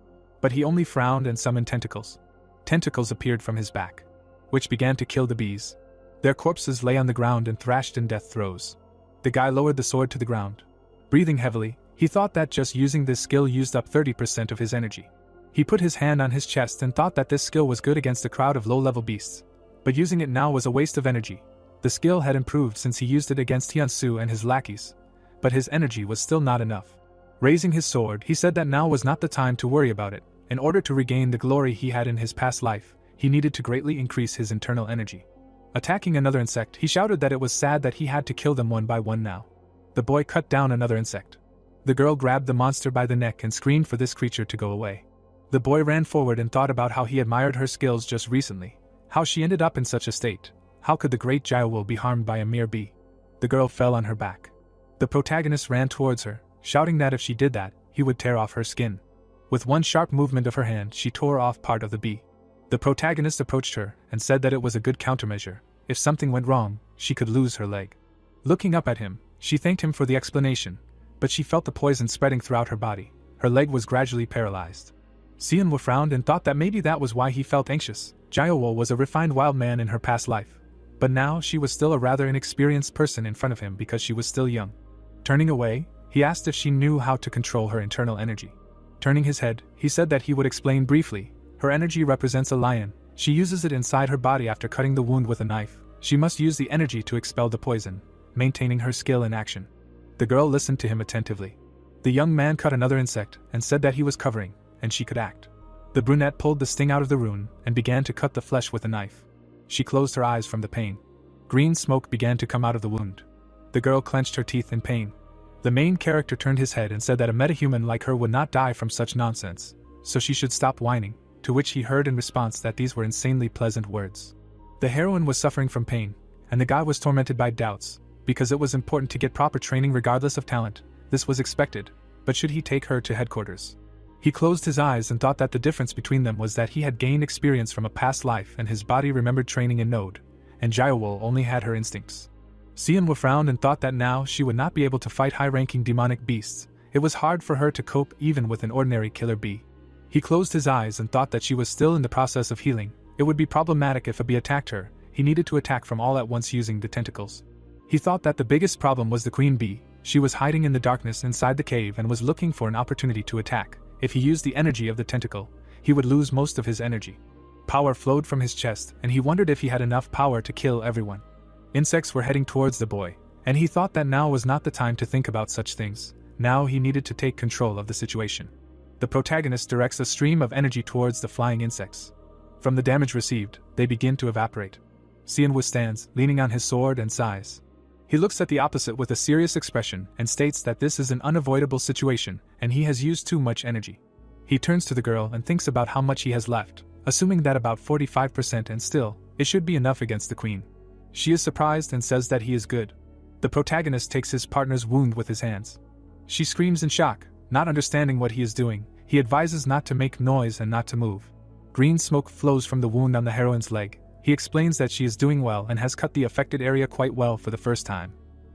but he only frowned and summoned tentacles. Tentacles appeared from his back, which began to kill the bees. Their corpses lay on the ground and thrashed in death throes. The guy lowered the sword to the ground. Breathing heavily, he thought that just using this skill used up 30% of his energy. He put his hand on his chest and thought that this skill was good against a crowd of low-level beasts, but using it now was a waste of energy. The skill had improved since he used it against Hyunsu and his lackeys, but his energy was still not enough. Raising his sword, he said that now was not the time to worry about it. In order to regain the glory he had in his past life, he needed to greatly increase his internal energy. Attacking another insect, he shouted that it was sad that he had to kill them one by one now. The boy cut down another insect. The girl grabbed the monster by the neck and screamed for this creature to go away. The boy ran forward and thought about how he admired her skills just recently, how she ended up in such a state. How could the great Jiawol be harmed by a mere bee? The girl fell on her back. The protagonist ran towards her, shouting that if she did that, he would tear off her skin. With one sharp movement of her hand, she tore off part of the bee. The protagonist approached her and said that it was a good countermeasure. If something went wrong, she could lose her leg. Looking up at him, she thanked him for the explanation, but she felt the poison spreading throughout her body. Her leg was gradually paralyzed. Seonwoo frowned and thought that maybe that was why he felt anxious. Jiawol was a refined wild man in her past life, but now she was still a rather inexperienced person in front of him because she was still young. Turning away, he asked if she knew how to control her internal energy. Turning his head, he said that he would explain briefly. Her energy represents a lion. She uses it inside her body after cutting the wound with a knife. She must use the energy to expel the poison, maintaining her skill in action. The girl listened to him attentively. The young man cut another insect and said that he was covering, and she could act. The brunette pulled the sting out of the rune and began to cut the flesh with a knife. She closed her eyes from the pain. Green smoke began to come out of the wound. The girl clenched her teeth in pain. The main character turned his head and said that a metahuman like her would not die from such nonsense, so she should stop whining, to which he heard in response that these were insanely pleasant words. The heroine was suffering from pain, and the guy was tormented by doubts, because it was important to get proper training regardless of talent. This was expected, but should he take her to headquarters? He closed his eyes and thought that the difference between them was that he had gained experience from a past life and his body remembered training in Node, and Jiawol only had her instincts. Seonwoo frowned and thought that now she would not be able to fight high-ranking demonic beasts. It was hard for her to cope even with an ordinary killer bee. He closed his eyes and thought that she was still in the process of healing. It would be problematic if a bee attacked her. He needed to attack from all at once using the tentacles. He thought that the biggest problem was the queen bee. She was hiding in the darkness inside the cave and was looking for an opportunity to attack. If he used the energy of the tentacle, he would lose most of his energy. Power flowed from his chest, and he wondered if he had enough power to kill everyone. Insects were heading towards the boy, and he thought that now was not the time to think about such things. Now he needed to take control of the situation. The protagonist directs a stream of energy towards the flying insects. From the damage received, they begin to evaporate. Seonwoo stands, leaning on his sword and sighs. He looks at the opposite with a serious expression and states that this is an unavoidable situation and he has used too much energy. He turns to the girl and thinks about how much he has left, assuming that about 45% and still, it should be enough against the queen. She is surprised and says that he is good. The protagonist takes his partner's wound with his hands. She screams in shock, not understanding what he is doing. He advises not to make noise and not to move. Green smoke flows from the wound on the heroine's leg. He explains that she is doing well and has cut the affected area quite well for the first time.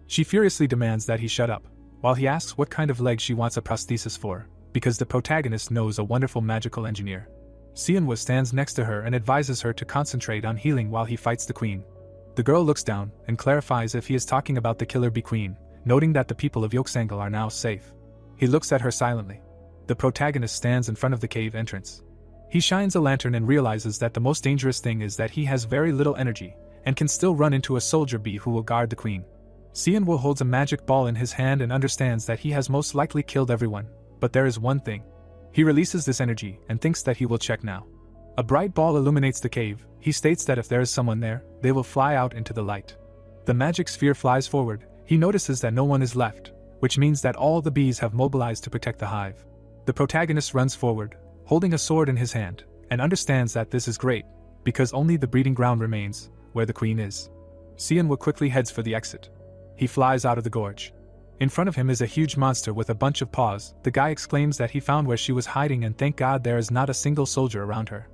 She furiously demands that he shut up. while he asks what kind of leg she wants a prosthesis for, because the protagonist knows a wonderful magical engineer. Seonwoo stands next to her and advises her to concentrate on healing while he fights the queen. The girl looks down and clarifies if he is talking about the killer bee queen, noting that the people of Yoksangal are now safe. He looks at her silently. The protagonist stands in front of the cave entrance. He shines a lantern and realizes that the most dangerous thing is that he has very little energy, and can still run into a soldier bee who will guard the queen. Seonwoo holds a magic ball in his hand and understands that he has most likely killed everyone, but there is one thing. He releases this energy and thinks that he will check now. A bright ball illuminates the cave. He states that if there is someone there, they will fly out into the light. The magic sphere flies forward. He notices that no one is left, which means that all the bees have mobilized to protect the hive. The protagonist runs forward, holding a sword in his hand, and understands that this is great, because only the breeding ground remains, where the queen is. Seonwoo quickly heads for the exit. He flies out of the gorge. In front of him is a huge monster with a bunch of paws. The guy exclaims that he found where she was hiding and thank God there is not a single soldier around her.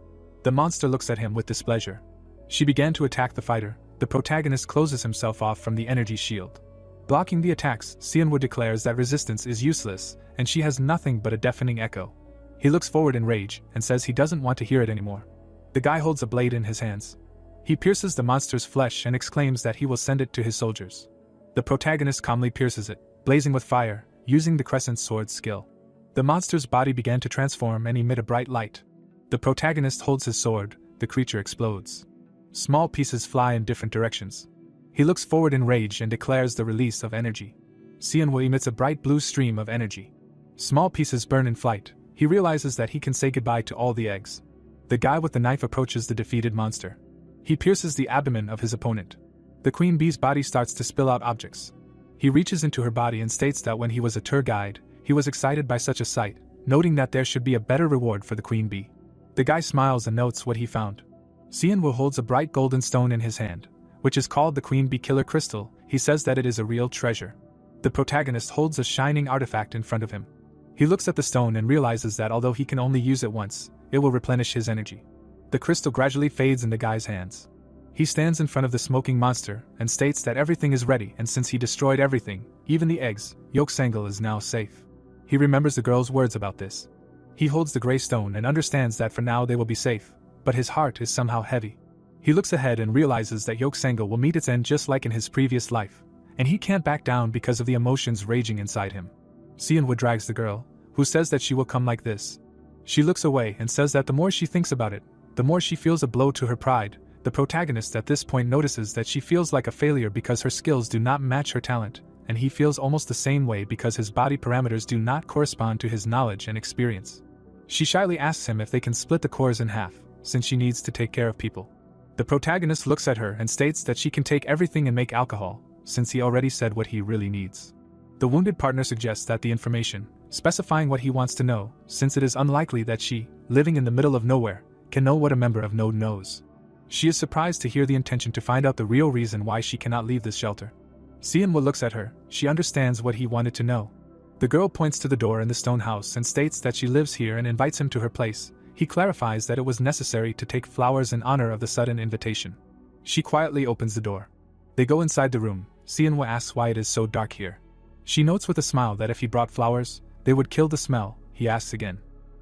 The monster looks at him with displeasure. She began to attack the fighter. The protagonist closes himself off from the energy shield. Blocking the attacks, Seonwoo declares that resistance is useless, and she has nothing but a deafening echo. He looks forward in rage and says he doesn't want to hear it anymore. The guy holds a blade in his hands. He pierces the monster's flesh and exclaims that he will send it to his soldiers. The protagonist calmly pierces it, blazing with fire, using the crescent sword's skill. The monster's body began to transform and emit a bright light. The protagonist holds his sword. The creature explodes. Small pieces fly in different directions. He looks forward in rage and declares the release of energy. Seonwoo emits a bright blue stream of energy. Small pieces burn in flight. He realizes that he can say goodbye to all the eggs. The guy with the knife approaches the defeated monster. He pierces the abdomen of his opponent. The queen bee's body starts to spill out objects. He reaches into her body and states that when he was a tour guide, he was excited by such a sight, noting that there should be a better reward for the queen bee. The guy smiles and notes what he found. Seonwoo holds a bright golden stone in his hand, which is called the queen bee killer crystal. He says that it is a real treasure. The protagonist holds a shining artifact in front of him. He looks at the stone and realizes that although he can only use it once, it will replenish his energy. The crystal gradually fades in the guy's hands. He stands in front of the smoking monster and states that everything is ready, and since he destroyed everything, even the eggs, Yoksangal is now safe. He remembers the girl's words about this. He holds the gray stone and understands that for now they will be safe, but his heart is somehow heavy. He looks ahead and realizes that Yoksangal will meet its end just like in his previous life, and he can't back down because of the emotions raging inside him. Seonwoo drags the girl, who says that she will come like this. She looks away and says that the more she thinks about it, the more she feels a blow to her pride. The protagonist at this point notices that she feels like a failure because her skills do not match her talent, and he feels almost the same way because his body parameters do not correspond to his knowledge and experience. She shyly asks him if they can split the cores in half, since she needs to take care of people. The protagonist looks at her and states that she can take everything and make alcohol, since he already said what he really needs. The wounded partner suggests that the information, specifying what he wants to know, since it is unlikely that she, living in the middle of nowhere, can know what a member of Node knows. She is surprised to hear the intention to find out the real reason why she cannot leave this shelter. Seonwoo looks at her. She understands what he wanted to know. The girl points to the door in the stone house and states that she lives here and invites him to her place. He clarifies that it was necessary to take flowers in honor of the sudden invitation. She quietly opens the door. They go inside the room. Seonwoo asks why it is so dark here. She notes with a smile that if he brought flowers, they would kill the smell. He asks again.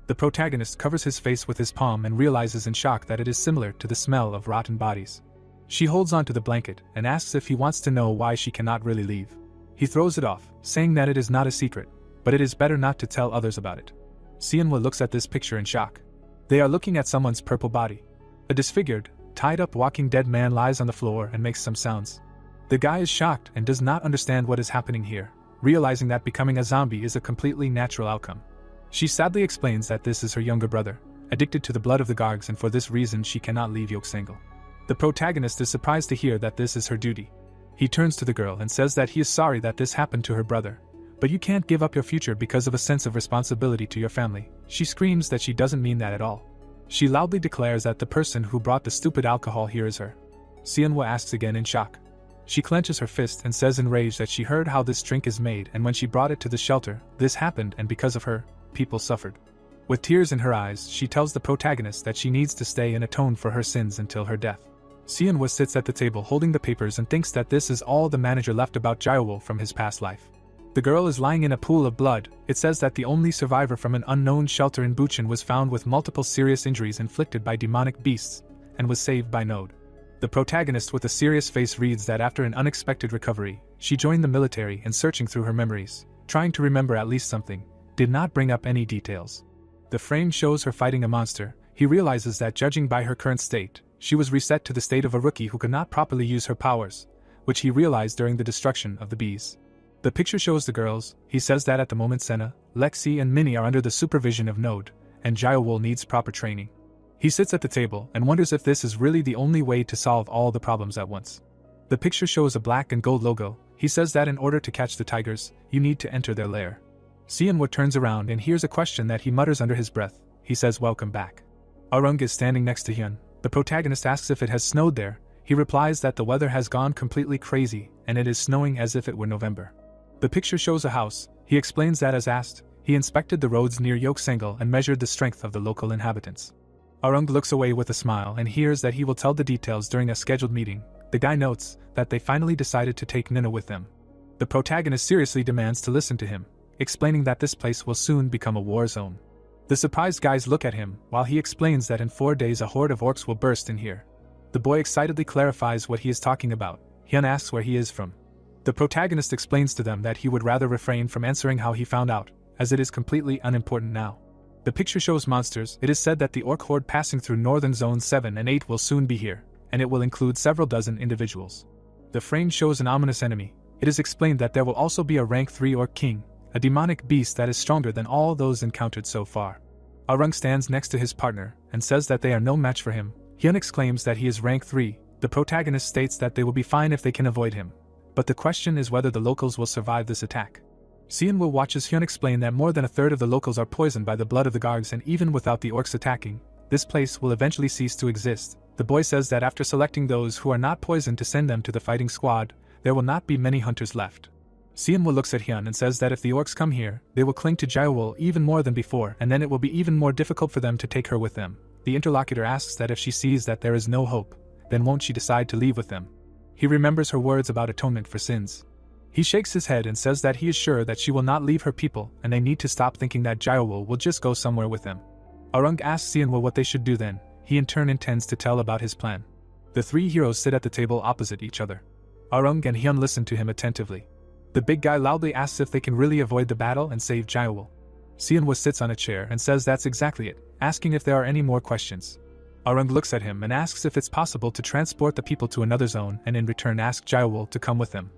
The protagonist covers his face with his palm and realizes in shock that it is similar to the smell of rotten bodies. She holds onto the blanket and asks if he wants to know why she cannot really leave. He throws it off, saying that it is not a secret, but it is better not to tell others about it. Seonwoo looks at this picture in shock. They are looking at someone's purple body. A disfigured, tied-up walking dead man lies on the floor and makes some sounds. The guy is shocked and does not understand what is happening here, realizing that becoming a zombie is a completely natural outcome. She sadly explains that this is her younger brother, addicted to the blood of the Gargs, and for this reason she cannot leave Yoksangal. The protagonist is surprised to hear that this is her duty. He turns to the girl and says that he is sorry that this happened to her brother. But you can't give up your future because of a sense of responsibility to your family. She screams that she doesn't mean that at all. She loudly declares that the person who brought the stupid alcohol here is her. Seonwoo asks again in shock. She clenches her fist and says in rage that she heard how this drink is made, and when she brought it to the shelter, this happened, and because of her, people suffered. With tears in her eyes, she tells the protagonist that she needs to stay and atone for her sins until her death. Seonwoo sits at the table holding the papers and thinks that this is all the manager left about Jaiwoo from his past life. The girl is lying in a pool of blood. It says that the only survivor from an unknown shelter in Buchan was found with multiple serious injuries inflicted by demonic beasts, and was saved by Node. The protagonist with a serious face reads that after an unexpected recovery, she joined the military and searching through her memories, trying to remember at least something, did not bring up any details. The frame shows her fighting a monster. He realizes that judging by her current state, she was reset to the state of a rookie who could not properly use her powers, which he realized during the destruction of the bees. The picture shows the girls. He says that at the moment Senna, Lexi and Minnie are under the supervision of Node, and Jiawol needs proper training. He sits at the table and wonders if this is really the only way to solve all the problems at once. The picture shows a black and gold logo. He says that in order to catch the tigers, you need to enter their lair. Seonwoo turns around and hears a question that he mutters under his breath. He says welcome back. Arung is standing next to Hyun. The protagonist asks if it has snowed there. He replies that the weather has gone completely crazy and it is snowing as if it were November. The picture shows a house. He explains that as asked, he inspected the roads near Yoksangal and measured the strength of the local inhabitants. Arung looks away with a smile and hears that he will tell the details during a scheduled meeting. The guy notes that they finally decided to take Nina with them. The protagonist seriously demands to listen to him, explaining that this place will soon become a war zone. The surprised guys look at him while he explains that in 4 days a horde of orcs will burst in here. The boy excitedly clarifies what he is talking about. Hyun asks where he is from. The protagonist explains to them that he would rather refrain from answering how he found out, as it is completely unimportant now. The picture shows monsters. It is said that the orc horde passing through northern zones 7 and 8 will soon be here, and it will include several dozen individuals. The frame shows an ominous enemy. It is explained that there will also be a rank 3 orc king, a demonic beast that is stronger than all those encountered so far. Arung stands next to his partner and says that they are no match for him. Hyun exclaims that he is rank 3. The protagonist states that they will be fine if they can avoid him. But the question is whether the locals will survive this attack. Seonwoo watches Hyun explain that more than a third of the locals are poisoned by the blood of the guards, and even without the orcs attacking, this place will eventually cease to exist. The boy says that after selecting those who are not poisoned to send them to the fighting squad, there will not be many hunters left. Seonwoo looks at Hyun and says that if the orcs come here, they will cling to Jiawol even more than before, and then it will be even more difficult for them to take her with them. The interlocutor asks that if she sees that there is no hope, then won't she decide to leave with them? He remembers her words about atonement for sins. He shakes his head and says that he is sure that she will not leave her people and they need to stop thinking that Jiawol will just go somewhere with them. Arung asks Seonwoo what they should do then. He in turn intends to tell about his plan. The three heroes sit at the table opposite each other. Arung and Hyun listen to him attentively. The big guy loudly asks if they can really avoid the battle and save Jiawol. Seonwoo sits on a chair and says that's exactly it, asking if there are any more questions. Arung looks at him and asks if it's possible to transport the people to another zone and in return ask Jiawol to come with them.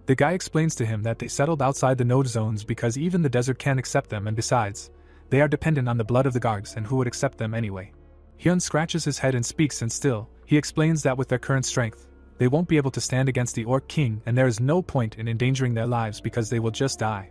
The guy explains to him that they settled outside the node zones because even the desert can't accept them, and besides, they are dependent on the blood of the guards and who would accept them anyway. Hyun scratches his head and speaks, and still, he explains that with their current strength, they won't be able to stand against the Orc King and there is no point in endangering their lives because they will just die.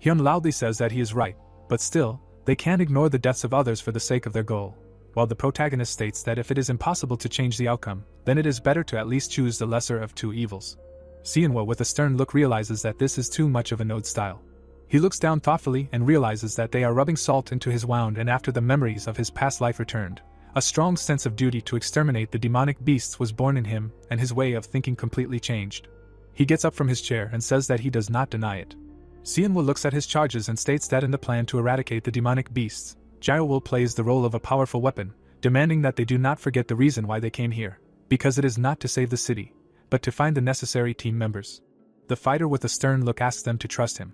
Hyun loudly says that he is right, but still, they can't ignore the deaths of others for the sake of their goal. While the protagonist states that if it is impossible to change the outcome, then it is better to at least choose the lesser of two evils. Seonwoo with a stern look realizes that this is too much of a node style. He looks down thoughtfully and realizes that they are rubbing salt into his wound, and after the memories of his past life returned, a strong sense of duty to exterminate the demonic beasts was born in him, and his way of thinking completely changed. He gets up from his chair and says that he does not deny it. Seonwoo looks at his charges and states that in the plan to eradicate the demonic beasts, Jiawol plays the role of a powerful weapon, demanding that they do not forget the reason why they came here, because it is not to save the city, but to find the necessary team members. The fighter with a stern look asks them to trust him.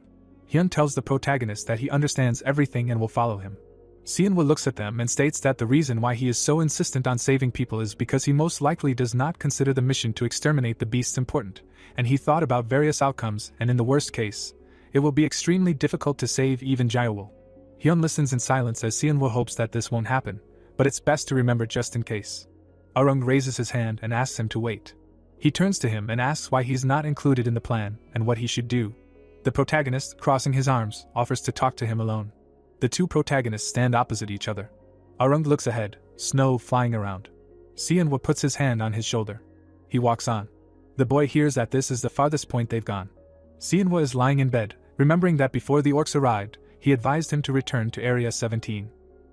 Hyun tells the protagonist that he understands everything and will follow him. Seonwoo looks at them and states that the reason why he is so insistent on saving people is because he most likely does not consider the mission to exterminate the beasts important, and he thought about various outcomes, and in the worst case, it will be extremely difficult to save even Jiawol. Hyun listens in silence as Seonwoo hopes that this won't happen, but it's best to remember just in case. Arung raises his hand and asks him to wait. He turns to him and asks why he's not included in the plan and what he should do. The protagonist, crossing his arms, offers to talk to him alone. The two protagonists stand opposite each other. Arung looks ahead, snow flying around. Seonwoo puts his hand on his shoulder. He walks on. The boy hears that this is the farthest point they've gone. Seonwoo is lying in bed, remembering that before the orcs arrived, he advised him to return to Area 17.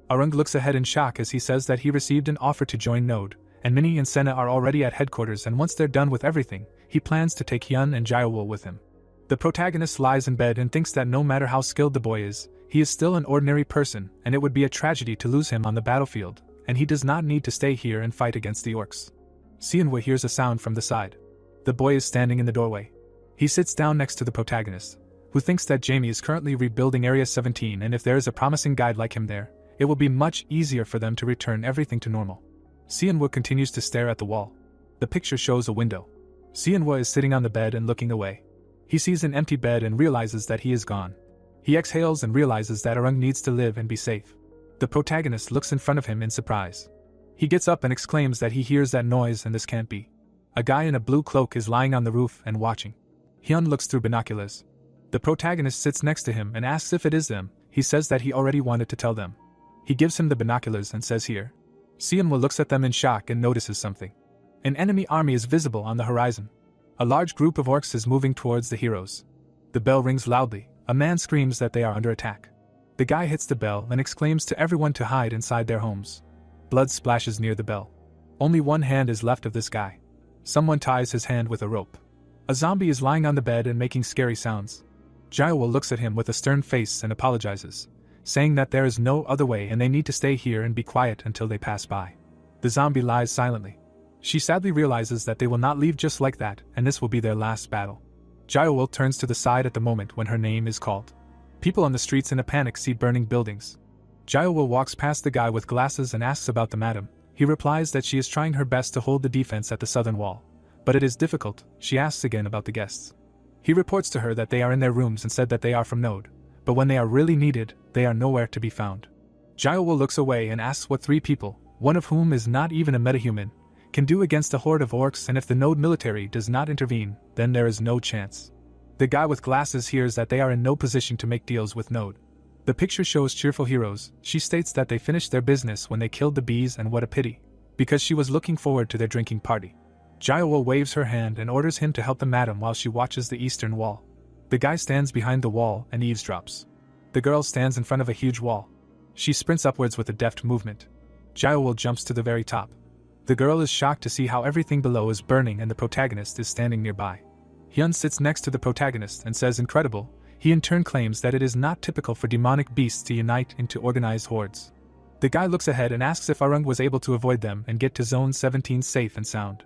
Arung looks ahead in shock as he says that he received an offer to join Node, and Minnie and Senna are already at headquarters, and once they're done with everything, he plans to take Hyun and Jiawol with him. The protagonist lies in bed and thinks that no matter how skilled the boy is, he is still an ordinary person and it would be a tragedy to lose him on the battlefield, and he does not need to stay here and fight against the orcs. Seonwoo hears a sound from the side. The boy is standing in the doorway. He sits down next to the protagonist, who thinks that Jamie is currently rebuilding Area 17 and if there is a promising guide like him there, it will be much easier for them to return everything to normal. Seonwoo continues to stare at the wall. The picture shows a window. Seonwoo is sitting on the bed and looking away. He sees an empty bed and realizes that he is gone. He exhales and realizes that Arung needs to live and be safe. The protagonist looks in front of him in surprise. He gets up and exclaims that he hears that noise and this can't be. A guy in a blue cloak is lying on the roof and watching. Hyun looks through binoculars. The protagonist sits next to him and asks if it is them. He says that he already wanted to tell them. He gives him the binoculars and says here. Seonwoo looks at them in shock and notices something. An enemy army is visible on the horizon. A large group of orcs is moving towards the heroes. The bell rings loudly. A man screams that they are under attack. The guy hits the bell and exclaims to everyone to hide inside their homes. Blood splashes near the bell. Only one hand is left of this guy. Someone ties his hand with a rope. A zombie is lying on the bed and making scary sounds. Jaewol looks at him with a stern face and apologizes, saying that there is no other way and they need to stay here and be quiet until they pass by. The zombie lies silently. She sadly realizes that they will not leave just like that and this will be their last battle. Jaewol turns to the side at the moment when her name is called. People on the streets in a panic see burning buildings. Jaewol walks past the guy with glasses and asks about the madam. He replies that she is trying her best to hold the defense at the southern wall. But it is difficult. She asks again about the guests. He reports to her that they are in their rooms and said that they are from Node. But when they are really needed, they are nowhere to be found. Jaewol looks away and asks what 3 people, one of whom is not even a metahuman, can do against a horde of orcs, and if the Node military does not intervene, then there is no chance. The guy with glasses hears that they are in no position to make deals with Node. The picture shows cheerful heroes. She states that they finished their business when they killed the bees and what a pity, because she was looking forward to their drinking party. Jaewol waves her hand and orders him to help the madam while she watches the eastern wall. The guy stands behind the wall and eavesdrops. The girl stands in front of a huge wall. She sprints upwards with a deft movement. Jaewol jumps to the very top. The girl is shocked to see how everything below is burning and the protagonist is standing nearby. Hyun sits next to the protagonist and says incredible. He in turn claims that it is not typical for demonic beasts to unite into organized hordes. The guy looks ahead and asks if Arung was able to avoid them and get to Zone 17 safe and sound.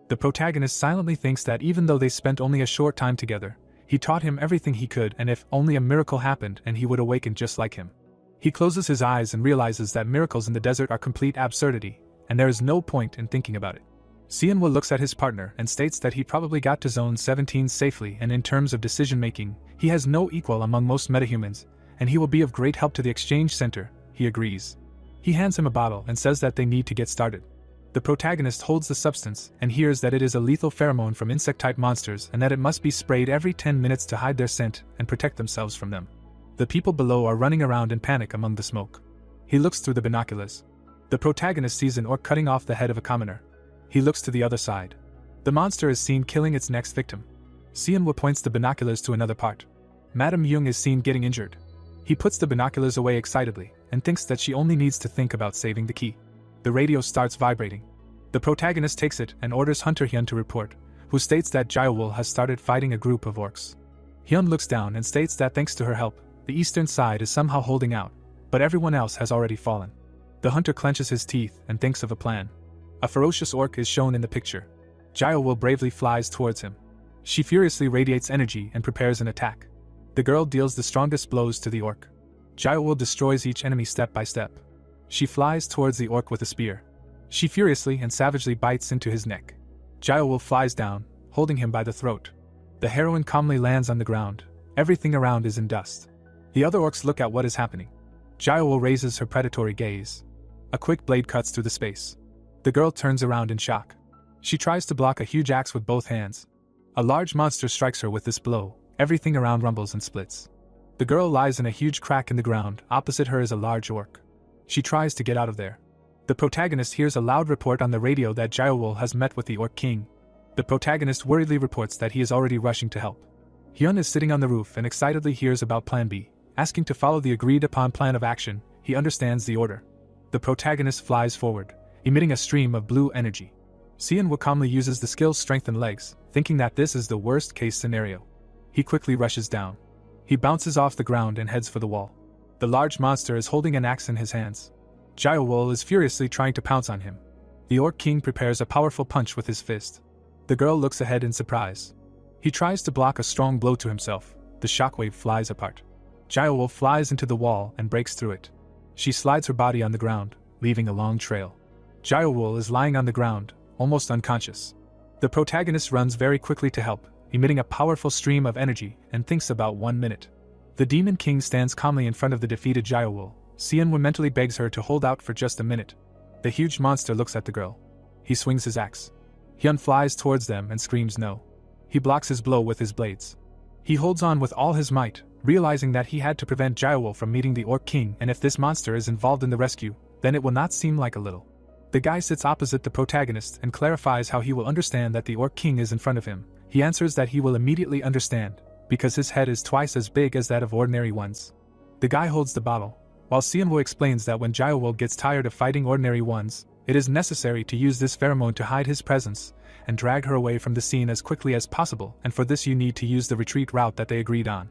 The protagonist silently thinks that even though they spent only a short time together, he taught him everything he could and if only a miracle happened and he would awaken just like him. He closes his eyes and realizes that miracles in the desert are complete absurdity, and there is no point in thinking about it. Seonwoo looks at his partner and states that he probably got to Zone 17 safely and in terms of decision-making, he has no equal among most metahumans, and he will be of great help to the exchange center. He agrees. He hands him a bottle and says that they need to get started. The protagonist holds the substance and hears that it is a lethal pheromone from insect-type monsters and that it must be sprayed every 10 minutes to hide their scent and protect themselves from them. The people below are running around in panic among the smoke. He looks through the binoculars. The protagonist sees an orc cutting off the head of a commoner. He looks to the other side. The monster is seen killing its next victim. Seonwoo points the binoculars to another part. Madame Young is seen getting injured. He puts the binoculars away excitedly and thinks that she only needs to think about saving the key. The radio starts vibrating. The protagonist takes it and orders Hunter Hyun to report, who states that Jaewol has started fighting a group of orcs. Hyun looks down and states that thanks to her help, the eastern side is somehow holding out, but everyone else has already fallen. The hunter clenches his teeth and thinks of a plan. A ferocious orc is shown in the picture. Jaewol bravely flies towards him. She furiously radiates energy and prepares an attack. The girl deals the strongest blows to the orc. Jaewol destroys each enemy step by step. She flies towards the orc with a spear. She furiously and savagely bites into his neck. Jaewol flies down, holding him by the throat. The heroine calmly lands on the ground. Everything around is in dust. The other orcs look at what is happening. Jaewol raises her predatory gaze. A quick blade cuts through the space. The girl turns around in shock. She tries to block a huge axe with both hands. A large monster strikes her with this blow. Everything around rumbles and splits. The girl lies in a huge crack in the ground. Opposite her is a large orc. She tries to get out of there. The protagonist hears a loud report on the radio that Jaewol has met with the Orc King. The protagonist worriedly reports that he is already rushing to help. Hyun is sitting on the roof and excitedly hears about Plan B, asking to follow the agreed-upon plan of action. He understands the order. The protagonist flies forward, emitting a stream of blue energy. Seonwoo calmly uses the skill's strength and legs, thinking that this is the worst-case scenario. He quickly rushes down. He bounces off the ground and heads for the wall. The large monster is holding an axe in his hands. Gyowol is furiously trying to pounce on him. The Orc King prepares a powerful punch with his fist. The girl looks ahead in surprise. He tries to block a strong blow to himself. The shockwave flies apart. Gyowol flies into the wall and breaks through it. She slides her body on the ground, leaving a long trail. Gyowol is lying on the ground, almost unconscious. The protagonist runs very quickly to help, emitting a powerful stream of energy, and thinks about 1 minute. The Demon King stands calmly in front of the defeated Gyowol. Seonwoo mentally begs her to hold out for just a minute. The huge monster looks at the girl. He swings his axe. Hyun flies towards them and screams no. He blocks his blow with his blades. He holds on with all his might, realizing that he had to prevent Gyowol from meeting the Orc King, and if this monster is involved in the rescue, then it will not seem like a little. The guy sits opposite the protagonist and clarifies how he will understand that the Orc King is in front of him. He answers that he will immediately understand, because his head is twice as big as that of ordinary ones. The guy holds the bottle, while Seonwoo explains that when Gyowol gets tired of fighting ordinary ones, it is necessary to use this pheromone to hide his presence and drag her away from the scene as quickly as possible, and for this you need to use the retreat route that they agreed on.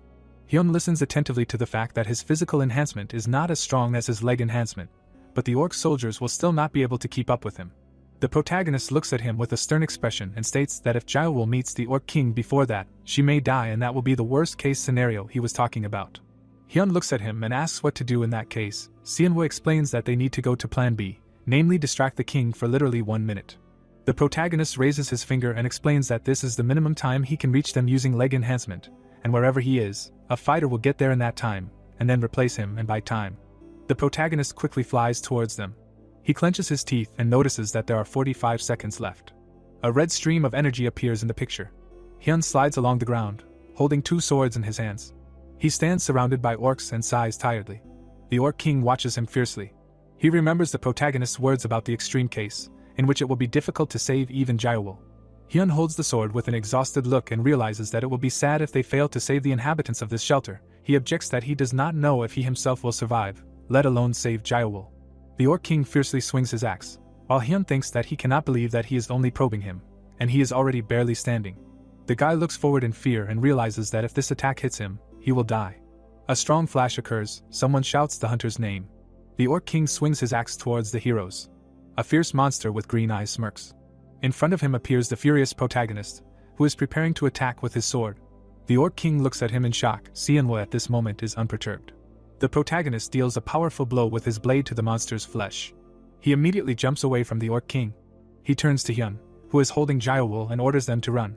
Hyun listens attentively to the fact that his physical enhancement is not as strong as his leg enhancement, but the orc soldiers will still not be able to keep up with him. The protagonist looks at him with a stern expression and states that if Gyowol meets the Orc King before that, she may die, and that will be the worst-case scenario he was talking about. Hyun looks at him and asks what to do in that case. Seonwoo explains that they need to go to Plan B, namely distract the king for literally 1 minute. The protagonist raises his finger and explains that this is the minimum time he can reach them using leg enhancement, and wherever he is, a fighter will get there in that time, and then replace him and buy time. The protagonist quickly flies towards them. He clenches his teeth and notices that there are 45 seconds left. A red stream of energy appears in the picture. Hyun slides along the ground, holding 2 swords in his hands. He stands surrounded by orcs and sighs tiredly. The Orc King watches him fiercely. He remembers the protagonist's words about the extreme case, in which it will be difficult to save even Gyowol. Hyun holds the sword with an exhausted look and realizes that it will be sad if they fail to save the inhabitants of this shelter. He objects that he does not know if he himself will survive, let alone save Gyowol. The Orc King fiercely swings his axe, while Hyun thinks that he cannot believe that he is only probing him, and he is already barely standing. The guy looks forward in fear and realizes that if this attack hits him, he will die. A strong flash occurs, someone shouts the hunter's name. The Orc King swings his axe towards the heroes. A fierce monster with green eyes smirks. In front of him appears the furious protagonist, who is preparing to attack with his sword. The Orc King looks at him in shock. Seonwoo at this moment is unperturbed. The protagonist deals a powerful blow with his blade to the monster's flesh. He immediately jumps away from the Orc King. He turns to Hyun, who is holding Gyowol, and orders them to run.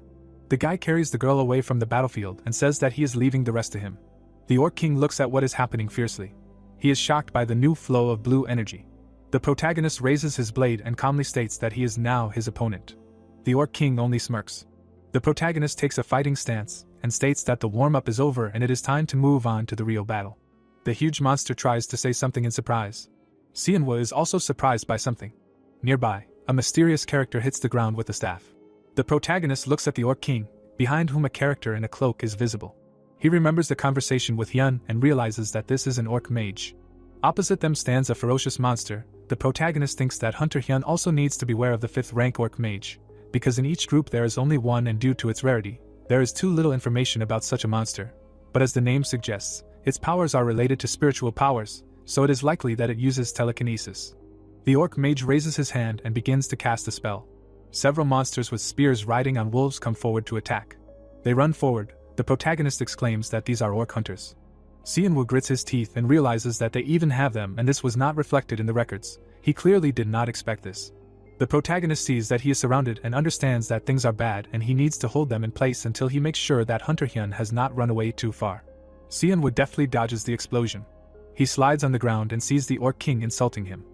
The guy carries the girl away from the battlefield and says that he is leaving the rest to him. The Orc King looks at what is happening fiercely. He is shocked by the new flow of blue energy. The protagonist raises his blade and calmly states that he is now his opponent. The Orc King only smirks. The protagonist takes a fighting stance and states that the warm-up is over and it is time to move on to the real battle. The huge monster tries to say something in surprise. Seonwoo is also surprised by something. Nearby, a mysterious character hits the ground with a staff. The protagonist looks at the Orc King, behind whom a character in a cloak is visible. He remembers the conversation with Hyun and realizes that this is an orc mage. Opposite them stands a ferocious monster. The protagonist thinks that Hunter Hyun also needs to beware of the 5th rank orc mage, because in each group there is only one, and due to its rarity, there is too little information about such a monster. But as the name suggests, its powers are related to spiritual powers, so it is likely that it uses telekinesis. The orc mage raises his hand and begins to cast a spell. Several monsters with spears riding on wolves come forward to attack. They run forward. The protagonist exclaims that these are orc hunters. Seonwoo grits his teeth and realizes that they even have them, and this was not reflected in the records. He clearly did not expect this. The protagonist sees that he is surrounded and understands that things are bad, and he needs to hold them in place until he makes sure that Hunter Hyun has not run away too far. Seonwoo deftly dodges the explosion. He slides on the ground and sees the Orc King insulting him.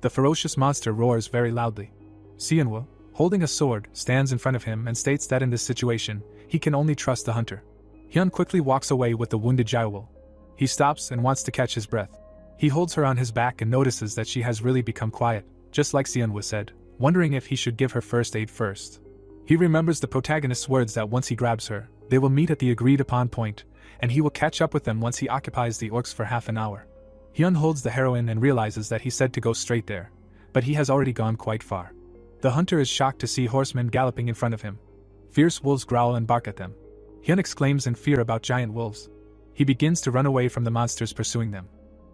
The ferocious monster roars very loudly. Seonwoo, holding a sword, stands in front of him and states that in this situation, he can only trust the hunter. Hyun quickly walks away with the wounded Gyowol. He stops and wants to catch his breath. He holds her on his back and notices that she has really become quiet, just like Seonwoo said, wondering if he should give her first aid first. He remembers the protagonist's words that once he grabs her, they will meet at the agreed upon point, and he will catch up with them once he occupies the orcs for half an hour. Hyun holds the heroine and realizes that he said to go straight there, but he has already gone quite far. The hunter is shocked to see horsemen galloping in front of him. Fierce wolves growl and bark at them. Hyun exclaims in fear about giant wolves. He begins to run away from the monsters pursuing them.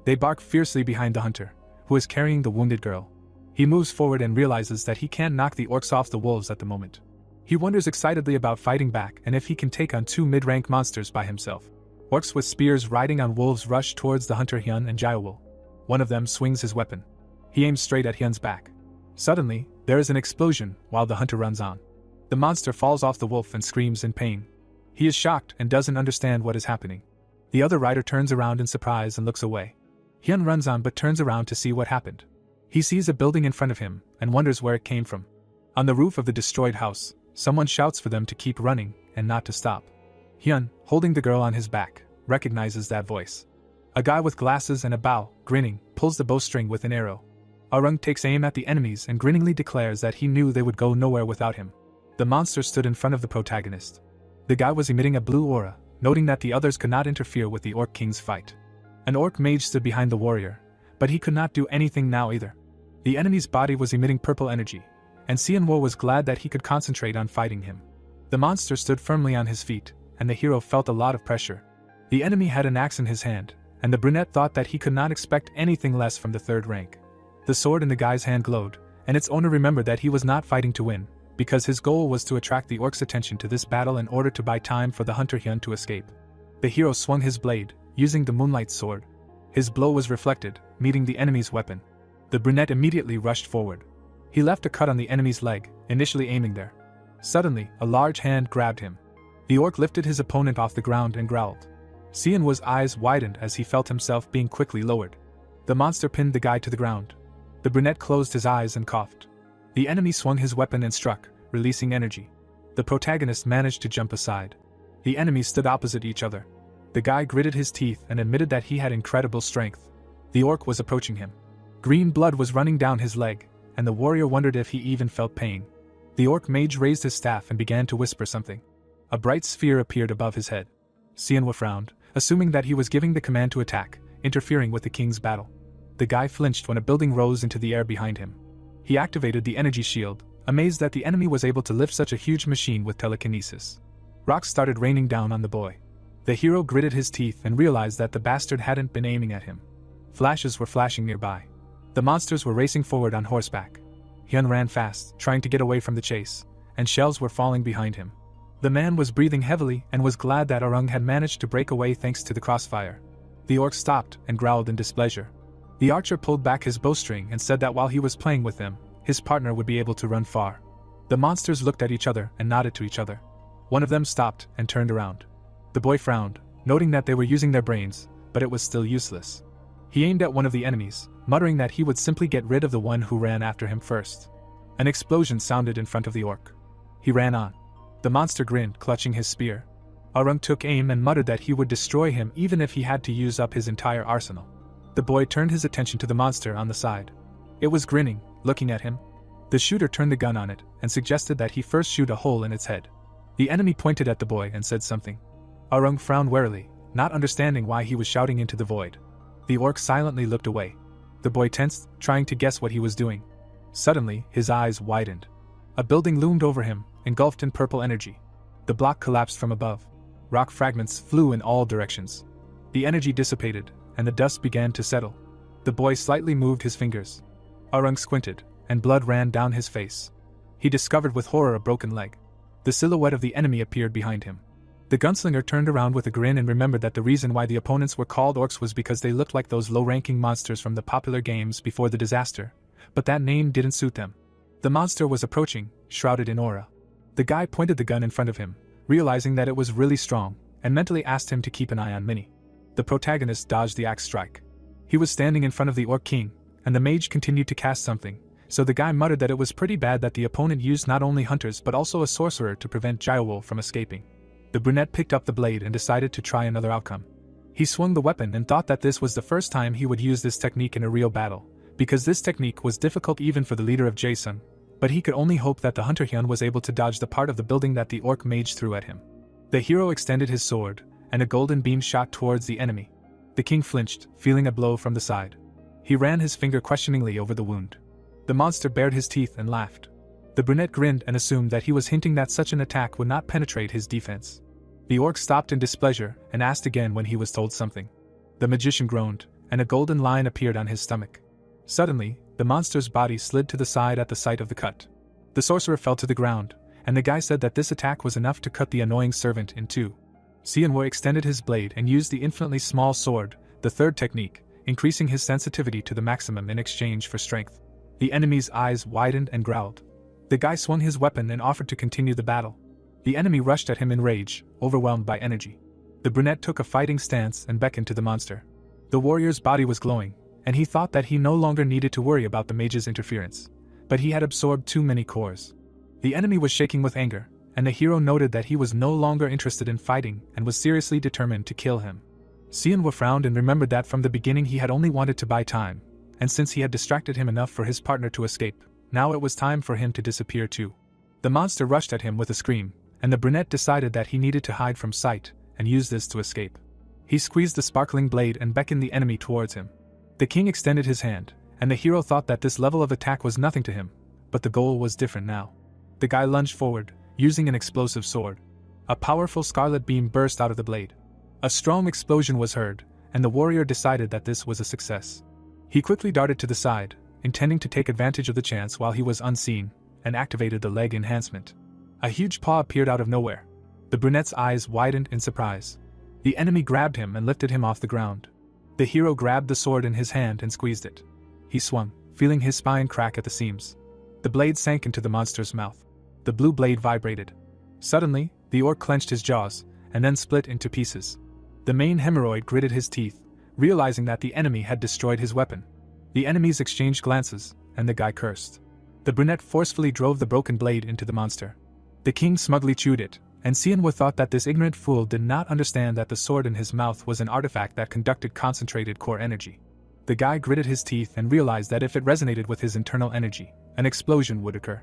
They bark fiercely behind the hunter, who is carrying the wounded girl. He moves forward and realizes that he can't knock the orcs off the wolves at the moment. He wonders excitedly about fighting back and if he can take on 2 mid-rank monsters by himself. Orcs with spears riding on wolves rush towards the hunter Hyun and Jaewol. One of them swings his weapon. He aims straight at Hyun's back. Suddenly, there is an explosion while the hunter runs on. The monster falls off the wolf and screams in pain. He is shocked and doesn't understand what is happening. The other rider turns around in surprise and looks away. Hyun runs on but turns around to see what happened. He sees a building in front of him and wonders where it came from. On the roof of the destroyed house, someone shouts for them to keep running and not to stop. Hyun, holding the girl on his back, recognizes that voice. A guy with glasses and a bow, grinning, pulls the bowstring with an arrow. Arung takes aim at the enemies and grinningly declares that he knew they would go nowhere without him. The monster stood in front of the protagonist. The guy was emitting a blue aura, noting that the others could not interfere with the Orc King's fight. An Orc mage stood behind the warrior, but he could not do anything now either. The enemy's body was emitting purple energy, and Seonwo was glad that he could concentrate on fighting him. The monster stood firmly on his feet, and the hero felt a lot of pressure. The enemy had an axe in his hand, and the brunette thought that he could not expect anything less from the 3rd rank. The sword in the guy's hand glowed, and its owner remembered that he was not fighting to win, because his goal was to attract the orcs' attention to this battle in order to buy time for the hunter Hyun to escape. The hero swung his blade, using the moonlight sword. His blow was reflected, meeting the enemy's weapon. The brunette immediately rushed forward. He left a cut on the enemy's leg, initially aiming there. Suddenly, a large hand grabbed him. The orc lifted his opponent off the ground and growled. Seonwo's eyes widened as he felt himself being quickly lowered. The monster pinned the guy to the ground. The brunette closed his eyes and coughed. The enemy swung his weapon and struck, releasing energy. The protagonist managed to jump aside. The enemies stood opposite each other. The guy gritted his teeth and admitted that he had incredible strength. The orc was approaching him. Green blood was running down his leg, and the warrior wondered if he even felt pain. The orc mage raised his staff and began to whisper something. A bright sphere appeared above his head. Seonwo frowned, assuming that he was giving the command to attack, interfering with the king's battle. The guy flinched when a building rose into the air behind him. He activated the energy shield, amazed that the enemy was able to lift such a huge machine with telekinesis. Rocks started raining down on the boy. The hero gritted his teeth and realized that the bastard hadn't been aiming at him. Flashes were flashing nearby. The monsters were racing forward on horseback. Hyun ran fast, trying to get away from the chase, and shells were falling behind him. The man was breathing heavily and was glad that Arung had managed to break away thanks to the crossfire. The orc stopped and growled in displeasure. The archer pulled back his bowstring and said that while he was playing with them, his partner would be able to run far. The monsters looked at each other and nodded to each other. One of them stopped and turned around. The boy frowned, noting that they were using their brains, but it was still useless. He aimed at one of the enemies, muttering that he would simply get rid of the one who ran after him first. An explosion sounded in front of the orc. He ran on. The monster grinned, clutching his spear. Arung took aim and muttered that he would destroy him even if he had to use up his entire arsenal. The boy turned his attention to the monster on the side. It was grinning, looking at him. The shooter turned the gun on it and suggested that he first shoot a hole in its head. The enemy pointed at the boy and said something. Arung frowned warily, not understanding why he was shouting into the void. The orc silently looked away. The boy tensed, trying to guess what he was doing. Suddenly, his eyes widened. A building loomed over him, engulfed in purple energy. The block collapsed from above. Rock fragments flew in all directions. The energy dissipated, and the dust began to settle. The boy slightly moved his fingers. Arung squinted, and blood ran down his face. He discovered with horror a broken leg. The silhouette of the enemy appeared behind him. The gunslinger turned around with a grin and remembered that the reason why the opponents were called orcs was because they looked like those low-ranking monsters from the popular games before the disaster, but that name didn't suit them. The monster was approaching, shrouded in aura. The guy pointed the gun in front of him, realizing that it was really strong, and mentally asked him to keep an eye on Minnie. The protagonist dodged the axe strike. He was standing in front of the orc king, and the mage continued to cast something, so the guy muttered that it was pretty bad that the opponent used not only hunters but also a sorcerer to prevent Jaewol from escaping. The brunette picked up the blade and decided to try another outcome. He swung the weapon and thought that this was the first time he would use this technique in a real battle, because this technique was difficult even for the leader of Jason, but he could only hope that the hunter Hyun was able to dodge the part of the building that the orc mage threw at him. The hero extended his sword, and a golden beam shot towards the enemy. The king flinched, feeling a blow from the side. He ran his finger questioningly over the wound. The monster bared his teeth and laughed. The brunette grinned and assumed that he was hinting that such an attack would not penetrate his defense. The orc stopped in displeasure and asked again when he was told something. The magician groaned, and a golden line appeared on his stomach. Suddenly, the monster's body slid to the side at the sight of the cut. The sorcerer fell to the ground, and the guy said that this attack was enough to cut the annoying servant in two. Xianwu extended his blade and used the infinitely small sword, the third technique, increasing his sensitivity to the maximum in exchange for strength. The enemy's eyes widened and growled. The guy swung his weapon and offered to continue the battle. The enemy rushed at him in rage, overwhelmed by energy. The brunette took a fighting stance and beckoned to the monster. The warrior's body was glowing, and he thought that he no longer needed to worry about the mage's interference. But he had absorbed too many cores. The enemy was shaking with anger, and the hero noted that he was no longer interested in fighting and was seriously determined to kill him. Xianwu frowned and remembered that from the beginning he had only wanted to buy time, and since he had distracted him enough for his partner to escape, now it was time for him to disappear too. The monster rushed at him with a scream, and the brunette decided that he needed to hide from sight and use this to escape. He squeezed the sparkling blade and beckoned the enemy towards him. The king extended his hand, and the hero thought that this level of attack was nothing to him, but the goal was different now. The guy lunged forward, using an explosive sword. A powerful scarlet beam burst out of the blade. A strong explosion was heard, and the warrior decided that this was a success. He quickly darted to the side, intending to take advantage of the chance while he was unseen, and activated the leg enhancement. A huge paw appeared out of nowhere. The brunette's eyes widened in surprise. The enemy grabbed him and lifted him off the ground. The hero grabbed the sword in his hand and squeezed it. He swung, feeling his spine crack at the seams. The blade sank into the monster's mouth. The blue blade vibrated. Suddenly, the orc clenched his jaws, and then split into pieces. The main hemorrhoid gritted his teeth, realizing that the enemy had destroyed his weapon. The enemies exchanged glances, and the guy cursed. The brunette forcefully drove the broken blade into the monster. The king smugly chewed it, and Xianwu thought that this ignorant fool did not understand that the sword in his mouth was an artifact that conducted concentrated core energy. The guy gritted his teeth and realized that if it resonated with his internal energy, an explosion would occur.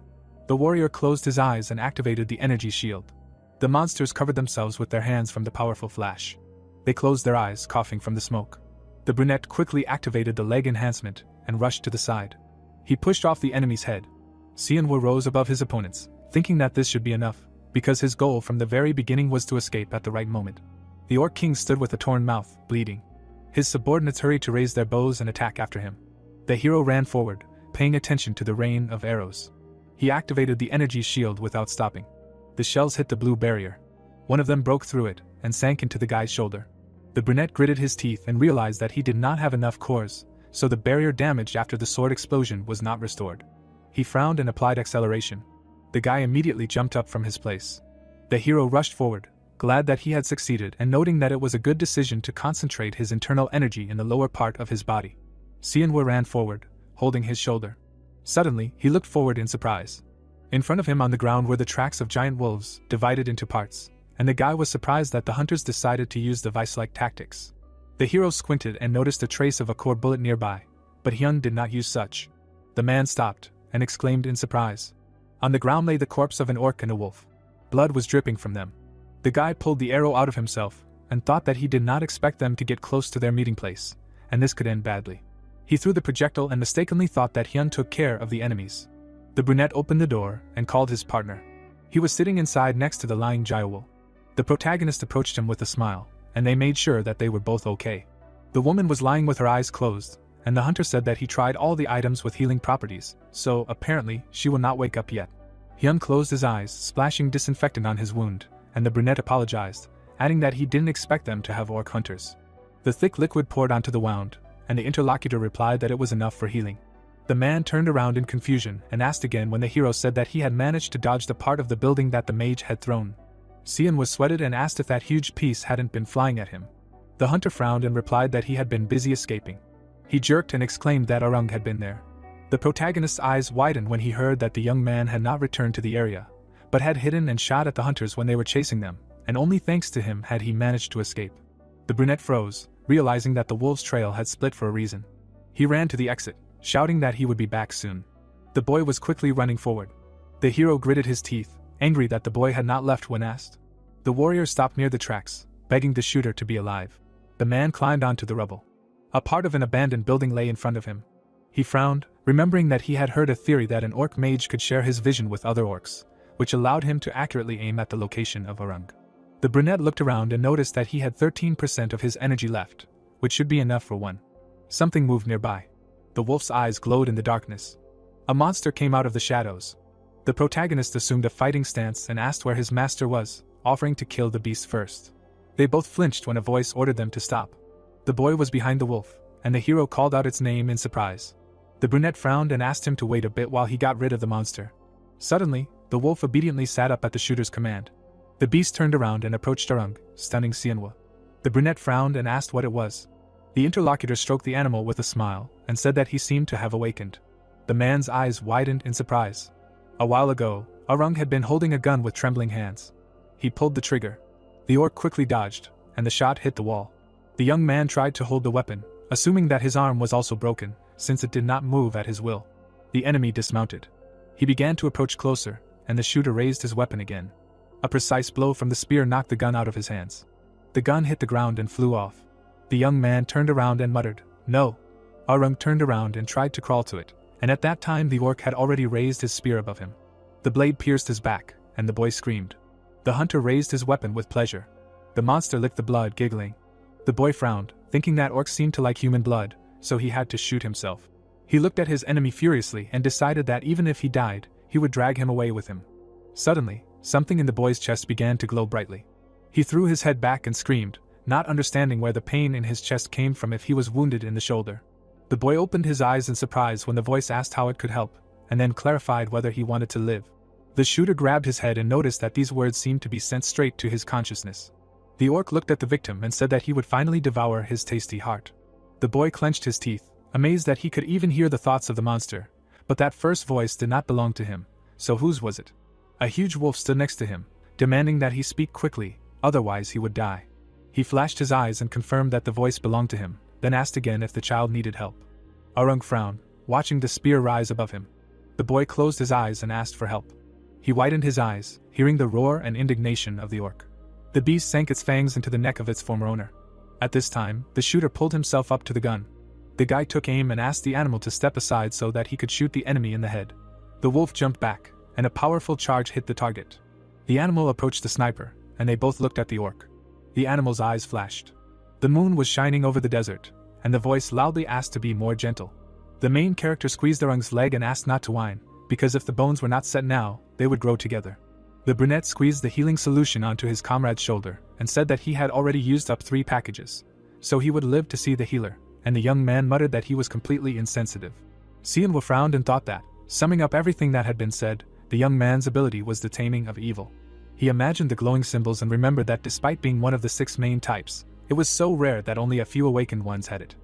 The warrior closed his eyes and activated the energy shield. The monsters covered themselves with their hands from the powerful flash. They closed their eyes, coughing from the smoke. The brunette quickly activated the leg enhancement and rushed to the side. He pushed off the enemy's head. Xianwu rose above his opponents, thinking that this should be enough, because his goal from the very beginning was to escape at the right moment. The orc king stood with a torn mouth, bleeding. His subordinates hurried to raise their bows and attack after him. The hero ran forward, paying attention to the rain of arrows. He activated the energy shield without stopping. The shells hit the blue barrier. One of them broke through it and sank into the guy's shoulder. The brunette gritted his teeth and realized that he did not have enough cores, so the barrier damaged after the sword explosion was not restored. He frowned and applied acceleration. The guy immediately jumped up from his place. The hero rushed forward, glad that he had succeeded and noting that it was a good decision to concentrate his internal energy in the lower part of his body. Xianwu ran forward, holding his shoulder. Suddenly, he looked forward in surprise. In front of him on the ground were the tracks of giant wolves, divided into parts, and the guy was surprised that the hunters decided to use the vice-like tactics. The hero squinted and noticed a trace of a core bullet nearby, but Hyun did not use such. The man stopped and exclaimed in surprise. On the ground lay the corpse of an orc and a wolf. Blood was dripping from them. The guy pulled the arrow out of himself and thought that he did not expect them to get close to their meeting place, and this could end badly. He threw the projectile and mistakenly thought that Hyun took care of the enemies. The brunette opened the door and called his partner. He was sitting inside next to the lying Jiawol. The protagonist approached him with a smile, and they made sure that they were both okay. The woman was lying with her eyes closed, and the hunter said that he tried all the items with healing properties, so apparently she will not wake up yet. Hyun closed his eyes, splashing disinfectant on his wound, and the brunette apologized, adding that he didn't expect them to have orc hunters. The thick liquid poured onto the wound, and the interlocutor replied that it was enough for healing. The man turned around in confusion and asked again when the hero said that he had managed to dodge the part of the building that the mage had thrown. Xian was sweated and asked if that huge piece hadn't been flying at him. The hunter frowned and replied that he had been busy escaping. He jerked and exclaimed that Arung had been there. The protagonist's eyes widened when he heard that the young man had not returned to the area, but had hidden and shot at the hunters when they were chasing them, and only thanks to him had he managed to escape. The brunette froze, realizing that the wolf's trail had split for a reason. He ran to the exit, shouting that he would be back soon. The boy was quickly running forward. The hero gritted his teeth, angry that the boy had not left when asked. The warrior stopped near the tracks, begging the shooter to be alive. The man climbed onto the rubble. A part of an abandoned building lay in front of him. He frowned, remembering that he had heard a theory that an orc mage could share his vision with other orcs, which allowed him to accurately aim at the location of Arung. The brunette looked around and noticed that he had 13% of his energy left, which should be enough for one. Something moved nearby. The wolf's eyes glowed in the darkness. A monster came out of the shadows. The protagonist assumed a fighting stance and asked where his master was, offering to kill the beast first. They both flinched when a voice ordered them to stop. The boy was behind the wolf, and the hero called out its name in surprise. The brunette frowned and asked him to wait a bit while he got rid of the monster. Suddenly, the wolf obediently sat up at the shooter's command. The beast turned around and approached Arung, stunning Xianhua. The brunette frowned and asked what it was. The interlocutor stroked the animal with a smile and said that he seemed to have awakened. The man's eyes widened in surprise. A while ago, Arung had been holding a gun with trembling hands. He pulled the trigger. The orc quickly dodged, and the shot hit the wall. The young man tried to hold the weapon, assuming that his arm was also broken, since it did not move at his will. The enemy dismounted. He began to approach closer, and the shooter raised his weapon again. A precise blow from the spear knocked the gun out of his hands. The gun hit the ground and flew off. The young man turned around and muttered, "No." Arung turned around and tried to crawl to it, and at that time the orc had already raised his spear above him. The blade pierced his back, and the boy screamed. The hunter raised his weapon with pleasure. The monster licked the blood, giggling. The boy frowned, thinking that orcs seemed to like human blood, so he had to shoot himself. He looked at his enemy furiously and decided that even if he died, he would drag him away with him. Suddenly, something in the boy's chest began to glow brightly. He threw his head back and screamed, not understanding where the pain in his chest came from if he was wounded in the shoulder. The boy opened his eyes in surprise when the voice asked how it could help, and then clarified whether he wanted to live. The shooter grabbed his head and noticed that these words seemed to be sent straight to his consciousness. The orc looked at the victim and said that he would finally devour his tasty heart. The boy clenched his teeth, amazed that he could even hear the thoughts of the monster, but that first voice did not belong to him, so whose was it? A huge wolf stood next to him, demanding that he speak quickly, otherwise he would die. He flashed his eyes and confirmed that the voice belonged to him, then asked again if the child needed help. Arung frowned, watching the spear rise above him. The boy closed his eyes and asked for help. He widened his eyes, hearing the roar and indignation of the orc. The beast sank its fangs into the neck of its former owner. At this time, the shooter pulled himself up to the gun. The guy took aim and asked the animal to step aside so that he could shoot the enemy in the head. The wolf jumped back, and a powerful charge hit the target. The animal approached the sniper, and they both looked at the orc. The animal's eyes flashed. The moon was shining over the desert, and the voice loudly asked to be more gentle. The main character squeezed Arung's leg and asked not to whine, because if the bones were not set now, they would grow together. The brunette squeezed the healing solution onto his comrade's shoulder and said that he had already used up 3 packages, so he would live to see the healer, and the young man muttered that he was completely insensitive. Xianhua frowned and thought that, summing up everything that had been said, the young man's ability was the taming of evil. He imagined the glowing symbols and remembered that despite being one of the 6 main types, it was so rare that only a few awakened ones had it.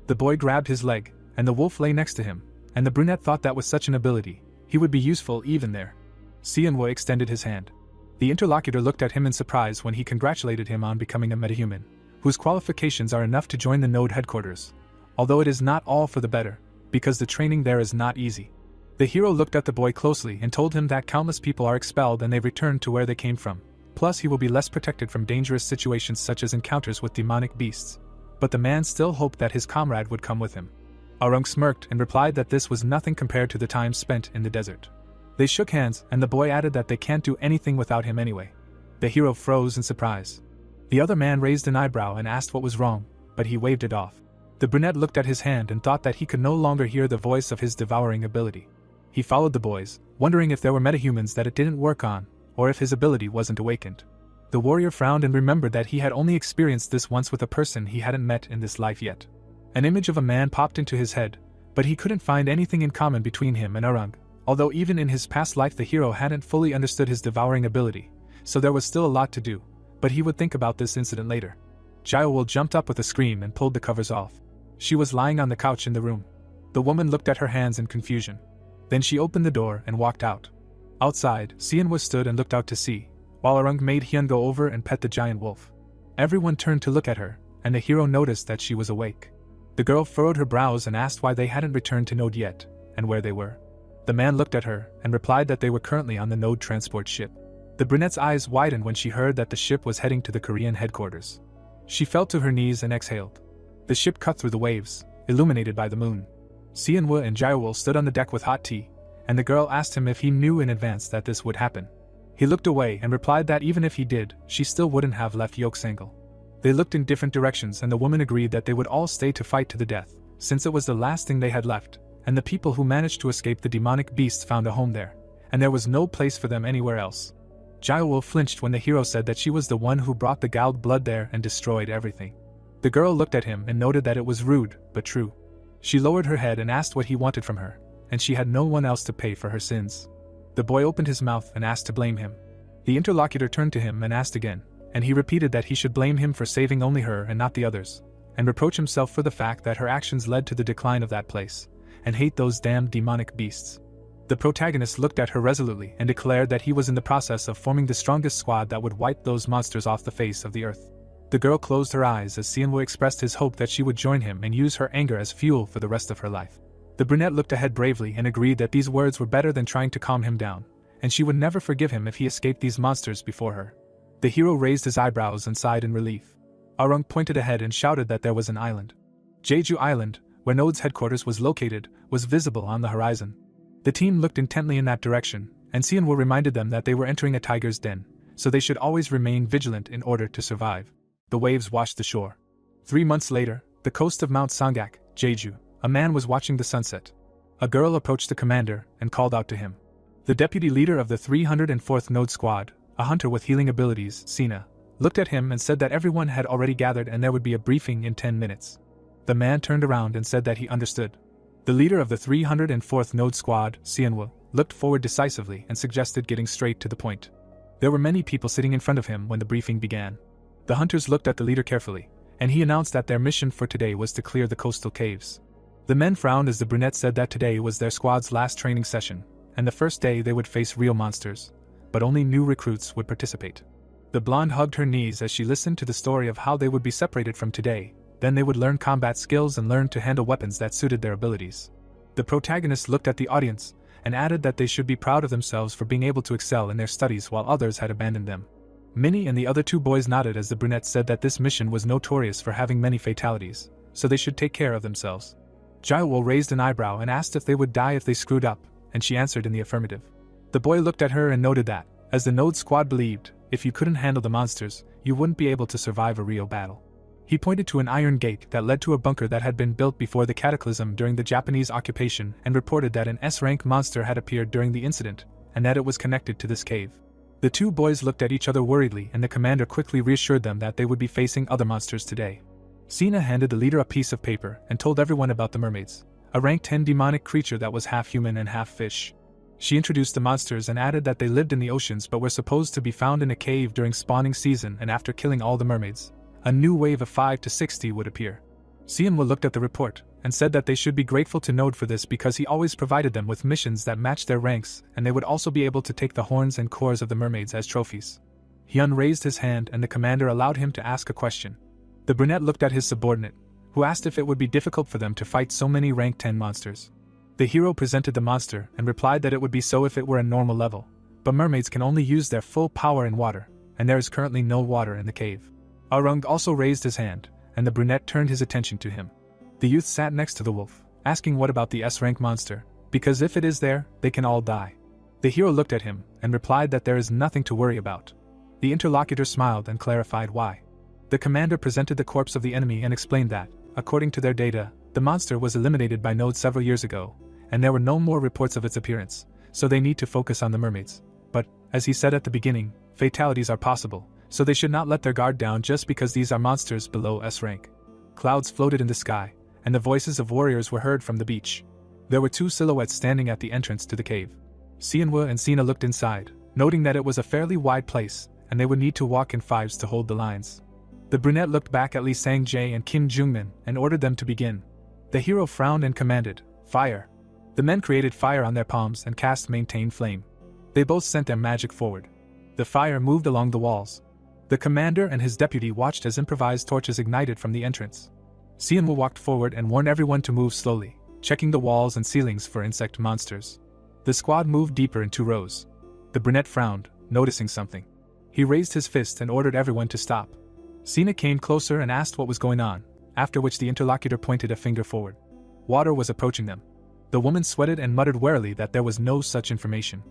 The boy grabbed his leg, and the wolf lay next to him, and the brunette thought that with such an ability, he would be useful even there. Xianhua extended his hand. The interlocutor looked at him in surprise when he congratulated him on becoming a metahuman, whose qualifications are enough to join the node headquarters, although it is not all for the better, because the training there is not easy. The hero looked at the boy closely and told him that countless people are expelled and they return to where they came from. Plus he will be less protected from dangerous situations such as encounters with demonic beasts. But the man still hoped that his comrade would come with him. Arung smirked and replied that this was nothing compared to the time spent in the desert. They shook hands, and the boy added that they can't do anything without him anyway. The hero froze in surprise. The other man raised an eyebrow and asked what was wrong, but he waved it off. The brunette looked at his hand and thought that he could no longer hear the voice of his devouring ability. He followed the boys, wondering if there were metahumans that it didn't work on, or if his ability wasn't awakened. The warrior frowned and remembered that he had only experienced this once with a person he hadn't met in this life yet. An image of a man popped into his head, but he couldn't find anything in common between him and Arung, although even in his past life the hero hadn't fully understood his devouring ability, so there was still a lot to do, but he would think about this incident later. Jiawol jumped up with a scream and pulled the covers off. She was lying on the couch in the room. The woman looked at her hands in confusion. Then she opened the door and walked out. Outside, Xianhua stood and looked out to sea, while Arung made Hyun go over and pet the giant wolf. Everyone turned to look at her, and the hero noticed that she was awake. The girl furrowed her brows and asked why they hadn't returned to Node yet, and where they were. The man looked at her and replied that they were currently on the Node transport ship. The brunette's eyes widened when she heard that the ship was heading to the Korean headquarters. She fell to her knees and exhaled. The ship cut through the waves, illuminated by the moon. Xianhua and Jiawol stood on the deck with hot tea, and the girl asked him if he knew in advance that this would happen. He looked away and replied that even if he did, she still wouldn't have left Yolksangle. They looked in different directions and the woman agreed that they would all stay to fight to the death, since it was the last thing they had left, and the people who managed to escape the demonic beasts found a home there, and there was no place for them anywhere else. Jiaowu flinched when the hero said that she was the one who brought the galled blood there and destroyed everything. The girl looked at him and noted that it was rude, but true. She lowered her head and asked what he wanted from her, and she had no one else to pay for her sins. The boy opened his mouth and asked to blame him. The interlocutor turned to him and asked again, and he repeated that he should blame him for saving only her and not the others, and reproach himself for the fact that her actions led to the decline of that place, and hate those damned demonic beasts. The protagonist looked at her resolutely and declared that he was in the process of forming the strongest squad that would wipe those monsters off the face of the earth. The girl closed her eyes as Xianwu expressed his hope that she would join him and use her anger as fuel for the rest of her life. The brunette looked ahead bravely and agreed that these words were better than trying to calm him down, and she would never forgive him if he escaped these monsters before her. The hero raised his eyebrows and sighed in relief. Arung pointed ahead and shouted that there was an island. Jeju Island, where Node's headquarters was located, was visible on the horizon. The team looked intently in that direction, and Xianwu reminded them that they were entering a tiger's den, so they should always remain vigilant in order to survive. The waves washed the shore. 3 months later, the coast of Mount Sangak, Jeju, a man was watching the sunset. A girl approached the commander and called out to him. The deputy leader of the 304th Node Squad, a hunter with healing abilities, Sina, looked at him and said that everyone had already gathered and there would be a briefing in 10 minutes. The man turned around and said that he understood. The leader of the 304th Node Squad, Xianwu, looked forward decisively and suggested getting straight to the point. There were many people sitting in front of him when the briefing began. The hunters looked at the leader carefully, and he announced that their mission for today was to clear the coastal caves. The men frowned as the brunette said that today was their squad's last training session, and the first day they would face real monsters, but only new recruits would participate. The blonde hugged her knees as she listened to the story of how they would be separated from today, then they would learn combat skills and learn to handle weapons that suited their abilities. The protagonist looked at the audience, and added that they should be proud of themselves for being able to excel in their studies while others had abandoned them. Minnie and the other 2 boys nodded as the brunette said that this mission was notorious for having many fatalities, so they should take care of themselves. Jiaowu raised an eyebrow and asked if they would die if they screwed up, and she answered in the affirmative. The boy looked at her and noted that, as the Node Squad believed, if you couldn't handle the monsters, you wouldn't be able to survive a real battle. He pointed to an iron gate that led to a bunker that had been built before the cataclysm during the Japanese occupation and reported that an S-rank monster had appeared during the incident, and that it was connected to this cave. The 2 boys looked at each other worriedly and the commander quickly reassured them that they would be facing other monsters today. Sina handed the leader a piece of paper and told everyone about the mermaids, a rank 10 demonic creature that was half human and half fish. She introduced the monsters and added that they lived in the oceans but were supposed to be found in a cave during spawning season, and after killing all the mermaids, a new wave of 5 to 60 would appear. Xianwu looked at the report and said that they should be grateful to Node for this because he always provided them with missions that matched their ranks, and they would also be able to take the horns and cores of the mermaids as trophies. Hyun raised his hand and the commander allowed him to ask a question. The brunette looked at his subordinate, who asked if it would be difficult for them to fight so many rank 10 monsters. The hero presented the monster and replied that it would be so if it were a normal level, but mermaids can only use their full power in water, and there is currently no water in the cave. Arung also raised his hand, and the brunette turned his attention to him. The youth sat next to the wolf, asking what about the S-rank monster, because if it is there, they can all die. The hero looked at him and replied that there is nothing to worry about. The interlocutor smiled and clarified why. The commander presented the corpse of the enemy and explained that, according to their data, the monster was eliminated by Node several years ago, and there were no more reports of its appearance, so they need to focus on the mermaids. But, as he said at the beginning, fatalities are possible, so they should not let their guard down just because these are monsters below S rank. Clouds floated in the sky, and the voices of warriors were heard from the beach. There were 2 silhouettes standing at the entrance to the cave. Xianwu and Sina looked inside, noting that it was a fairly wide place, and they would need to walk in 5s to hold the lines. The brunette looked back at Lee Sang-jae and Kim Jungmin and ordered them to begin. The hero frowned and commanded, "Fire!" The men created fire on their palms and cast Maintain Flame. They both sent their magic forward. The fire moved along the walls. The commander and his deputy watched as improvised torches ignited from the entrance. Xianwu walked forward and warned everyone to move slowly, checking the walls and ceilings for insect monsters. The squad moved deeper in 2 rows. The brunette frowned, noticing something. He raised his fist and ordered everyone to stop. Sina came closer and asked what was going on, after which the interlocutor pointed a finger forward. Water was approaching them. The woman sweated and muttered warily that there was no such information.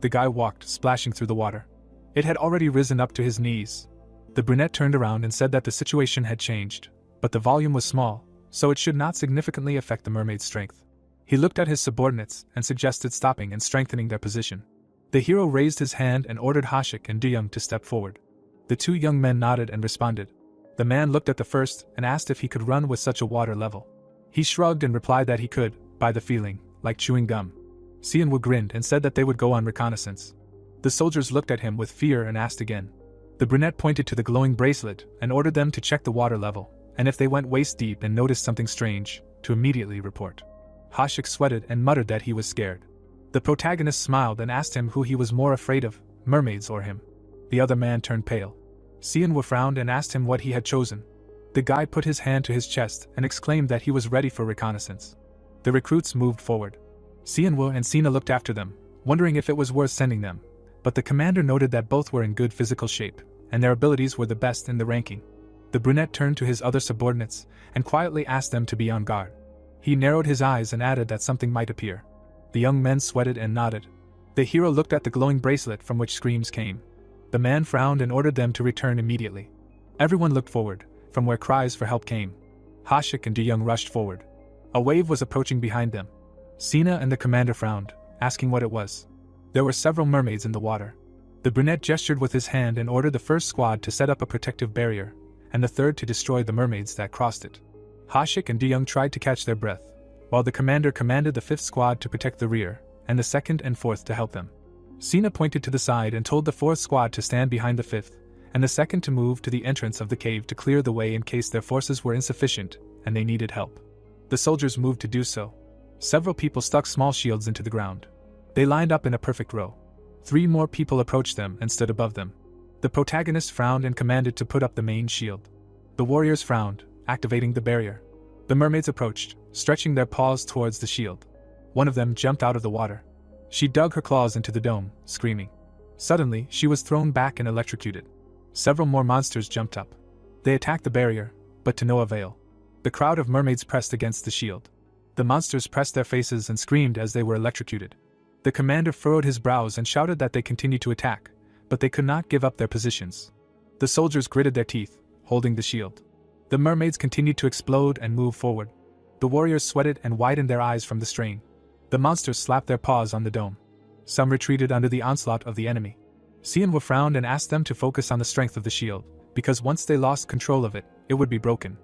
The guy walked, splashing through the water. It had already risen up to his knees. The brunette turned around and said that the situation had changed, but the volume was small, so it should not significantly affect the mermaid's strength. He looked at his subordinates and suggested stopping and strengthening their position. The hero raised his hand and ordered Hashik and Deyoung to step forward. The two young men nodded and responded. The man looked at the first and asked if he could run with such a water level. He shrugged and replied that he could, by the feeling, like chewing gum. Sianwoo grinned and said that they would go on reconnaissance. The soldiers looked at him with fear and asked again. The brunette pointed to the glowing bracelet and ordered them to check the water level, and if they went waist deep and noticed something strange, to immediately report. Hashik sweated and muttered that he was scared. The protagonist smiled and asked him who he was more afraid of, mermaids or him. The other man turned pale. Sianwoo frowned and asked him what he had chosen. The guy put his hand to his chest and exclaimed that he was ready for reconnaissance. The recruits moved forward. Sianwoo and Sina looked after them, wondering if it was worth sending them, but the commander noted that both were in good physical shape, and their abilities were the best in the ranking. The brunette turned to his other subordinates and quietly asked them to be on guard. He narrowed his eyes and added that something might appear. The young men sweated and nodded. The hero looked at the glowing bracelet from which screams came. The man frowned and ordered them to return immediately. Everyone looked forward, from where cries for help came. Hashik and Deyoung rushed forward. A wave was approaching behind them. Sina and the commander frowned, asking what it was. There were several mermaids in the water. The brunette gestured with his hand and ordered the first squad to set up a protective barrier, and the third to destroy the mermaids that crossed it. Hashik and Deyoung tried to catch their breath, while the commander commanded the fifth squad to protect the rear, and the second and fourth to help them. Sina pointed to the side and told the fourth squad to stand behind the fifth, and the second to move to the entrance of the cave to clear the way in case their forces were insufficient and they needed help. The soldiers moved to do so. Several people stuck small shields into the ground. They lined up in a perfect row. 3 more people approached them and stood above them. The protagonist frowned and commanded to put up the main shield. The warriors frowned, activating the barrier. The mermaids approached, stretching their paws towards the shield. One of them jumped out of the water. She dug her claws into the dome, screaming. Suddenly, she was thrown back and electrocuted. Several more monsters jumped up. They attacked the barrier, but to no avail. The crowd of mermaids pressed against the shield. The monsters pressed their faces and screamed as they were electrocuted. The commander furrowed his brows and shouted that they continued to attack, but they could not give up their positions. The soldiers gritted their teeth, holding the shield. The mermaids continued to explode and move forward. The warriors sweated and widened their eyes from the strain. The monsters slapped their paws on the dome. Some retreated under the onslaught of the enemy. Sianwoo frowned and asked them to focus on the strength of the shield, because once they lost control of it, it would be broken.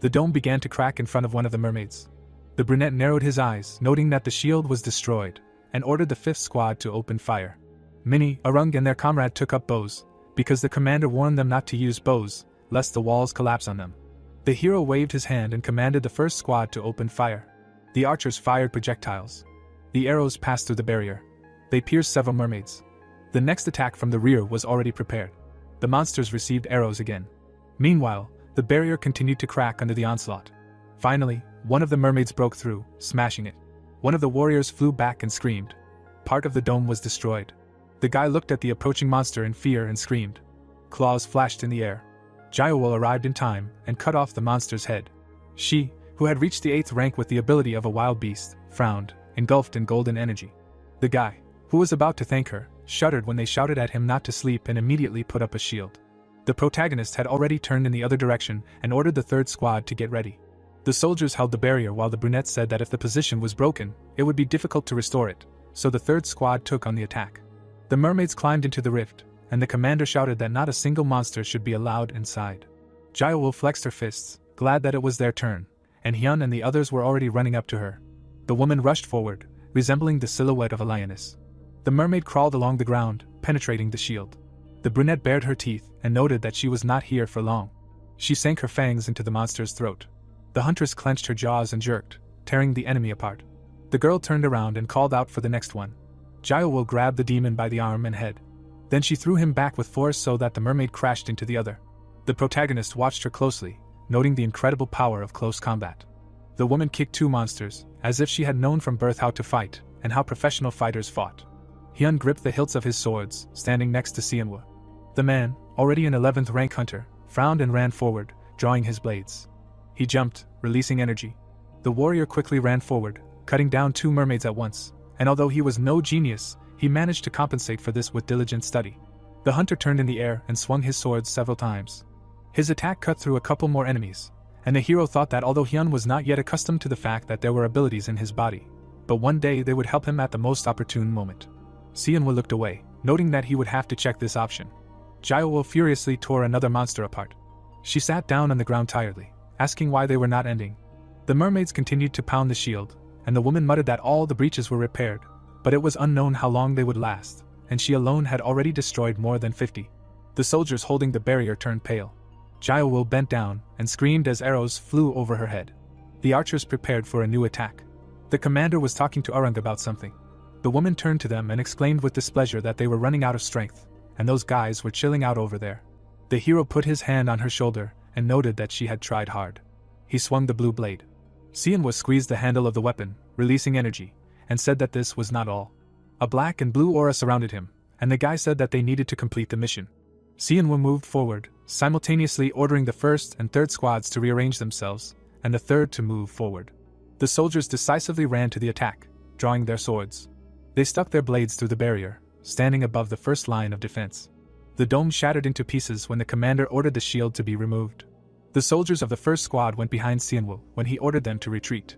The dome began to crack in front of one of the mermaids. The brunette narrowed his eyes, noting that the shield was destroyed, and ordered the fifth squad to open fire. Minnie, Arung and their comrade took up bows, because the commander warned them not to use bows, lest the walls collapse on them. The hero waved his hand and commanded the first squad to open fire. The archers fired projectiles. The arrows passed through the barrier. They pierced several mermaids. The next attack from the rear was already prepared. The monsters received arrows again. Meanwhile, the barrier continued to crack under the onslaught. Finally, one of the mermaids broke through, smashing it. One of the warriors flew back and screamed. Part of the dome was destroyed. The guy looked at the approaching monster in fear and screamed. Claws flashed in the air. Jaiwol arrived in time and cut off the monster's head. She, who had reached the 8th rank with the ability of a wild beast, frowned, engulfed in golden energy. The guy, who was about to thank her, shuddered when they shouted at him not to sleep and immediately put up a shield. The protagonist had already turned in the other direction and ordered the third squad to get ready. The soldiers held the barrier while the brunette said that if the position was broken, it would be difficult to restore it, so the third squad took on the attack. The mermaids climbed into the rift, and the commander shouted that not a single monster should be allowed inside. Jaiwol flexed her fists, glad that it was their turn, and Hyun and the others were already running up to her. The woman rushed forward, resembling the silhouette of a lioness. The mermaid crawled along the ground, penetrating the shield. The brunette bared her teeth and noted that she was not here for long. She sank her fangs into the monster's throat. The huntress clenched her jaws and jerked, tearing the enemy apart. The girl turned around and called out for the next one. Jaiwol grabbed the demon by the arm and head. Then she threw him back with force so that the mermaid crashed into the other. The protagonist watched her closely, noting the incredible power of close combat. The woman kicked 2 monsters, as if she had known from birth how to fight, and how professional fighters fought. Hyun gripped the hilts of his swords, standing next to Sianwoo. The man, already an 11th rank hunter, frowned and ran forward, drawing his blades. He jumped, releasing energy. The warrior quickly ran forward, cutting down 2 mermaids at once, and although he was no genius, he managed to compensate for this with diligent study. The hunter turned in the air and swung his sword several times. His attack cut through a couple more enemies, and the hero thought that although Hyun was not yet accustomed to the fact that there were abilities in his body, but one day they would help him at the most opportune moment. Seonwoo looked away, noting that he would have to check this option. Jaewoo furiously tore another monster apart. She sat down on the ground tiredly, asking why they were not ending. The mermaids continued to pound the shield, and the woman muttered that all the breaches were repaired, but it was unknown how long they would last, and she alone had already destroyed more than 50. The soldiers holding the barrier turned pale. Jaewoo bent down and screamed as arrows flew over her head. The archers prepared for a new attack. The commander was talking to Arung about something. The woman turned to them and exclaimed with displeasure that they were running out of strength, and those guys were chilling out over there. The hero put his hand on her shoulder and noted that she had tried hard. He swung the blue blade. Seonwoo squeezed the handle of the weapon, releasing energy, and said that this was not all. A black and blue aura surrounded him, and the guy said that they needed to complete the mission. Seonwoo moved forward, simultaneously ordering the first and third squads to rearrange themselves, and the third to move forward. The soldiers decisively ran to the attack, drawing their swords. They stuck their blades through the barrier, standing above the first line of defense. The dome shattered into pieces when the commander ordered the shield to be removed. The soldiers of the first squad went behind Seonwoo when he ordered them to retreat.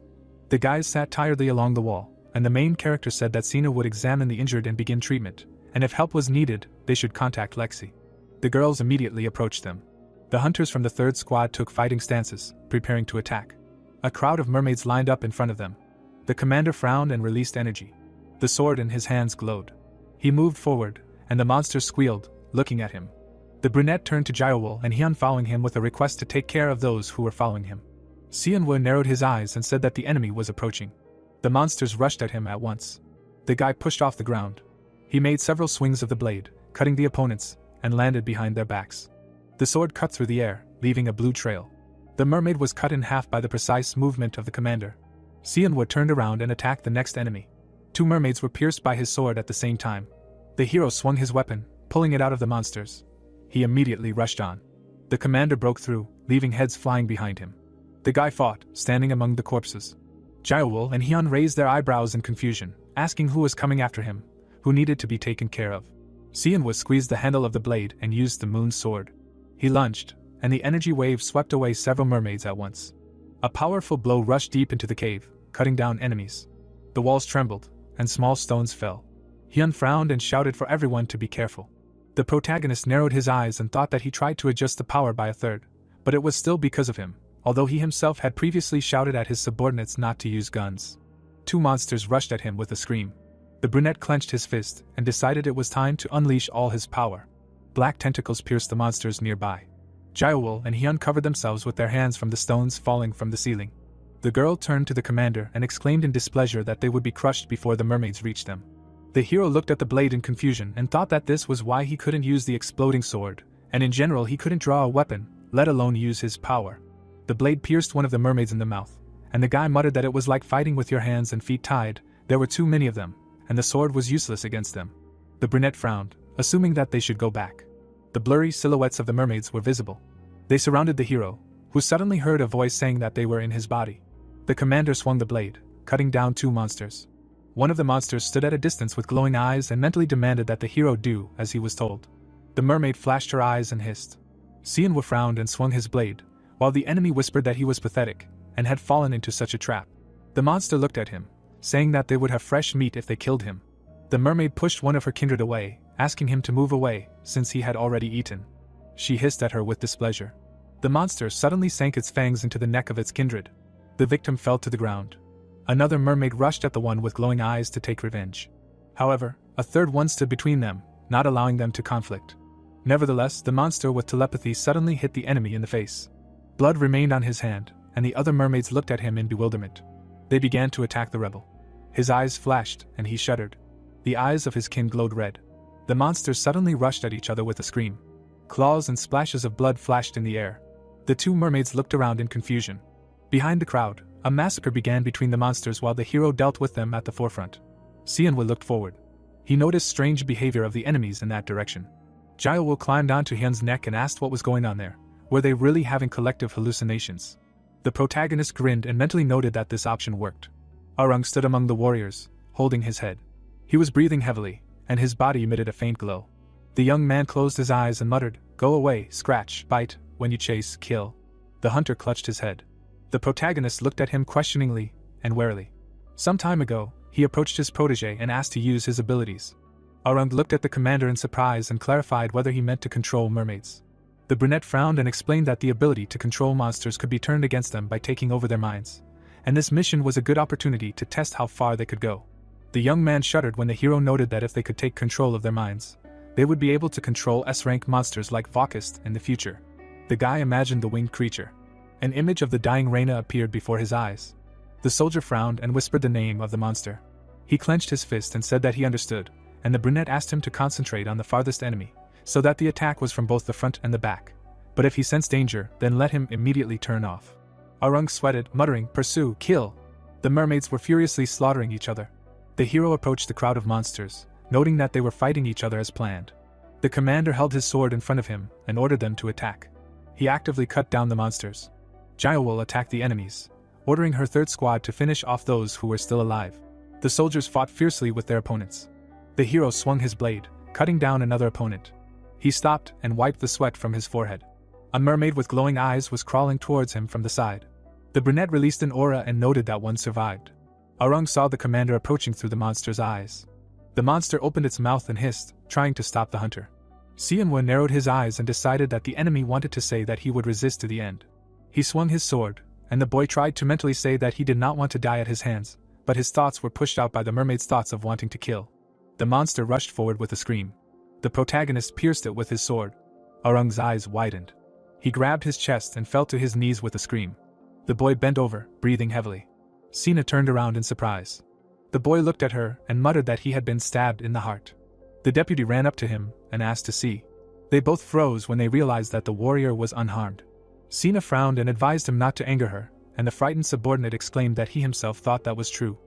The guys sat tiredly along the wall, and the main character said that Seonwoo would examine the injured and begin treatment, and if help was needed, they should contact Lexi. The girls immediately approached them. The hunters from the third squad took fighting stances, preparing to attack. A crowd of mermaids lined up in front of them. The commander frowned and released energy. The sword in his hands glowed. He moved forward, and the monsters squealed, looking at him. The brunette turned to Jaewoo and Hyun following him with a request to take care of those who were following him. Seonwoo narrowed his eyes and said that the enemy was approaching. The monsters rushed at him at once. The guy pushed off the ground. He made several swings of the blade, cutting the opponents, and landed behind their backs. The sword cut through the air, leaving a blue trail. The mermaid was cut in half by the precise movement of the commander. Seonwoo turned around and attacked the next enemy. 2 mermaids were pierced by his sword at the same time. The hero swung his weapon, pulling it out of the monsters. He immediately rushed on. The commander broke through, leaving heads flying behind him. The guy fought, standing among the corpses. Jaewoo and Hyun raised their eyebrows in confusion, asking who was coming after him, who needed to be taken care of. Seonwoo squeezed the handle of the blade and used the moon sword. He lunged, and the energy wave swept away several mermaids at once. A powerful blow rushed deep into the cave, cutting down enemies. The walls trembled, and small stones fell. Hyun frowned and shouted for everyone to be careful. The protagonist narrowed his eyes and thought that he tried to adjust the power by a third, but it was still because of him, although he himself had previously shouted at his subordinates not to use guns. 2 monsters rushed at him with a scream. The brunette clenched his fist and decided it was time to unleash all his power. Black tentacles pierced the monsters nearby. Jaewoo and Hyun covered themselves with their hands from the stones falling from the ceiling. The girl turned to the commander and exclaimed in displeasure that they would be crushed before the mermaids reached them. The hero looked at the blade in confusion and thought that this was why he couldn't use the exploding sword, and in general he couldn't draw a weapon, let alone use his power. The blade pierced one of the mermaids in the mouth, and the guy muttered that it was like fighting with your hands and feet tied. There were too many of them, and the sword was useless against them. The brunette frowned, assuming that they should go back. The blurry silhouettes of the mermaids were visible. They surrounded the hero, who suddenly heard a voice saying that they were in his body. The commander swung the blade, cutting down 2 monsters. One of the monsters stood at a distance with glowing eyes and mentally demanded that the hero do as he was told. The mermaid flashed her eyes and hissed. Seonwoo frowned and swung his blade, while the enemy whispered that he was pathetic and had fallen into such a trap. The monster looked at him, saying that they would have fresh meat if they killed him. The mermaid pushed one of her kindred away, asking him to move away since he had already eaten. She hissed at her with displeasure. The monster suddenly sank its fangs into the neck of its kindred. The victim fell to the ground. Another mermaid rushed at the one with glowing eyes to take revenge. However, a third one stood between them, not allowing them to conflict. Nevertheless, the monster with telepathy suddenly hit the enemy in the face. Blood remained on his hand, and the other mermaids looked at him in bewilderment. They began to attack the rebel. His eyes flashed, and he shuddered. The eyes of his kin glowed red. The monsters suddenly rushed at each other with a scream. Claws and splashes of blood flashed in the air. The 2 mermaids looked around in confusion. Behind the crowd, a massacre began between the monsters while the hero dealt with them at the forefront. Seonwoo looked forward. He noticed strange behavior of the enemies in that direction. Jaewoo climbed onto Hyun's neck and asked what was going on there. Were they really having collective hallucinations? The protagonist grinned and mentally noted that this option worked. Arung stood among the warriors, holding his head. He was breathing heavily, and his body emitted a faint glow. The young man closed his eyes and muttered, "Go away, scratch, bite, when you chase, kill." The hunter clutched his head. The protagonist looked at him questioningly and warily. Some time ago, he approached his protege and asked to use his abilities. Arung looked at the commander in surprise and clarified whether he meant to control mermaids. The brunette frowned and explained that the ability to control monsters could be turned against them by taking over their minds, and this mission was a good opportunity to test how far they could go. The young man shuddered when the hero noted that if they could take control of their minds, they would be able to control S-rank monsters like Awakens in the future. The guy imagined the winged creature. An image of the dying Reina appeared before his eyes. The soldier frowned and whispered the name of the monster. He clenched his fist and said that he understood, and the brunette asked him to concentrate on the farthest enemy, so that the attack was from both the front and the back. But if he sensed danger, then let him immediately turn off. Arung sweated, muttering, "Pursue, kill!" The mermaids were furiously slaughtering each other. The hero approached the crowd of monsters, noting that they were fighting each other as planned. The commander held his sword in front of him and ordered them to attack. He actively cut down the monsters. Jiawol attacked the enemies, ordering her third squad to finish off those who were still alive. The soldiers fought fiercely with their opponents. The hero swung his blade, cutting down another opponent. He stopped and wiped the sweat from his forehead. A mermaid with glowing eyes was crawling towards him from the side. The brunette released an aura and noted that one survived. Arung saw the commander approaching through the monster's eyes. The monster opened its mouth and hissed, trying to stop the hunter. Sianwa narrowed his eyes and decided that the enemy wanted to say that he would resist to the end. He swung his sword, and the boy tried to mentally say that he did not want to die at his hands, but his thoughts were pushed out by the mermaid's thoughts of wanting to kill. The monster rushed forward with a scream. The protagonist pierced it with his sword. Arung's eyes widened. He grabbed his chest and fell to his knees with a scream. The boy bent over, breathing heavily. Sina turned around in surprise. The boy looked at her and muttered that he had been stabbed in the heart. The deputy ran up to him and asked to see. They both froze when they realized that the warrior was unharmed. Sina frowned and advised him not to anger her, and the frightened subordinate exclaimed that he himself thought that was true.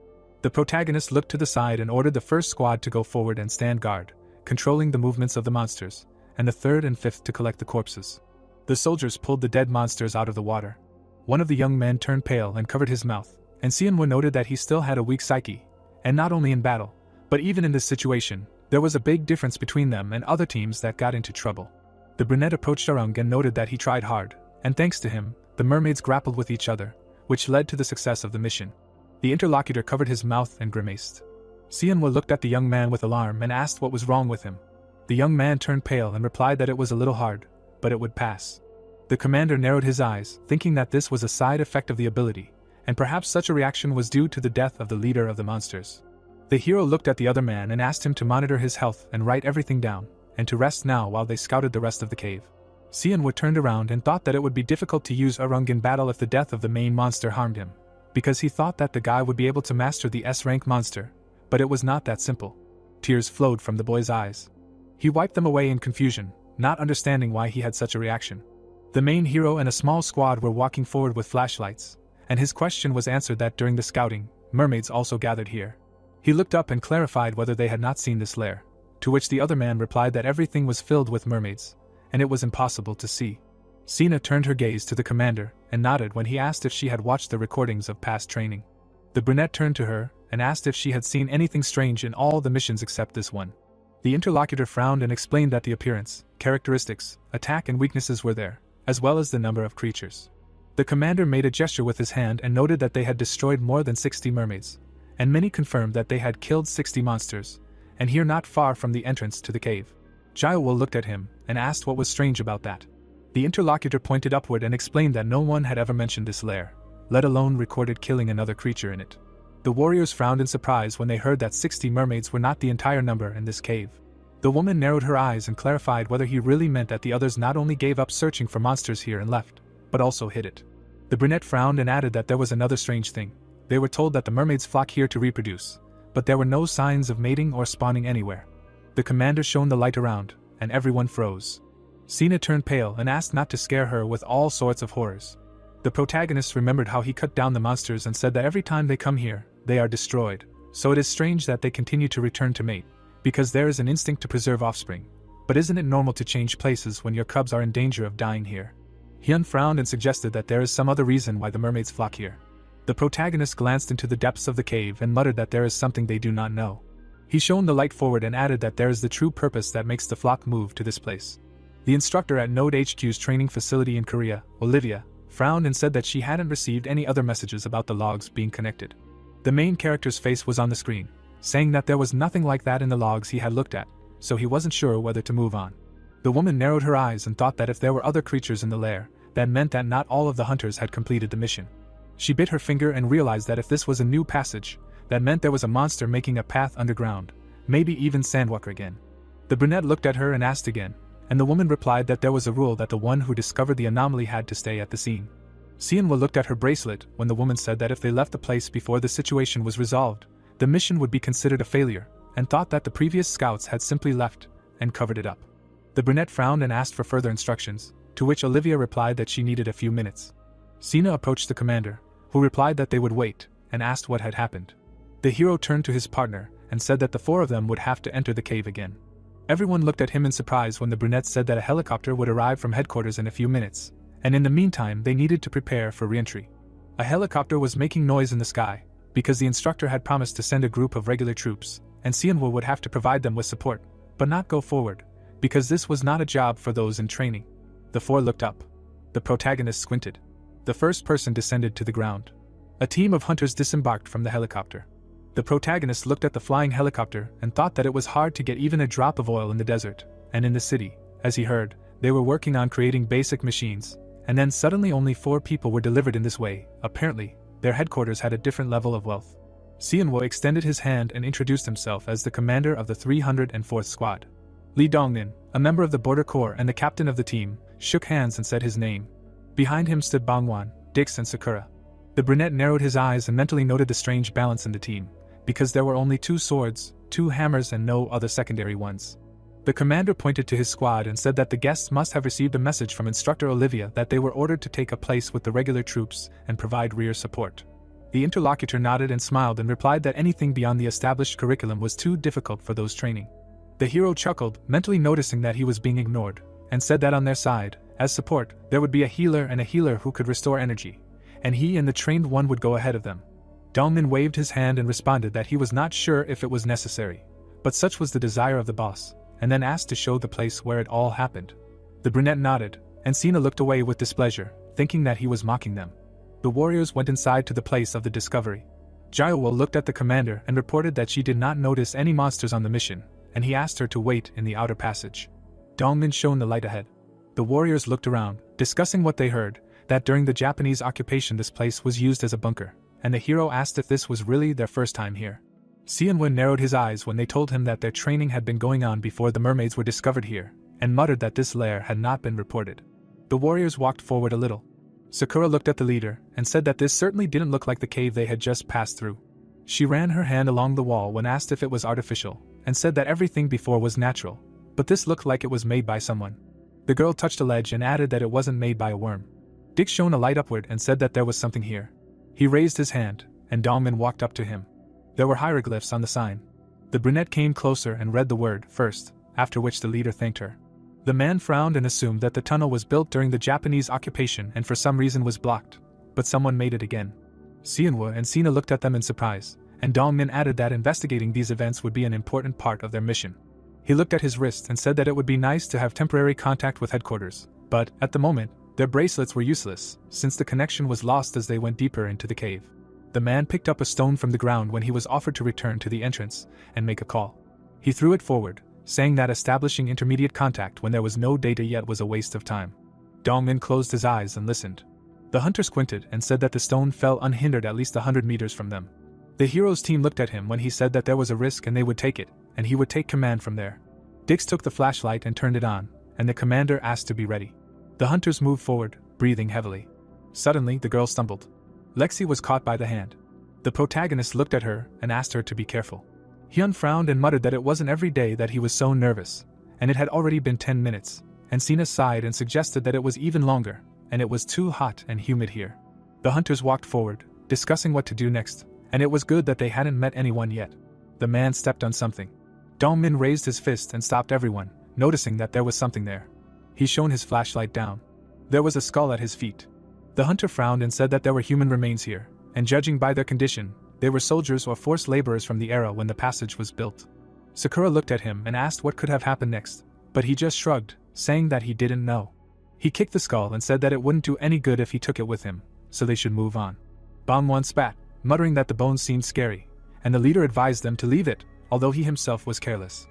The protagonist looked to the side and ordered the first squad to go forward and stand guard, controlling the movements of the monsters, and the third and fifth to collect the corpses. The soldiers pulled the dead monsters out of the water. One of the young men turned pale and covered his mouth, and Sianwa noted that he still had a weak psyche, and not only in battle, but even in this situation, there was a big difference between them and other teams that got into trouble. The brunette approached Arung and noted that he tried hard, and thanks to him, the mermaids grappled with each other, which led to the success of the mission. The interlocutor covered his mouth and grimaced. Sianwa looked at the young man with alarm and asked what was wrong with him. The young man turned pale and replied that it was a little hard, but it would pass. The commander narrowed his eyes, thinking that this was a side effect of the ability, and perhaps such a reaction was due to the death of the leader of the monsters. The hero looked at the other man and asked him to monitor his health and write everything down, and to rest now while they scouted the rest of the cave. Sianwa turned around and thought that it would be difficult to use Arung in battle if the death of the main monster harmed him, because he thought that the guy would be able to master the S-rank monster, but it was not that simple. Tears flowed from the boy's eyes. He wiped them away in confusion, not understanding why he had such a reaction. The main hero and a small squad were walking forward with flashlights, and his question was answered that during the scouting, mermaids also gathered here. He looked up and clarified whether they had not seen this lair, to which the other man replied that everything was filled with mermaids, and it was impossible to see. Sina turned her gaze to the commander and nodded when he asked if she had watched the recordings of past training. The brunette turned to her and asked if she had seen anything strange in all the missions except this one. The interlocutor frowned and explained that the appearance, characteristics, attack and weaknesses were there, as well as the number of creatures. The commander made a gesture with his hand and noted that they had destroyed more than 60 mermaids, and many confirmed that they had killed 60 monsters, and here not far from the entrance to the cave. Jiawol looked at him and asked what was strange about that. The interlocutor pointed upward and explained that no one had ever mentioned this lair, let alone recorded killing another creature in it. The warriors frowned in surprise when they heard that 60 mermaids were not the entire number in this cave. The woman narrowed her eyes and clarified whether he really meant that the others not only gave up searching for monsters here and left, but also hid it. The brunette frowned and added that there was another strange thing. They were told that the mermaids flock here to reproduce, but there were no signs of mating or spawning anywhere. The commander shone the light around, and everyone froze. Sina turned pale and asked not to scare her with all sorts of horrors. The protagonist remembered how he cut down the monsters and said that every time they come here, they are destroyed, so it is strange that they continue to return to mate, because there is an instinct to preserve offspring. But isn't it normal to change places when your cubs are in danger of dying here? Hyun frowned and suggested that there is some other reason why the mermaids flock here. The protagonist glanced into the depths of the cave and muttered that there is something they do not know. He shone the light forward and added that there is the true purpose that makes the flock move to this place. The instructor at Node HQ's training facility in Korea, Olivia, frowned and said that she hadn't received any other messages about the logs being connected. The main character's face was on the screen, saying that there was nothing like that in the logs he had looked at, so he wasn't sure whether to move on. The woman narrowed her eyes and thought that if there were other creatures in the lair, that meant that not all of the hunters had completed the mission. She bit her finger and realized that if this was a new passage, that meant there was a monster making a path underground, maybe even Sandwalker again. The brunette looked at her and asked again, and the woman replied that there was a rule that the one who discovered the anomaly had to stay at the scene. Sienwa looked at her bracelet when the woman said that if they left the place before the situation was resolved, the mission would be considered a failure, and thought that the previous scouts had simply left and covered it up. The brunette frowned and asked for further instructions, to which Olivia replied that she needed a few minutes. Sina approached the commander, who replied that they would wait, and asked what had happened. The hero turned to his partner and said that the four of them would have to enter the cave again. Everyone looked at him in surprise when the brunette said that a helicopter would arrive from headquarters in a few minutes, and in the meantime they needed to prepare for re-entry. A helicopter was making noise in the sky, because the instructor had promised to send a group of regular troops, and Sienwa would have to provide them with support, but not go forward, because this was not a job for those in training. The four looked up. The protagonist squinted. The first person descended to the ground. A team of hunters disembarked from the helicopter. The protagonist looked at the flying helicopter and thought that it was hard to get even a drop of oil in the desert, and in the city, as he heard, they were working on creating basic machines, and then suddenly only 4 people were delivered in this way. Apparently, their headquarters had a different level of wealth. Sienwa extended his hand and introduced himself as the commander of the 304th Squad. Li Dongmin, a member of the Border Corps and the captain of the team, shook hands and said his name. Behind him stood Bangwan, Dix and Sakura. The brunette narrowed his eyes and mentally noted the strange balance in the team, because there were only 2 swords, 2 hammers and no other secondary ones. The commander pointed to his squad and said that the guests must have received a message from Instructor Olivia that they were ordered to take a place with the regular troops and provide rear support. The interlocutor nodded and smiled and replied that anything beyond the established curriculum was too difficult for those training. The hero chuckled, mentally noticing that he was being ignored, and said that on their side, as support, there would be a healer and a healer who could restore energy, and he and the trained one would go ahead of them. Dongmin waved his hand and responded that he was not sure if it was necessary, but such was the desire of the boss, and then asked to show the place where it all happened. The brunette nodded, and Sina looked away with displeasure, thinking that he was mocking them. The warriors went inside to the place of the discovery. Jiaowo looked at the commander and reported that she did not notice any monsters on the mission, and he asked her to wait in the outer passage. Dongmin shone the light ahead. The warriors looked around, discussing what they heard, that during the Japanese occupation this place was used as a bunker, and the hero asked if this was really their first time here. Sienwen narrowed his eyes when they told him that their training had been going on before the mermaids were discovered here, and muttered that this lair had not been reported. The warriors walked forward a little. Sakura looked at the leader and said that this certainly didn't look like the cave they had just passed through. She ran her hand along the wall when asked if it was artificial, and said that everything before was natural, but this looked like it was made by someone. The girl touched a ledge and added that it wasn't made by a worm. Dick shone a light upward and said that there was something here. He raised his hand, and Dongmin walked up to him. There were hieroglyphs on the sign. The brunette came closer and read the word first, after which the leader thanked her. The man frowned and assumed that the tunnel was built during the Japanese occupation and for some reason was blocked, but someone made it again. Sienwa and Sina looked at them in surprise, and Dongmin added that investigating these events would be an important part of their mission. He looked at his wrist and said that it would be nice to have temporary contact with headquarters, but, at the moment, their bracelets were useless, since the connection was lost as they went deeper into the cave. The man picked up a stone from the ground when he was offered to return to the entrance and make a call. He threw it forward, saying that establishing intermediate contact when there was no data yet was a waste of time. Dongmin closed his eyes and listened. The hunter squinted and said that the stone fell unhindered at least 100 meters from them. The hero's team looked at him when he said that there was a risk and they would take it, and he would take command from there. Dix took the flashlight and turned it on, and the commander asked to be ready. The hunters moved forward, breathing heavily. Suddenly, the girl stumbled. Lexi was caught by the hand. The protagonist looked at her and asked her to be careful. Hyun frowned and muttered that it wasn't every day that he was so nervous, and it had already been 10 minutes, and Sina sighed and suggested that it was even longer, and it was too hot and humid here. The hunters walked forward, discussing what to do next, and it was good that they hadn't met anyone yet. The man stepped on something. Dongmin raised his fist and stopped everyone, noticing that there was something there. He shone his flashlight down. There was a skull at his feet. The hunter frowned and said that there were human remains here, and judging by their condition, they were soldiers or forced laborers from the era when the passage was built. Sakura looked at him and asked what could have happened next, but he just shrugged, saying that he didn't know. He kicked the skull and said that it wouldn't do any good if he took it with him, so they should move on. Bangwon spat, muttering that the bones seemed scary, and the leader advised them to leave it, although he himself was careless.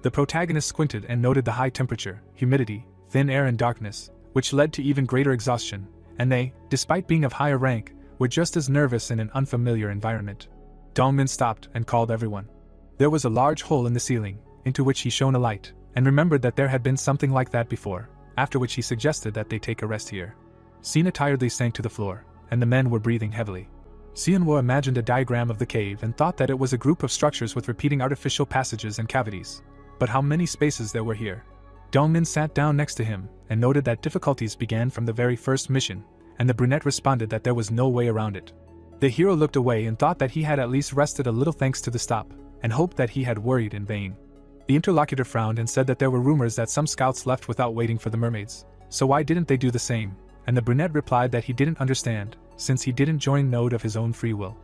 The protagonist squinted and noted the high temperature, humidity, thin air and darkness, which led to even greater exhaustion, and they, despite being of higher rank, were just as nervous in an unfamiliar environment. Dongmin stopped and called everyone. There was a large hole in the ceiling, into which he shone a light, and remembered that there had been something like that before, after which he suggested that they take a rest here. Sina tiredly sank to the floor, and the men were breathing heavily. Xianhua imagined a diagram of the cave and thought that it was a group of structures with repeating artificial passages and cavities. But how many spaces there were here? Dongmin sat down next to him, and noted that difficulties began from the very first mission, and the brunette responded that there was no way around it. The hero looked away and thought that he had at least rested a little thanks to the stop, and hoped that he had worried in vain. The interlocutor frowned and said that there were rumors that some scouts left without waiting for the mermaids, so why didn't they do the same? And the brunette replied that he didn't understand, since he didn't join Node of his own free will.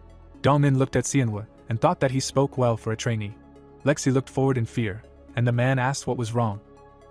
Dongmin looked at Xianhua, and thought that he spoke well for a trainee. Lexi looked forward in fear, and the man asked what was wrong.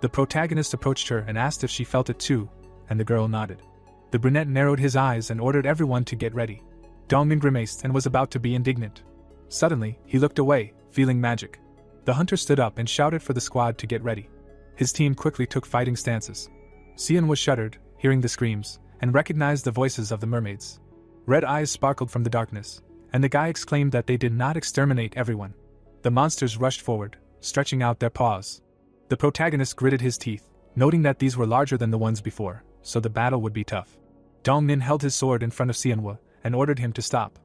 The protagonist approached her and asked if she felt it too, and the girl nodded. The brunette narrowed his eyes and ordered everyone to get ready. Dongmin grimaced and was about to be indignant. Suddenly, he looked away, feeling magic. The hunter stood up and shouted for the squad to get ready. His team quickly took fighting stances. Xianhua shuddered, hearing the screams, and recognized the voices of the mermaids. Red eyes sparkled from the darkness, and the guy exclaimed that they did not exterminate everyone. The monsters rushed forward, stretching out their paws. The protagonist gritted his teeth, noting that these were larger than the ones before, so the battle would be tough. Dongmin held his sword in front of Xianhua, and ordered him to stop.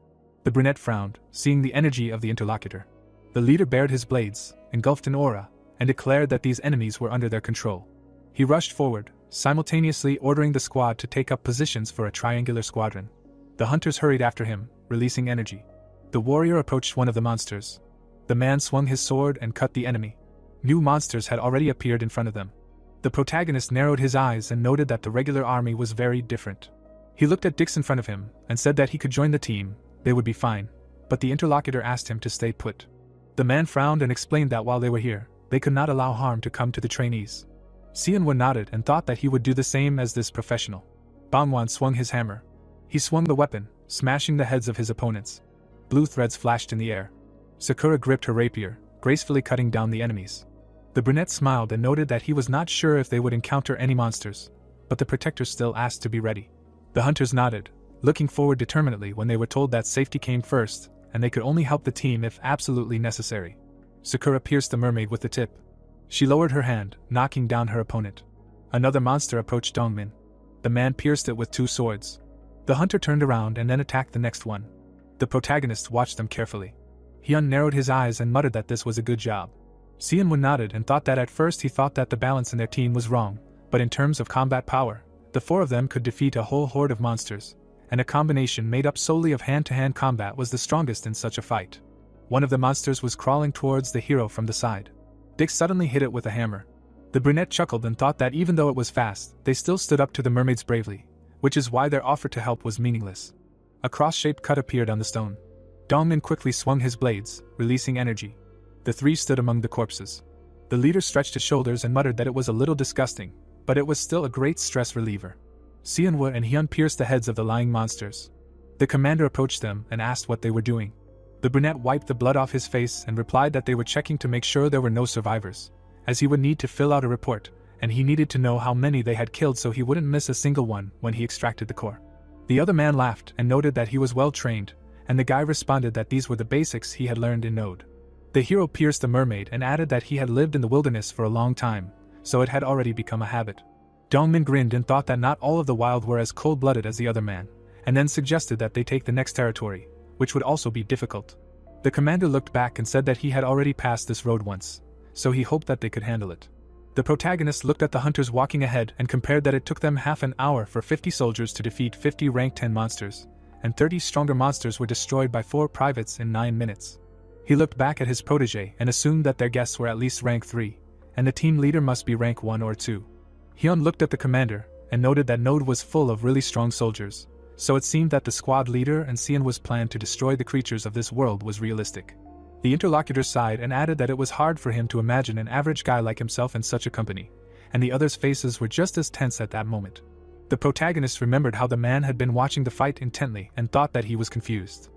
The brunette frowned, seeing the energy of the interlocutor. The leader bared his blades, engulfed in aura, and declared that these enemies were under their control. He rushed forward, simultaneously ordering the squad to take up positions for a triangular squadron. The hunters hurried after him, releasing energy. The warrior approached one of the monsters. The man swung his sword and cut the enemy. New monsters had already appeared in front of them. The protagonist narrowed his eyes and noted that the regular army was very different. He looked at Dix in front of him and said that he could join the team, they would be fine, but the interlocutor asked him to stay put. The man frowned and explained that while they were here, they could not allow harm to come to the trainees. Xianhua nodded and thought that he would do the same as this professional. Bangwan swung his hammer. He swung the weapon, smashing the heads of his opponents. Blue threads flashed in the air. Sakura gripped her rapier, gracefully cutting down the enemies. The brunette smiled and noted that he was not sure if they would encounter any monsters, but the protectors still asked to be ready. The hunters nodded, looking forward determinedly when they were told that safety came first, and they could only help the team if absolutely necessary. Sakura pierced the mermaid with the tip. She lowered her hand, knocking down her opponent. Another monster approached Dongmin. The man pierced it with 2 swords. The hunter turned around and then attacked the next one. The protagonist watched them carefully. Hyun narrowed his eyes and muttered that this was a good job. Xianhua nodded and thought that at first he thought that the balance in their team was wrong, but in terms of combat power, the 4 of them could defeat a whole horde of monsters, and a combination made up solely of hand-to-hand combat was the strongest in such a fight. One of the monsters was crawling towards the hero from the side. Dick suddenly hit it with a hammer. The brunette chuckled and thought that even though it was fast, they still stood up to the mermaids bravely, which is why their offer to help was meaningless. A cross-shaped cut appeared on the stone. Dongmin quickly swung his blades, releasing energy. The 3 stood among the corpses. The leader stretched his shoulders and muttered that it was a little disgusting, but it was still a great stress reliever. Xianhua and Hyun pierced the heads of the lying monsters. The commander approached them and asked what they were doing. The brunette wiped the blood off his face and replied that they were checking to make sure there were no survivors, as he would need to fill out a report, and he needed to know how many they had killed so he wouldn't miss a single one when he extracted the core. The other man laughed and noted that he was well trained, and the guy responded that these were the basics he had learned in Node. The hero pierced the mermaid and added that he had lived in the wilderness for a long time, so it had already become a habit. Dongmin grinned and thought that not all of the wild were as cold-blooded as the other man, and then suggested that they take the next territory, which would also be difficult. The commander looked back and said that he had already passed this road once, so he hoped that they could handle it. The protagonist looked at the hunters walking ahead and compared that it took them half an hour for 50 soldiers to defeat 50 rank 10 monsters, and 30 stronger monsters were destroyed by 4 privates in 9 minutes. He looked back at his protege and assumed that their guests were at least rank 3, and the team leader must be rank 1 or 2. Hyun looked at the commander and noted that Node was full of really strong soldiers, so it seemed that the squad leader and Xianhua's plan to destroy the creatures of this world was realistic. The interlocutor sighed and added that it was hard for him to imagine an average guy like himself in such a company, and the others' faces were just as tense at that moment. The protagonist remembered how the man had been watching the fight intently and thought that he was confused.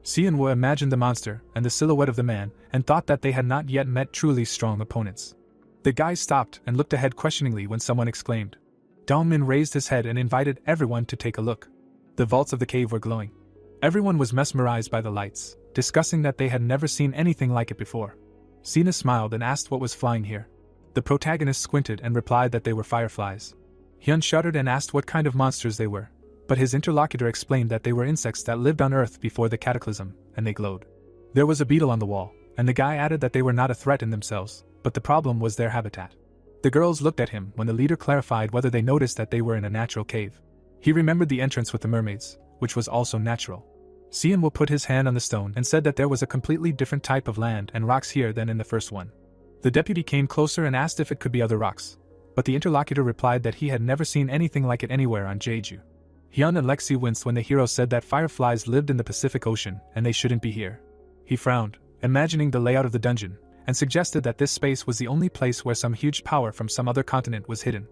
Xianwu imagined the monster and the silhouette of the man and thought that they had not yet met truly strong opponents. The guy stopped and looked ahead questioningly when someone exclaimed. Dongmin raised his head and invited everyone to take a look. The vaults of the cave were glowing. Everyone was mesmerized by the lights, discussing that they had never seen anything like it before. Sina smiled and asked what was flying here. The protagonist squinted and replied that they were fireflies. Hyun shuddered and asked what kind of monsters they were, but his interlocutor explained that they were insects that lived on Earth before the cataclysm, and they glowed. There was a beetle on the wall, and the guy added that they were not a threat in themselves, but the problem was their habitat. The girls looked at him when the leader clarified whether they noticed that they were in a natural cave. He remembered the entrance with the mermaids, which was also natural. Xianwu put his hand on the stone and said that there was a completely different type of land and rocks here than in the first one. The deputy came closer and asked if it could be other rocks, but the interlocutor replied that he had never seen anything like it anywhere on Jeju. Hyun and Lexi winced when the hero said that fireflies lived in the Pacific Ocean and they shouldn't be here. He frowned, imagining the layout of the dungeon, and suggested that this space was the only place where some huge power from some other continent was hidden.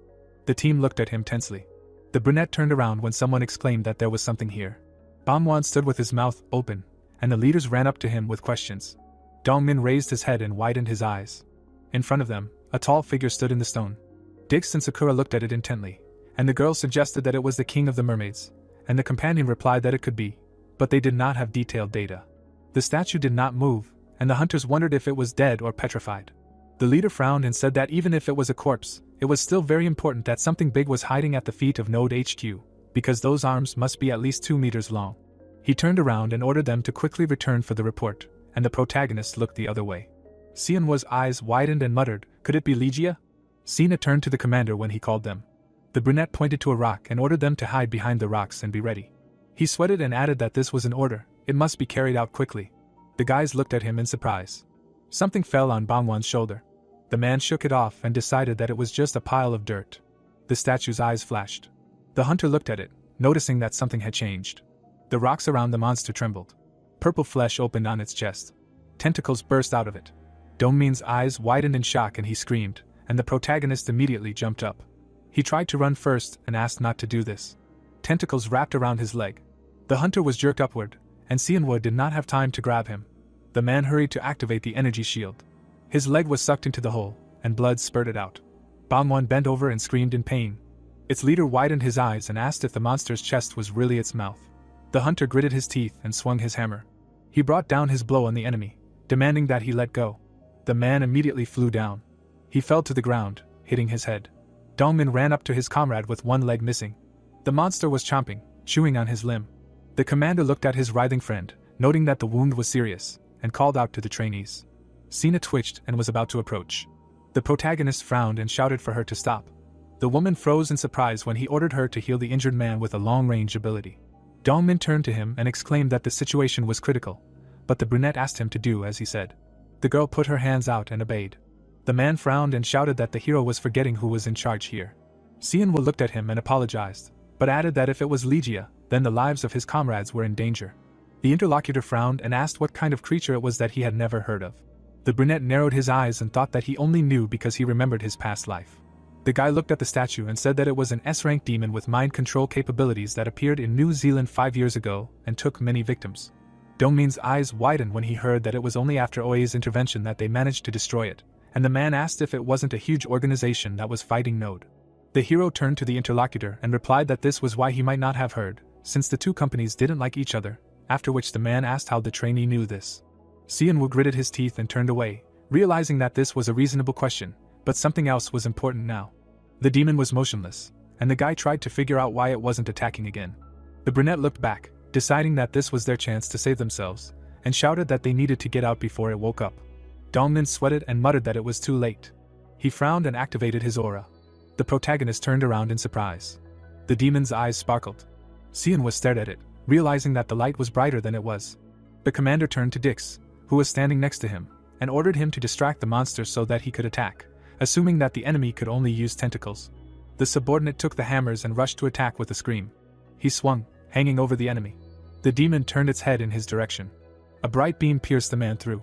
The team looked at him tensely. The brunette turned around when someone exclaimed that there was something here. Bamwan stood with his mouth open, and the leaders ran up to him with questions. Dongmin raised his head and widened his eyes. In front of them, a tall figure stood in the stone. Dix and Sakura looked at it intently, and the girl suggested that it was the king of the mermaids, and the companion replied that it could be, but they did not have detailed data. The statue did not move, and the hunters wondered if it was dead or petrified. The leader frowned and said that even if it was a corpse, it was still very important that something big was hiding at the feet of Node HQ, because those arms must be at least 2 meters long. He turned around and ordered them to quickly return for the report, and the protagonist looked the other way. Xianwu's eyes widened and muttered, "Could it be Ligia?" Sina turned to the commander when he called them. The brunette pointed to a rock and ordered them to hide behind the rocks and be ready. He sweated and added that this was an order, it must be carried out quickly. The guys looked at him in surprise. Something fell on Bangwan's shoulder. The man shook it off and decided that it was just a pile of dirt. The statue's eyes flashed. The hunter looked at it, noticing that something had changed. The rocks around the monster trembled. Purple flesh opened on its chest. Tentacles burst out of it. Dongmin's eyes widened in shock and he screamed, and the protagonist immediately jumped up. He tried to run first and asked not to do this. Tentacles wrapped around his leg. The hunter was jerked upward, and Xianwu did not have time to grab him. The man hurried to activate the energy shield. His leg was sucked into the hole, and blood spurted out. Bangwan bent over and screamed in pain. Its leader widened his eyes and asked if the monster's chest was really its mouth. The hunter gritted his teeth and swung his hammer. He brought down his blow on the enemy, demanding that he let go. The man immediately flew down. He fell to the ground, hitting his head. Dongmin ran up to his comrade with one leg missing. The monster was chomping, chewing on his limb. The commander looked at his writhing friend, noting that the wound was serious, and called out to the trainees. Sina twitched and was about to approach. The protagonist frowned and shouted for her to stop. The woman froze in surprise when he ordered her to heal the injured man with a long-range ability. Dongmin turned to him and exclaimed that the situation was critical, but the brunette asked him to do as he said. The girl put her hands out and obeyed. The man frowned and shouted that the hero was forgetting who was in charge here. Xianwu looked at him and apologized, but added that if it was Ligia, then the lives of his comrades were in danger. The interlocutor frowned and asked what kind of creature it was that he had never heard of. The brunette narrowed his eyes and thought that he only knew because he remembered his past life. The guy looked at the statue and said that it was an S-rank demon with mind control capabilities that appeared in New Zealand 5 years ago and took many victims. Dongmin's eyes widened when he heard that it was only after Oi's intervention that they managed to destroy it, and the man asked if it wasn't a huge organization that was fighting Node. The hero turned to the interlocutor and replied that this was why he might not have heard, since the two companies didn't like each other, after which the man asked how the trainee knew this. Xianwu gritted his teeth and turned away, realizing that this was a reasonable question, but something else was important now. The demon was motionless, and the guy tried to figure out why it wasn't attacking again. The brunette looked back, deciding that this was their chance to save themselves, and shouted that they needed to get out before it woke up. Dongmin sweated and muttered that it was too late. He frowned and activated his aura. The protagonist turned around in surprise. The demon's eyes sparkled. Xianwu stared at it, realizing that the light was brighter than it was. The commander turned to Dix, who was standing next to him, and ordered him to distract the monster so that he could attack, assuming that the enemy could only use tentacles. The subordinate took the hammers and rushed to attack with a scream. He swung, hanging over the enemy. The demon turned its head in his direction. A bright beam pierced the man through.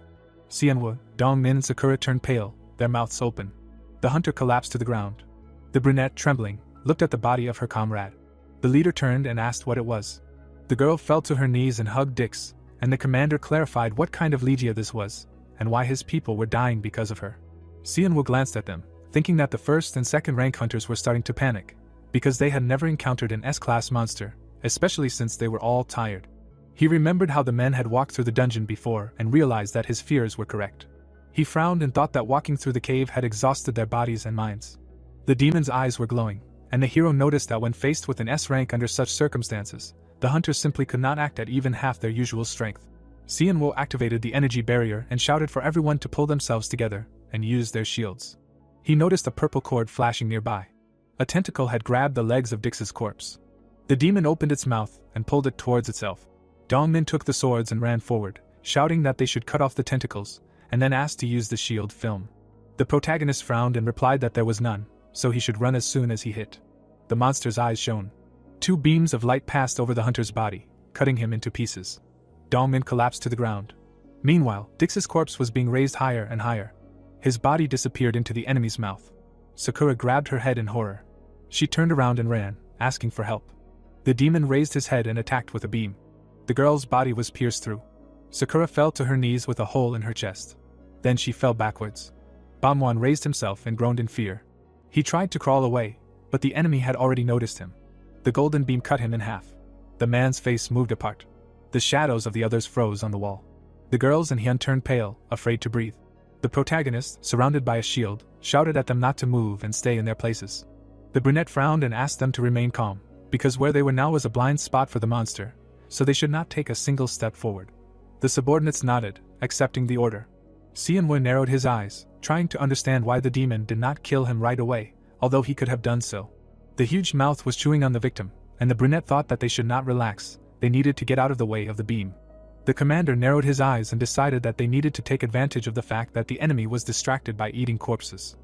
Xianwu, Dongmin and Sakura turned pale, their mouths open. The hunter collapsed to the ground. The brunette, trembling, looked at the body of her comrade. The leader turned and asked what it was. The girl fell to her knees and hugged Dix, and the commander clarified what kind of Legia this was, and why his people were dying because of her. Xianwu glanced at them, thinking that the first and second rank hunters were starting to panic, because they had never encountered an S-class monster, especially since they were all tired. He remembered how the men had walked through the dungeon before and realized that his fears were correct. He frowned and thought that walking through the cave had exhausted their bodies and minds. The demon's eyes were glowing, and the hero noticed that when faced with an S rank under such circumstances, the hunters simply could not act at even half their usual strength. Xianwu activated the energy barrier and shouted for everyone to pull themselves together and use their shields. He noticed a purple cord flashing nearby. A tentacle had grabbed the legs of Dix's corpse. The demon opened its mouth and pulled it towards itself. Dongmin took the swords and ran forward, shouting that they should cut off the tentacles, and then asked to use the shield film. The protagonist frowned and replied that there was none, so he should run as soon as he hit. The monster's eyes shone. 2 beams of light passed over the hunter's body, cutting him into pieces. Dongmin collapsed to the ground. Meanwhile, Dix's corpse was being raised higher and higher. His body disappeared into the enemy's mouth. Sakura grabbed her head in horror. She turned around and ran, asking for help. The demon raised his head and attacked with a beam. The girl's body was pierced through. Sakura fell to her knees with a hole in her chest. Then she fell backwards. Bamwan raised himself and groaned in fear. He tried to crawl away, but the enemy had already noticed him. The golden beam cut him in half. The man's face moved apart. The shadows of the others froze on the wall. The girls and Hyun turned pale, afraid to breathe. The protagonist, surrounded by a shield, shouted at them not to move and stay in their places. The brunette frowned and asked them to remain calm, because where they were now was a blind spot for the monster, so they should not take a single step forward. The subordinates nodded, accepting the order. Xianwu narrowed his eyes, trying to understand why the demon did not kill him right away, although he could have done so. The huge mouth was chewing on the victim, and the brunette thought that they should not relax, they needed to get out of the way of the beam. The commander narrowed his eyes and decided that they needed to take advantage of the fact that the enemy was distracted by eating corpses.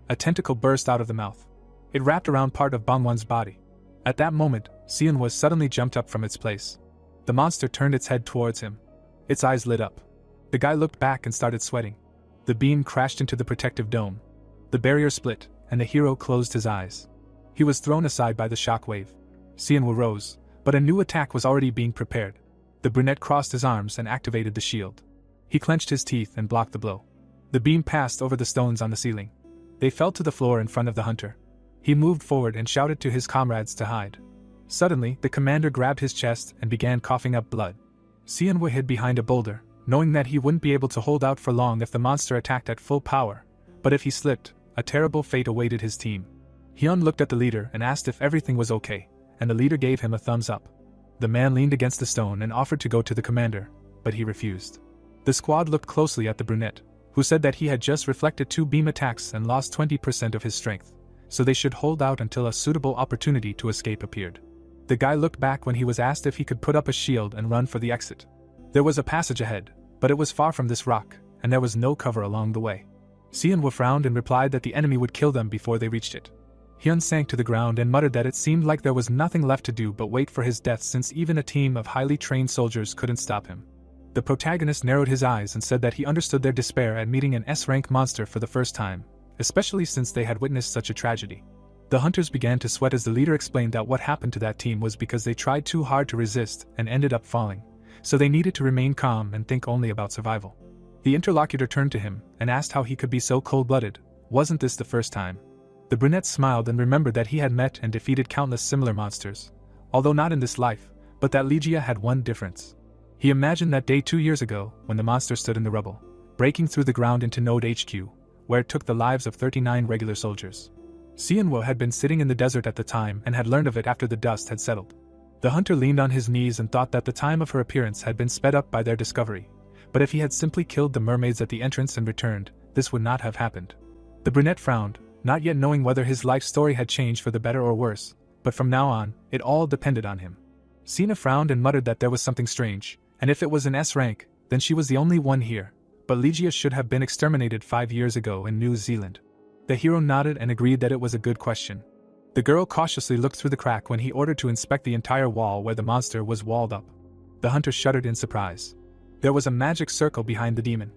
A tentacle burst out of the mouth. It wrapped around part of Bangwan's body. At that moment, Xianwu suddenly jumped up from its place. The monster turned its head towards him. Its eyes lit up. The guy looked back and started sweating. The beam crashed into the protective dome. The barrier split, and the hero closed his eyes. He was thrown aside by the shockwave. Xianwu rose, but a new attack was already being prepared. The brunette crossed his arms and activated the shield. He clenched his teeth and blocked the blow. The beam passed over the stones on the ceiling. They fell to the floor in front of the hunter. He moved forward and shouted to his comrades to hide. Suddenly, the commander grabbed his chest and began coughing up blood. Xianwu hid behind a boulder, knowing that he wouldn't be able to hold out for long if the monster attacked at full power, but if he slipped, a terrible fate awaited his team. Hyun looked at the leader and asked if everything was okay, and the leader gave him a thumbs up. The man leaned against the stone and offered to go to the commander, but he refused. The squad looked closely at the brunette, who said that he had just reflected 2 beam attacks and lost 20% of his strength, so they should hold out until a suitable opportunity to escape appeared. The guy looked back when he was asked if he could put up a shield and run for the exit. There was a passage ahead, but it was far from this rock, and there was no cover along the way. Xianwu frowned and replied that the enemy would kill them before they reached it. Hyun sank to the ground and muttered that it seemed like there was nothing left to do but wait for his death, since even a team of highly trained soldiers couldn't stop him. The protagonist narrowed his eyes and said that he understood their despair at meeting an S-rank monster for the first time, especially since they had witnessed such a tragedy. The hunters began to sweat as the leader explained that what happened to that team was because they tried too hard to resist and ended up falling, so they needed to remain calm and think only about survival. The interlocutor turned to him and asked how he could be so cold-blooded. Wasn't this the first time? The brunette smiled and remembered that he had met and defeated countless similar monsters, although not in this life, but that Legia had one difference. He imagined that day 2 years ago, when the monster stood in the rubble, breaking through the ground into Node HQ, where it took the lives of 39 regular soldiers. Xianwu had been sitting in the desert at the time and had learned of it after the dust had settled. The hunter leaned on his knees and thought that the time of her appearance had been sped up by their discovery, but if he had simply killed the mermaids at the entrance and returned, this would not have happened. The brunette frowned, not yet knowing whether his life story had changed for the better or worse, but from now on, it all depended on him. Sina frowned and muttered that there was something strange, and if it was an S rank, then she was the only one here, but Legia should have been exterminated 5 years ago in New Zealand. The hero nodded and agreed that it was a good question. The girl cautiously looked through the crack when he ordered to inspect the entire wall where the monster was walled up. The hunter shuddered in surprise. There was a magic circle behind the demon.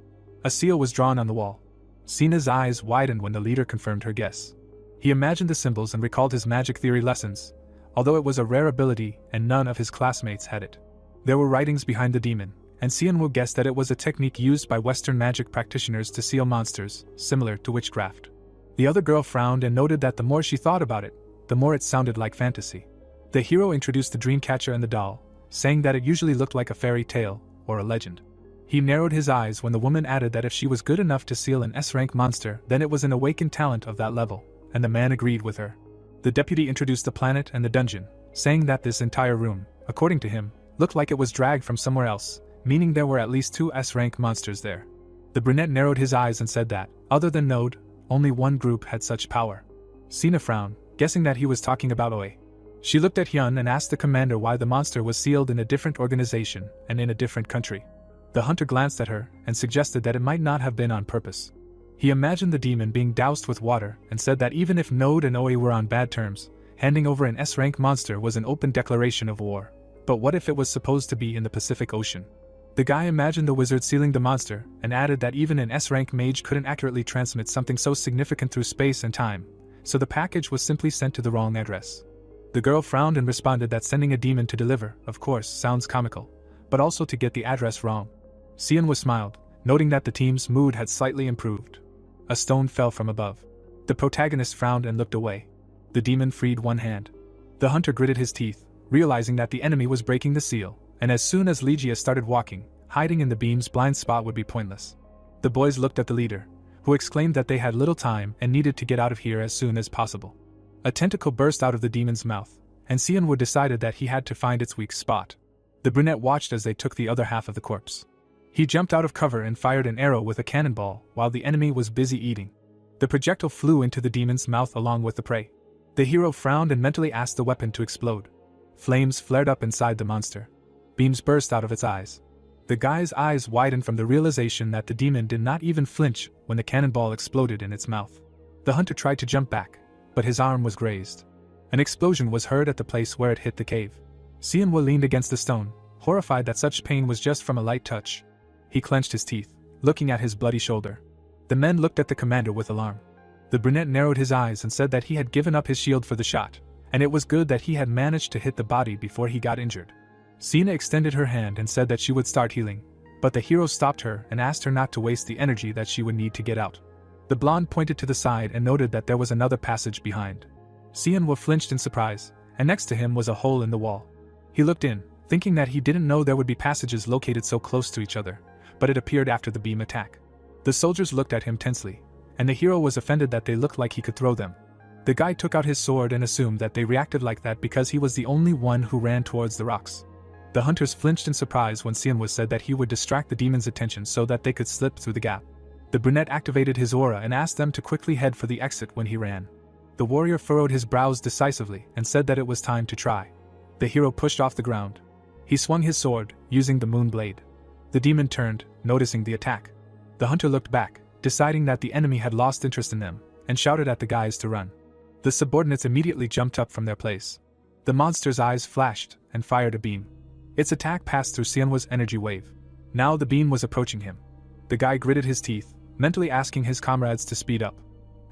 A seal was drawn on the wall. Sina's eyes widened when the leader confirmed her guess. He imagined the symbols and recalled his magic theory lessons, although it was a rare ability and none of his classmates had it. There were writings behind the demon, and Sianwu guessed that it was a technique used by Western magic practitioners to seal monsters, similar to witchcraft. The other girl frowned and noted that the more she thought about it, the more it sounded like fantasy. The hero introduced the dreamcatcher and the doll, saying that it usually looked like a fairy tale or a legend. He narrowed his eyes when the woman added that if she was good enough to seal an S-rank monster, then it was an awakened talent of that level, and the man agreed with her. The deputy introduced the planet and the dungeon, saying that this entire room, according to him, looked like it was dragged from somewhere else, meaning there were at least 2 S-rank monsters there. The brunette narrowed his eyes and said that, other than Node, only one group had such power. Sina frowned, guessing that he was talking about Oi. She looked at Hyun and asked the commander why the monster was sealed in a different organization and in a different country. The hunter glanced at her and suggested that it might not have been on purpose. He imagined the demon being doused with water and said that even if Node and Oi were on bad terms, handing over an S-rank monster was an open declaration of war. But what if it was supposed to be in the Pacific Ocean? The guy imagined the wizard sealing the monster and added that even an S-rank mage couldn't accurately transmit something so significant through space and time, so the package was simply sent to the wrong address. The girl frowned and responded that sending a demon to deliver, of course, sounds comical, but also to get the address wrong. Sianwu smiled, noting that the team's mood had slightly improved. A stone fell from above. The protagonist frowned and looked away. The demon freed one hand. The hunter gritted his teeth, realizing that the enemy was breaking the seal, and as soon as Ligia started walking, hiding in the beam's blind spot would be pointless. The boys looked at the leader, who exclaimed that they had little time and needed to get out of here as soon as possible. A tentacle burst out of the demon's mouth, and Sianwu decided that he had to find its weak spot. The brunette watched as they took the other half of the corpse. He jumped out of cover and fired an arrow with a cannonball while the enemy was busy eating. The projectile flew into the demon's mouth along with the prey. The hero frowned and mentally asked the weapon to explode. Flames flared up inside the monster. Beams burst out of its eyes. The guy's eyes widened from the realization that the demon did not even flinch when the cannonball exploded in its mouth. The hunter tried to jump back, but his arm was grazed. An explosion was heard at the place where it hit the cave. Sianwu leaned against the stone, horrified that such pain was just from a light touch. He clenched his teeth, looking at his bloody shoulder. The men looked at the commander with alarm. The brunette narrowed his eyes and said that he had given up his shield for the shot, and it was good that he had managed to hit the body before he got injured. Sina extended her hand and said that she would start healing, but the hero stopped her and asked her not to waste the energy that she would need to get out. The blonde pointed to the side and noted that there was another passage behind. Sianwu flinched in surprise, and next to him was a hole in the wall. He looked in, thinking that he didn't know there would be passages located so close to each other, but it appeared after the beam attack. The soldiers looked at him tensely, and the hero was offended that they looked like he could throw them. The guy took out his sword and assumed that they reacted like that because he was the only one who ran towards the rocks. The hunters flinched in surprise when Sianwu said that he would distract the demon's attention so that they could slip through the gap. The brunette activated his aura and asked them to quickly head for the exit when he ran. The warrior furrowed his brows decisively and said that it was time to try. The hero pushed off the ground. He swung his sword, using the moon blade. The demon turned, noticing the attack. The hunter looked back, deciding that the enemy had lost interest in them, and shouted at the guys to run. The subordinates immediately jumped up from their place. The monster's eyes flashed and fired a beam. Its attack passed through Sianwu's energy wave. Now the beam was approaching him. The guy gritted his teeth, mentally asking his comrades to speed up.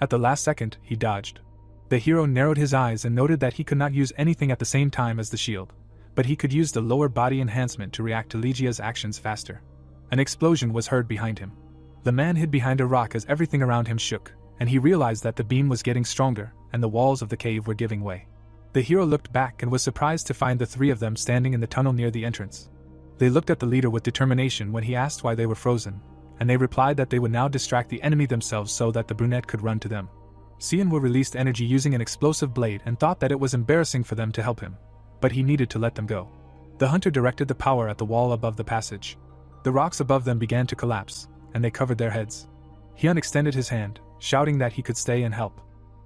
At the last second, he dodged. The hero narrowed his eyes and noted that he could not use anything at the same time as the shield, but he could use the lower body enhancement to react to Ligia's actions faster. An explosion was heard behind him. The man hid behind a rock as everything around him shook, and he realized that the beam was getting stronger and the walls of the cave were giving way. The hero looked back and was surprised to find the 3 of them standing in the tunnel near the entrance. They looked at the leader with determination when he asked why they were frozen, and they replied that they would now distract the enemy themselves so that the brunette could run to them. Sianwu released energy using an explosive blade and thought that it was embarrassing for them to help him, but he needed to let them go. The hunter directed the power at the wall above the passage. The rocks above them began to collapse, and they covered their heads. Hyun extended his hand, shouting that he could stay and help.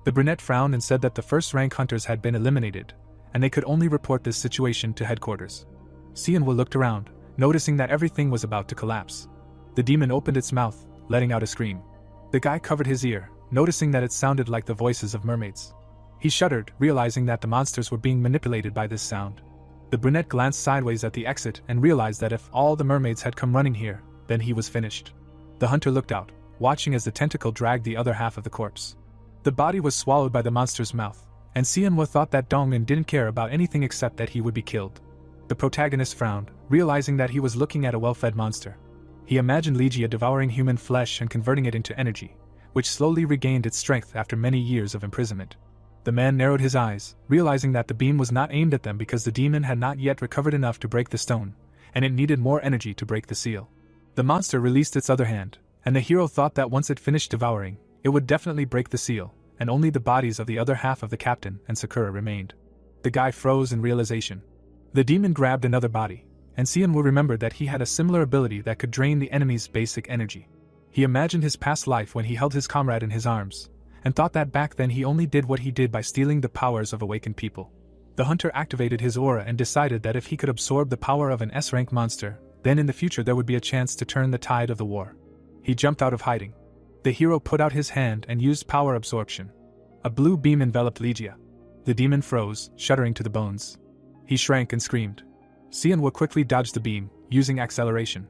The brunette frowned and said that the first-rank hunters had been eliminated, and they could only report this situation to headquarters. Sianwu looked around, noticing that everything was about to collapse. The demon opened its mouth, letting out a scream. The guy covered his ear, noticing that it sounded like the voices of mermaids. He shuddered, realizing that the monsters were being manipulated by this sound. The brunette glanced sideways at the exit and realized that if all the mermaids had come running here, then he was finished. The hunter looked out, watching as the tentacle dragged the other half of the corpse. The body was swallowed by the monster's mouth, and Sianwa thought that Dongmin didn't care about anything except that he would be killed. The protagonist frowned, realizing that he was looking at a well-fed monster. He imagined Ligia devouring human flesh and converting it into energy, which slowly regained its strength after many years of imprisonment. The man narrowed his eyes, realizing that the beam was not aimed at them because the demon had not yet recovered enough to break the stone, and it needed more energy to break the seal. The monster released its other hand, and the hero thought that once it finished devouring, it would definitely break the seal, and only the bodies of the other half of the captain and Sakura remained. The guy froze in realization. The demon grabbed another body, and Sianwu remembered that he had a similar ability that could drain the enemy's basic energy. He imagined his past life when he held his comrade in his arms, and thought that back then he only did what he did by stealing the powers of awakened people. The hunter activated his aura and decided that if he could absorb the power of an S-rank monster, then in the future there would be a chance to turn the tide of the war. He jumped out of hiding. The hero put out his hand and used power absorption. A blue beam enveloped Ligia. The demon froze, shuddering to the bones. He shrank and screamed. Sianwa quickly dodged the beam, using acceleration.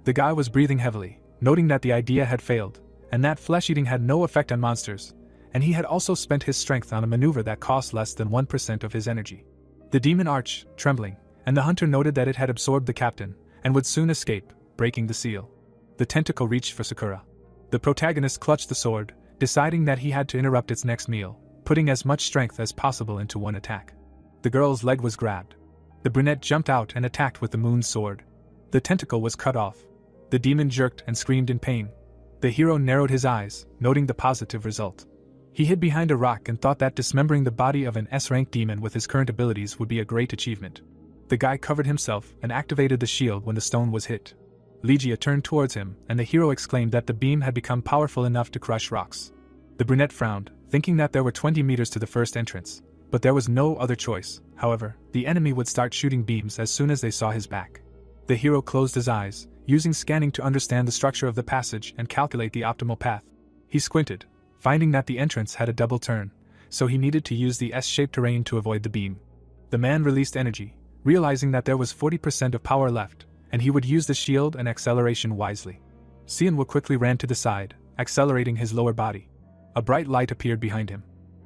The guy was breathing heavily, noting that the idea had failed, and that flesh-eating had no effect on monsters, and he had also spent his strength on a maneuver that cost less than 1% of his energy. The demon arched, trembling, and the hunter noted that it had absorbed the captain, and would soon escape, breaking the seal. The tentacle reached for Sakura. The protagonist clutched the sword, deciding that he had to interrupt its next meal, putting as much strength as possible into one attack. The girl's leg was grabbed. The brunette jumped out and attacked with the moon's sword. The tentacle was cut off. The demon jerked and screamed in pain. The hero narrowed his eyes, noting the positive result. He hid behind a rock and thought that dismembering the body of an S-rank demon with his current abilities would be a great achievement. The guy covered himself and activated the shield when the stone was hit. Ligia turned towards him, and the hero exclaimed that the beam had become powerful enough to crush rocks. The brunette frowned, thinking that there were 20 meters to the first entrance, but there was no other choice. However, the enemy would start shooting beams as soon as they saw his back. The hero closed his eyes, using scanning to understand the structure of the passage and calculate the optimal path. He squinted, finding that the entrance had a double turn, so he needed to use the S-shaped terrain to avoid the beam. The man released energy, realizing that there was 40% of power left, and he would use the shield and acceleration wisely. Sianwu quickly ran to the side, accelerating his lower body. A bright light appeared behind him.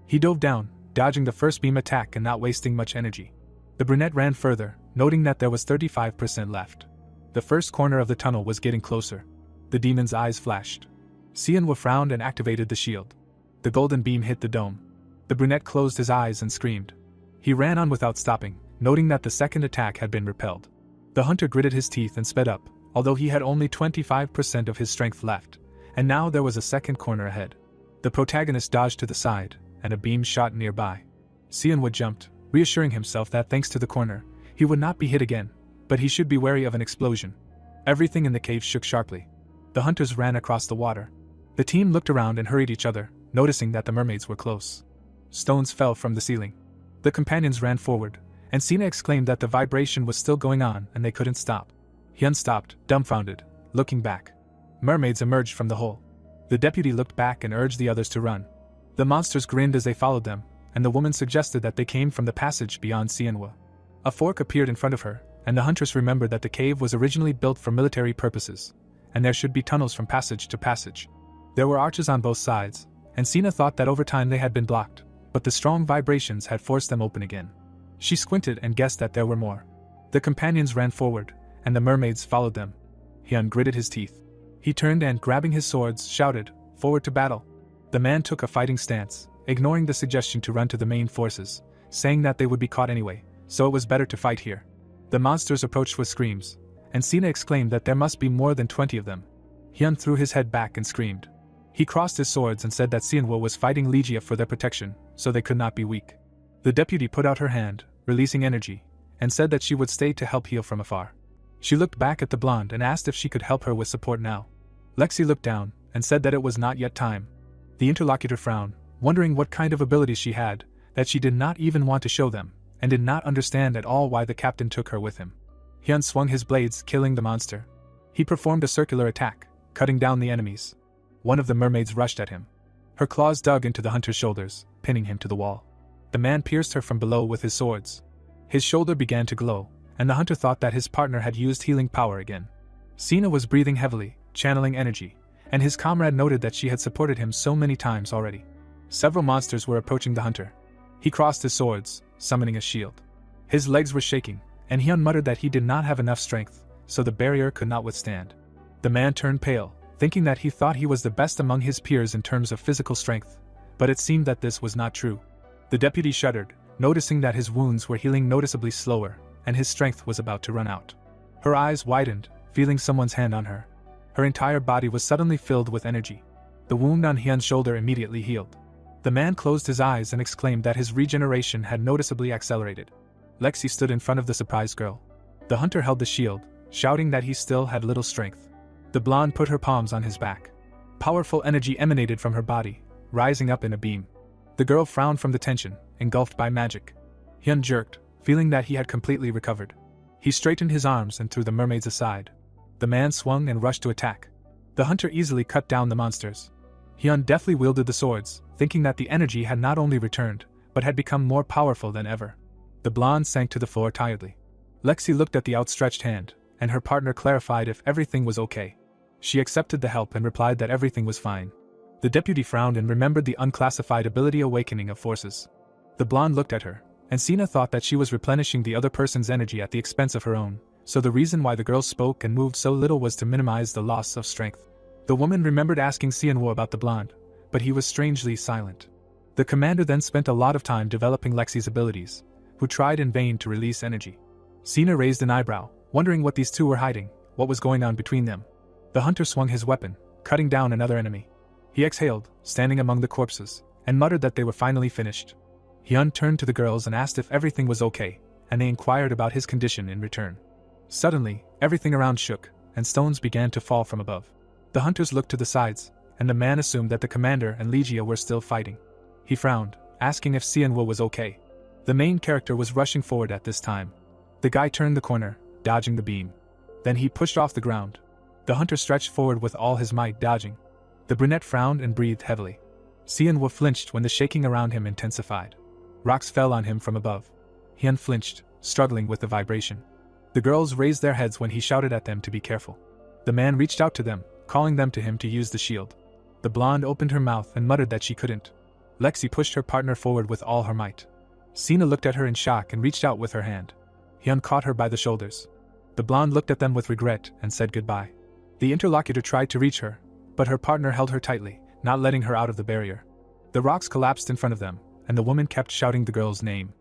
He dove down, dodging the first beam attack and not wasting much energy. The brunette ran further, noting that there was 35% left. The first corner of the tunnel was getting closer. The demon's eyes flashed. Sianwu frowned and activated the shield. The golden beam hit the dome. The brunette closed his eyes and screamed. He ran on without stopping, noting that the second attack had been repelled. The hunter gritted his teeth and sped up, although he had only 25% of his strength left, and now there was a second corner ahead. The protagonist dodged to the side, and a beam shot nearby. Sianwu jumped, reassuring himself that thanks to the corner, he would not be hit again, but he should be wary of an explosion. Everything in the cave shook sharply. The hunters ran across the water. The team looked around and hurried each other, noticing that the mermaids were close. Stones fell from the ceiling. The companions ran forward, and Sina exclaimed that the vibration was still going on and they couldn't stop. Hyun stopped, dumbfounded, looking back. Mermaids emerged from the hole. The deputy looked back and urged the others to run. The monsters grinned as they followed them, and the woman suggested that they came from the passage beyond Sianwa. A fork appeared in front of her, and the huntress remembered that the cave was originally built for military purposes, and there should be tunnels from passage to passage. There were arches on both sides, and Sina thought that over time they had been blocked, but the strong vibrations had forced them open again. She squinted and guessed that there were more. The companions ran forward, and the mermaids followed them. Hyun gritted his teeth. He turned and, grabbing his swords, shouted, "Forward to battle!" The man took a fighting stance, ignoring the suggestion to run to the main forces, saying that they would be caught anyway, so it was better to fight here. The monsters approached with screams, and Sina exclaimed that there must be more than 20 of them. Hyun threw his head back and screamed. He crossed his swords and said that Sianwo was fighting Ligia for their protection, so they could not be weak. The deputy put out her hand, releasing energy, and said that she would stay to help heal from afar. She looked back at the blonde and asked if she could help her with support now. Lexi looked down and said that it was not yet time. The interlocutor frowned, wondering what kind of abilities she had, that she did not even want to show them, and did not understand at all why the captain took her with him. Hyun swung his blades, killing the monster. He performed a circular attack, cutting down the enemies. One of the mermaids rushed at him. Her claws dug into the hunter's shoulders, pinning him to the wall. The man pierced her from below with his swords. His shoulder began to glow, and the hunter thought that his partner had used healing power again. Sina was breathing heavily, channeling energy, and his comrade noted that she had supported him so many times already. Several monsters were approaching the hunter. He crossed his swords, summoning a shield. His legs were shaking, and Hyun muttered that he did not have enough strength, so the barrier could not withstand. The man turned pale, thinking that he thought he was the best among his peers in terms of physical strength, but it seemed that this was not true. The deputy shuddered, noticing that his wounds were healing noticeably slower, and his strength was about to run out. Her eyes widened, feeling someone's hand on her. Her entire body was suddenly filled with energy. The wound on Hyun's shoulder immediately healed. The man closed his eyes and exclaimed that his regeneration had noticeably accelerated. Lexi stood in front of the surprised girl. The hunter held the shield, shouting that he still had little strength. The blonde put her palms on his back. Powerful energy emanated from her body, rising up in a beam. The girl frowned from the tension, engulfed by magic. Hyun jerked, feeling that he had completely recovered. He straightened his arms and threw the mermaids aside. The man swung and rushed to attack. The hunter easily cut down the monsters. Hyun deftly wielded the swords, thinking that the energy had not only returned, but had become more powerful than ever. The blonde sank to the floor tiredly. Lexi looked at the outstretched hand, and her partner clarified if everything was okay. She accepted the help and replied that everything was fine. The deputy frowned and remembered the unclassified ability Awakening of Forces. The blonde looked at her, and Sina thought that she was replenishing the other person's energy at the expense of her own, so the reason why the girl spoke and moved so little was to minimize the loss of strength. The woman remembered asking Sianwo about the blonde, but he was strangely silent. The commander then spent a lot of time developing Lexi's abilities, who tried in vain to release energy. Sina raised an eyebrow, wondering what these two were hiding, what was going on between them. The hunter swung his weapon, cutting down another enemy. He exhaled, standing among the corpses, and muttered that they were finally finished. Hyun turned to the girls and asked if everything was okay, and they inquired about his condition in return. Suddenly, everything around shook, and stones began to fall from above. The hunters looked to the sides, and the man assumed that the commander and Legia were still fighting. He frowned, asking if Sianwo was okay. The main character was rushing forward at this time. The guy turned the corner, dodging the beam. Then he pushed off the ground. The hunter stretched forward with all his might, dodging. The brunette frowned and breathed heavily. Sianwo flinched when the shaking around him intensified. Rocks fell on him from above. He unflinched, struggling with the vibration. The girls raised their heads when he shouted at them to be careful. The man reached out to them, calling them to him to use the shield. The blonde opened her mouth and muttered that she couldn't. Lexi pushed her partner forward with all her might. Sina looked at her in shock and reached out with her hand. Hyun caught her by the shoulders. The blonde looked at them with regret and said goodbye. The interlocutor tried to reach her, but her partner held her tightly, not letting her out of the barrier. The rocks collapsed in front of them, and the woman kept shouting the girl's name.